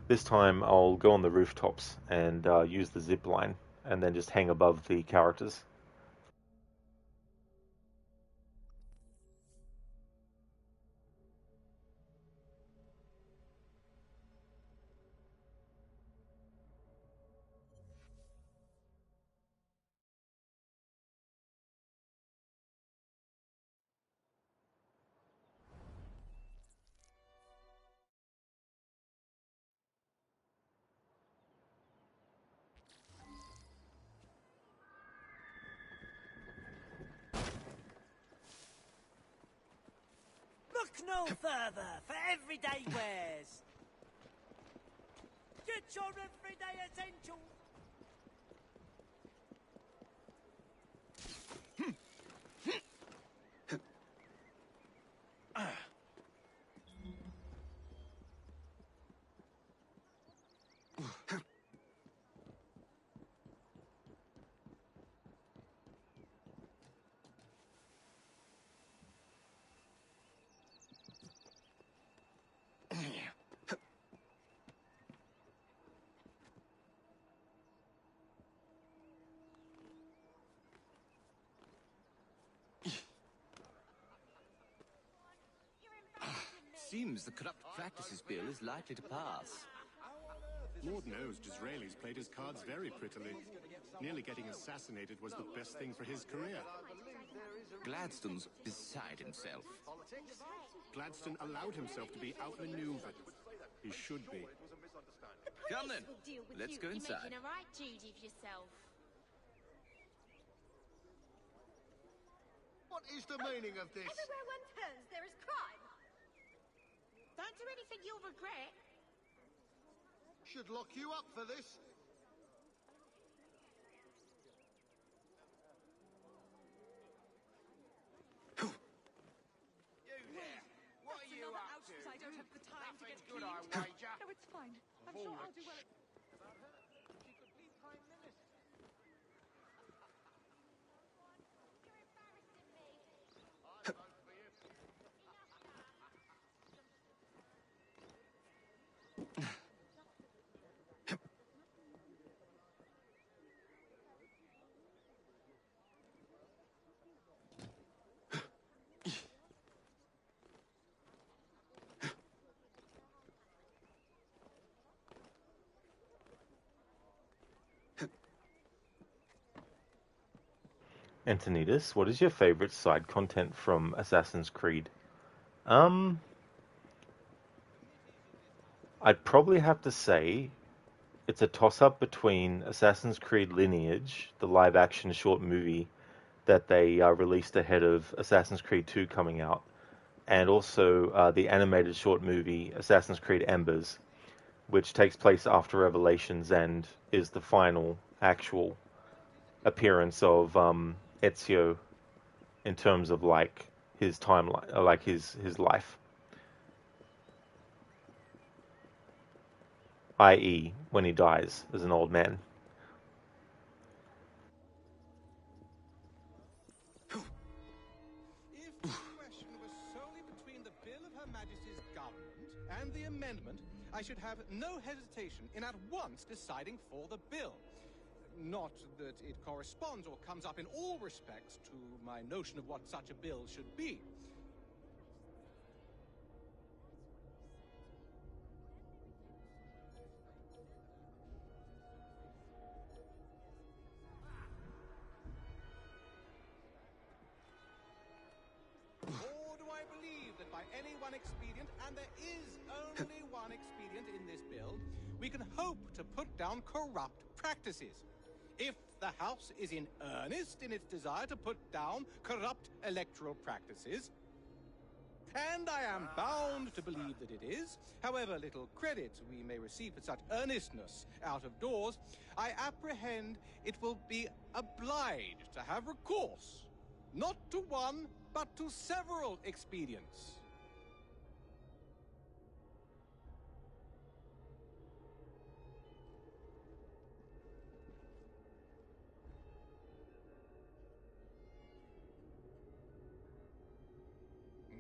This time I'll go on the rooftops and use the zip line and then just hang above the characters. Look no further for everyday wares. Get your everyday essentials. Seems the corrupt practices bill is likely to pass. Lord knows Disraeli's played his cards very prettily. Nearly getting assassinated was the best thing for his career. Gladstone's beside himself. Gladstone allowed himself to be outmaneuvered. He should be. Come then, let's go inside. You're making a right Judy of yourself. What is the meaning of this? Everywhere one turns, there is crime. Don't do anything you'll regret. Should lock you up for this. What are you up to? I don't have the time to get Good, cleaned. I wager. No, it's fine. I'm sure I'll do well. Antonidas, what is your favorite side content from Assassin's Creed? I'd probably have to say it's a toss-up between Assassin's Creed Lineage, the live-action short movie that they released ahead of Assassin's Creed 2 coming out, and also the animated short movie Assassin's Creed Embers, which takes place after Revelations and is the final actual appearance of Ezio in terms of like his timeline, like his life, i.e., when he dies as an old man. If the question was solely between the bill of Her Majesty's government and the amendment, I should have no hesitation in at once deciding for the bill. Not that it corresponds or comes up in all respects to my notion of what such a bill should be. Or do I believe that by any one expedient, and there is only one expedient in this bill, we can hope to put down corrupt practices? If the House is in earnest in its desire to put down corrupt electoral practices, and I am bound to believe that it is, however little credit we may receive for such earnestness out of doors, I apprehend it will be obliged to have recourse, not to one, but to several expedients.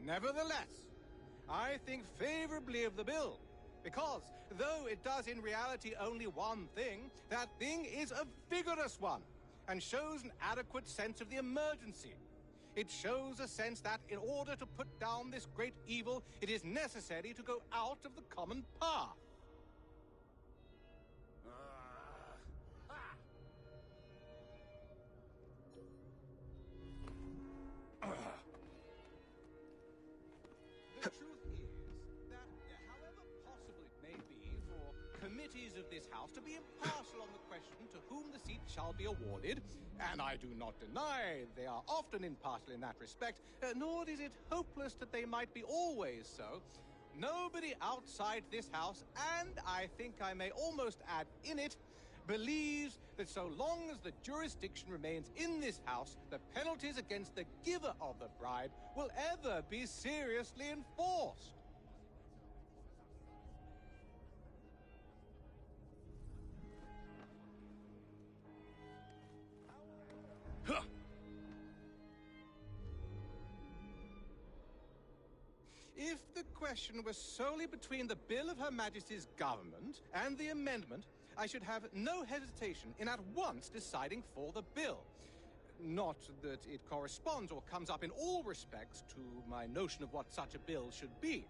Nevertheless, I think favorably of the bill, because though it does in reality only one thing, that thing is a vigorous one, and shows an adequate sense of the emergency. It shows a sense that in order to put down this great evil, it is necessary to go out of the common path. The truth is that, however possible it may be for committees of this House to be impartial on the question to whom the seat shall be awarded, and I do not deny they are often impartial in that respect, nor is it hopeless that they might be always so, nobody outside this House, and I think I may almost add in it, believes that so long as the jurisdiction remains in this House, the penalties against the giver of the bribe will ever be seriously enforced. If the question was solely between the bill of Her Majesty's government and the amendment, I should have no hesitation in at once deciding for the bill. Not that it corresponds or comes up in all respects to my notion of what such a bill should be.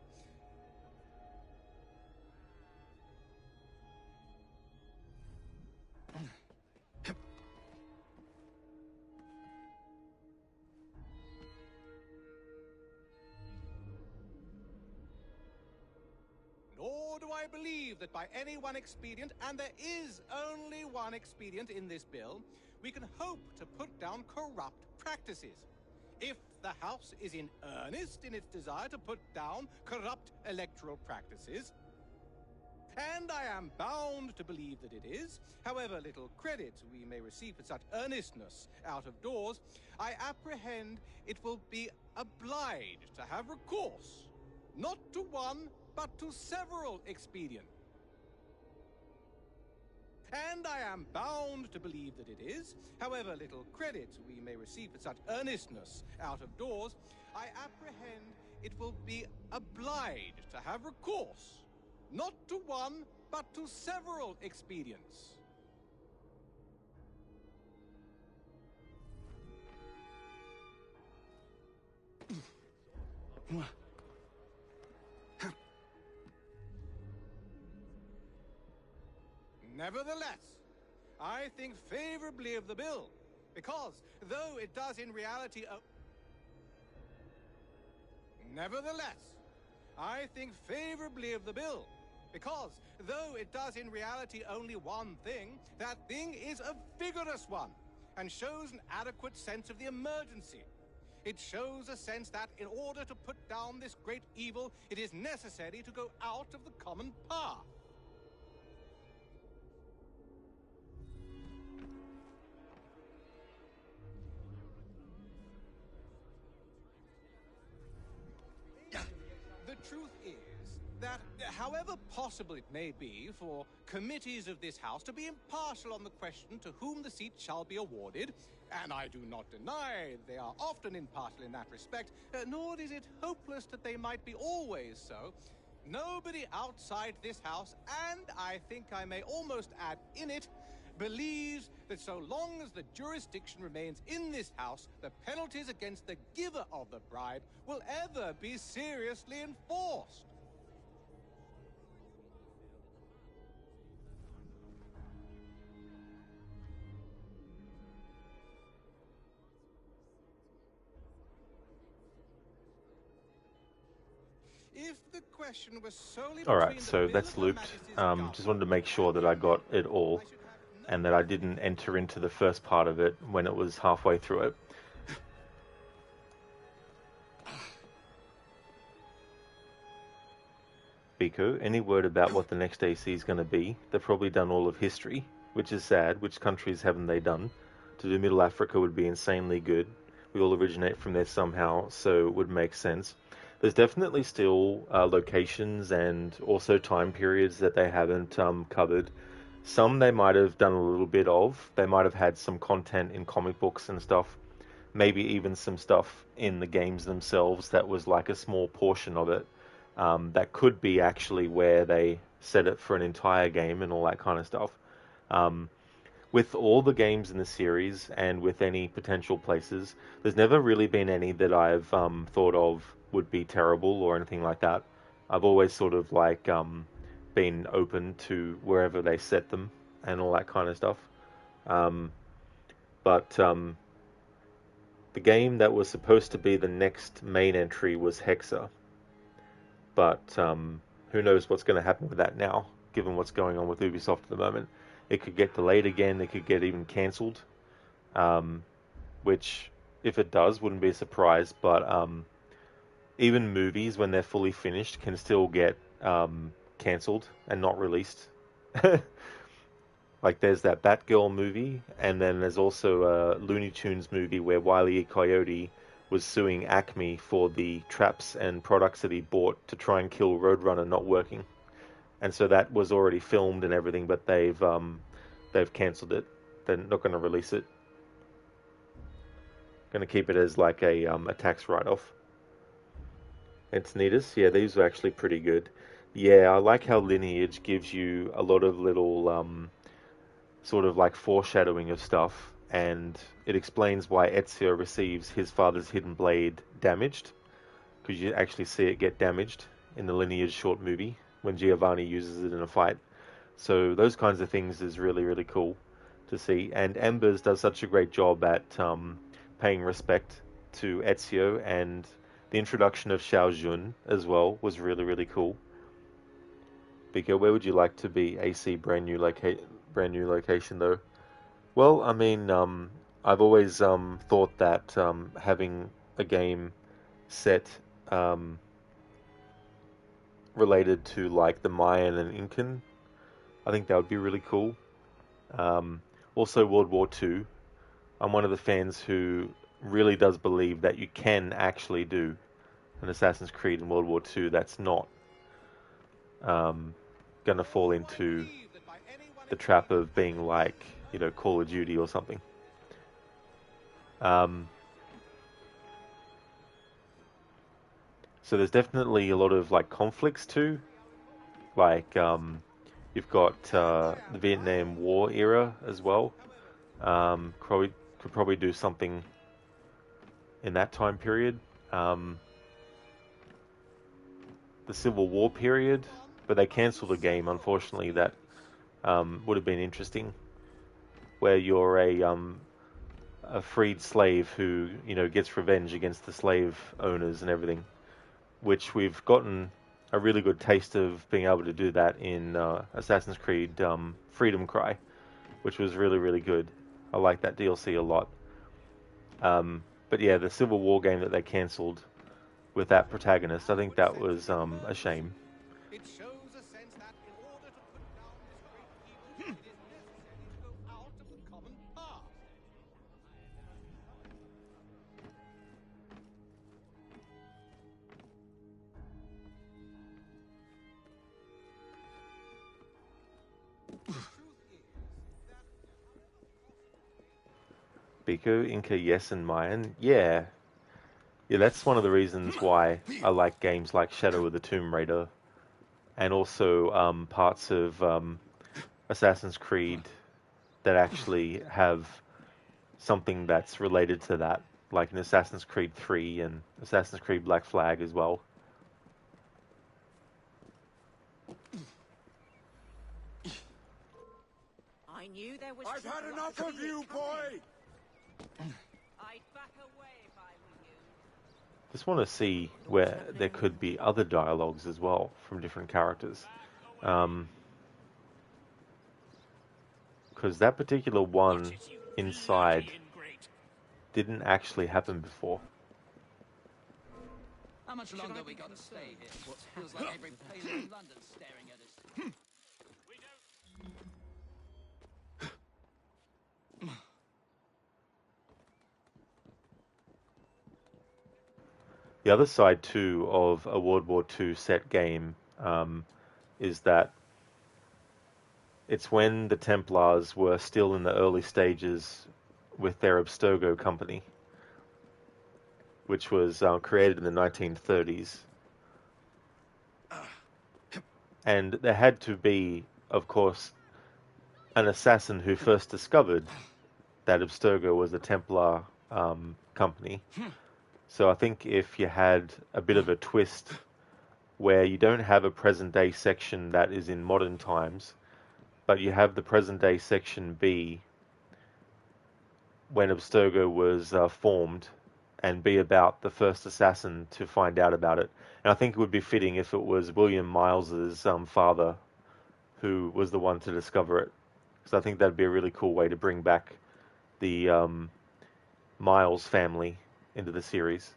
Nor do I believe that by any one expedient, and there is only one expedient in this bill, we can hope to put down corrupt practices. If the House is in earnest in its desire to put down corrupt electoral practices, and I am bound to believe that it is, however little credit we may receive for such earnestness out of doors, I apprehend it will be obliged to have recourse, not to one, but to several expedients. And I am bound to believe that it is, however little credit we may receive for such earnestness out of doors, I apprehend it will be obliged to have recourse, not to one, but to several expedients. Nevertheless, I think favorably of the bill, Because, though it does in reality... Nevertheless, I think favorably of the bill. Because, though it does in reality only one thing, that thing is a vigorous one, and shows an adequate sense of the emergency. It shows a sense that in order to put down this great evil, it is necessary to go out of the common path. The truth is that, however possible it may be for committees of this House to be impartial on the question to whom the seat shall be awarded, and I do not deny they are often impartial in that respect, nor is it hopeless that they might be always so, nobody outside this House, and I think I may almost add in it, believes that so long as the jurisdiction remains in this House, the penalties against the giver of the bribe will ever be seriously enforced. If the question was solely Alright, so that's looped. Just wanted to make sure that I got it all, and that I didn't enter into the first part of it when it was halfway through it. Biko, any word about what the next AC is going to be? They've probably done all of history, which is sad. Which countries haven't they done? To do Middle Africa would be insanely good. We all originate from there somehow, so it would make sense. There's definitely still locations and also time periods that they haven't covered. Some they might have done a little bit of. They might have had some content in comic books and stuff. Maybe even some stuff in the games themselves that was like a small portion of it. That could be actually where they set it for an entire game and all that kind of stuff. With all the games in the series and with any potential places, there's never really been any that I've thought of would be terrible or anything like that. I've always sort of like been open to wherever they set them and all that kind of stuff. But the game that was supposed to be the next main entry was Hexa. But who knows what's going to happen with that now, given what's going on with Ubisoft at the moment. It could get delayed again, it could get even cancelled, which, if it does, wouldn't be a surprise, but even movies, when they're fully finished, can still get cancelled and not released. Like, there's that Batgirl movie, and then there's also a Looney Tunes movie where Wile E. Coyote was suing Acme for the traps and products that he bought to try and kill Roadrunner not working. And so that was already filmed and everything, but they've cancelled it. They're not going to release it. Going to keep it as like a tax write-off. Antonidas, yeah, these are actually pretty good. Yeah, I like how Lineage gives you a lot of little sort of like foreshadowing of stuff, and it explains why Ezio receives his father's hidden blade damaged, because you actually see it get damaged in the Lineage short movie when Giovanni uses it in a fight. So those kinds of things is really, really cool to see. And Embers does such a great job at paying respect to Ezio, and the introduction of Xiao Jun as well was really, really cool. Biko, where would you like to be? AC, brand new location though. Well, I mean, I've always thought that having a game set related to like the Mayan and Incan, I think that would be really cool. Also World War II. I'm one of the fans who really does believe that you can actually do an Assassin's Creed in World War II that's not going to fall into the trap of being like, you know, Call of Duty or something. So there's definitely a lot of like conflicts too. Like you've got the Vietnam War era as well. Could probably do something in that time period. The Civil War period, but they cancelled a game, unfortunately, that would have been interesting, where you're a freed slave who, you know, gets revenge against the slave owners and everything, which we've gotten a really good taste of being able to do that in Assassin's Creed Freedom Cry, which was really, really good. I like that DLC a lot. But yeah, the Civil War game that they cancelled with that protagonist, I think that was a shame. It shows a sense that in order to put down this great evil, it is necessary to go out of the common path. Biko, Inca, yes, and Mayan. Yeah. Yeah, that's one of the reasons why I like games like Shadow of the Tomb Raider and also parts of Assassin's Creed that actually have something that's related to that, like in Assassin's Creed 3 and Assassin's Creed Black Flag as well. I knew there was. I've had enough of you, boy! I'd back away if I were you. Just want to see where there could be other dialogues as well from different characters. Because that particular one inside didn't actually happen before. How much longer we got to stay here? Feels like every paler in London's staring at us. The other side too of a World War II set game is that it's when the Templars were still in the early stages with their Abstergo company, which was created in the 1930s. And there had to be, of course, an assassin who first discovered that Abstergo was a Templar company. So I think if you had a bit of a twist where you don't have a present-day section that is in modern times, but you have the present-day section be when Abstergo was formed, and be about the first assassin to find out about it. And I think it would be fitting if it was William Miles's father who was the one to discover it. Because I think that'd be a really cool way to bring back the Miles family into the series.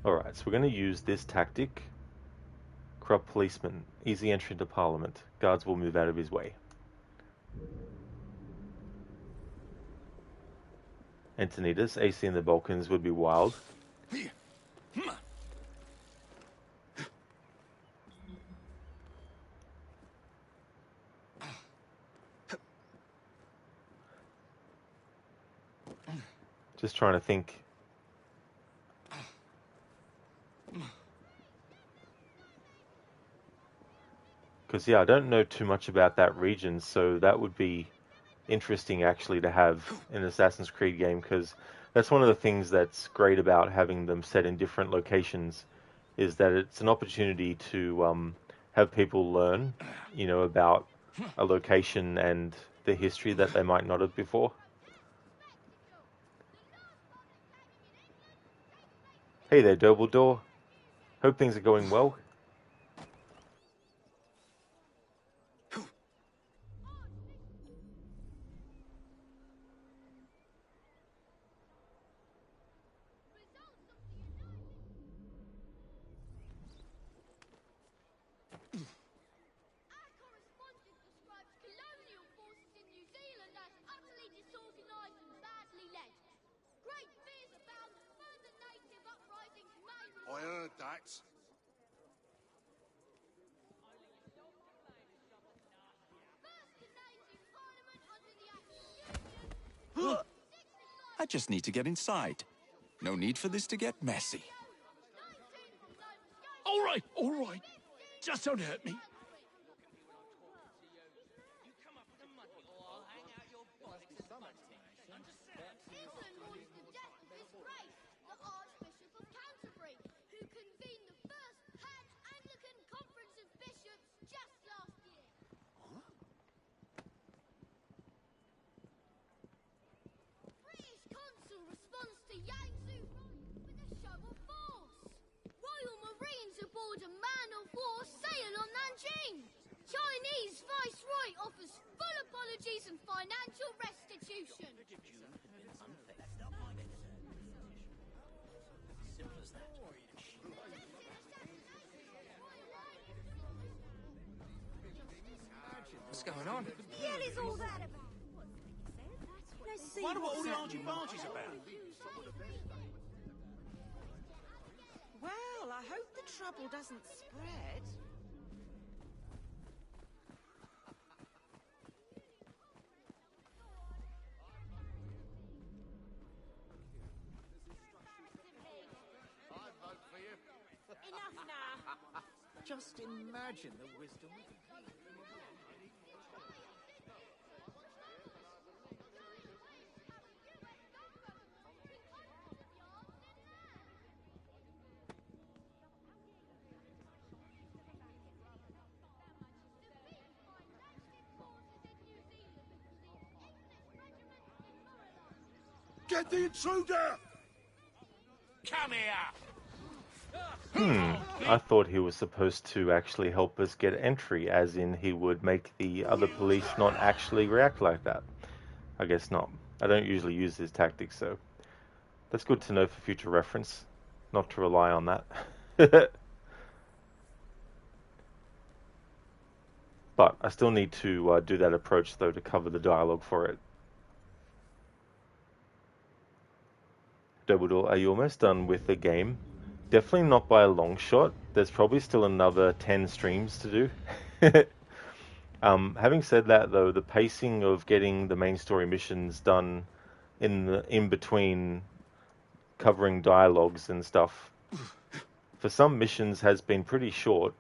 Alright, so we're going to use this tactic. Corrupt policeman, easy entry into Parliament. Guards will move out of his way. Antonidas, AC in the Balkans would be wild. Just trying to think. Because, yeah, I don't know too much about that region, so that would be interesting, actually, to have in an Assassin's Creed game, because that's one of the things that's great about having them set in different locations, is that it's an opportunity to have people learn, you know, about a location and the history that they might not have before. Hey there, Dumbledore. Hope things are going well. I just need to get inside. No need for this to get messy. All right, all right. Just don't hurt me. Aboard a man of war sail on Nanjing. Chinese Viceroy offers full apologies and financial restitution. What's going on? What the hell is all that about? Let's see Wonder what all what's the happening. argy-bargy's about. Well, I hope the trouble doesn't spread. I'd vote for you. Enough now. Just imagine the wisdom we could glean. Get the intruder! Come here! I thought he was supposed to actually help us get entry, as in he would make the other police not actually react like that. I guess not. I don't usually use his tactics, so that's good to know for future reference, not to rely on that. But I still need to do that approach, though, to cover the dialogue for it. Dumbledore, are you almost done with the game? Definitely not by a long shot. There's probably still another 10 streams to do. Having said that, though, the pacing of getting the main story missions done in between covering dialogues and stuff for some missions has been pretty short.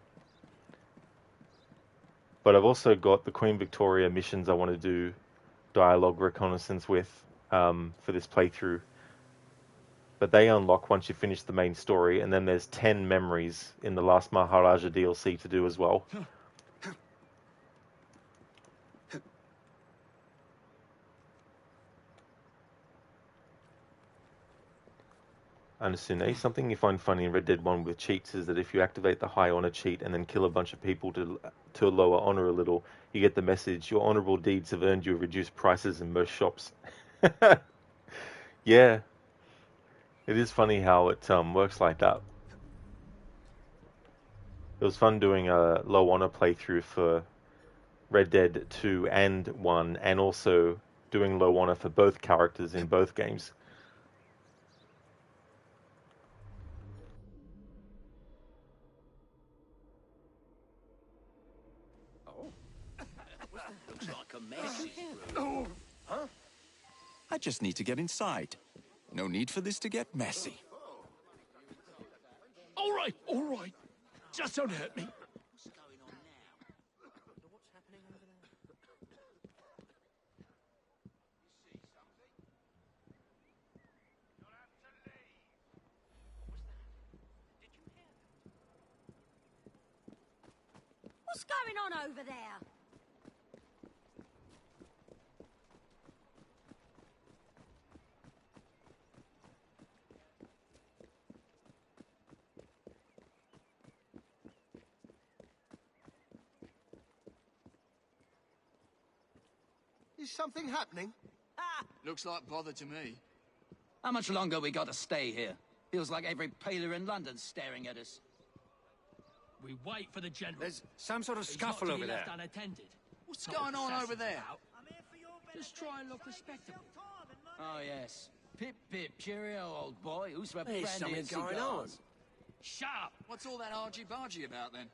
But I've also got the Queen Victoria missions I want to do dialogue reconnaissance with for this playthrough. But they unlock once you finish the main story, and then there's 10 memories in the last Maharaja DLC to do as well. And something you find funny in Red Dead 1 with cheats is that if you activate the high honor cheat and then kill a bunch of people to lower honor a little, you get the message, your honorable deeds have earned you reduced prices in most shops. Yeah. It is funny how it works like that. It was fun doing a low honor playthrough for Red Dead 2 and 1, and also doing low honor for both characters in both games. Looks like a mess. Huh? I just need to get inside. No need for this to get messy. All right, all right. Just don't hurt me. What's going on over there? Is something happening? Looks like bother to me. How much longer we got to stay here? Feels like every paler in London's staring at us. We wait for the general. There's some sort of He's scuffle not to be over there. left unattended. What's Not going with on over assassins there? about. Just try and look respectable. Oh, yes. Pip, pip, cheerio, old boy. Who's for There's brandy and something going on. cigars? Shut up! What's all that argy-bargy about, then?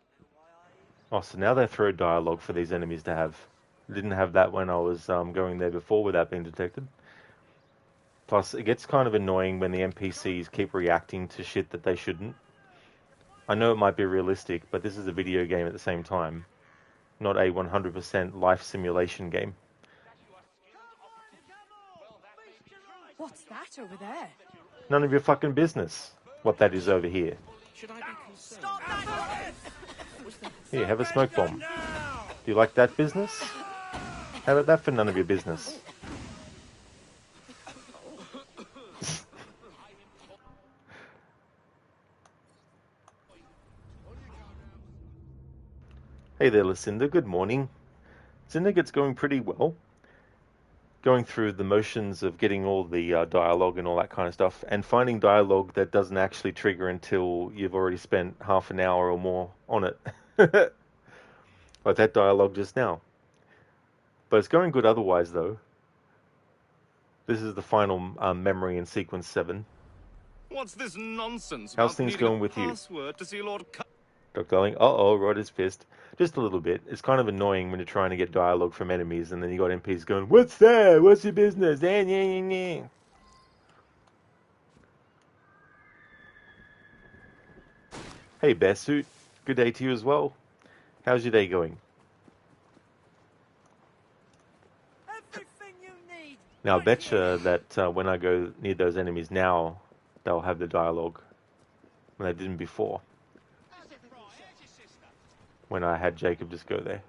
Oh, so now they throw dialogue for these enemies to have. Didn't have that when I was going there before without being detected. Plus, it gets kind of annoying when the NPCs keep reacting to shit that they shouldn't. I know it might be realistic, but this is a video game at the same time, not a 100% life simulation game. What's that over there? None of your fucking business what that is over here. Should I be concerned? Here, have a smoke bomb. Do you like that business? How about that for none of your business? Hey there, Lucinda. Good morning. Syndicate's going pretty well. Going through the motions of getting all the dialogue and all that kind of stuff, and finding dialogue that doesn't actually trigger until you've already spent half an hour or more on it. Like that dialogue just now. But it's going good otherwise, though. This is the final memory in sequence 7. What's this nonsense? How's about things needing going a with you? password to see Lord Dr. Darling, uh-oh, Rod is pissed. Just a little bit. It's kind of annoying when you're trying to get dialogue from enemies and then you got MPs going, "What's that? What's your business?" Hey, Bearsuit. Good day to you as well. How's your day going? Now, I betcha that when I go near those enemies now, they'll have the dialogue when they didn't before. When I had Jacob just go there.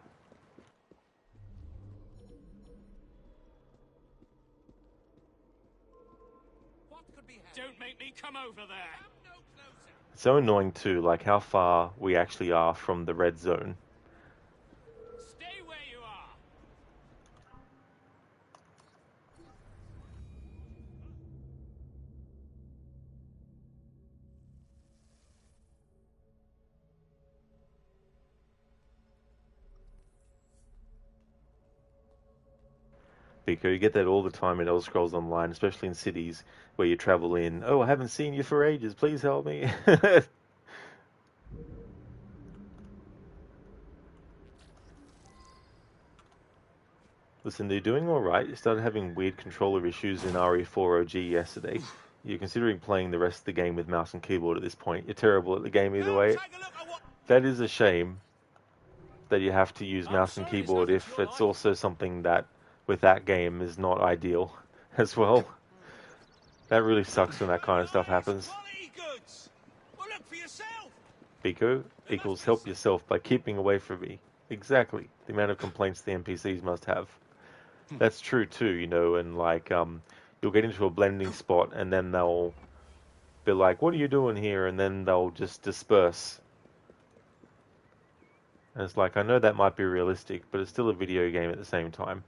Don't make me come over there. It's so annoying too, like how far we actually are from the red zone. Stay where you are. Because you get that all the time in Elder Scrolls Online, especially in cities where you travel in. "Oh, I haven't seen you for ages. Please help me." Listen, they're doing alright. You started having weird controller issues in RE4OG yesterday. You're considering playing the rest of the game with mouse and keyboard at this point. You're terrible at the game either way. That is a shame that you have to use mouse and keyboard if it's also something that, with that game, is not ideal as well. That really sucks when that kind of stuff happens. Biko equals help yourself by keeping away from me. Exactly. The amount of complaints the NPCs must have. That's true too, you know, and like, you'll get into a blending spot and then they'll be like, "What are you doing here?" And then they'll just disperse. And it's like, I know that might be realistic, but it's still a video game at the same time.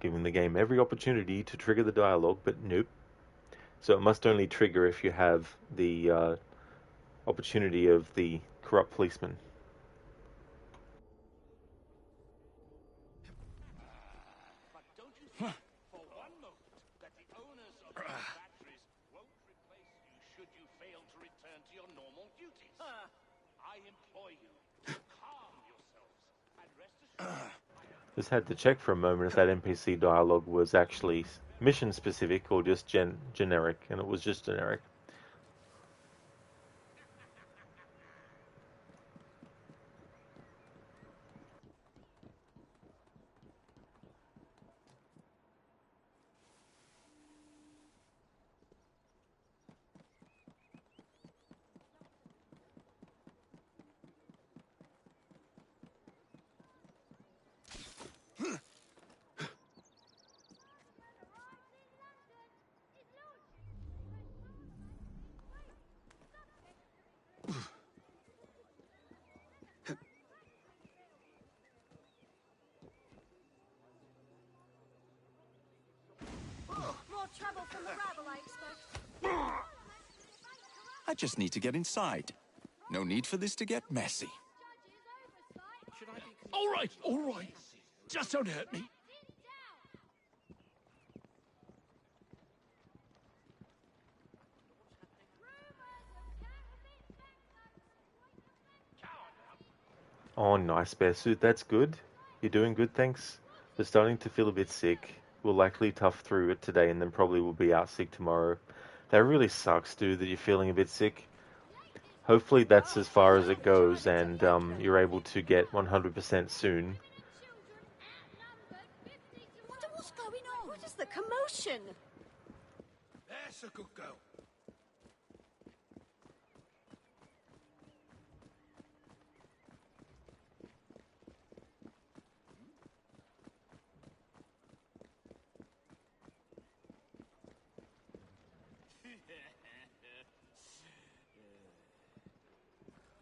Giving the game every opportunity to trigger the dialogue, but nope. So it must only trigger if you have the opportunity of the corrupt policeman. Just had to check for a moment if that NPC dialogue was actually mission specific or just generic, and it was just generic. I just need to get inside. No need for this to get messy. All right, all right. Just don't hurt me. Oh, nice, Bear Suit. That's good. You're doing good, thanks. We're starting to feel a bit sick. We'll likely tough through it today and then probably we'll be out sick tomorrow. That really sucks, dude, that you're feeling a bit sick. Hopefully that's as far as it goes and you're able to get 100% soon. What's going on? What is the commotion? That's a good girl.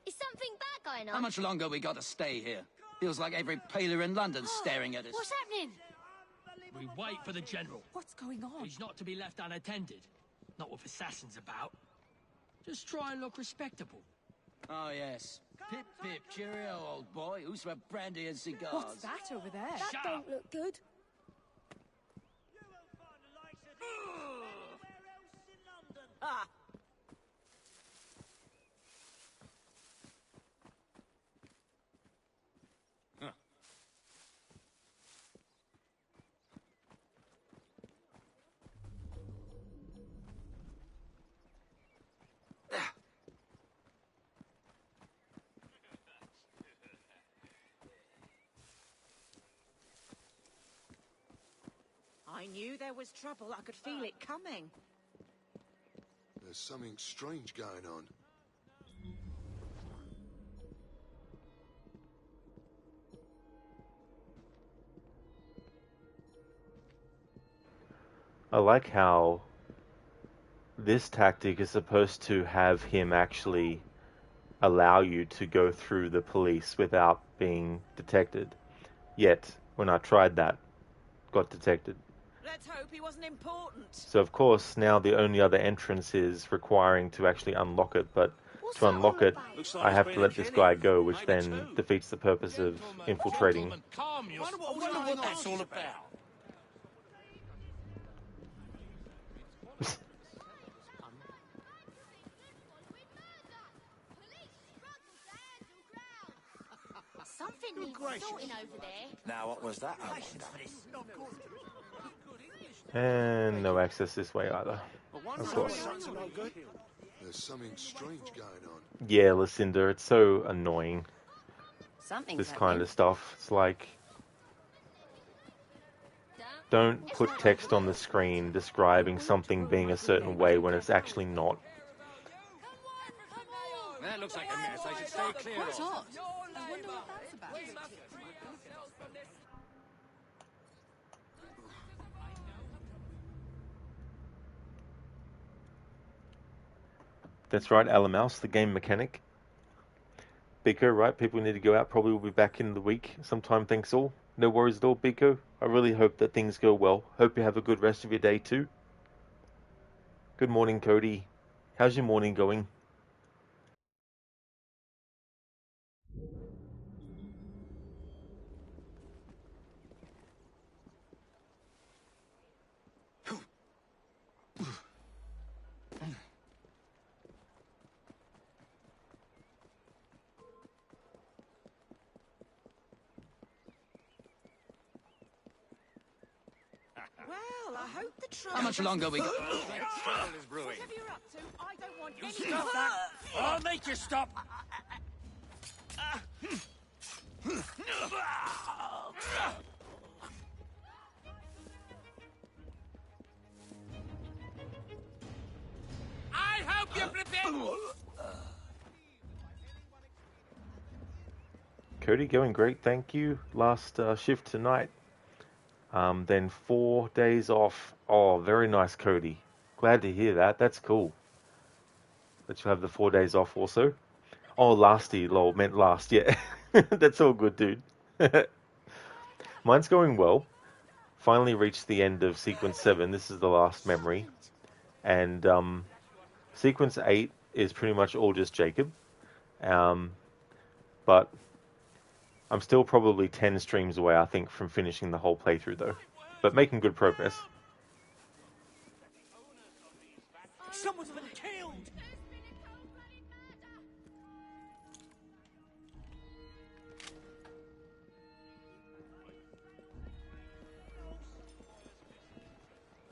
Is something bad going on? How much longer we got to stay here? Feels like every paler in London's staring at us. What's happening? We wait for the general. What's going on? He's not to be left unattended. Not with assassins about. Just try and look respectable. Oh, yes. Pip, pip, cheerio, old boy. Who's for brandy and cigars? What's that over there? That don't look good. Ah! I knew there was trouble. I could feel it coming. There's something strange going on. I like how this tactic is supposed to have him actually allow you to go through the police without being detected. Yet, when I tried that, got detected. Let's hope he wasn't important. So of course, now the only other entrance is requiring to actually unlock it, but to unlock it, I have to let this guy go, which then defeats the purpose of infiltrating. I wonder what that's all about. Something needs sorting over there. Now, what was that? And no access this way either. Of course. There's something strange going on. Yeah, Lucinda, it's so annoying. Something's This happening. kind of stuff. It's like, don't put text on the screen describing something being a certain way when it's actually not. That looks like a mess. I should stay clear Quite of. odd. I wonder what that's about. That's right, Alamouse, the game mechanic. Biko, right? People need to go out. Probably will be back in the week sometime, thanks all. No worries at all, Biko. I really hope that things go well. Hope you have a good rest of your day too. Good morning, Cody. How's your morning going? Well, I hope the trouble... How much longer we got? Trouble is brewing. Whatever you're up to, I don't want You any... stop that, or I'll make you stop. I hope you prepare. Cody, going great, thank you. Last shift tonight. Then 4 days off. Oh, very nice, Cody. Glad to hear that. That's cool. That you'll have the 4 days off also. Oh, lasty, lol, meant last, yeah. That's all good, dude. Mine's going well. finally reached the end of Sequence 7. This is the last memory. And Sequence 8 is pretty much all just Jacob. But I'm still probably 10 streams away, I think, from finishing the whole playthrough, though. But making good progress. Someone's been killed!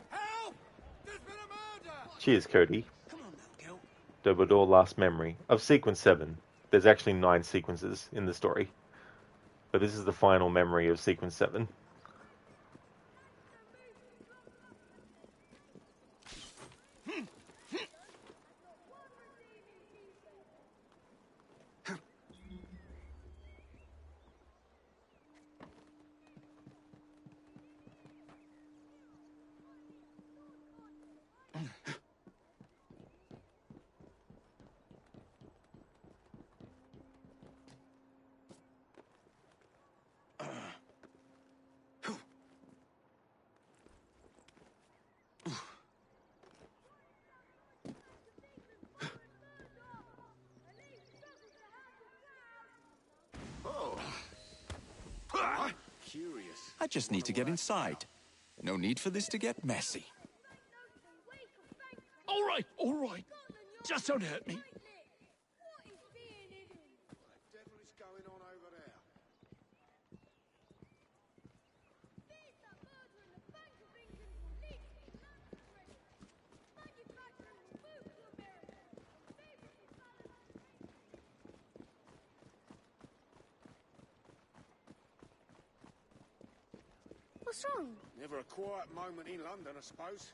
Help! There's been a murder! Cheers, Cody. Come on now, girl. Dobodor Last Memory of Sequence 7. There's actually 9 sequences in the story. But this is the final memory of Sequence 7. Curious. I just need to get inside. No need for this to get messy. All right, all right. Just don't hurt me. What the devil is going on over there? What's wrong? Never a quiet moment in London, I suppose.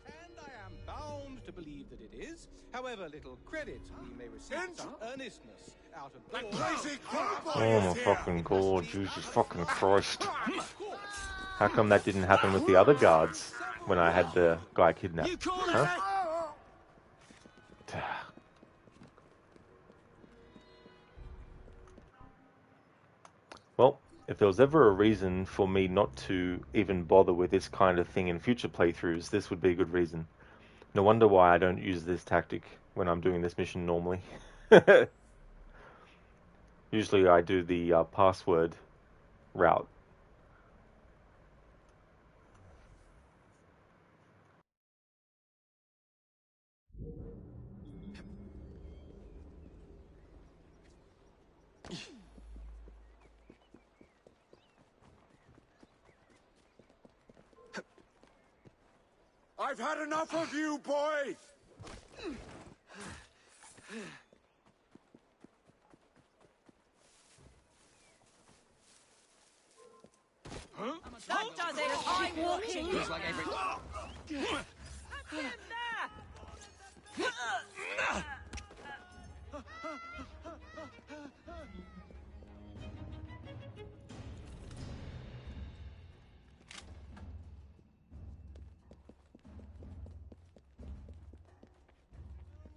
And I am bound to believe that it is. However little credit we may receive some earnestness out of That crazy Oh my fucking god, Jesus fucking Christ. How come that didn't happen with the other guards when I had the guy kidnapped? Huh? Well, if there was ever a reason for me not to even bother with this kind of thing in future playthroughs, this would be a good reason. No wonder why I don't use this tactic when I'm doing this mission normally. Usually I do the password route. I've had enough of you, boy! Huh? That does it! I'm watching! Looks like every...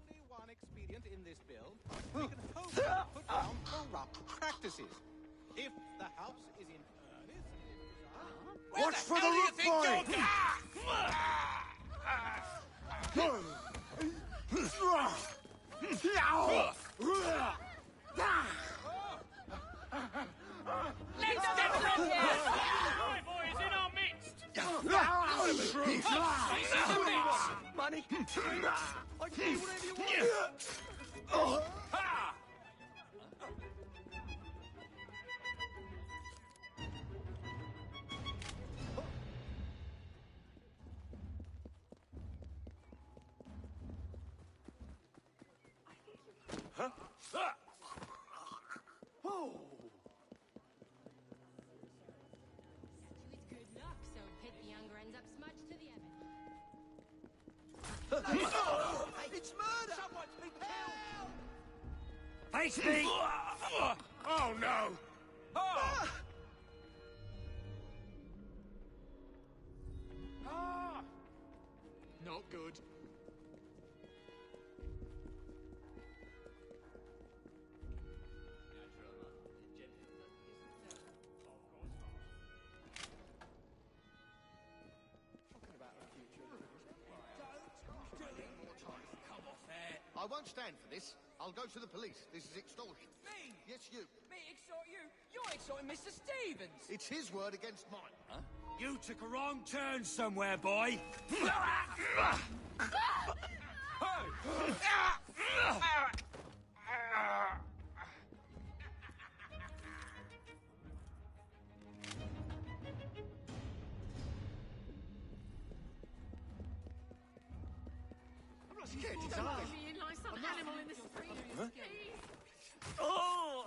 Only one expedient in this bill. We can hope to put down corrupt practices. If the house is in earnest... Watch for the root boy! Let's get rid of him! Right, boys, in our midst! Money? I can do whatever you want. Huh? Oh. Good luck, so Pit the Younger ends up smudged to the Evan. It's murder! Someone's been killed! Face me! Oh no! Ah! Not good. I won't stand for this. I'll go to the police. This is extortion. Me? Yes, you. Me extort you? You're extorting Mr. Stevens! It's his word against mine. Huh? You took a wrong turn somewhere, boy! I'm not scared, he's Don't alive. put me in like some animal in the street. Huh? Please. Oh!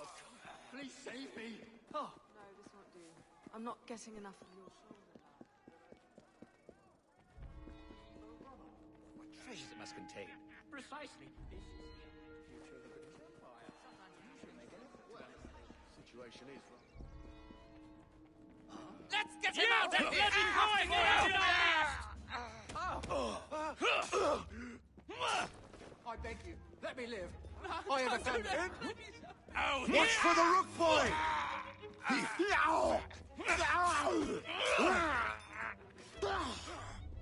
Please save me. Oh. No, this won't do. I'm not getting enough of your shoulder. What treasures it must contain. Precisely. This is the Future of the British Empire. Sometimes you should make an effort to understand. Situation is wrong. Let's get him out of here! I beg you, let me live. I have a family. Watch for the rook boy!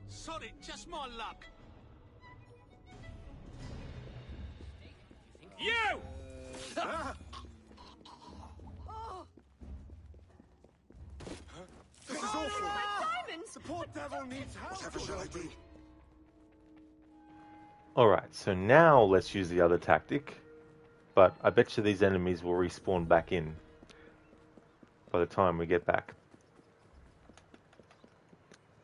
Sod it, just my luck. You! This is awful! Diamonds! The poor devil needs help! Whatever shall I do? Alright, so now let's use the other tactic. But I bet you these enemies will respawn back in by the time we get back.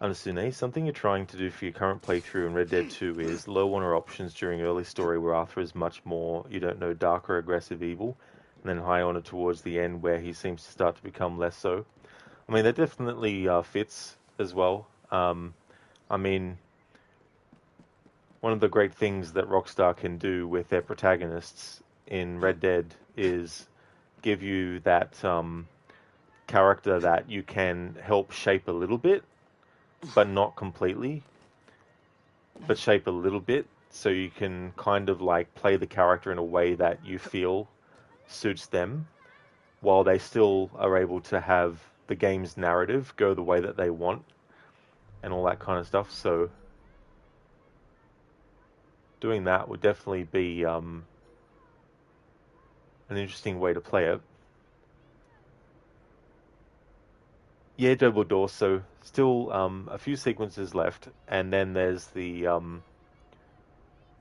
Understood. Something you're trying to do for your current playthrough in Red Dead 2 is low on our options during early story where Arthur is much more, you don't know, darker, aggressive evil, and then high on it towards the end where he seems to start to become less so. I mean, that definitely fits as well. I mean, one of the great things that Rockstar can do with their protagonists in Red Dead is give you that character that you can help shape a little bit, but not completely, but shape a little bit, so you can kind of like play the character in a way that you feel suits them, while they still are able to have the game's narrative go the way that they want, and all that kind of stuff. So doing that would definitely be an interesting way to play it. Yeah, double door, so still a few sequences left, and then there's the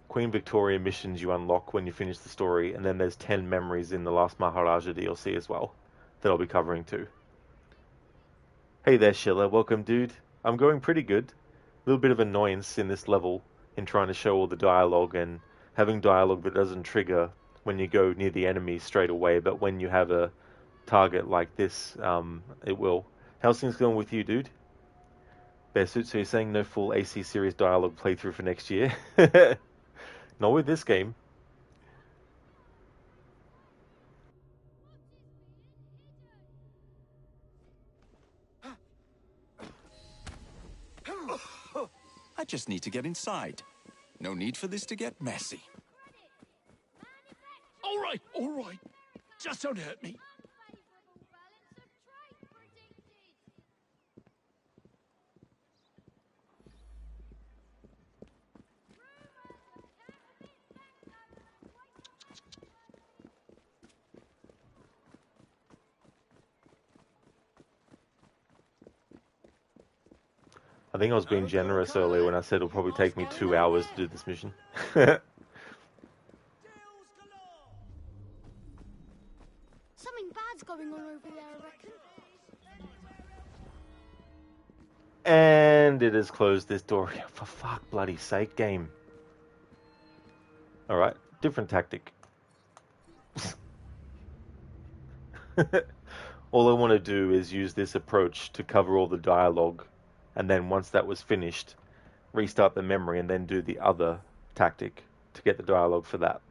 Queen Victoria missions you unlock when you finish the story, and then there's 10 memories in the Last Maharaja DLC as well, that I'll be covering too. Hey there, Schiller, welcome dude. I'm going pretty good. A little bit of annoyance in this level in trying to show all the dialogue, and having dialogue that doesn't trigger when you go near the enemy straight away, but when you have a target like this, it will. How's things going with you, dude? Bearsuit, so you're saying no full AC series dialogue playthrough for next year? Not with this game. I just need to get inside. No need for this to get messy. All right. Just don't hurt me. I think I was being generous earlier when I said it'll probably take me 2 hours to do this mission. Something bad's going on over there, I reckon. And it has closed this door. For fuck bloody sake, game. Alright, different tactic. All I want to do is use this approach to cover all the dialogue, and then once that was finished, restart the memory and then do the other tactic to get the dialogue for that.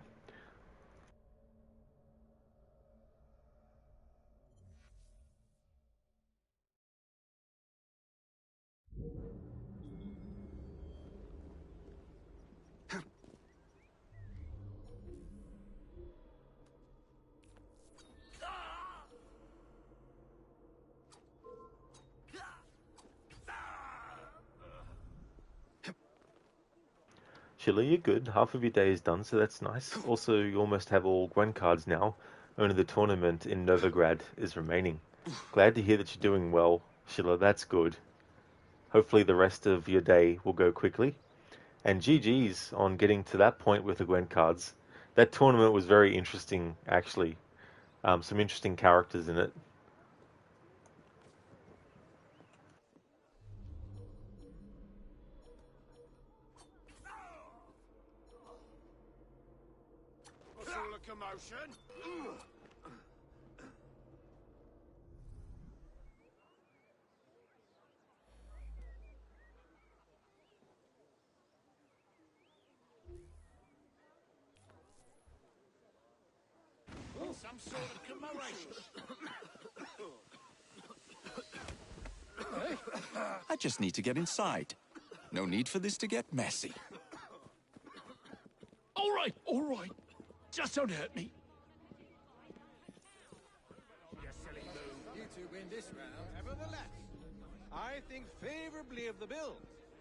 Sheila, you're good. Half of your day is done, so that's nice. Also, you almost have all Gwen cards now. Only the tournament in Novigrad is remaining. Glad to hear that you're doing well, Sheila. That's good. Hopefully the rest of your day will go quickly. And GG's on getting to that point with the Gwen cards. That tournament was very interesting, actually. Some interesting characters in it. What's all the commotion? Some sort of commemoration. I just need to get inside. No need for this to get messy. All right, all right. Just don't hurt me. You two win this round, nevertheless. I think favorably of the bill,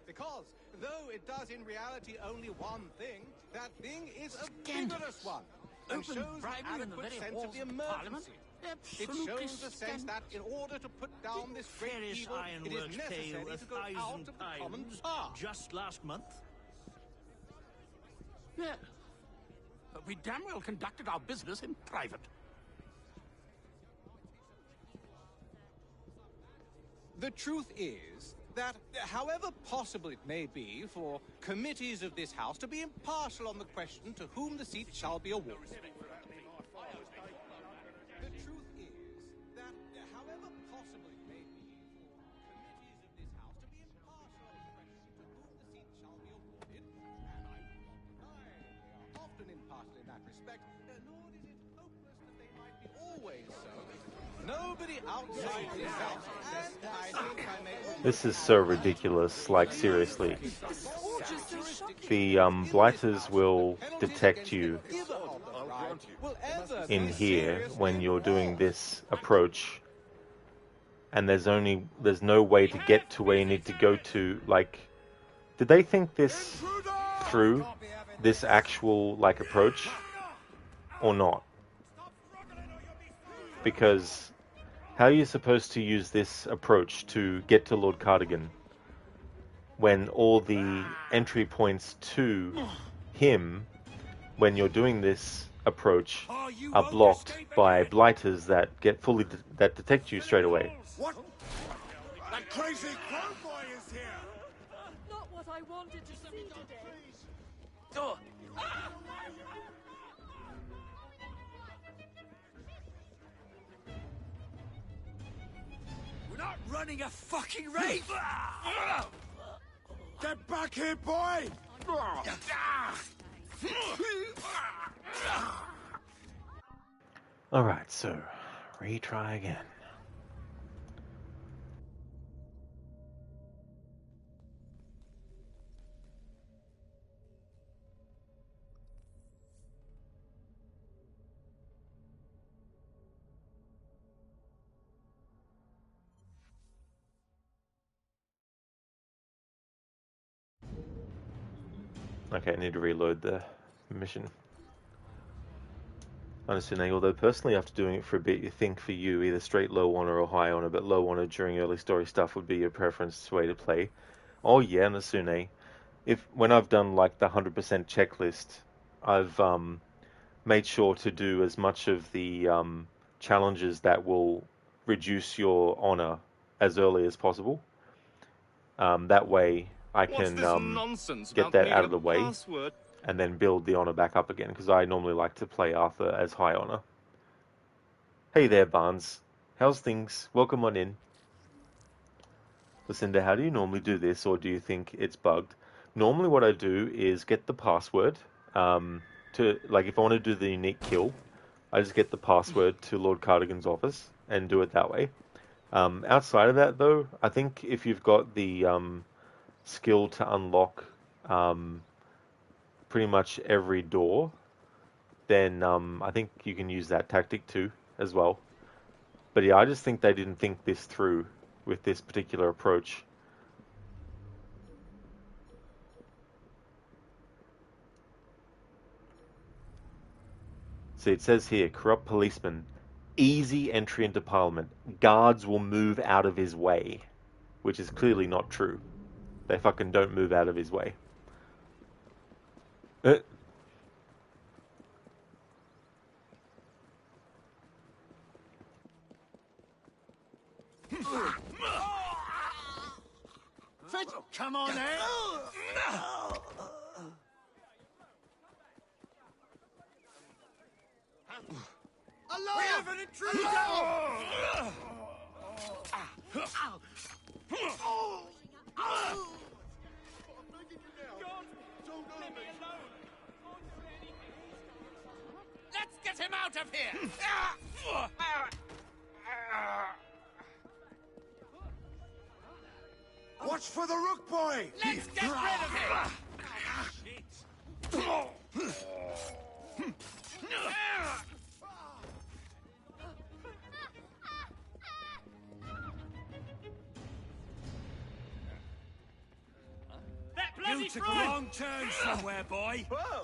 because though it does in reality only one thing, that thing is a vigorous one, and Open shows an bribery in the adequate very sense of halls the of Parliament? emergency. It Absolutely shows the sense that in order to put down this great Ferris evil, it Ironworks is pay you necessary to go out of the common £1,000 path. just last month? Yeah. But we damn well conducted our business in private. The truth is that, however possible it may be for committees of this House to be impartial on the question to whom the seat shall be awarded. The truth is that, however possible it may be for committees of this House to be impartial on the question to whom the seat shall be awarded, and I will not deny they are often impartial in that respect, nor is it hopeless that they might be always so. Nobody outside this House, and I think I may This is so ridiculous, like seriously. The blighters will detect you in here when you're doing this approach, and there's no way to get to where you need to go to. Like, did they think this through, this actual like approach, or not? Because how are you supposed to use this approach to get to Lord Cardigan when all the entry points to him, when you're doing this approach, are blocked by blighters that get that detect you straight away? What? That crazy crow boy is here! Not what I wanted to see today. Oh. We're not running a fucking race! Get back here, boy! Alright, so, retry again. Okay, I need to reload the mission. Understanding, although personally after doing it for a bit, you think for you either straight low honor or high honor, but low honor during early story stuff would be your preference way to play. Oh yeah, Nasune. When I've done like the 100% checklist, I've made sure to do as much of the challenges that will reduce your honor as early as possible. That way I can get that out of the way and then build the honor back up again, because I normally like to play Arthur as high honor. Hey there, Barnes. How's things? Welcome on in. Lucinda, how do you normally do this, or do you think it's bugged? Normally what I do is get the password like if I want to do the unique kill, I just get the password to Lord Cardigan's office and do it that way. Outside of that though, I think if you've got the skill to unlock pretty much every door, then I think you can use that tactic too as well. But yeah, I just think they didn't think this through with this particular approach. See, it says here, corrupt policeman, easy entry into Parliament. Guards will move out of his way, which is clearly not true. They fucking don't move out of his way. Come on, then! We have an intruder! Let's get him out of here! Watch for the rook boy! Let's get rid of him! You took a wrong turn somewhere, boy. Where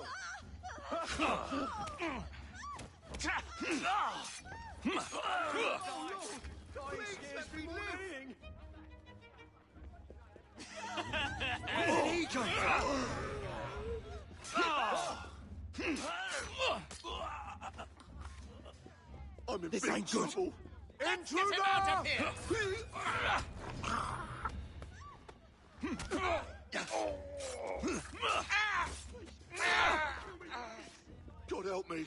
did he come I'm in This big ain't good. trouble. Let's get him out of here! God help me.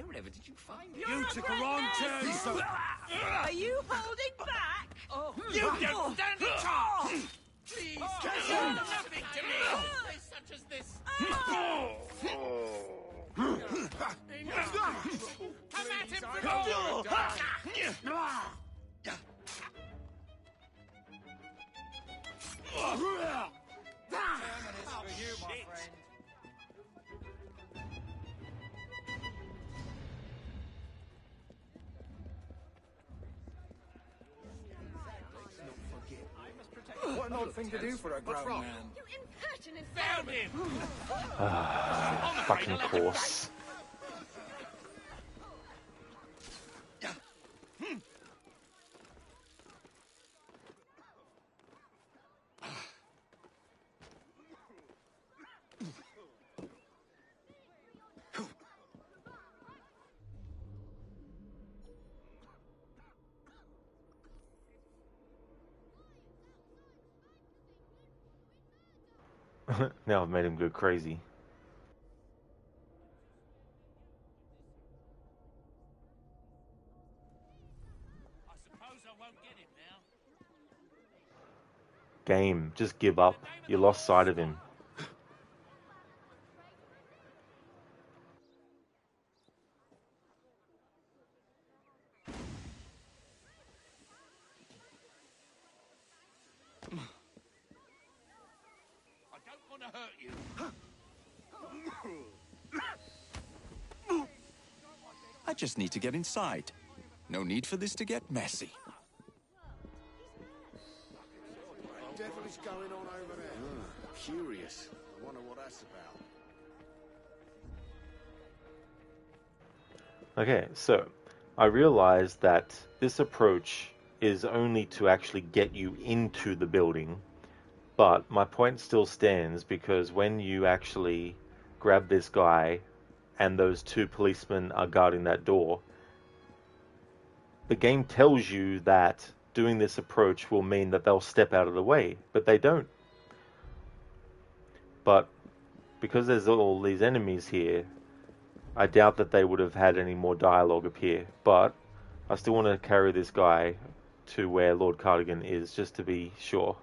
Wherever did you find him? You took a wrong turn, so... Are you holding back? Oh, You don't stand a chance! Please, you're nothing to me! Place such as this! Come at him from all! For you, my friend. What an odd thing to do for a grown man. You impertinent Found him! Fucking course. Now I've made him go crazy. I suppose I won't get him now. Game, just give up. You lost sight of him. I don't want to hurt you. I just need to get inside. No need for this to get messy. What the devil is going on over there? Curious. I wonder what that's about. Okay, so I realized that this approach is only to actually get you into the building, but my point still stands because when you actually grab this guy and those two policemen are guarding that door, the game tells you that doing this approach will mean that they'll step out of the way, but they don't. But because there's all these enemies here, I doubt that they would have had any more dialogue appear, but I still want to carry this guy to where Lord Cardigan is, just to be sure.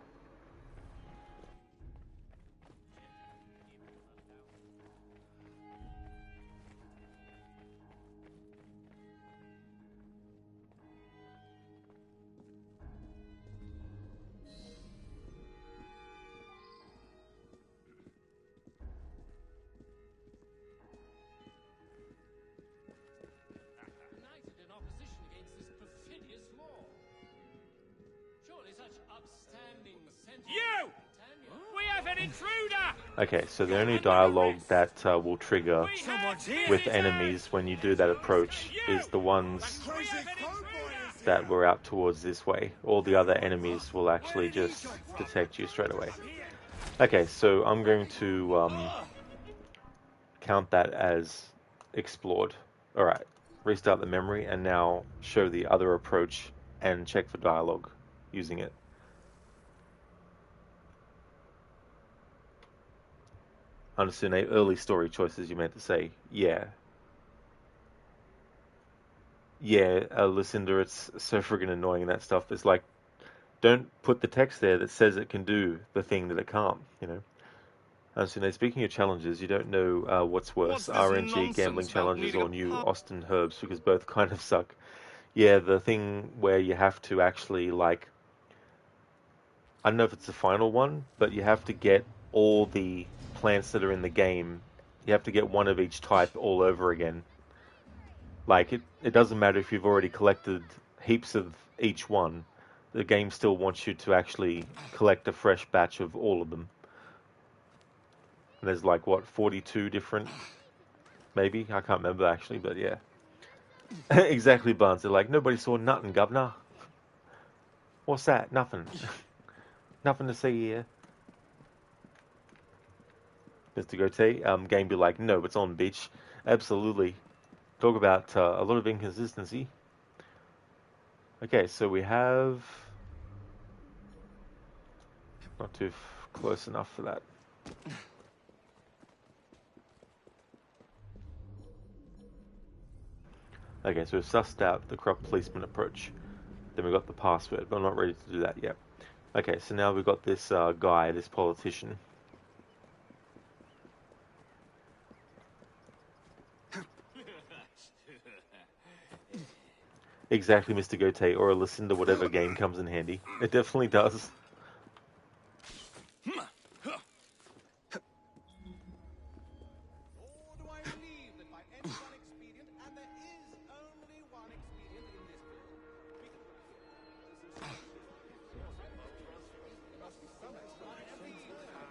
United in opposition against this perfidious You! We have an intruder! Okay, so the only dialogue that will trigger with enemies when you do that approach is the ones that were out towards this way. All the other enemies will actually just detect you straight away. Okay, so I'm going to count that as explored. Alright, restart the memory and now show the other approach and check for dialogue using it. Understand early story choices, you meant to say. Yeah. Yeah, Lucinda, it's so friggin' annoying, that stuff. It's like, don't put the text there that says it can do the thing that it can't, you know. So speaking of challenges, you don't know what's worse, RNG gambling challenges or new Austin Herbs, because both kind of suck. Yeah, the thing where you have to actually, like, I don't know if it's the final one, but you have to get all the plants that are in the game. You have to get one of each type all over again. Like, it doesn't matter if you've already collected heaps of each one. The game still wants you to actually collect a fresh batch of all of them. And there's like, what, 42 different, maybe? I can't remember actually, but yeah. Exactly, Barnes. They're like, nobody saw nothing, governor. What's that? Nothing. Nothing to see here. Mr. Gote, game be like, no, it's on, bitch. Absolutely. Talk about a lot of inconsistency. Okay, so we have... Not too close enough for that. Okay, so we've sussed out the corrupt policeman approach. Then we've got the password, but I'm not ready to do that yet. Okay, so now we've got this guy, this politician. Exactly, Mr. Gote, or a Lucinda, whatever game comes in handy. It definitely does.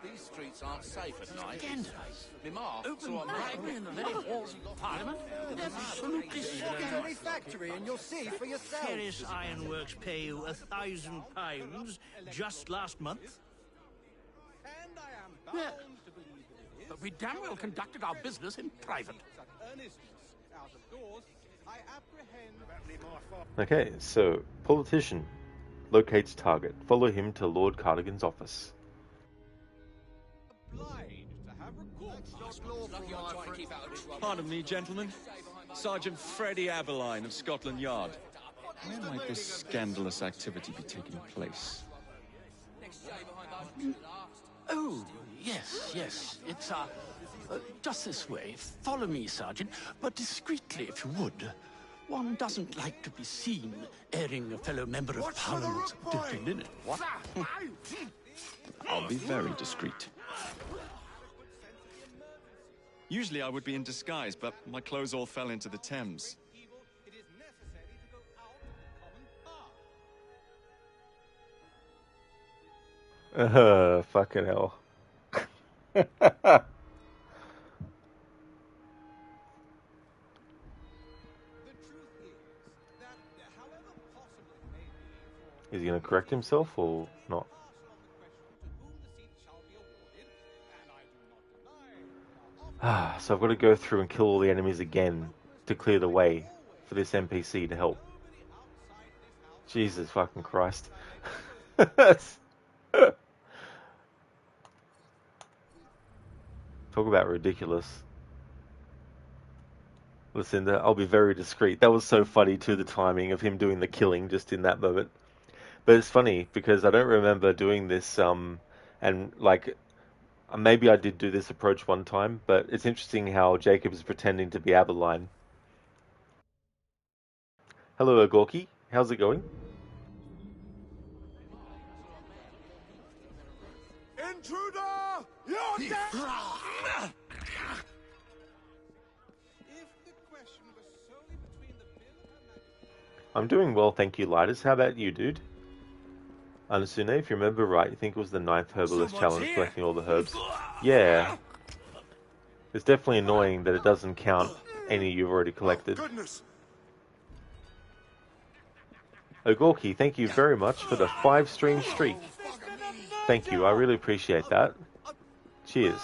These streets aren't safe at night. Scandalous. Remark. Open bribery in the very halls of Parliament? Absolutely scandalous. Factory and you'll see for yourself. Ferris Ironworks pay you £1,000 just last month? Yeah. But we damn well conducted our business in private. Okay, so, politician locates target. Follow him to Lord Cardigan's office. Pardon me, gentlemen. Sergeant Freddie Aberline of Scotland Yard. Where might this scandalous activity be taking place? Oh, yes. It's, just this way. Follow me, Sergeant, but discreetly, if you would. One doesn't like to be seen airing a fellow member of Parliament's dirty linen. What? I'll be very discreet. Usually I would be in disguise, but my clothes all fell into the Thames. Fucking hell. Is he going to correct himself or not? So I've got to go through and kill all the enemies again to clear the way for this NPC to help. Jesus fucking Christ. Talk about ridiculous. Lucinda, I'll be very discreet. That was so funny too, the timing of him doing the killing just in that moment. But it's funny because I don't remember doing this, and like, maybe I did do this approach one time, but it's interesting how Jacob is pretending to be Aberline. Hello, Gorky. How's it going? Intruder! You're dead! I'm doing well, thank you, Lidus. How about you, dude? Anasune, if you remember right, I think it was the 9th Herbalist Challenge, collecting all the herbs. Yeah. It's definitely annoying that it doesn't count any you've already collected. Goodness! Ogorki, thank you very much for the 5-stream streak. Thank you, I really appreciate that. Cheers.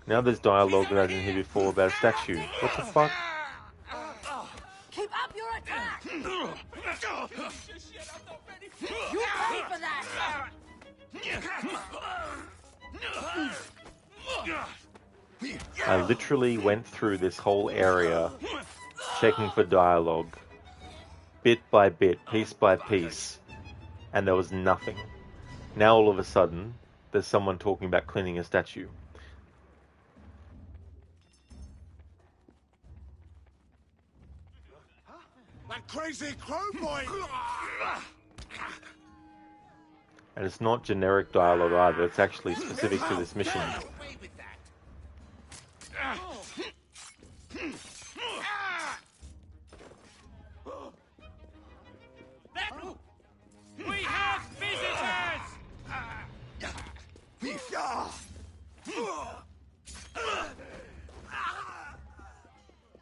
Now there's dialogue that I didn't hear before about a statue. What the fuck? Keep up your attack! You pay for that! I literally went through this whole area checking for dialogue, bit by bit, piece by piece, and there was nothing. Now all of a sudden, there's someone talking about cleaning a statue. That crazy crow boy! And it's not generic dialogue either, it's actually specific to this mission. We have visitors!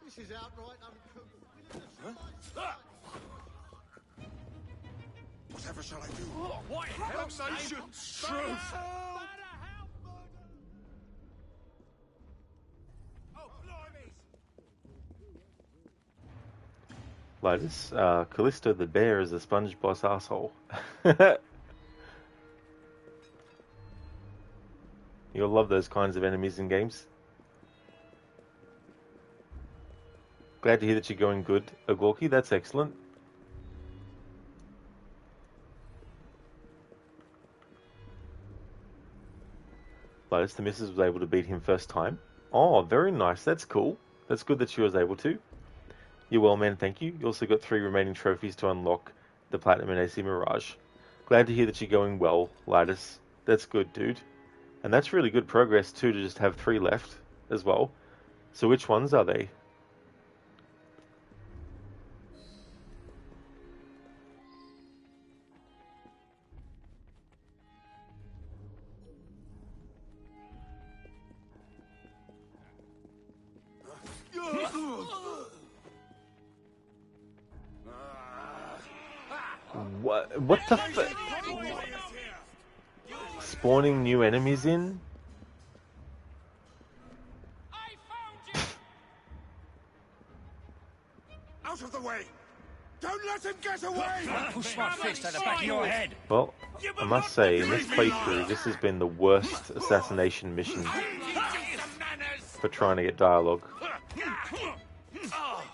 This is outright uncooked. Whatever shall I do? What helps Nation's truth! Lotus, Callisto the bear is a sponge boss asshole. You'll love those kinds of enemies in games. Glad to hear that you're going good, Ogorki. That's excellent. Lotus, the missus was able to beat him first time. Oh, very nice. That's cool. That's good that she was able to. You're well, man. Thank you. You also got 3 remaining trophies to unlock the Platinum and AC Mirage. Glad to hear that you're going well, Lotus. That's good, dude. And that's really good progress, too, to just have 3 left as well. So which ones are they? What the f- Spawning new enemies in? Out of the way! Don't let him get away! Push my fist at the back of your head! Well, I must say, in this playthrough, this has been the worst assassination mission for trying to get dialogue.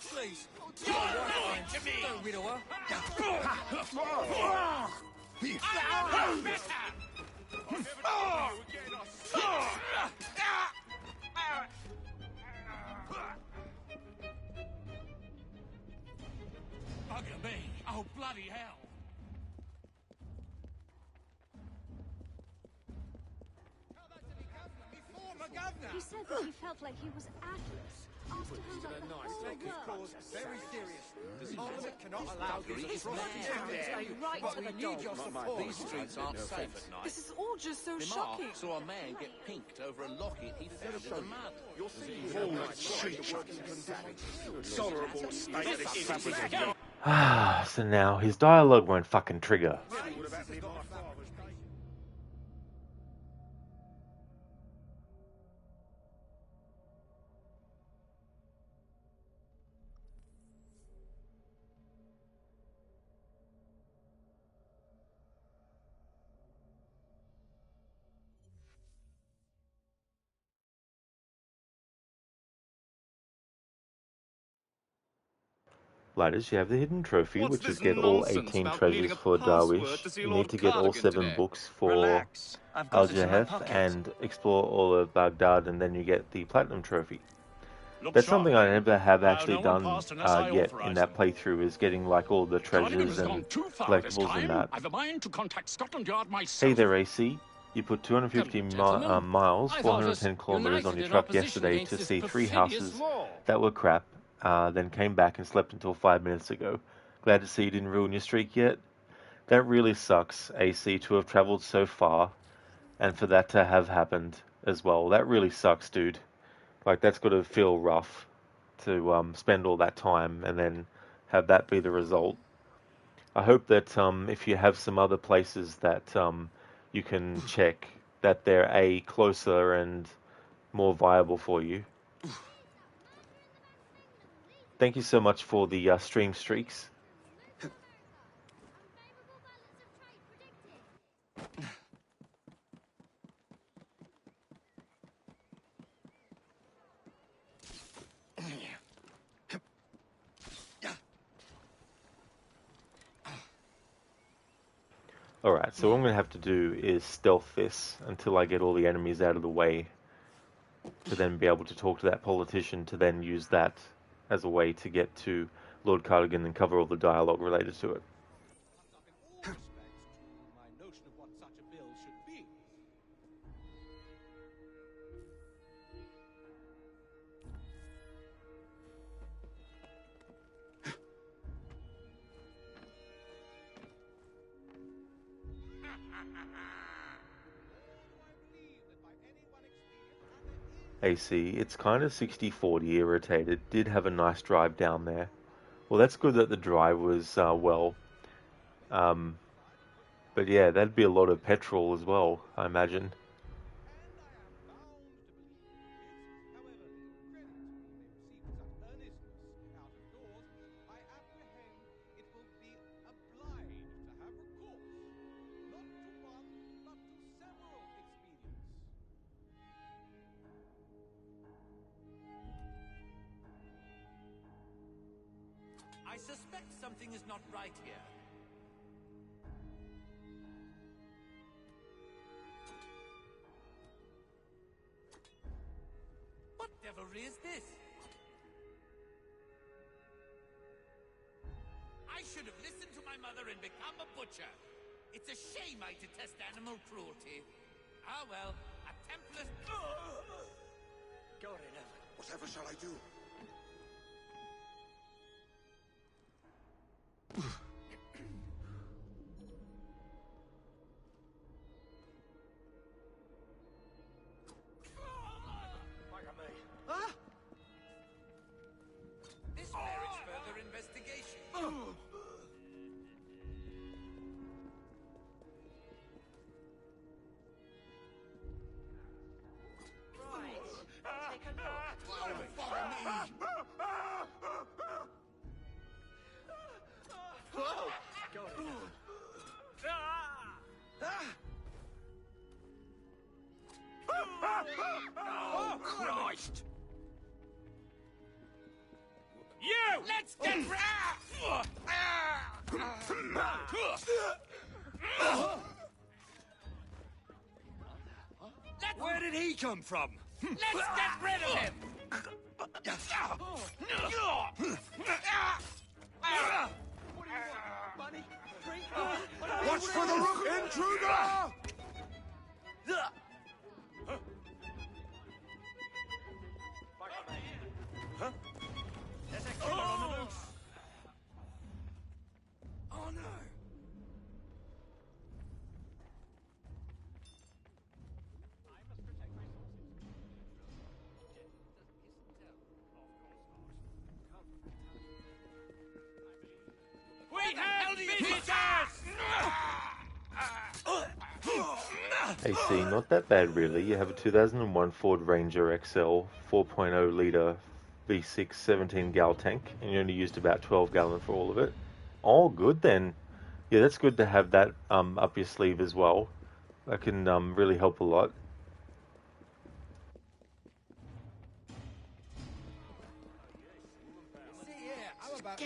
Please, don't riddle her. Bugger me! Oh, bloody hell! He said that he felt like he was atlas. Asked to hold up the whole world. Very serious. The Parliament cannot allow you to trust Right to the need your support. These streets aren't safe at night. This is all just so Lamar shocking. saw a man get pinked over a locket he found in the mud. You're seeing all that shit. Tolerable state of this fabric. So now his dialogue won't fucking trigger. Lighters, you have the hidden trophy, What's which is this get all nonsense 18 about treasures needing a for password Darwish. to see You Lord need to get all Cardigan 7 today? books for Relax. I've got this in my Al-Jaheth pocket. and explore all of Baghdad, and then you get the Platinum Trophy. Look That's sharp, something I never have Well, actually no one done passed unless I yet authorised in that playthrough, is getting like all the Cardigan treasures has gone and too far this collectibles time. and that. I've a mind to contact Scotland Yard myself. Hey there, AC. You put 250 miles, I thought us 410 kilometers on united your in truck opposition yesterday against to this see 3 perfidious houses law. that were crap. then came back and slept until 5 minutes ago. Glad to see you didn't ruin your streak yet. That really sucks, AC, to have traveled so far, and for that to have happened as well. That really sucks, dude. Like, that's got to feel rough to spend all that time and then have that be the result. I hope that if you have some other places that you can check, that they're A, closer and more viable for you. Thank you so much for the stream streaks. Alright, so what I'm going to have to do is stealth this until I get all the enemies out of the way, to then be able to talk to that politician, to then use that as a way to get to Lord Cardigan and cover all the dialogue related to it. AC, it's kind of 60-40 irritated. Did have a nice drive down there. Well, that's good that the drive was well. But yeah, that'd be a lot of petrol as well, I imagine. I suspect something is not right here. What devilry is this? I should have listened to my mother and become a butcher. It's a shame I detest animal cruelty. Ah well, a Templar's... God in heaven. Whatever shall I do? This merits further investigation. Take a look. Whoa! Oh, Christ! You! Let's get Where did he come from? Let's get rid of him! Watch for the rook intruder! There's a killer on the loose. Oh no! We have visitors! AC, not that bad really. You have a 2001 Ford Ranger XL 4.0 litre V6 17 gal tank, and you only used about 12 gallon for all of it. All good then. Yeah, that's good to have that up your sleeve as well. That can really help a lot.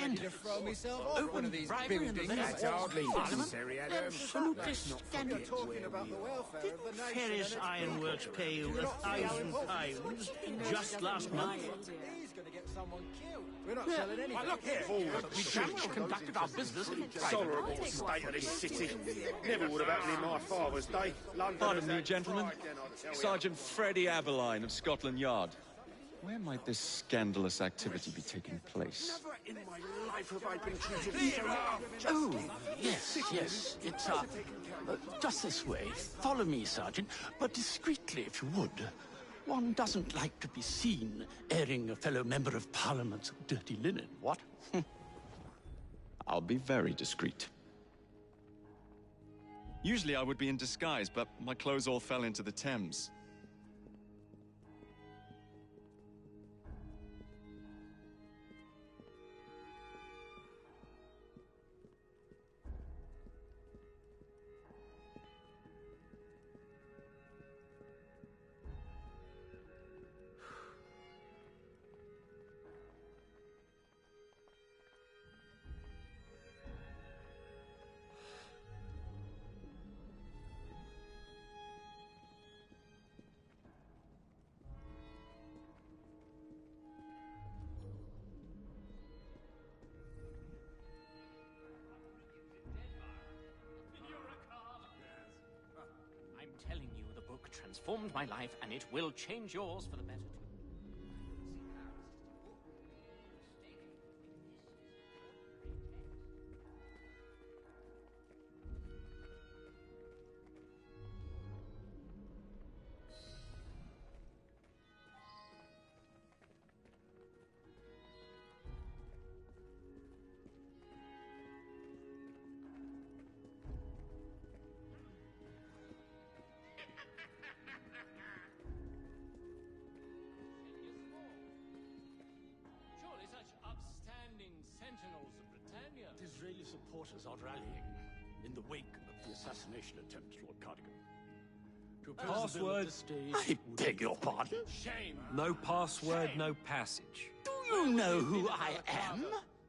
Ready to throw myself off one of these buildings. That's hardly necessary, Adam. Absolutely You're scandalous. talking about the welfare of the nation. Ferris Ironworks pay you £1,000 just last month? He's going to get someone killed. We're not selling anything. Well, look here. We generally conducted our business in private. Tolerable state of this city. Never would have happened in my father's day. London. Pardon me, gentlemen. Sergeant Freddie Aberline of Scotland Yard. Where might this scandalous activity be taking place? Never in my life have I been treated so... Oh, yes, yes. It's, just this way. Follow me, Sergeant, but discreetly, if you would. One doesn't like to be seen airing a fellow member of Parliament's dirty linen, what? I'll be very discreet. Usually I would be in disguise, but my clothes all fell into the Thames. I'm telling you, the book transformed my life, and it will change yours for the better. Surely such upstanding sentinels of Britannia. Disraeli supporters are rallying in the wake of the assassination attempt, Lord Cardigan. To oppose the bill at Password. this stage I beg your pardon? Shame. No password, no passage. Do you know who I am?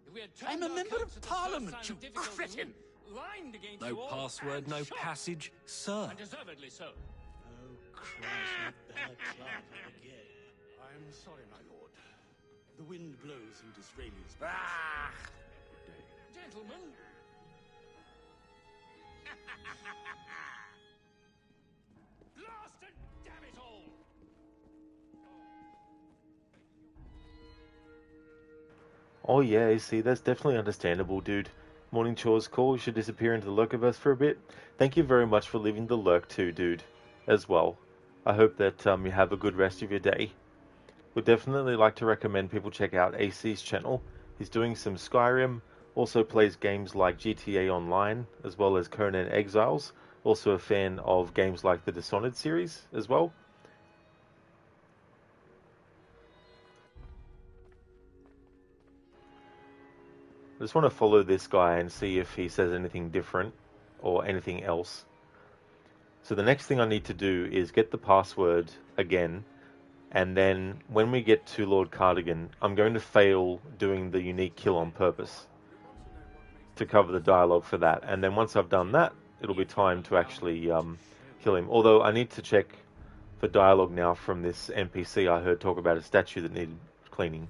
If we had I'm turned a our member coats of at the Parliament, first you sign of difficulty, cretin! lined against No you all, password, and no shot. passage, sir. And deservedly so. Oh, Christ, not balaclava again. I'm sorry, my lord. The wind blows in Disraeli's face. Ah! Gentlemen. Blast and damn it all! Oh yeah, you see, that's definitely understandable, dude. Morning chores call, you should disappear into the Lurkiverse for a bit. Thank you very much for leaving the lurk too, dude, as well. I hope that you have a good rest of your day. Would definitely like to recommend people check out AC's channel. He's doing some Skyrim, also plays games like GTA Online, as well as Conan Exiles. Also a fan of games like the Dishonored series as well. I just want to follow this guy and see if he says anything different or anything else. So the next thing I need to do is get the password again, and then when we get to Lord Cardigan, I'm going to fail doing the unique kill on purpose to cover the dialogue for that. And then once I've done that, it'll be time to actually kill him. Although I need to check for dialogue now from this NPC I heard talk about a statue that needed cleaning.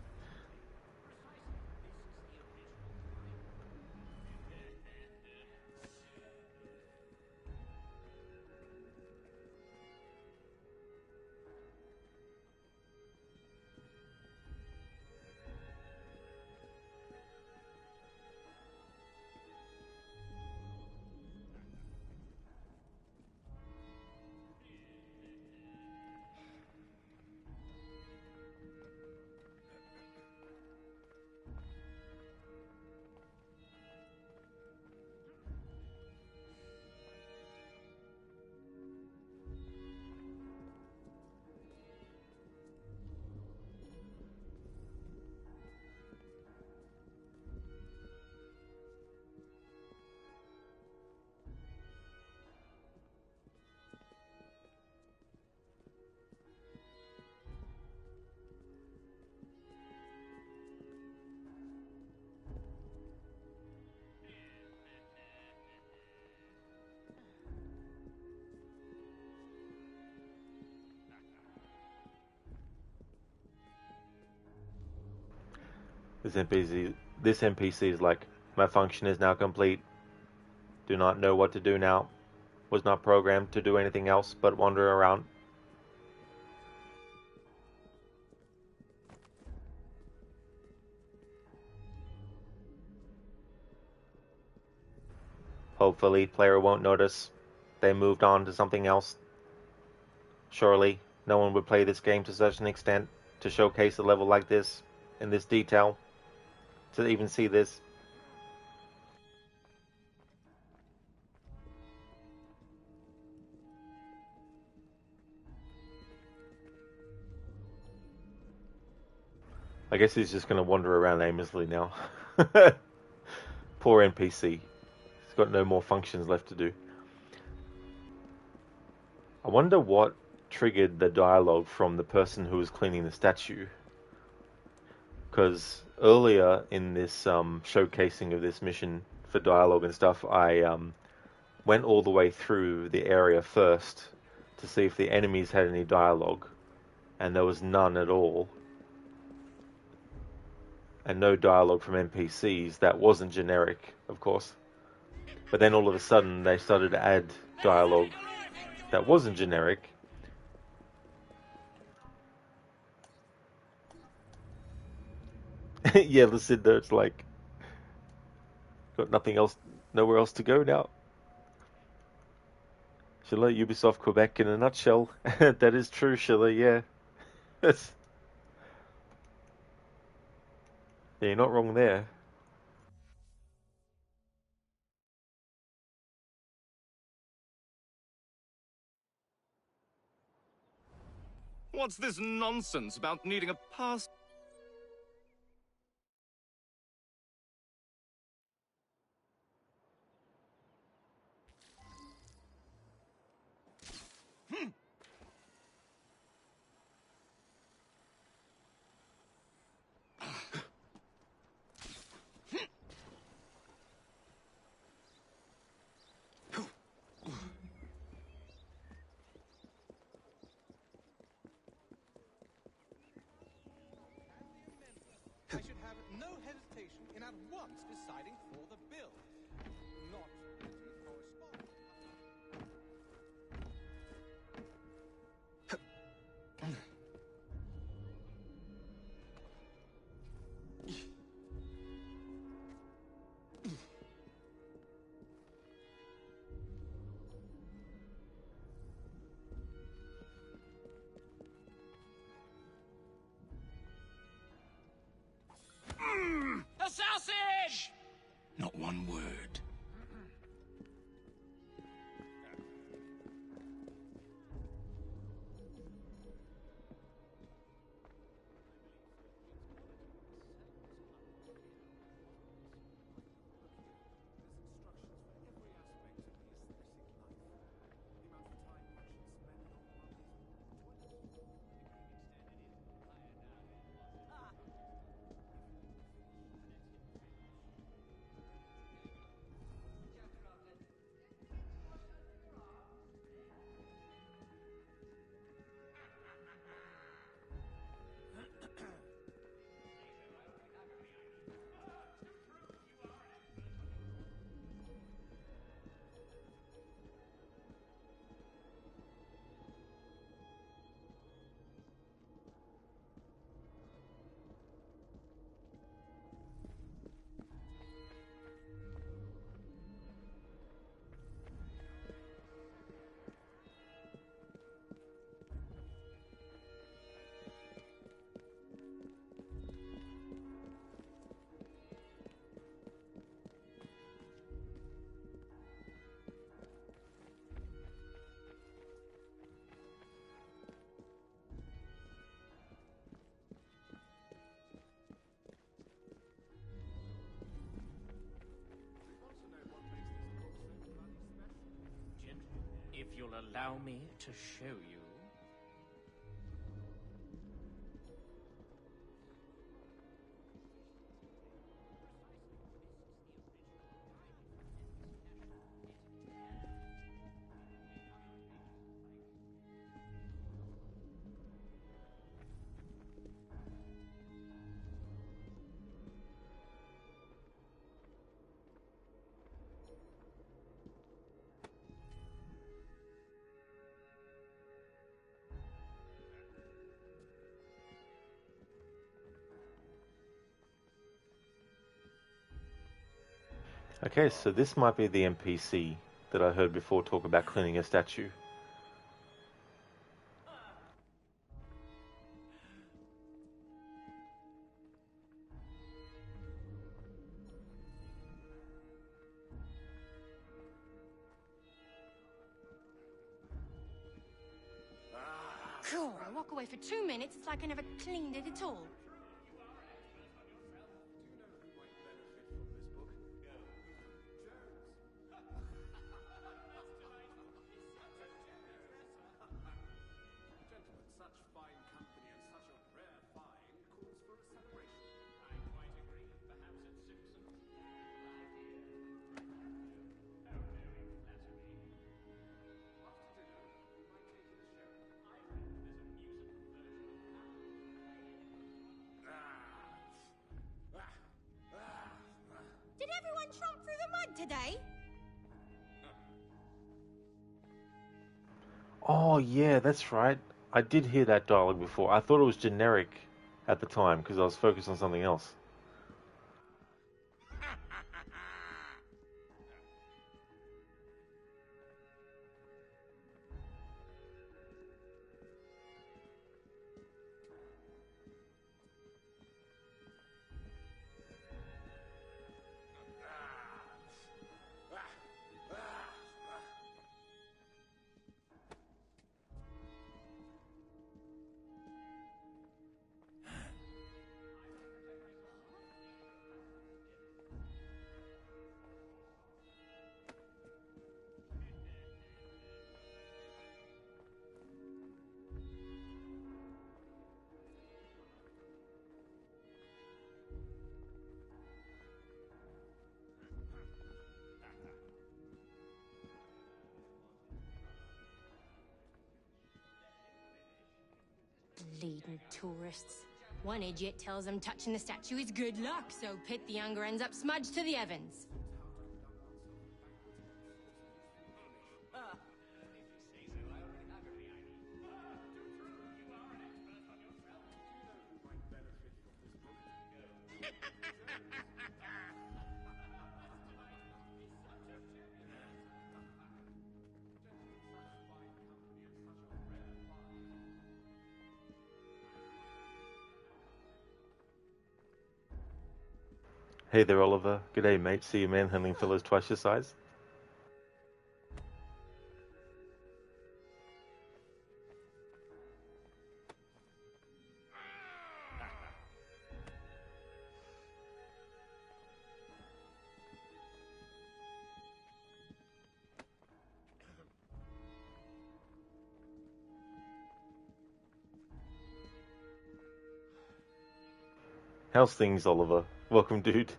This NPC is like, my function is now complete. Do not know what to do now. Was not programmed to do anything else but wander around. Hopefully, player won't notice. They moved on to something else. Surely, no one would play this game to such an extent to showcase a level like this, in this detail, to even see this. I guess he's just going to wander around aimlessly now. Poor NPC. He's got no more functions left to do. I wonder what triggered the dialogue from the person who was cleaning the statue. Because earlier in this showcasing of this mission for dialogue and stuff, I went all the way through the area first to see if the enemies had any dialogue. And there was none at all. And no dialogue from NPCs. That wasn't generic, of course. But then all of a sudden they started to add dialogue that wasn't generic. Yeah, Lucinda's like, got nothing else, nowhere else to go now. Sheila, Ubisoft Quebec in a nutshell. That is true, Sheila, yeah. Yeah, you're not wrong there. What's this nonsense about needing a pass? I should have no hesitation in at once deciding for the bill. Not letting it correspond. A sausage! Not one word. If you'll allow me to show you. Okay, so this might be the NPC that I heard before talk about cleaning a statue. God, I walk away for 2 minutes, it's like I never cleaned it at all. Did everyone tromp through the mud today? Oh, yeah, that's right. I did hear that dialogue before. I thought it was generic at the time because I was focused on something else. Bleeding tourists. One idiot tells them touching the statue is good luck, so Pitt the Younger ends up smudged to the Evans. Hey there, Oliver. G'day, mate. See you manhandling fellows twice your size? How's things, Oliver? Welcome, dude.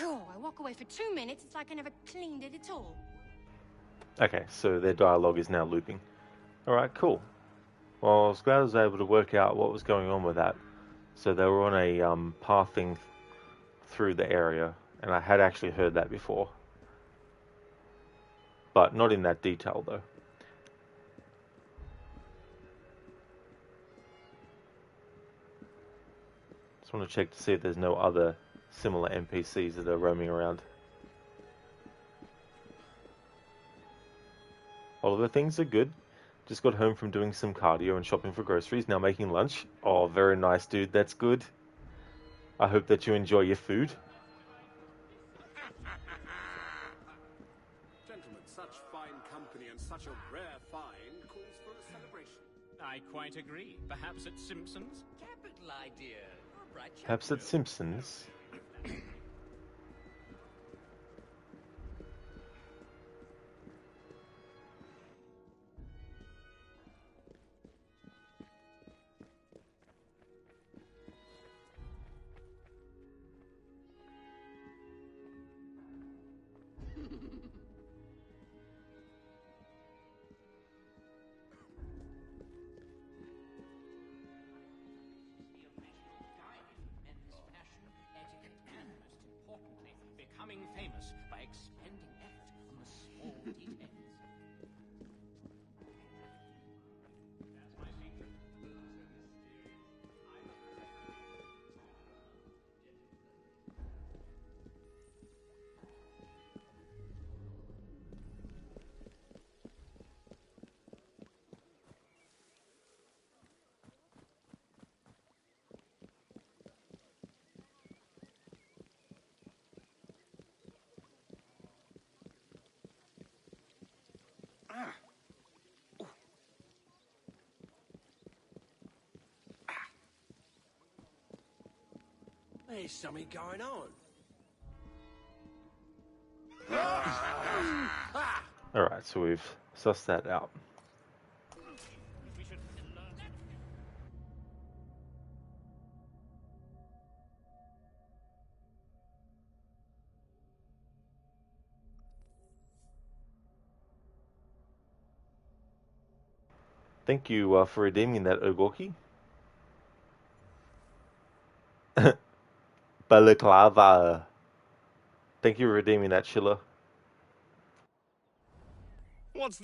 God, I walk away for 2 minutes, it's like I never cleaned it at all. Okay, so their dialogue is now looping. Alright, cool. Well, I was glad I was able to work out what was going on with that. So they were on a pathing through the area, and I had actually heard that before. But not in that detail, though. Just want to check to see if there's no other similar NPCs that are roaming around. All of the things are good. Just got home from doing some cardio and shopping for groceries, now making lunch. Oh, very nice, dude. That's good. I hope that you enjoy your food. Gentlemen, such fine company and such a rare find calls for a celebration. I quite agree. Perhaps at Simpson's? Capital idea. You're a bright chap, Perhaps you at know. Simpson's. becoming famous by expending effort on the small details. That's my secret. There's something going on. Alright, so we've sussed that out. Thank you for redeeming that, Ogorki. Balaclava. Thank you for redeeming that, Schiller. What's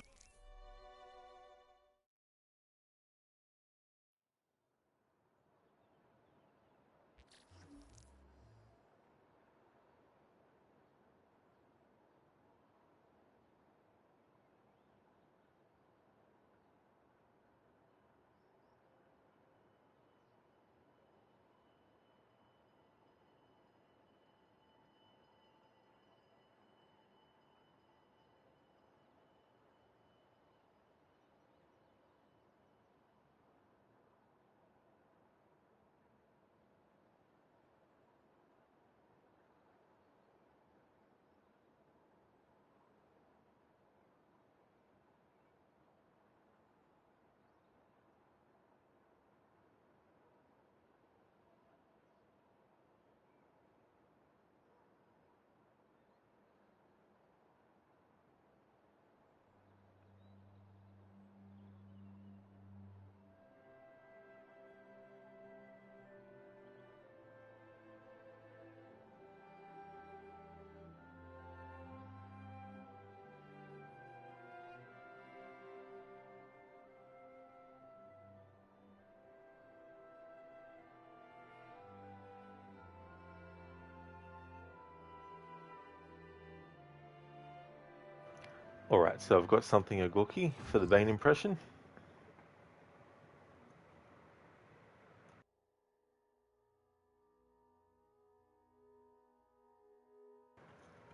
Alright, so I've got something Ogorki for the Bane impression.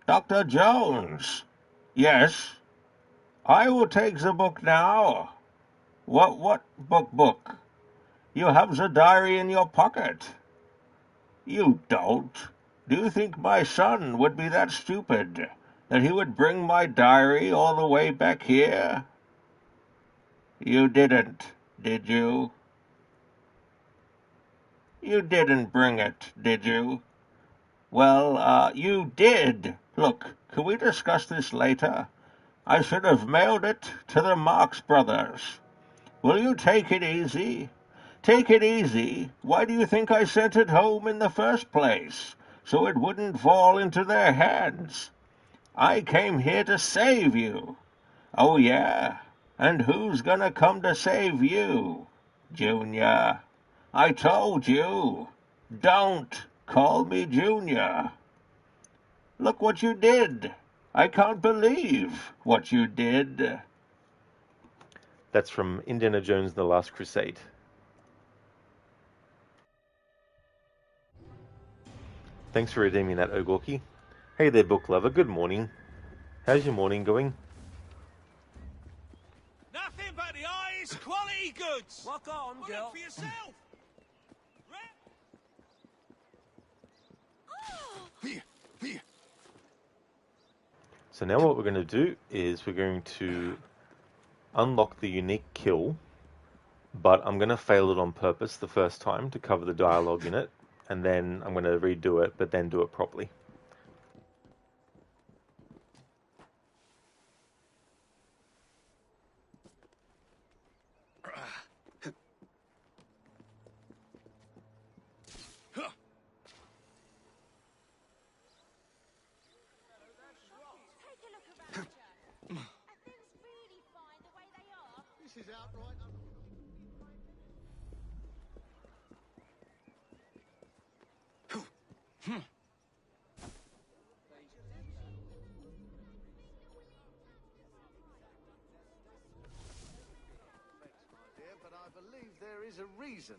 Dr. Jones. Yes. I will take the book now. What book? You have the diary in your pocket. You don't. Do you think my son would be that stupid that he would bring my diary all the way back here? You didn't, did you? You didn't bring it, did you? Well, you did. Look, can we discuss this later? I should have mailed it to the Marx Brothers. Will you take it easy? Take it easy? Why do you think I sent it home in the first place? So it wouldn't fall into their hands. I came here to save you. Oh, yeah? And who's gonna come to save you? Junior. I told you. Don't call me Junior. Look what you did. I can't believe what you did. That's from Indiana Jones and the Last Crusade. Thanks for redeeming that, Ogorki. Hey there, book lover. Good morning. How's your morning going? Nothing but the highest quality goods. Walk on, girl. Look for yourself. Here. So now what we're going to do is we're going to unlock the unique kill, but I'm going to fail it on purpose the first time to cover the dialogue in it, and then I'm going to redo it, but then do it properly. is outright. But I believe there is a reason.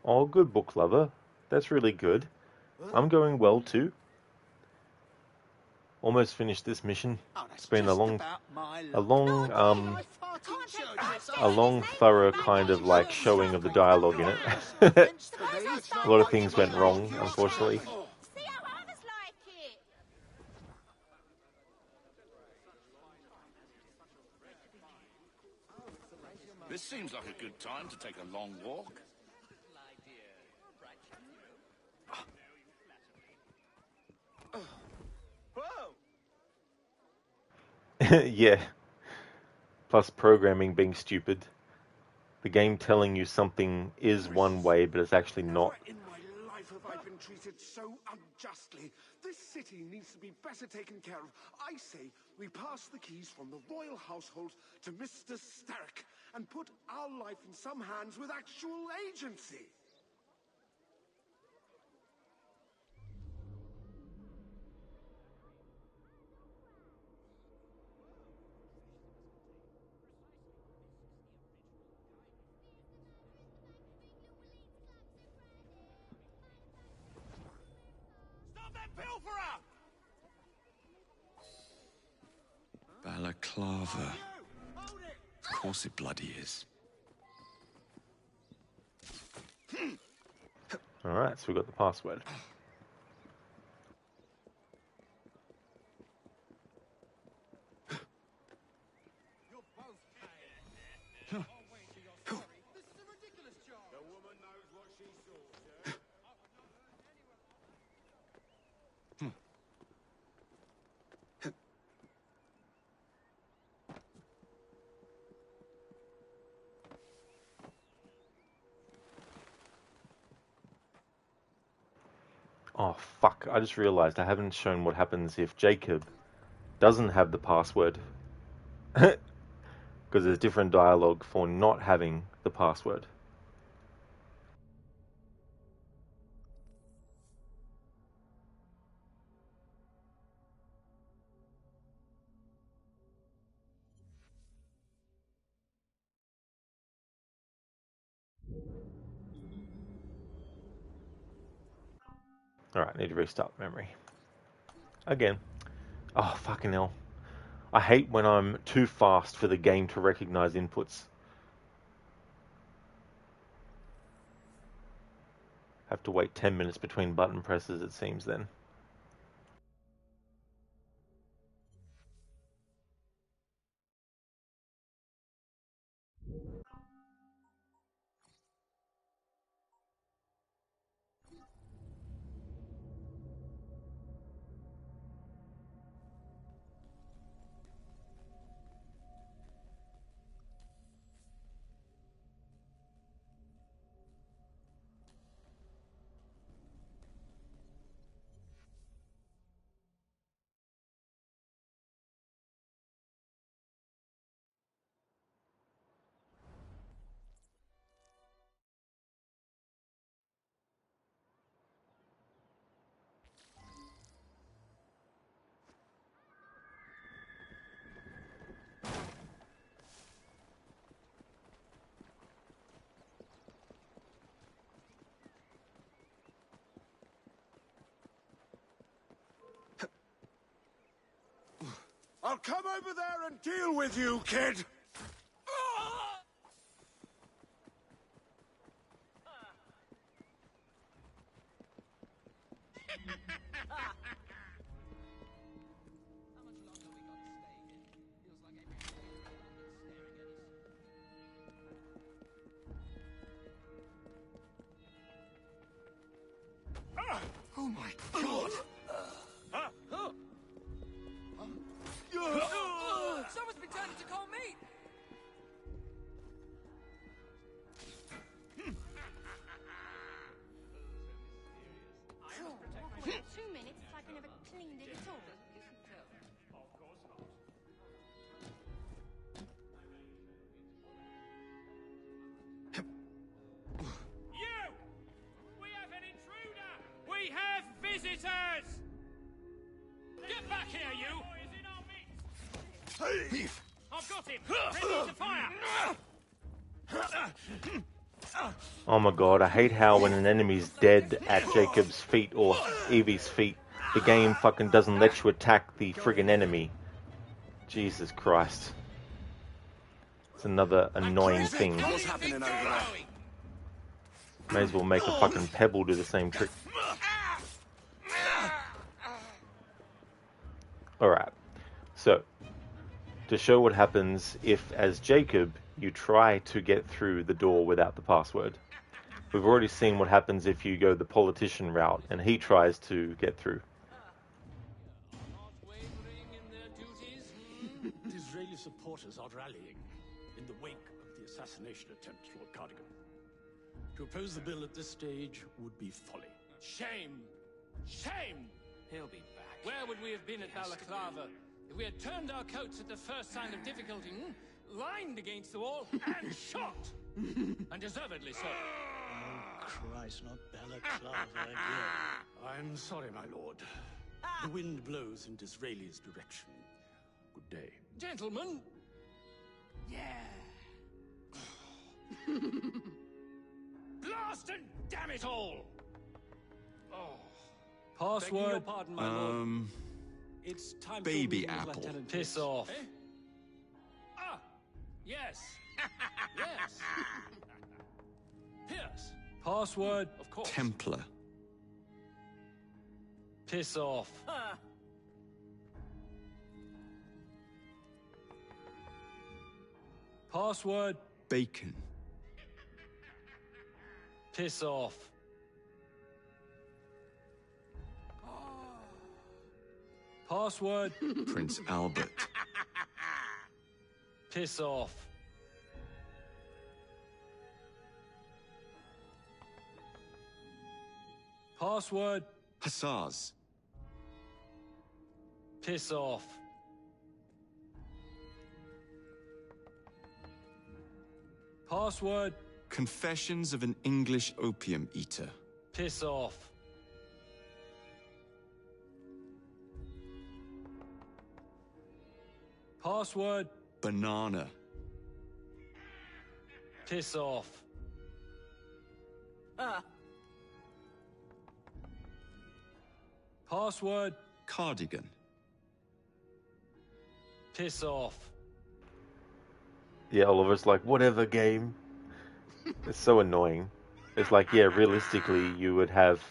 Oh, good book lover. That's really good. I'm going well too. Almost finished this mission. It's been a long, thorough kind of like showing of the dialogue in it. A lot of things went wrong, unfortunately. This seems like a good time to take a long walk. Yeah. Plus programming being stupid. The game telling you something is one way, but it's actually not. In my life have I been treated so unjustly. This city needs to be better taken care of. I say we pass the keys from the royal household to Mr. Starrick and put our life in some hands with actual agency. Stop that pilferer! Balaclava. Of course it bloody is. Alright, so we got the password. Oh, fuck. I just realized I haven't shown what happens if Jacob doesn't have the password. Because there's different dialogue for not having the password. Alright, need to restart memory. Again. Oh, fucking hell. I hate when I'm too fast for the game to recognize inputs. Have to wait 10 minutes between button presses, it seems then. I'll come over there and deal with you, kid! Oh my god! Someone's been turned into cold meat! I've got him! Ready to fire! Oh my god, I hate how when an enemy's dead at Jacob's feet or Evie's feet, the game fucking doesn't let you attack the friggin' enemy. Jesus Christ. It's another annoying thing. What's happening over there? May as well make a fucking pebble do the same trick. Alright, so, to show what happens if, as Jacob, you try to get through the door without the password. We've already seen what happens if you go the politician route and he tries to get through. Disraeli supporters are rallying in the wake of the assassination attempt, Lord Cardigan. To oppose the bill at this stage would be folly. Shame! Shame! He'll be back. Where would we have been at Balaclava if we had turned our coats at the first sign of difficulty, lined against the wall, and shot? And deservedly so. Oh, Christ, not Balaclava again. I'm sorry, my lord. The wind blows in Disraeli's direction. Good day. Gentlemen! Blast and damn it all! Oh. Password. Begging your pardon, my lord. It's time baby to apple. Lieutenant Piss off. Eh? Ah! Yes! Yes! Pierce! Password. Of course. Templar. Piss off. Password. Bacon. Piss off. Password. Prince Albert. Piss off. Password. Hussars. Piss off. Password. Confessions of an English opium eater. Piss off. Password. Banana. Piss off. Password. Cardigan. Piss off. Yeah, Oliver's like, whatever, game. It's so annoying. It's like, yeah, realistically, you would have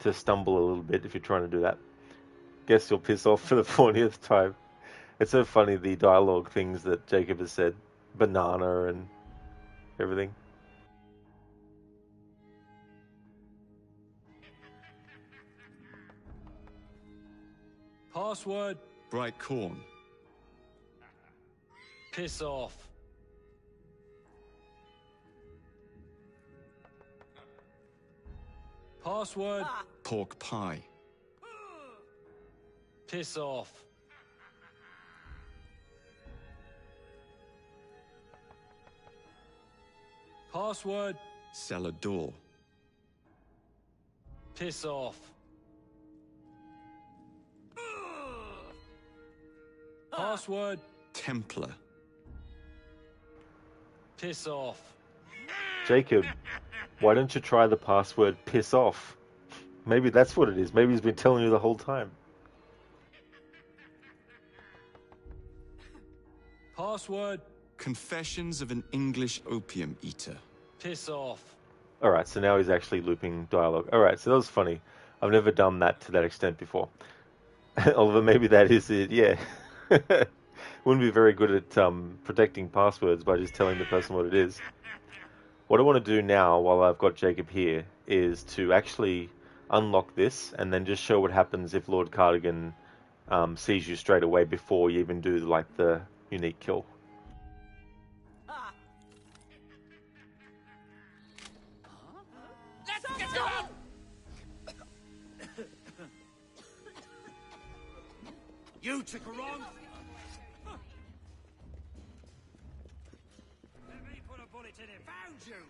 to stumble a little bit if you're trying to do that. Guess you'll piss off for the 40th time. It's so funny, the dialogue things that Jacob has said. Banana and everything. Password. Bright corn. Piss off. Password. Pork pie. Piss off. Password. Cellar door. Piss off. Password. Templar. Piss off. Jacob, why don't you try the password piss off? Maybe that's what it is. Maybe he's been telling you the whole time. Password. Confessions of an English opium eater. Piss off. Alright, so now he's actually looping dialogue. Alright, so that was funny. I've never done that to that extent before. Although maybe that is it, yeah. Wouldn't be very good at protecting passwords by just telling the person what it is. What I want to do now, while I've got Jacob here, is to actually unlock this and then just show what happens if Lord Cardigan sees you straight away before you even do like the unique kill. Let's get going! You took her on? Let me put a bullet in him. Found you!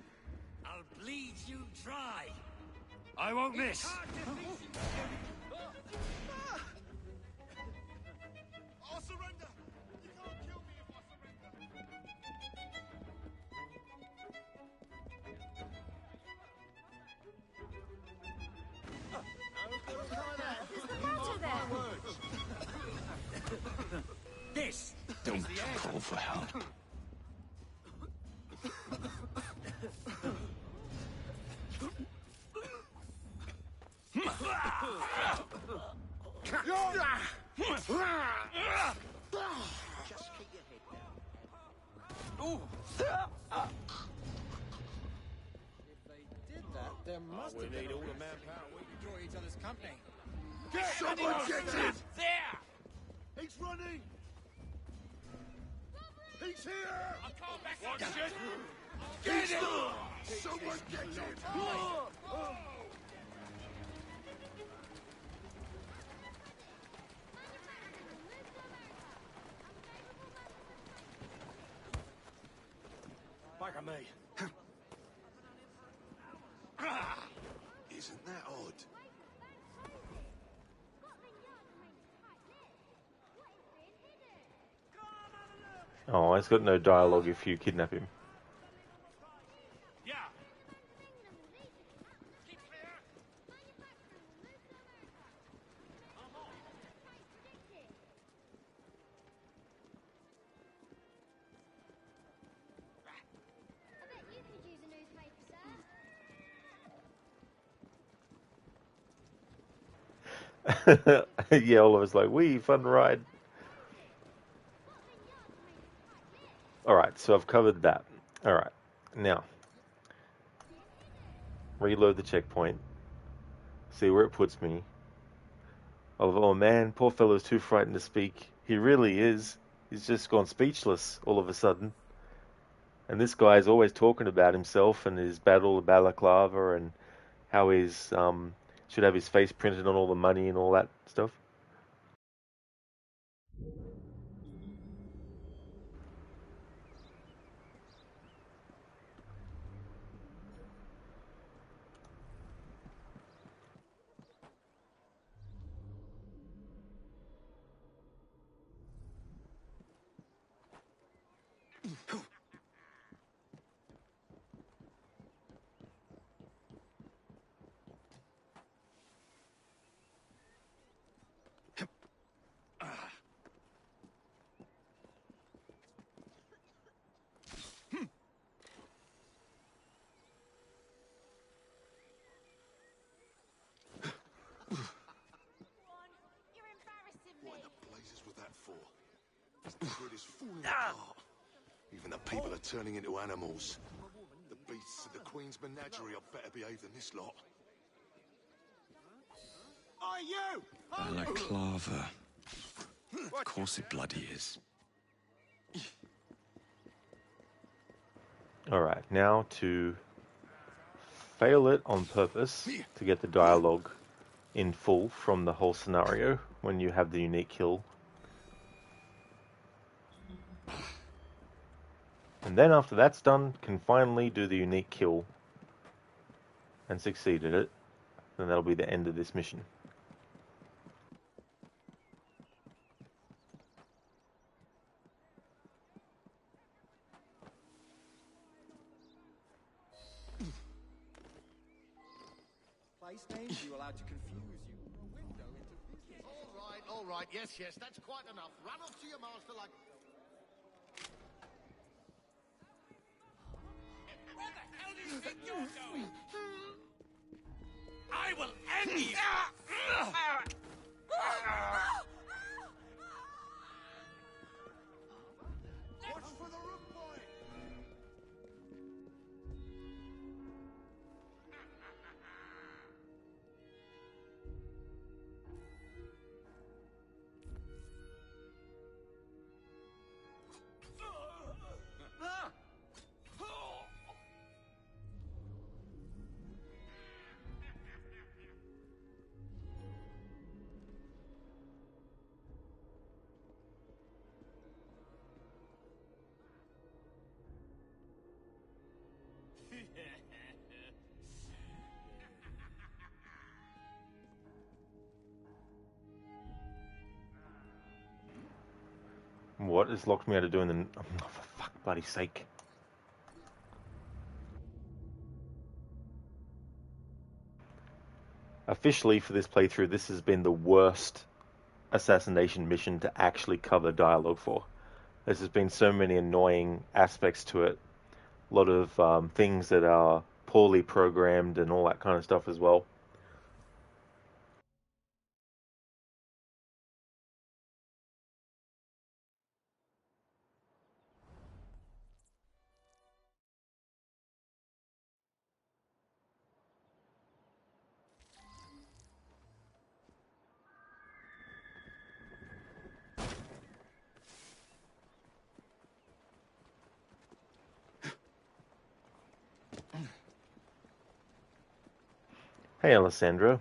I'll bleed you dry. I won't miss. I'll surrender. This. Don't call for help. Just keep your head down. Ooh. If they did that, there must have been all the manpower we could enjoy each other's company. Someone get him! There! He's running! He's here! I'll call back. Watch it! Get him! Someone get him! Back at me. Isn't that odd? Oh, he's got no dialogue if you kidnap him. Yeah. Yeah, Oliver's like, wee, fun ride. Alright, so I've covered that. Alright, now, reload the checkpoint, see where it puts me. Oh man, poor fellow's too frightened to speak. He really is. He's just gone speechless all of a sudden. And this guy's always talking about himself and his battle of Balaclava and how he's should have his face printed on all the money and all that stuff. What in the blazes was that for? This neighborhood is falling apart. Even the people are turning into animals. The beasts of the Queen's menagerie are better behaved than this lot. Are you? Balaclava. Of course it bloody is. Alright, now to fail it on purpose to get the dialogue in full from the whole scenario when you have the unique kill. And then after that's done, can finally do the unique kill and succeed at it. Then that'll be the end of this mission. Place names you allowed to confuse you. A window into business. All right, yes, that's quite enough. Run off to your master like... Where the hell do you think you're going? I will end you! Watch for the rook boy! What has locked me out of doing the... Oh, for fuck bloody sake. Officially, for this playthrough, this has been the worst assassination mission to actually cover dialogue for. There's just been so many annoying aspects to it. A lot of things that are poorly programmed and all that kind of stuff as well. Hey Alessandro,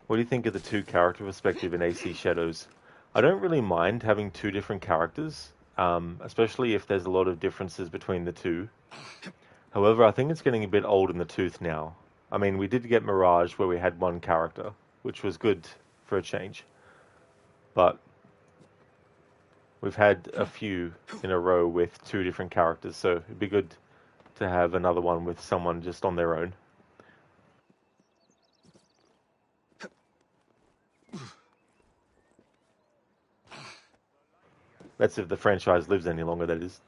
what do you think of the two character perspective in AC Shadows? I don't really mind having two different characters, especially if there's a lot of differences between the two. However, I think it's getting a bit old in the tooth now. I mean, we did get Mirage where we had one character, which was good for a change. But we've had a few in a row with two different characters, so it'd be good to have another one with someone just on their own. That's if the franchise lives any longer, that is.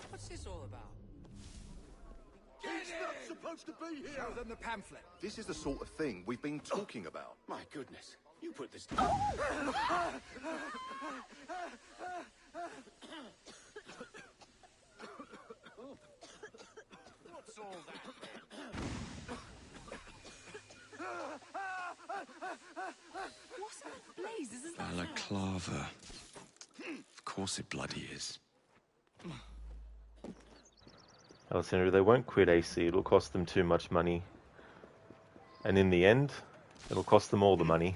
What's this all about? He's not supposed to be here! Show them the pamphlet. This is the sort of thing we've been talking about. My goodness. You put this... What's all that? What's that blazes? Is that Balaclava. Of course it bloody is. Alessandro, they won't quit AC. It'll cost them too much money. And in the end, it'll cost them all the money.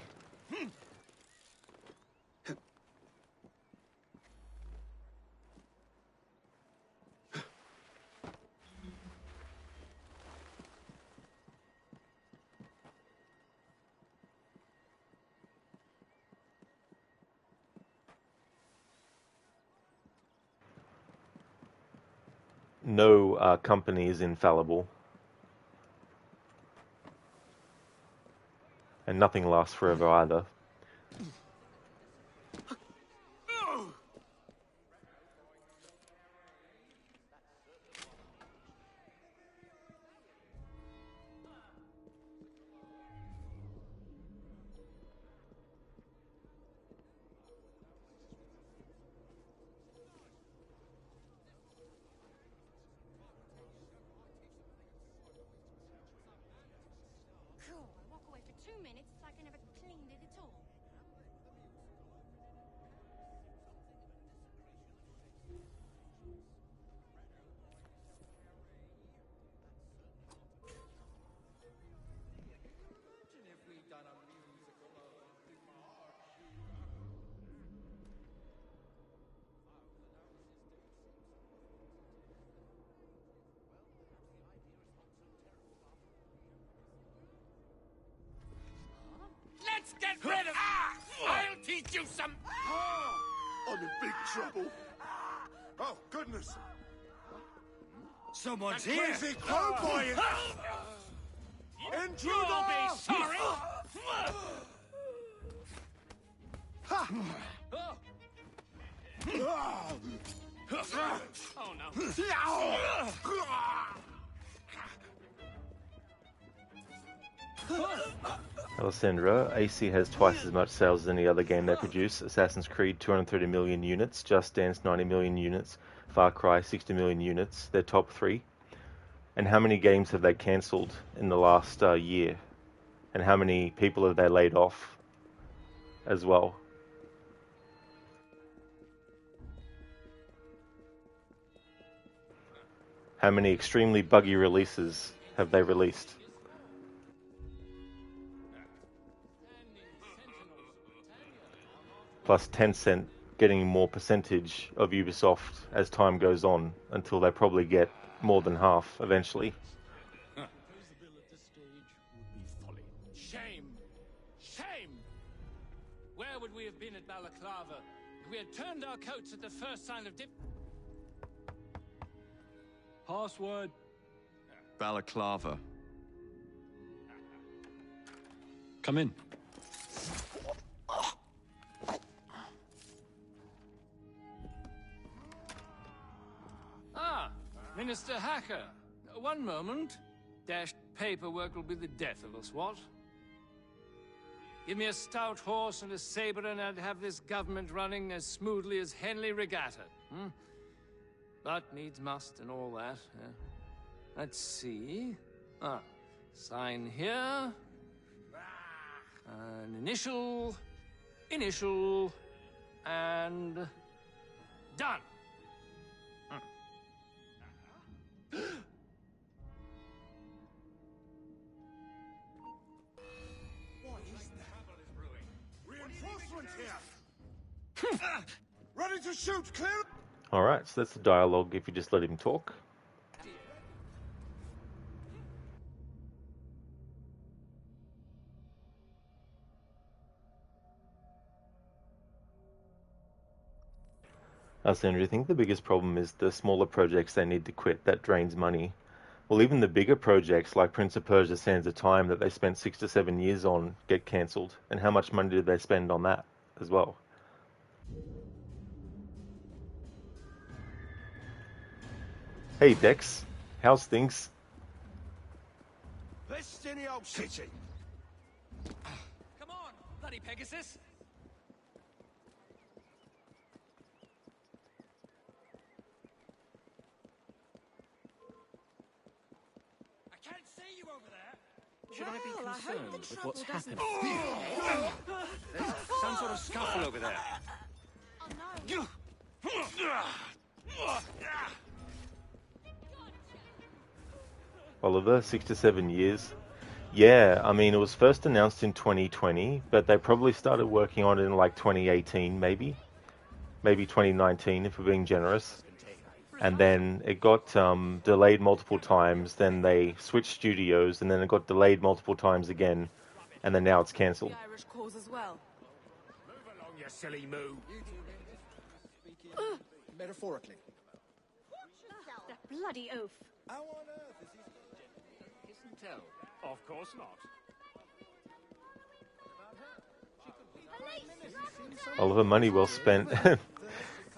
No company is infallible. And nothing lasts forever either. Cool, I walk away for 2 minutes, it's like I never cleaned it at all. Let's get rid of... I'll teach you some... I'm in big trouble. Oh, goodness. Someone's That here. crazy cowboy is... Intruder! You'll be sorry. Ha! Oh, no. Alessandra, AC has twice as much sales as any other game they produce. Assassin's Creed 230 million units, Just Dance 90 million units, Far Cry 60 million units. They're top three. And how many games have they cancelled in the last year? And how many people have they laid off as well? How many extremely buggy releases have they released? Plus Tencent getting more percentage of Ubisoft as time goes on, until they probably get more than half eventually. Shame! Shame! Where would we have been at Balaclava If we had turned our coats at the first sign of Password. Balaclava. Come in. Ah, Minister Hacker. One moment. Dashed paperwork will be the death of us, what? Give me a stout horse and a saber and I'd have this government running as smoothly as Henley Regatta. Hmm? But needs must and all that. Let's see. Ah, sign here. An initial, and done. What is that? Reinforcements here! Ready to shoot, clear! Alright, so that's the dialogue if you just let him talk. Sandra, do you think the biggest problem is the smaller projects they need to quit? That drains money. Well, even the bigger projects like Prince of Persia Sands of Time that they spent 6 to 7 years on get cancelled. And how much money did they spend on that as well? Hey Dex, how's things? Best in the old city. Come on, bloody Pegasus. I can't see you over there. Should I be concerned with what's happening? There's some sort of scuffle over there. Oliver, 6 to 7 years. Yeah, I mean, it was first announced in 2020, but they probably started working on it in like 2018, maybe 2019 if we're being generous. And then it got delayed multiple times, then they switched studios, and then it got delayed multiple times again, and then now it's cancelled. The Irish cause as well. Move along, you silly moo. Metaphorically. The bloody oaf. How on earth is he? Isn't tell. Of course not. Oliver, money well spent.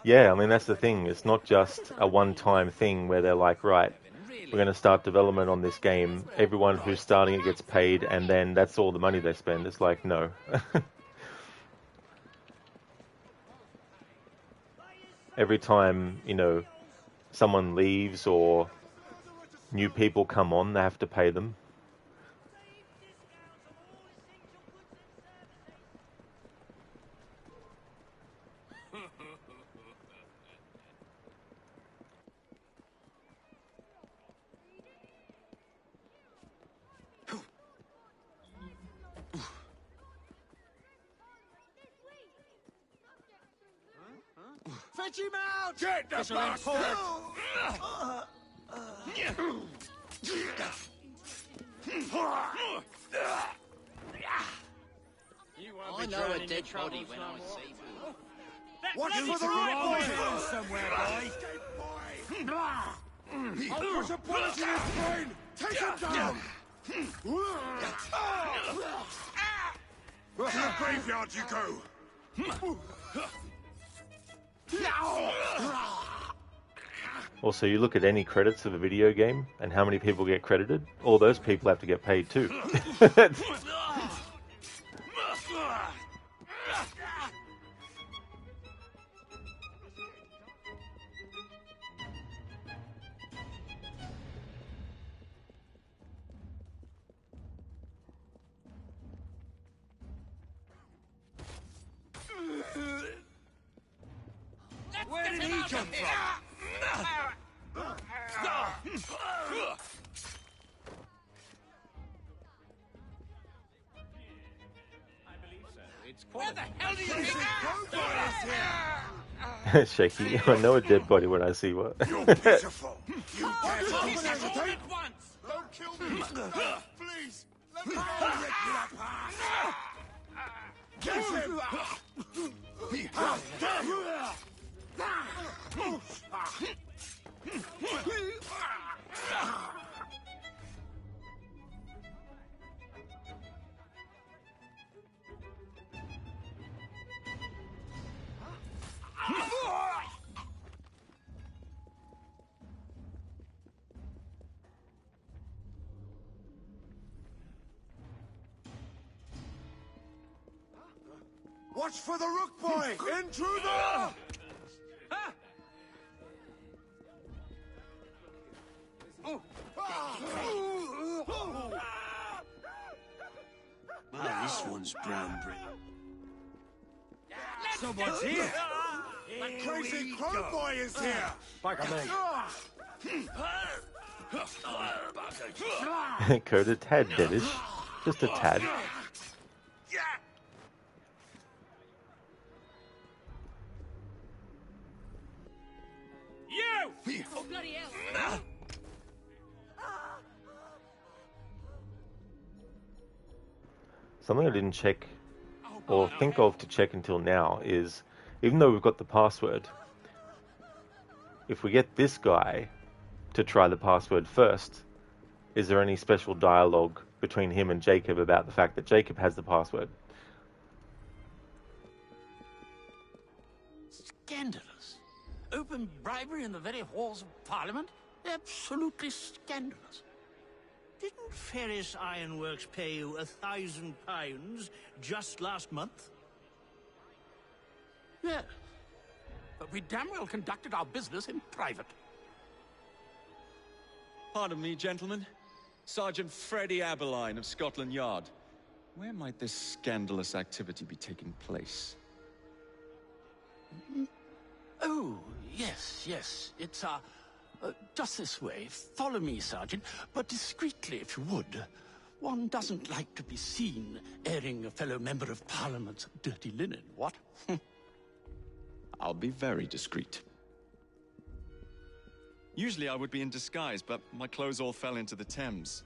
Yeah, I mean, that's the thing. It's not just a one-time thing where they're like, right, we're going to start development on this game. Everyone who's starting it gets paid, and then that's all the money they spend. It's like, no. Every time, you know, someone leaves or new people come on, they have to pay them. Fetch him out! Get the bastard! I know a dead body when I see one. Watch for the right boy! Somewhere, boy! I'll push a bullet in his brain! Take him down! To the graveyard you go! Also, you look at any credits of a video game and how many people get credited, all those people have to get paid too. Where did he come from? Where the hell do you think Shaky, I know a dead body when I see one. You're pitiful. You dare to hesitate? Don't kill me. Please. Let me go. Get him! How dare you! Watch for the Rook Boy! Intruder! Ah, this one's brown brick. Someone's here! The crazy Crow Boy is here! Code a tad deadish. Just a tad. You! Oh, bloody hell! Something I didn't check or think of to check until now is, even though we've got the password, if we get this guy to try the password first, is there any special dialogue between him and Jacob about the fact that Jacob has the password? Scandalous. Open bribery in the very halls of Parliament? Absolutely scandalous. Didn't Ferris Ironworks pay you £1,000 just last month? Yes. But we damn well conducted our business in private. Pardon me, gentlemen. Sergeant Freddie Aberline of Scotland Yard. Where might this scandalous activity be taking place? Oh, yes. It's, just this way. Follow me, Sergeant, but discreetly, if you would. One doesn't like to be seen airing a fellow member of Parliament's dirty linen, what? I'll be very discreet. Usually I would be in disguise, but my clothes all fell into the Thames.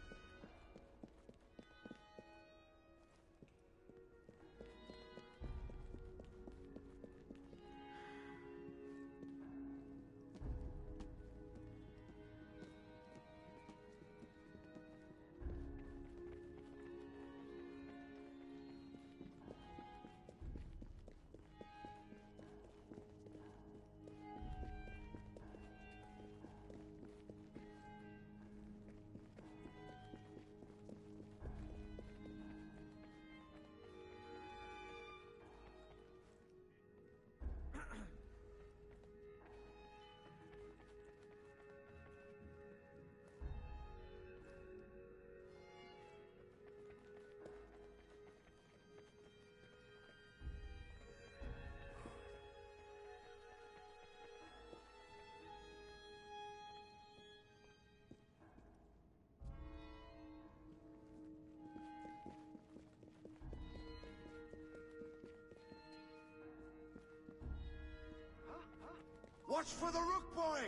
Watch for the Rook Boy!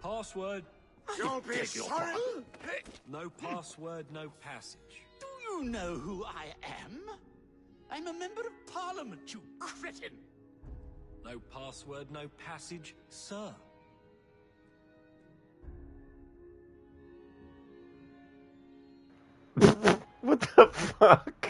Password. You'll be sorry! No password, no passage. Do you know who I am? I'm a member of Parliament, you cretin! No password, no passage, sir. What the fuck?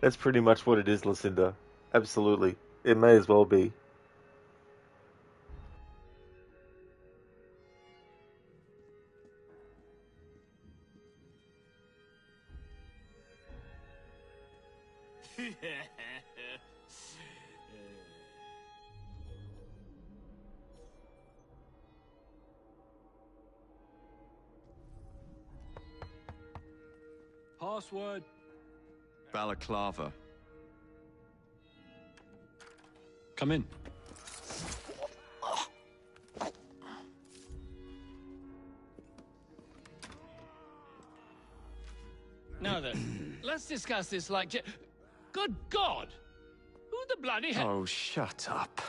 That's pretty much what it is, Lucinda. Absolutely. It may as well be. Password. Balaclava. Come in. Now then, let's discuss this like... Good God! Who the bloody hell... Oh, shut up.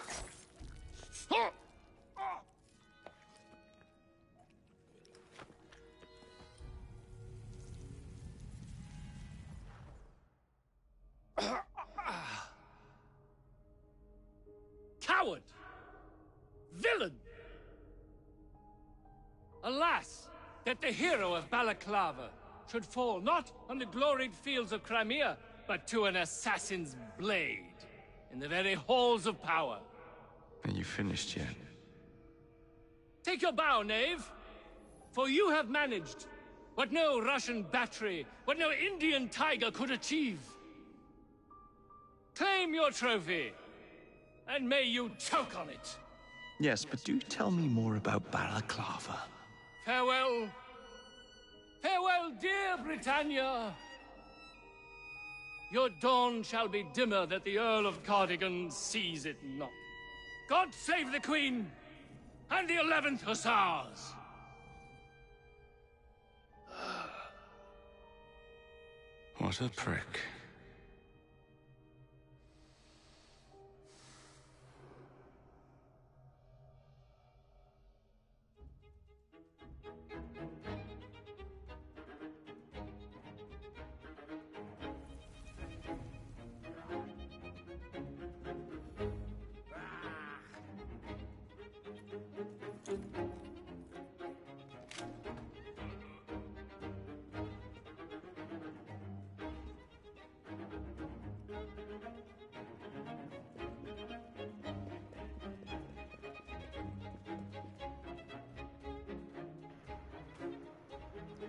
Coward! Villain! Alas, that the hero of Balaclava should fall not on the gloried fields of Crimea, but to an assassin's blade in the very halls of power. Are you finished yet? Take your bow, knave, for you have managed what no Russian battery, what no Indian tiger could achieve. Claim your trophy, and may you choke on it. Yes, but do tell me more about Balaclava. Farewell. Farewell, dear Britannia. Your dawn shall be dimmer that the Earl of Cardigan sees it not. God save the Queen and the 11th Hussars. What a prick.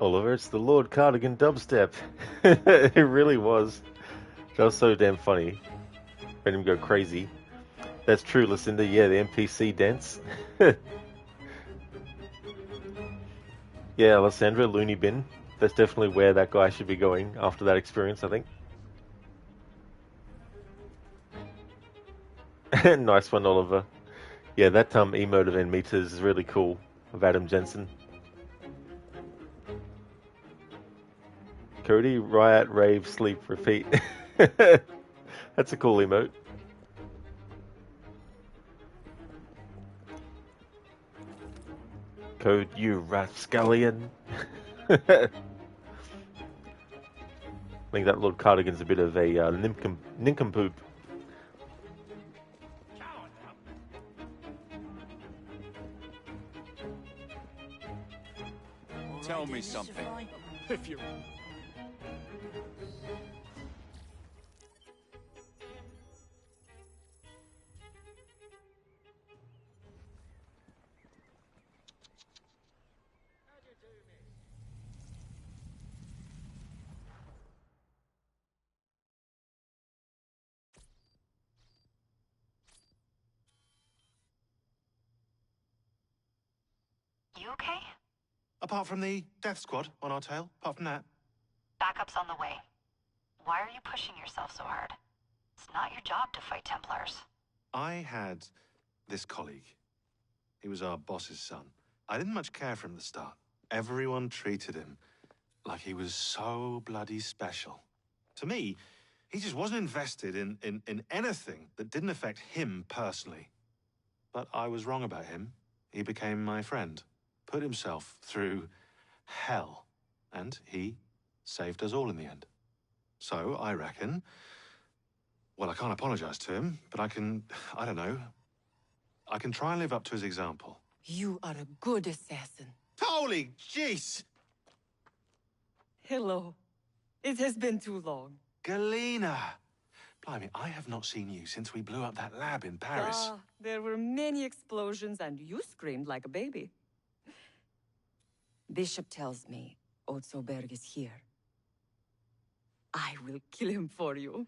Oliver, it's the Lord Cardigan dubstep. It really was. That was so damn funny. Made him go crazy. That's true, Lucinda. Yeah, the NPC dance. Yeah, Alessandra, Looney Bin. That's definitely where that guy should be going after that experience, I think. Nice one, Oliver. Yeah, that emote of N meters is really cool, of Adam Jensen. Cody, riot, rave, sleep, repeat. That's a cool emote. Code, you rascallion. I think that Lord Cardigan's a bit of a nincompoop. Tell me something. If you... You okay? Apart from the death squad on our tail, apart from that. Backup's on the way. Why are you pushing yourself so hard? It's not your job to fight Templars. I had this colleague. He was our boss's son. I didn't much care for him at the start. Everyone treated him like he was so bloody special. To me, he just wasn't invested in anything that didn't affect him personally. But I was wrong about him. He became my friend, put himself through hell, and he saved us all in the end. So I reckon, well, I can't apologize to him, but I can try and live up to his example. You are a good assassin. Holy jeez! Hello. It has been too long. Galena! Blimey, I have not seen you since we blew up that lab in Paris. There were many explosions and you screamed like a baby. Bishop tells me Otzoberg is here. I will kill him for you.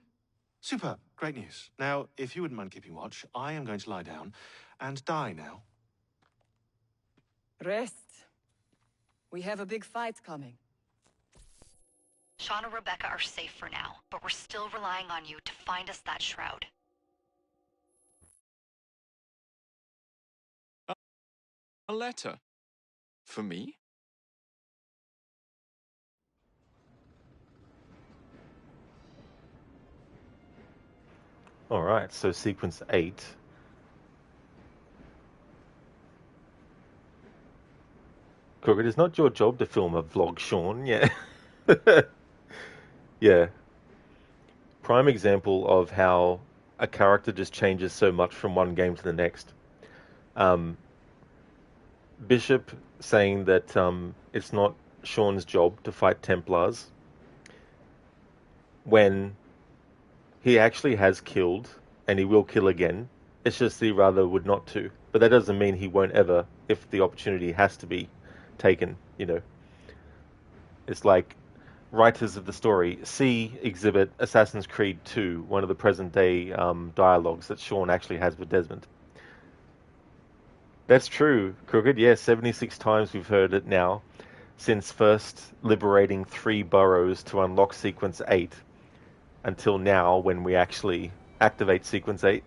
Super, great news. Now, if you wouldn't mind keeping watch, I am going to lie down and die now. Rest. We have a big fight coming. Sean and Rebecca are safe for now, but we're still relying on you to find us that shroud. A letter? For me? Alright, so sequence 8. Crooked, it's not your job to film a vlog, Sean. Yeah. Yeah. Prime example of how a character just changes so much from one game to the next. Bishop saying that it's not Sean's job to fight Templars when he actually has killed and he will kill again. It's just he rather would not to. But that doesn't mean he won't ever if the opportunity has to be taken, you know. It's like writers of the story. See exhibit Assassin's Creed 2, one of the present day dialogues that Sean actually has with Desmond. That's true, Crooked. Yeah, 76 times we've heard it now, since first liberating 3 boroughs to unlock Sequence 8, until now when we actually activate Sequence 8.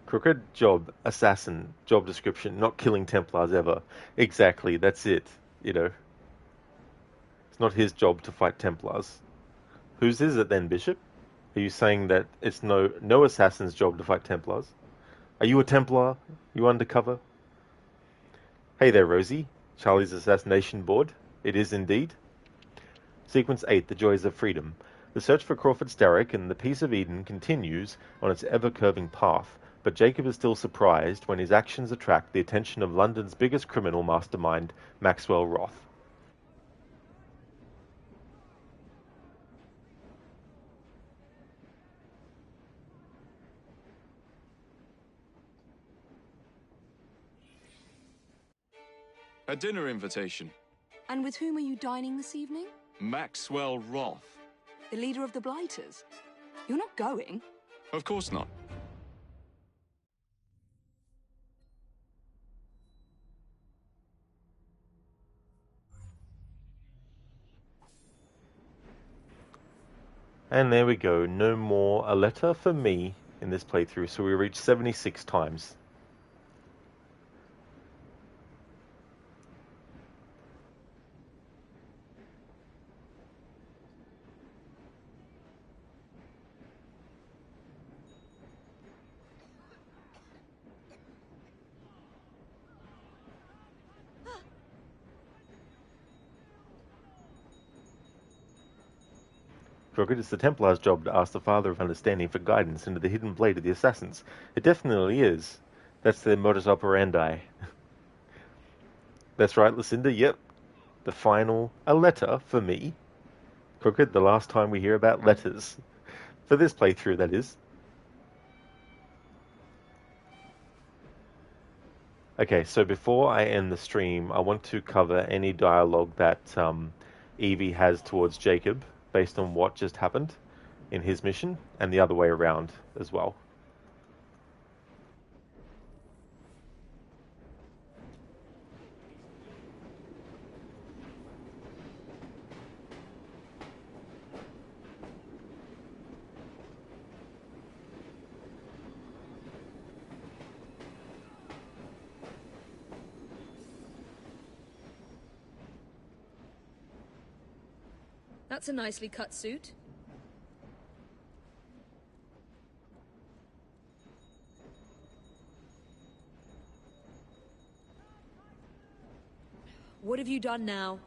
Crooked job, assassin, job description, not killing Templars ever. Exactly, that's it, you know. It's not his job to fight Templars. Whose is it then, Bishop? Are you saying that it's no assassin's job to fight Templars? Are you a Templar? You undercover? Hey there, Rosie. Charlie's assassination board. It is indeed. Sequence 8, The Joys of Freedom. The search for Crawford Starrick and the Peace of Eden continues on its ever-curving path, but Jacob is still surprised when his actions attract the attention of London's biggest criminal mastermind, Maxwell Roth. A dinner invitation. And with whom are you dining this evening? Maxwell Roth. The leader of the Blighters. You're not going? Of course not. And there we go. No more a letter for me in this playthrough. So we reached 76 times. Crooked, it's the Templar's job to ask the Father of Understanding for guidance into the hidden blade of the assassins. It definitely is. That's their modus operandi. That's right, Lucinda, yep. The final, a letter for me. Crooked, the last time we hear about letters. For this playthrough, that is. Okay, so before I end the stream, I want to cover any dialogue that Evie has towards Jacob, based on what just happened in his mission, and the other way around as well. That's a nicely cut suit. What have you done now?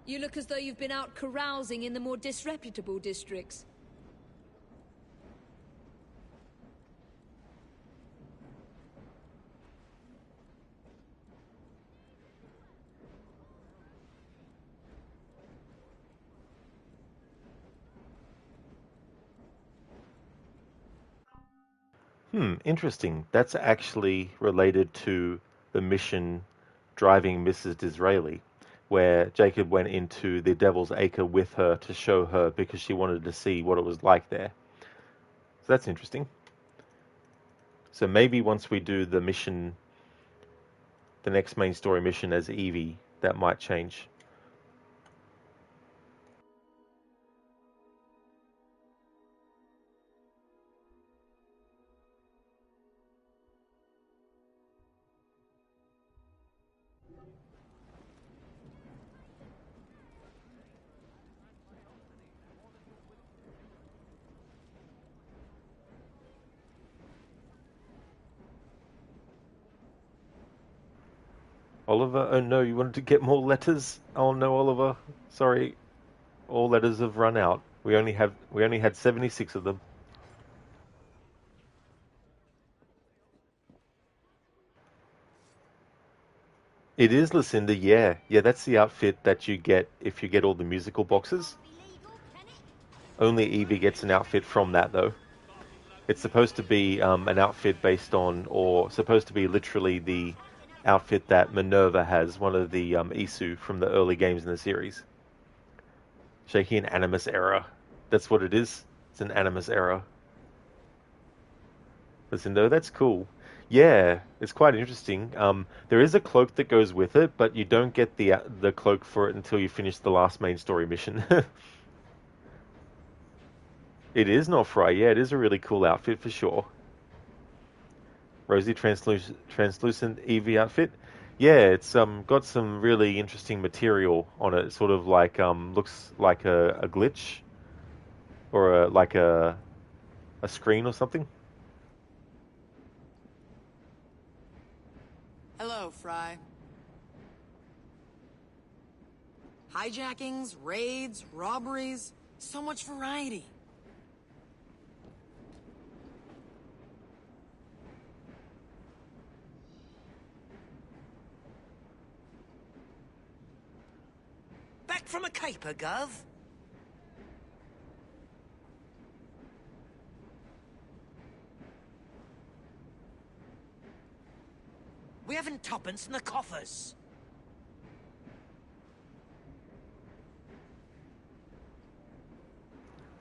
You look as though you've been out carousing in the more disreputable districts. Interesting. That's actually related to the mission driving Mrs. Disraeli. where Jacob went into the Devil's Acre with her to show her because she wanted to see what it was like there. So that's interesting. So maybe once we do the mission, the next main story mission as Evie, that might change. Oliver, oh no, you wanted to get more letters? Oh no, Oliver, sorry, all letters have run out. We only had 76 of them. It is Lucinda, yeah. Yeah, that's the outfit that you get if you get all the musical boxes. Only Evie gets an outfit from that, though. It's supposed to be an outfit based on, or supposed to be literally the outfit that Minerva has, one of the Isu from the early games in the series. Shaky an Animus error. That's what it is. It's an Animus error. Lucindo, that's cool. Yeah, it's quite interesting. There is a cloak that goes with it, but you don't get the cloak for it until you finish the last main story mission. It is not Fry. Yeah, it is a really cool outfit for sure. Rosy translucent Evie outfit. Yeah, it's got some really interesting material on it. Sort of like looks like a glitch or like a screen or something. Hello, Fry. Hijackings, raids, robberies, so much variety. Back from a caper, Gov? We haven't tuppence in the coffers.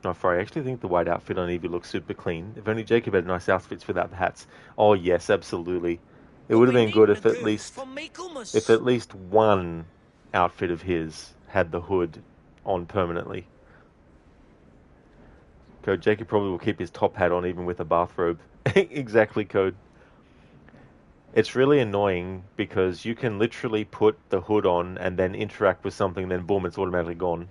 No, I actually think the white outfit on Evie looks super clean. If only Jacob had nice outfits without the hats. Oh yes, absolutely. It would have been good if at least one outfit of his had the hood on permanently. Code, Jacob probably will keep his top hat on even with a bathrobe. Exactly, Code. It's really annoying because you can literally put the hood on and then interact with something, then boom, it's automatically gone.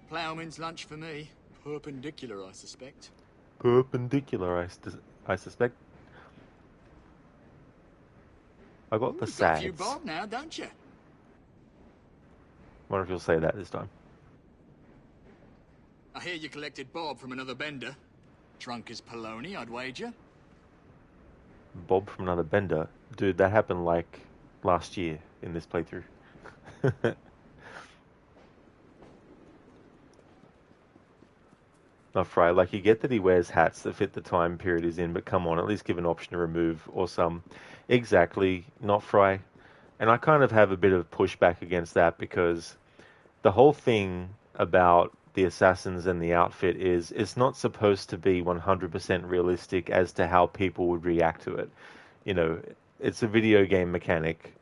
Ploughman's lunch for me. Perpendicular, I suspect. Perpendicular, I suspect. I got the sads. Got you Bob now, don't you? Wonder if you'll say that this time. I hear you collected Bob from another bender. Drunk as Poloni, I'd wager. Bob from another bender? Dude, that happened like last year in this playthrough. Not Fry. Like, you get that he wears hats that fit the time period he's in, but come on, at least give an option to remove or some. Exactly, not Fry. And I kind of have a bit of pushback against that because the whole thing about the assassins and the outfit is it's not supposed to be 100% realistic as to how people would react to it. You know, it's a video game mechanic.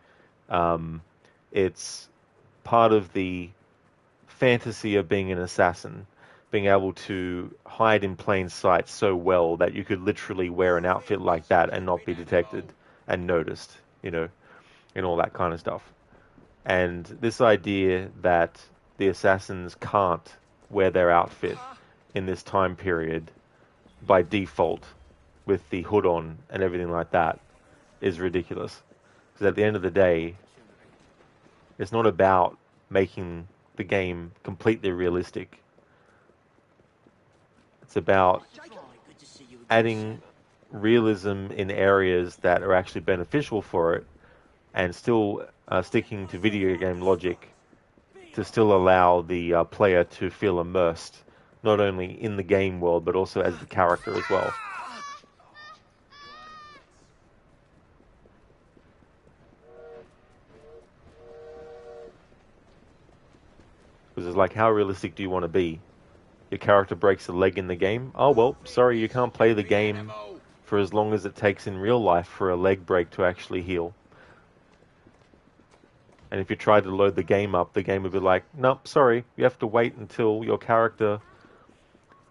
It's part of the fantasy of being an assassin, being able to hide in plain sight so well that you could literally wear an outfit like that and not be detected and noticed, you know, and all that kind of stuff. And this idea that the assassins can't wear their outfit in this time period by default with the hood on and everything like that is ridiculous. Because at the end of the day, it's not about making the game completely realistic. It's about adding realism in areas that are actually beneficial for it, and still sticking to video game logic to still allow the player to feel immersed, not only in the game world, but also as the character as well. Because it's like, how realistic do you want to be? Your character breaks a leg in the game? Oh well, sorry, you can't play the game for as long as it takes in real life for a leg break to actually heal. And if you try to load the game up, the game would be like, nope, sorry, you have to wait until your character,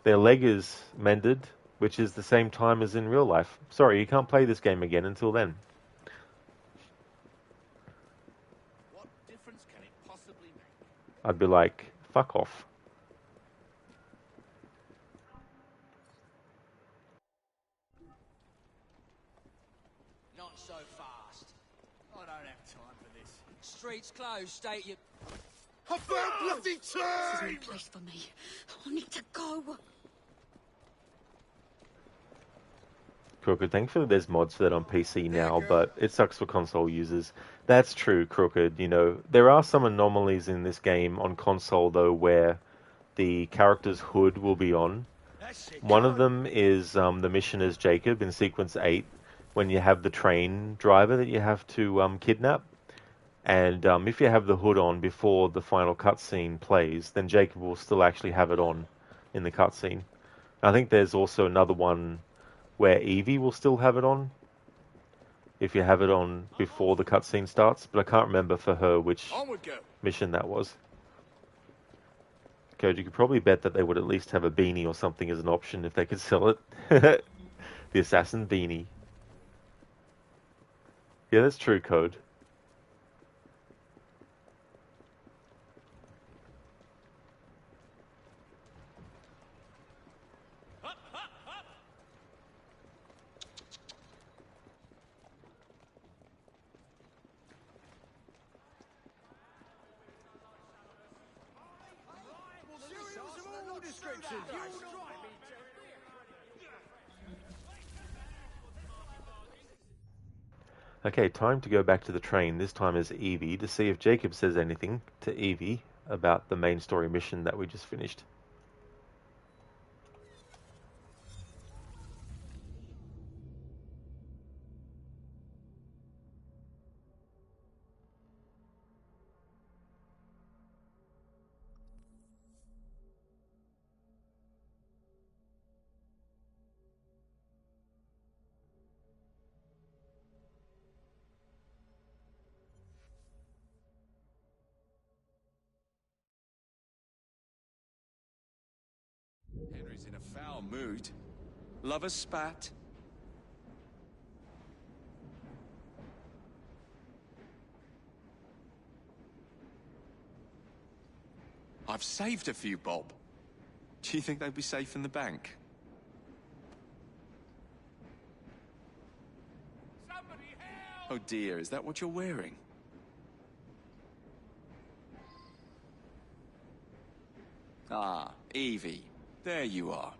their leg is mended, which is the same time as in real life. Sorry, you can't play this game again until then. What difference can it possibly make? I'd be like, fuck off. Not so fast. I don't have time for this. Streets closed, state you... I found bloody This is no time! place for me. I need to go. Crooked, thankfully there's mods for that on PC now, but it sucks for console users. That's true, Crooked. You know, there are some anomalies in this game on console, though, where the character's hood will be on. One of them is the mission as Jacob in Sequence 8, when you have the train driver that you have to kidnap. And if you have the hood on before the final cutscene plays, then Jacob will still actually have it on in the cutscene. I think there's also another one where Evie will still have it on, if you have it on before the cutscene starts, but I can't remember for her which mission that was. Code, you could probably bet that they would at least have a beanie or something as an option if they could sell it. The assassin beanie. Yeah, that's true, Code. Okay, time to go back to the train, this time as Evie, to see if Jacob says anything to Evie about the main story mission that we just finished. Henry's in a foul mood. Lovers spat. I've saved a few, Bob. Do you think they'd be safe in the bank? Oh dear, is that what you're wearing? Ah, Evie. There you are.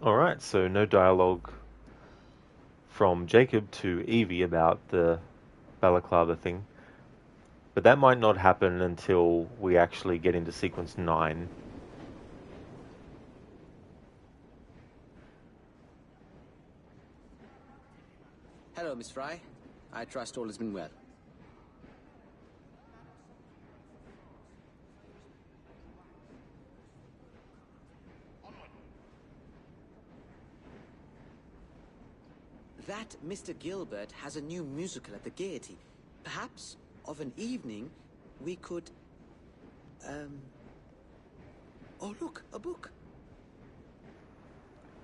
Alright, so no dialogue from Jacob to Evie about the balaclava thing. But that might not happen until we actually get into sequence 9. Hello, Miss Fry. I trust all has been well. That Mr. Gilbert has a new musical at the Gaiety. Perhaps, of an evening, we could... Oh, look, a book.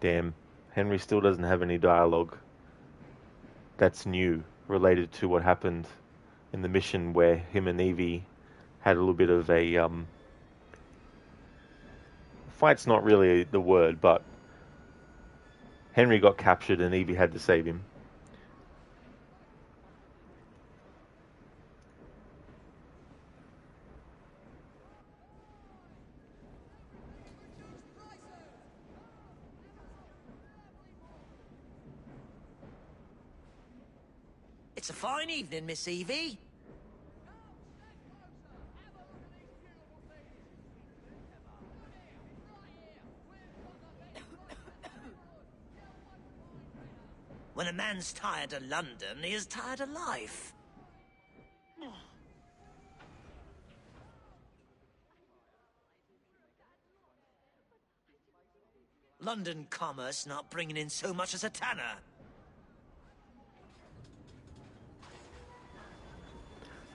Damn, Henry still doesn't have any dialogue that's new, related to what happened in the mission where him and Evie had a little bit of a, fight's not really the word, but Henry got captured and Evie had to save him. It's a fine evening, Miss Evie. When a man's tired of London, he is tired of life. London commerce not bringing in so much as a tanner.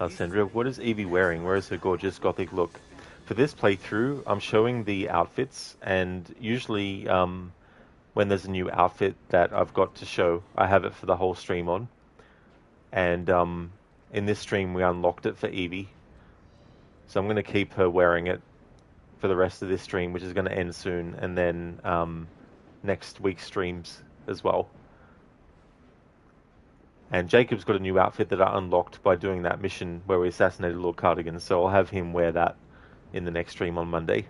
Sandra, what is Evie wearing? Where is her gorgeous gothic look? For this playthrough, I'm showing the outfits, and usually when there's a new outfit that I've got to show, I have it for the whole stream on. And in this stream, we unlocked it for Evie. So I'm going to keep her wearing it for the rest of this stream, which is going to end soon, and then next week's streams as well. And Jacob's got a new outfit that I unlocked by doing that mission where we assassinated Lord Cardigan, so I'll have him wear that in the next stream on Monday.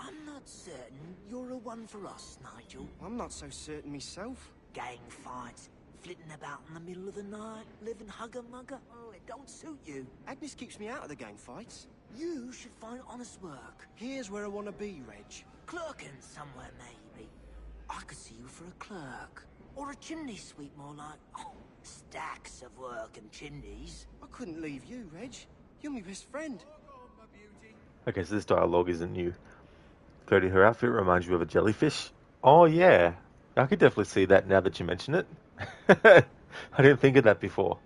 I'm not certain you're a one for us, Nigel. I'm not so certain myself. Gang fights, flitting about in the middle of the night, living hugger-mugger. Oh, it don't suit you. Agnes keeps me out of the gang fights. You should find honest work. Here's where I want to be, Reg. Clerking somewhere, maybe. I could see you for a clerk. Or a chimney sweep, more like. Oh, stacks of work and chimneys. I couldn't leave you, Reg. You're my best friend. Okay, so this dialogue isn't new. Cody, her outfit reminds you of a jellyfish? Oh, yeah. I could definitely see that now that you mention it. I didn't think of that before.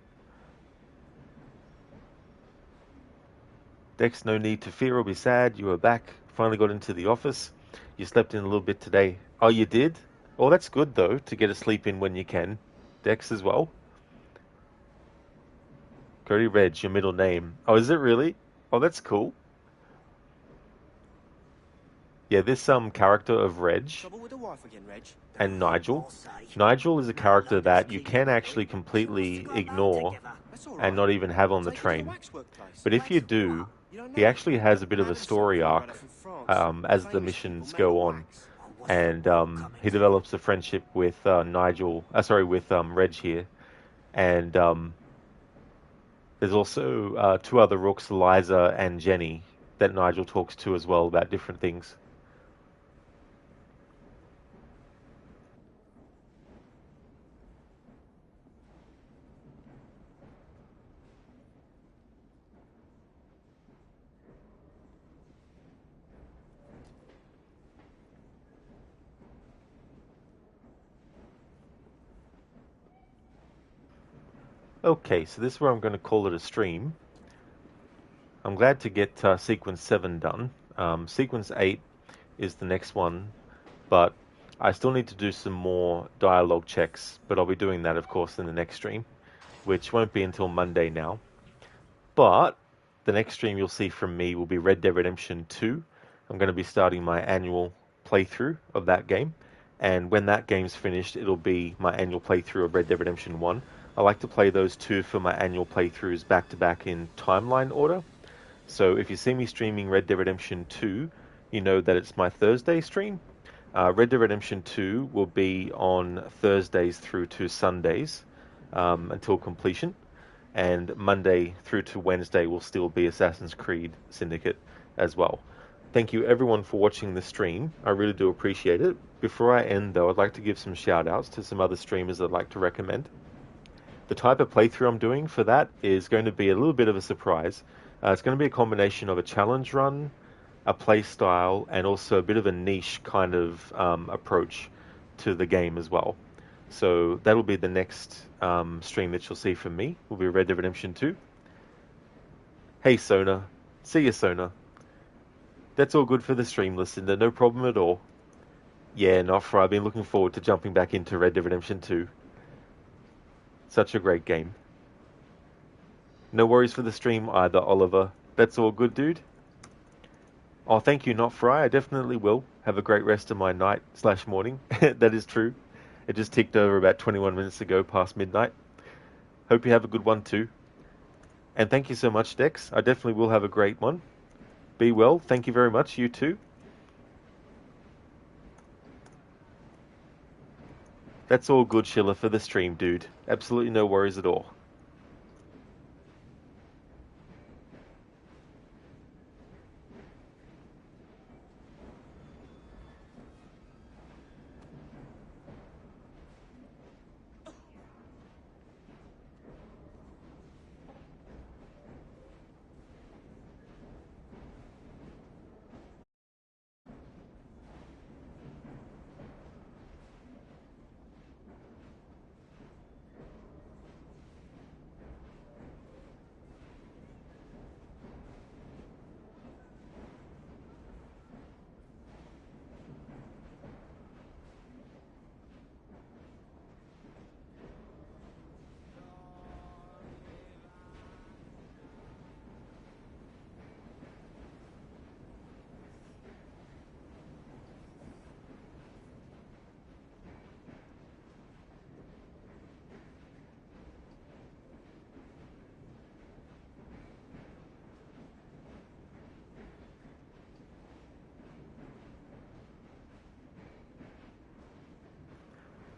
Dex, no need to fear or be sad. You are back. Finally got into the office. You slept in a little bit today. Oh, you did? Oh, that's good, though, to get a sleep in when you can. Dex as well. Cody Reg, your middle name. Oh, is it really? Oh, that's cool. Yeah, this character of Reg and Nigel. Nigel is a character that you can actually completely ignore and not even have on the train. But if you do, he actually has a bit of a story arc as the missions go on, and he develops a friendship with Reg here, and there's also two other rooks, Eliza and Jenny, that Nigel talks to as well about different things. Okay, so this is where I'm going to call it a stream. I'm glad to get Sequence 7 done. Sequence 8 is the next one, but I still need to do some more dialogue checks, but I'll be doing that, of course, in the next stream, which won't be until Monday now. But the next stream you'll see from me will be Red Dead Redemption 2. I'm going to be starting my annual playthrough of that game, and when that game's finished, it'll be my annual playthrough of Red Dead Redemption 1. I like to play those two for my annual playthroughs back-to-back in timeline order. So if you see me streaming Red Dead Redemption 2, you know that it's my Thursday stream. Red Dead Redemption 2 will be on Thursdays through to Sundays until completion. And Monday through to Wednesday will still be Assassin's Creed Syndicate as well. Thank you everyone for watching the stream. I really do appreciate it. Before I end though, I'd like to give some shout outs to some other streamers I'd like to recommend. The type of playthrough I'm doing for that is going to be a little bit of a surprise. It's going to be a combination of a challenge run, a play style, and also a bit of a niche kind of approach to the game as well. So that'll be the next stream that you'll see from me. Will be Red Dead Redemption 2. Hey Sona. See ya Sona. That's all good for the stream, listener. No problem at all. Yeah, not for. I've been looking forward to jumping back into Red Dead Redemption 2. Such a great game. No worries for the stream either, Oliver. That's all good, dude. Oh, thank you, Not Fry. I definitely will. Have a great rest of my night/morning. That is true. It just ticked over about 21 minutes ago past midnight. Hope you have a good one too. And thank you so much, Dex. I definitely will have a great one. Be well. Thank you very much. You too. That's all good, Schiller, for the stream, dude. Absolutely no worries at all.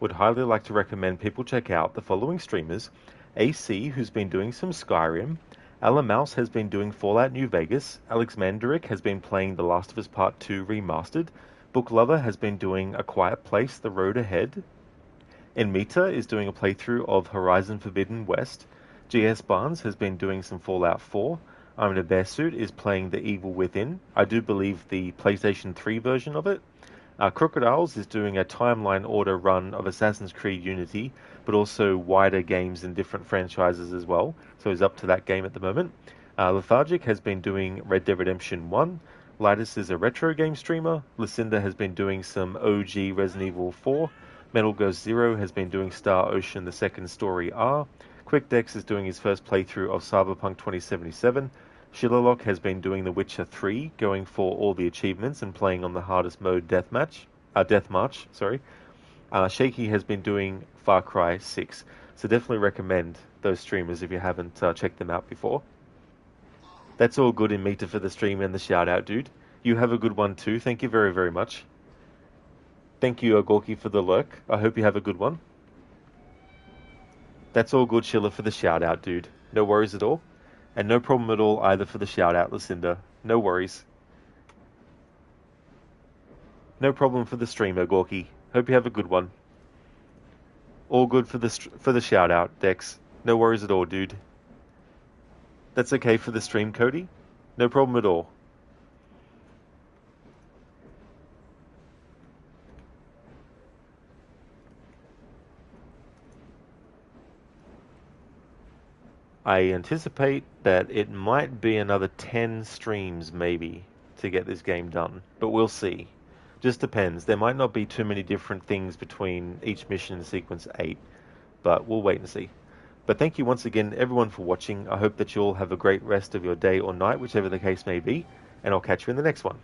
Would highly like to recommend people check out the following streamers. AC, who's been doing some Skyrim. Alan Mouse has been doing Fallout New Vegas. Alex Mandarick has been playing The Last of Us Part 2 Remastered. Book Lover has been doing A Quiet Place, The Road Ahead. Enmita is doing a playthrough of Horizon Forbidden West. GS Barnes has been doing some Fallout 4. I'm in a Bearsuit is playing The Evil Within. I do believe the PlayStation 3 version of it. Crocodiles is doing a timeline order run of Assassin's Creed Unity, but also wider games in different franchises as well. So he's up to that game at the moment. Lethargic has been doing Red Dead Redemption 1. Lightus is a retro game streamer. Lucinda has been doing some OG Resident Evil 4. Metal Ghost Zero has been doing Star Ocean The Second Story R. QuickDex is doing his first playthrough of Cyberpunk 2077. Shillerlock has been doing The Witcher 3, going for all the achievements and playing on the hardest mode Death March. Shaky has been doing Far Cry 6. So definitely recommend those streamers if you haven't checked them out before. That's all good in Meta for the stream and the shout out, dude. You have a good one too. Thank you very, very much. Thank you, Gorky, for the lurk. I hope you have a good one. That's all good, Schiller, for the shout out, dude. No worries at all. And no problem at all either for the shout out, Lucinda. No worries. No problem for the streamer, Gorky. Hope you have a good one. All good for the shout out, Dex. No worries at all, dude. That's okay for the stream, Cody. No problem at all. I anticipate that it might be another 10 streams, maybe, to get this game done. But we'll see. Just depends. There might not be too many different things between each mission in Sequence 8. But we'll wait and see. But thank you once again, everyone, for watching. I hope that you all have a great rest of your day or night, whichever the case may be. And I'll catch you in the next one.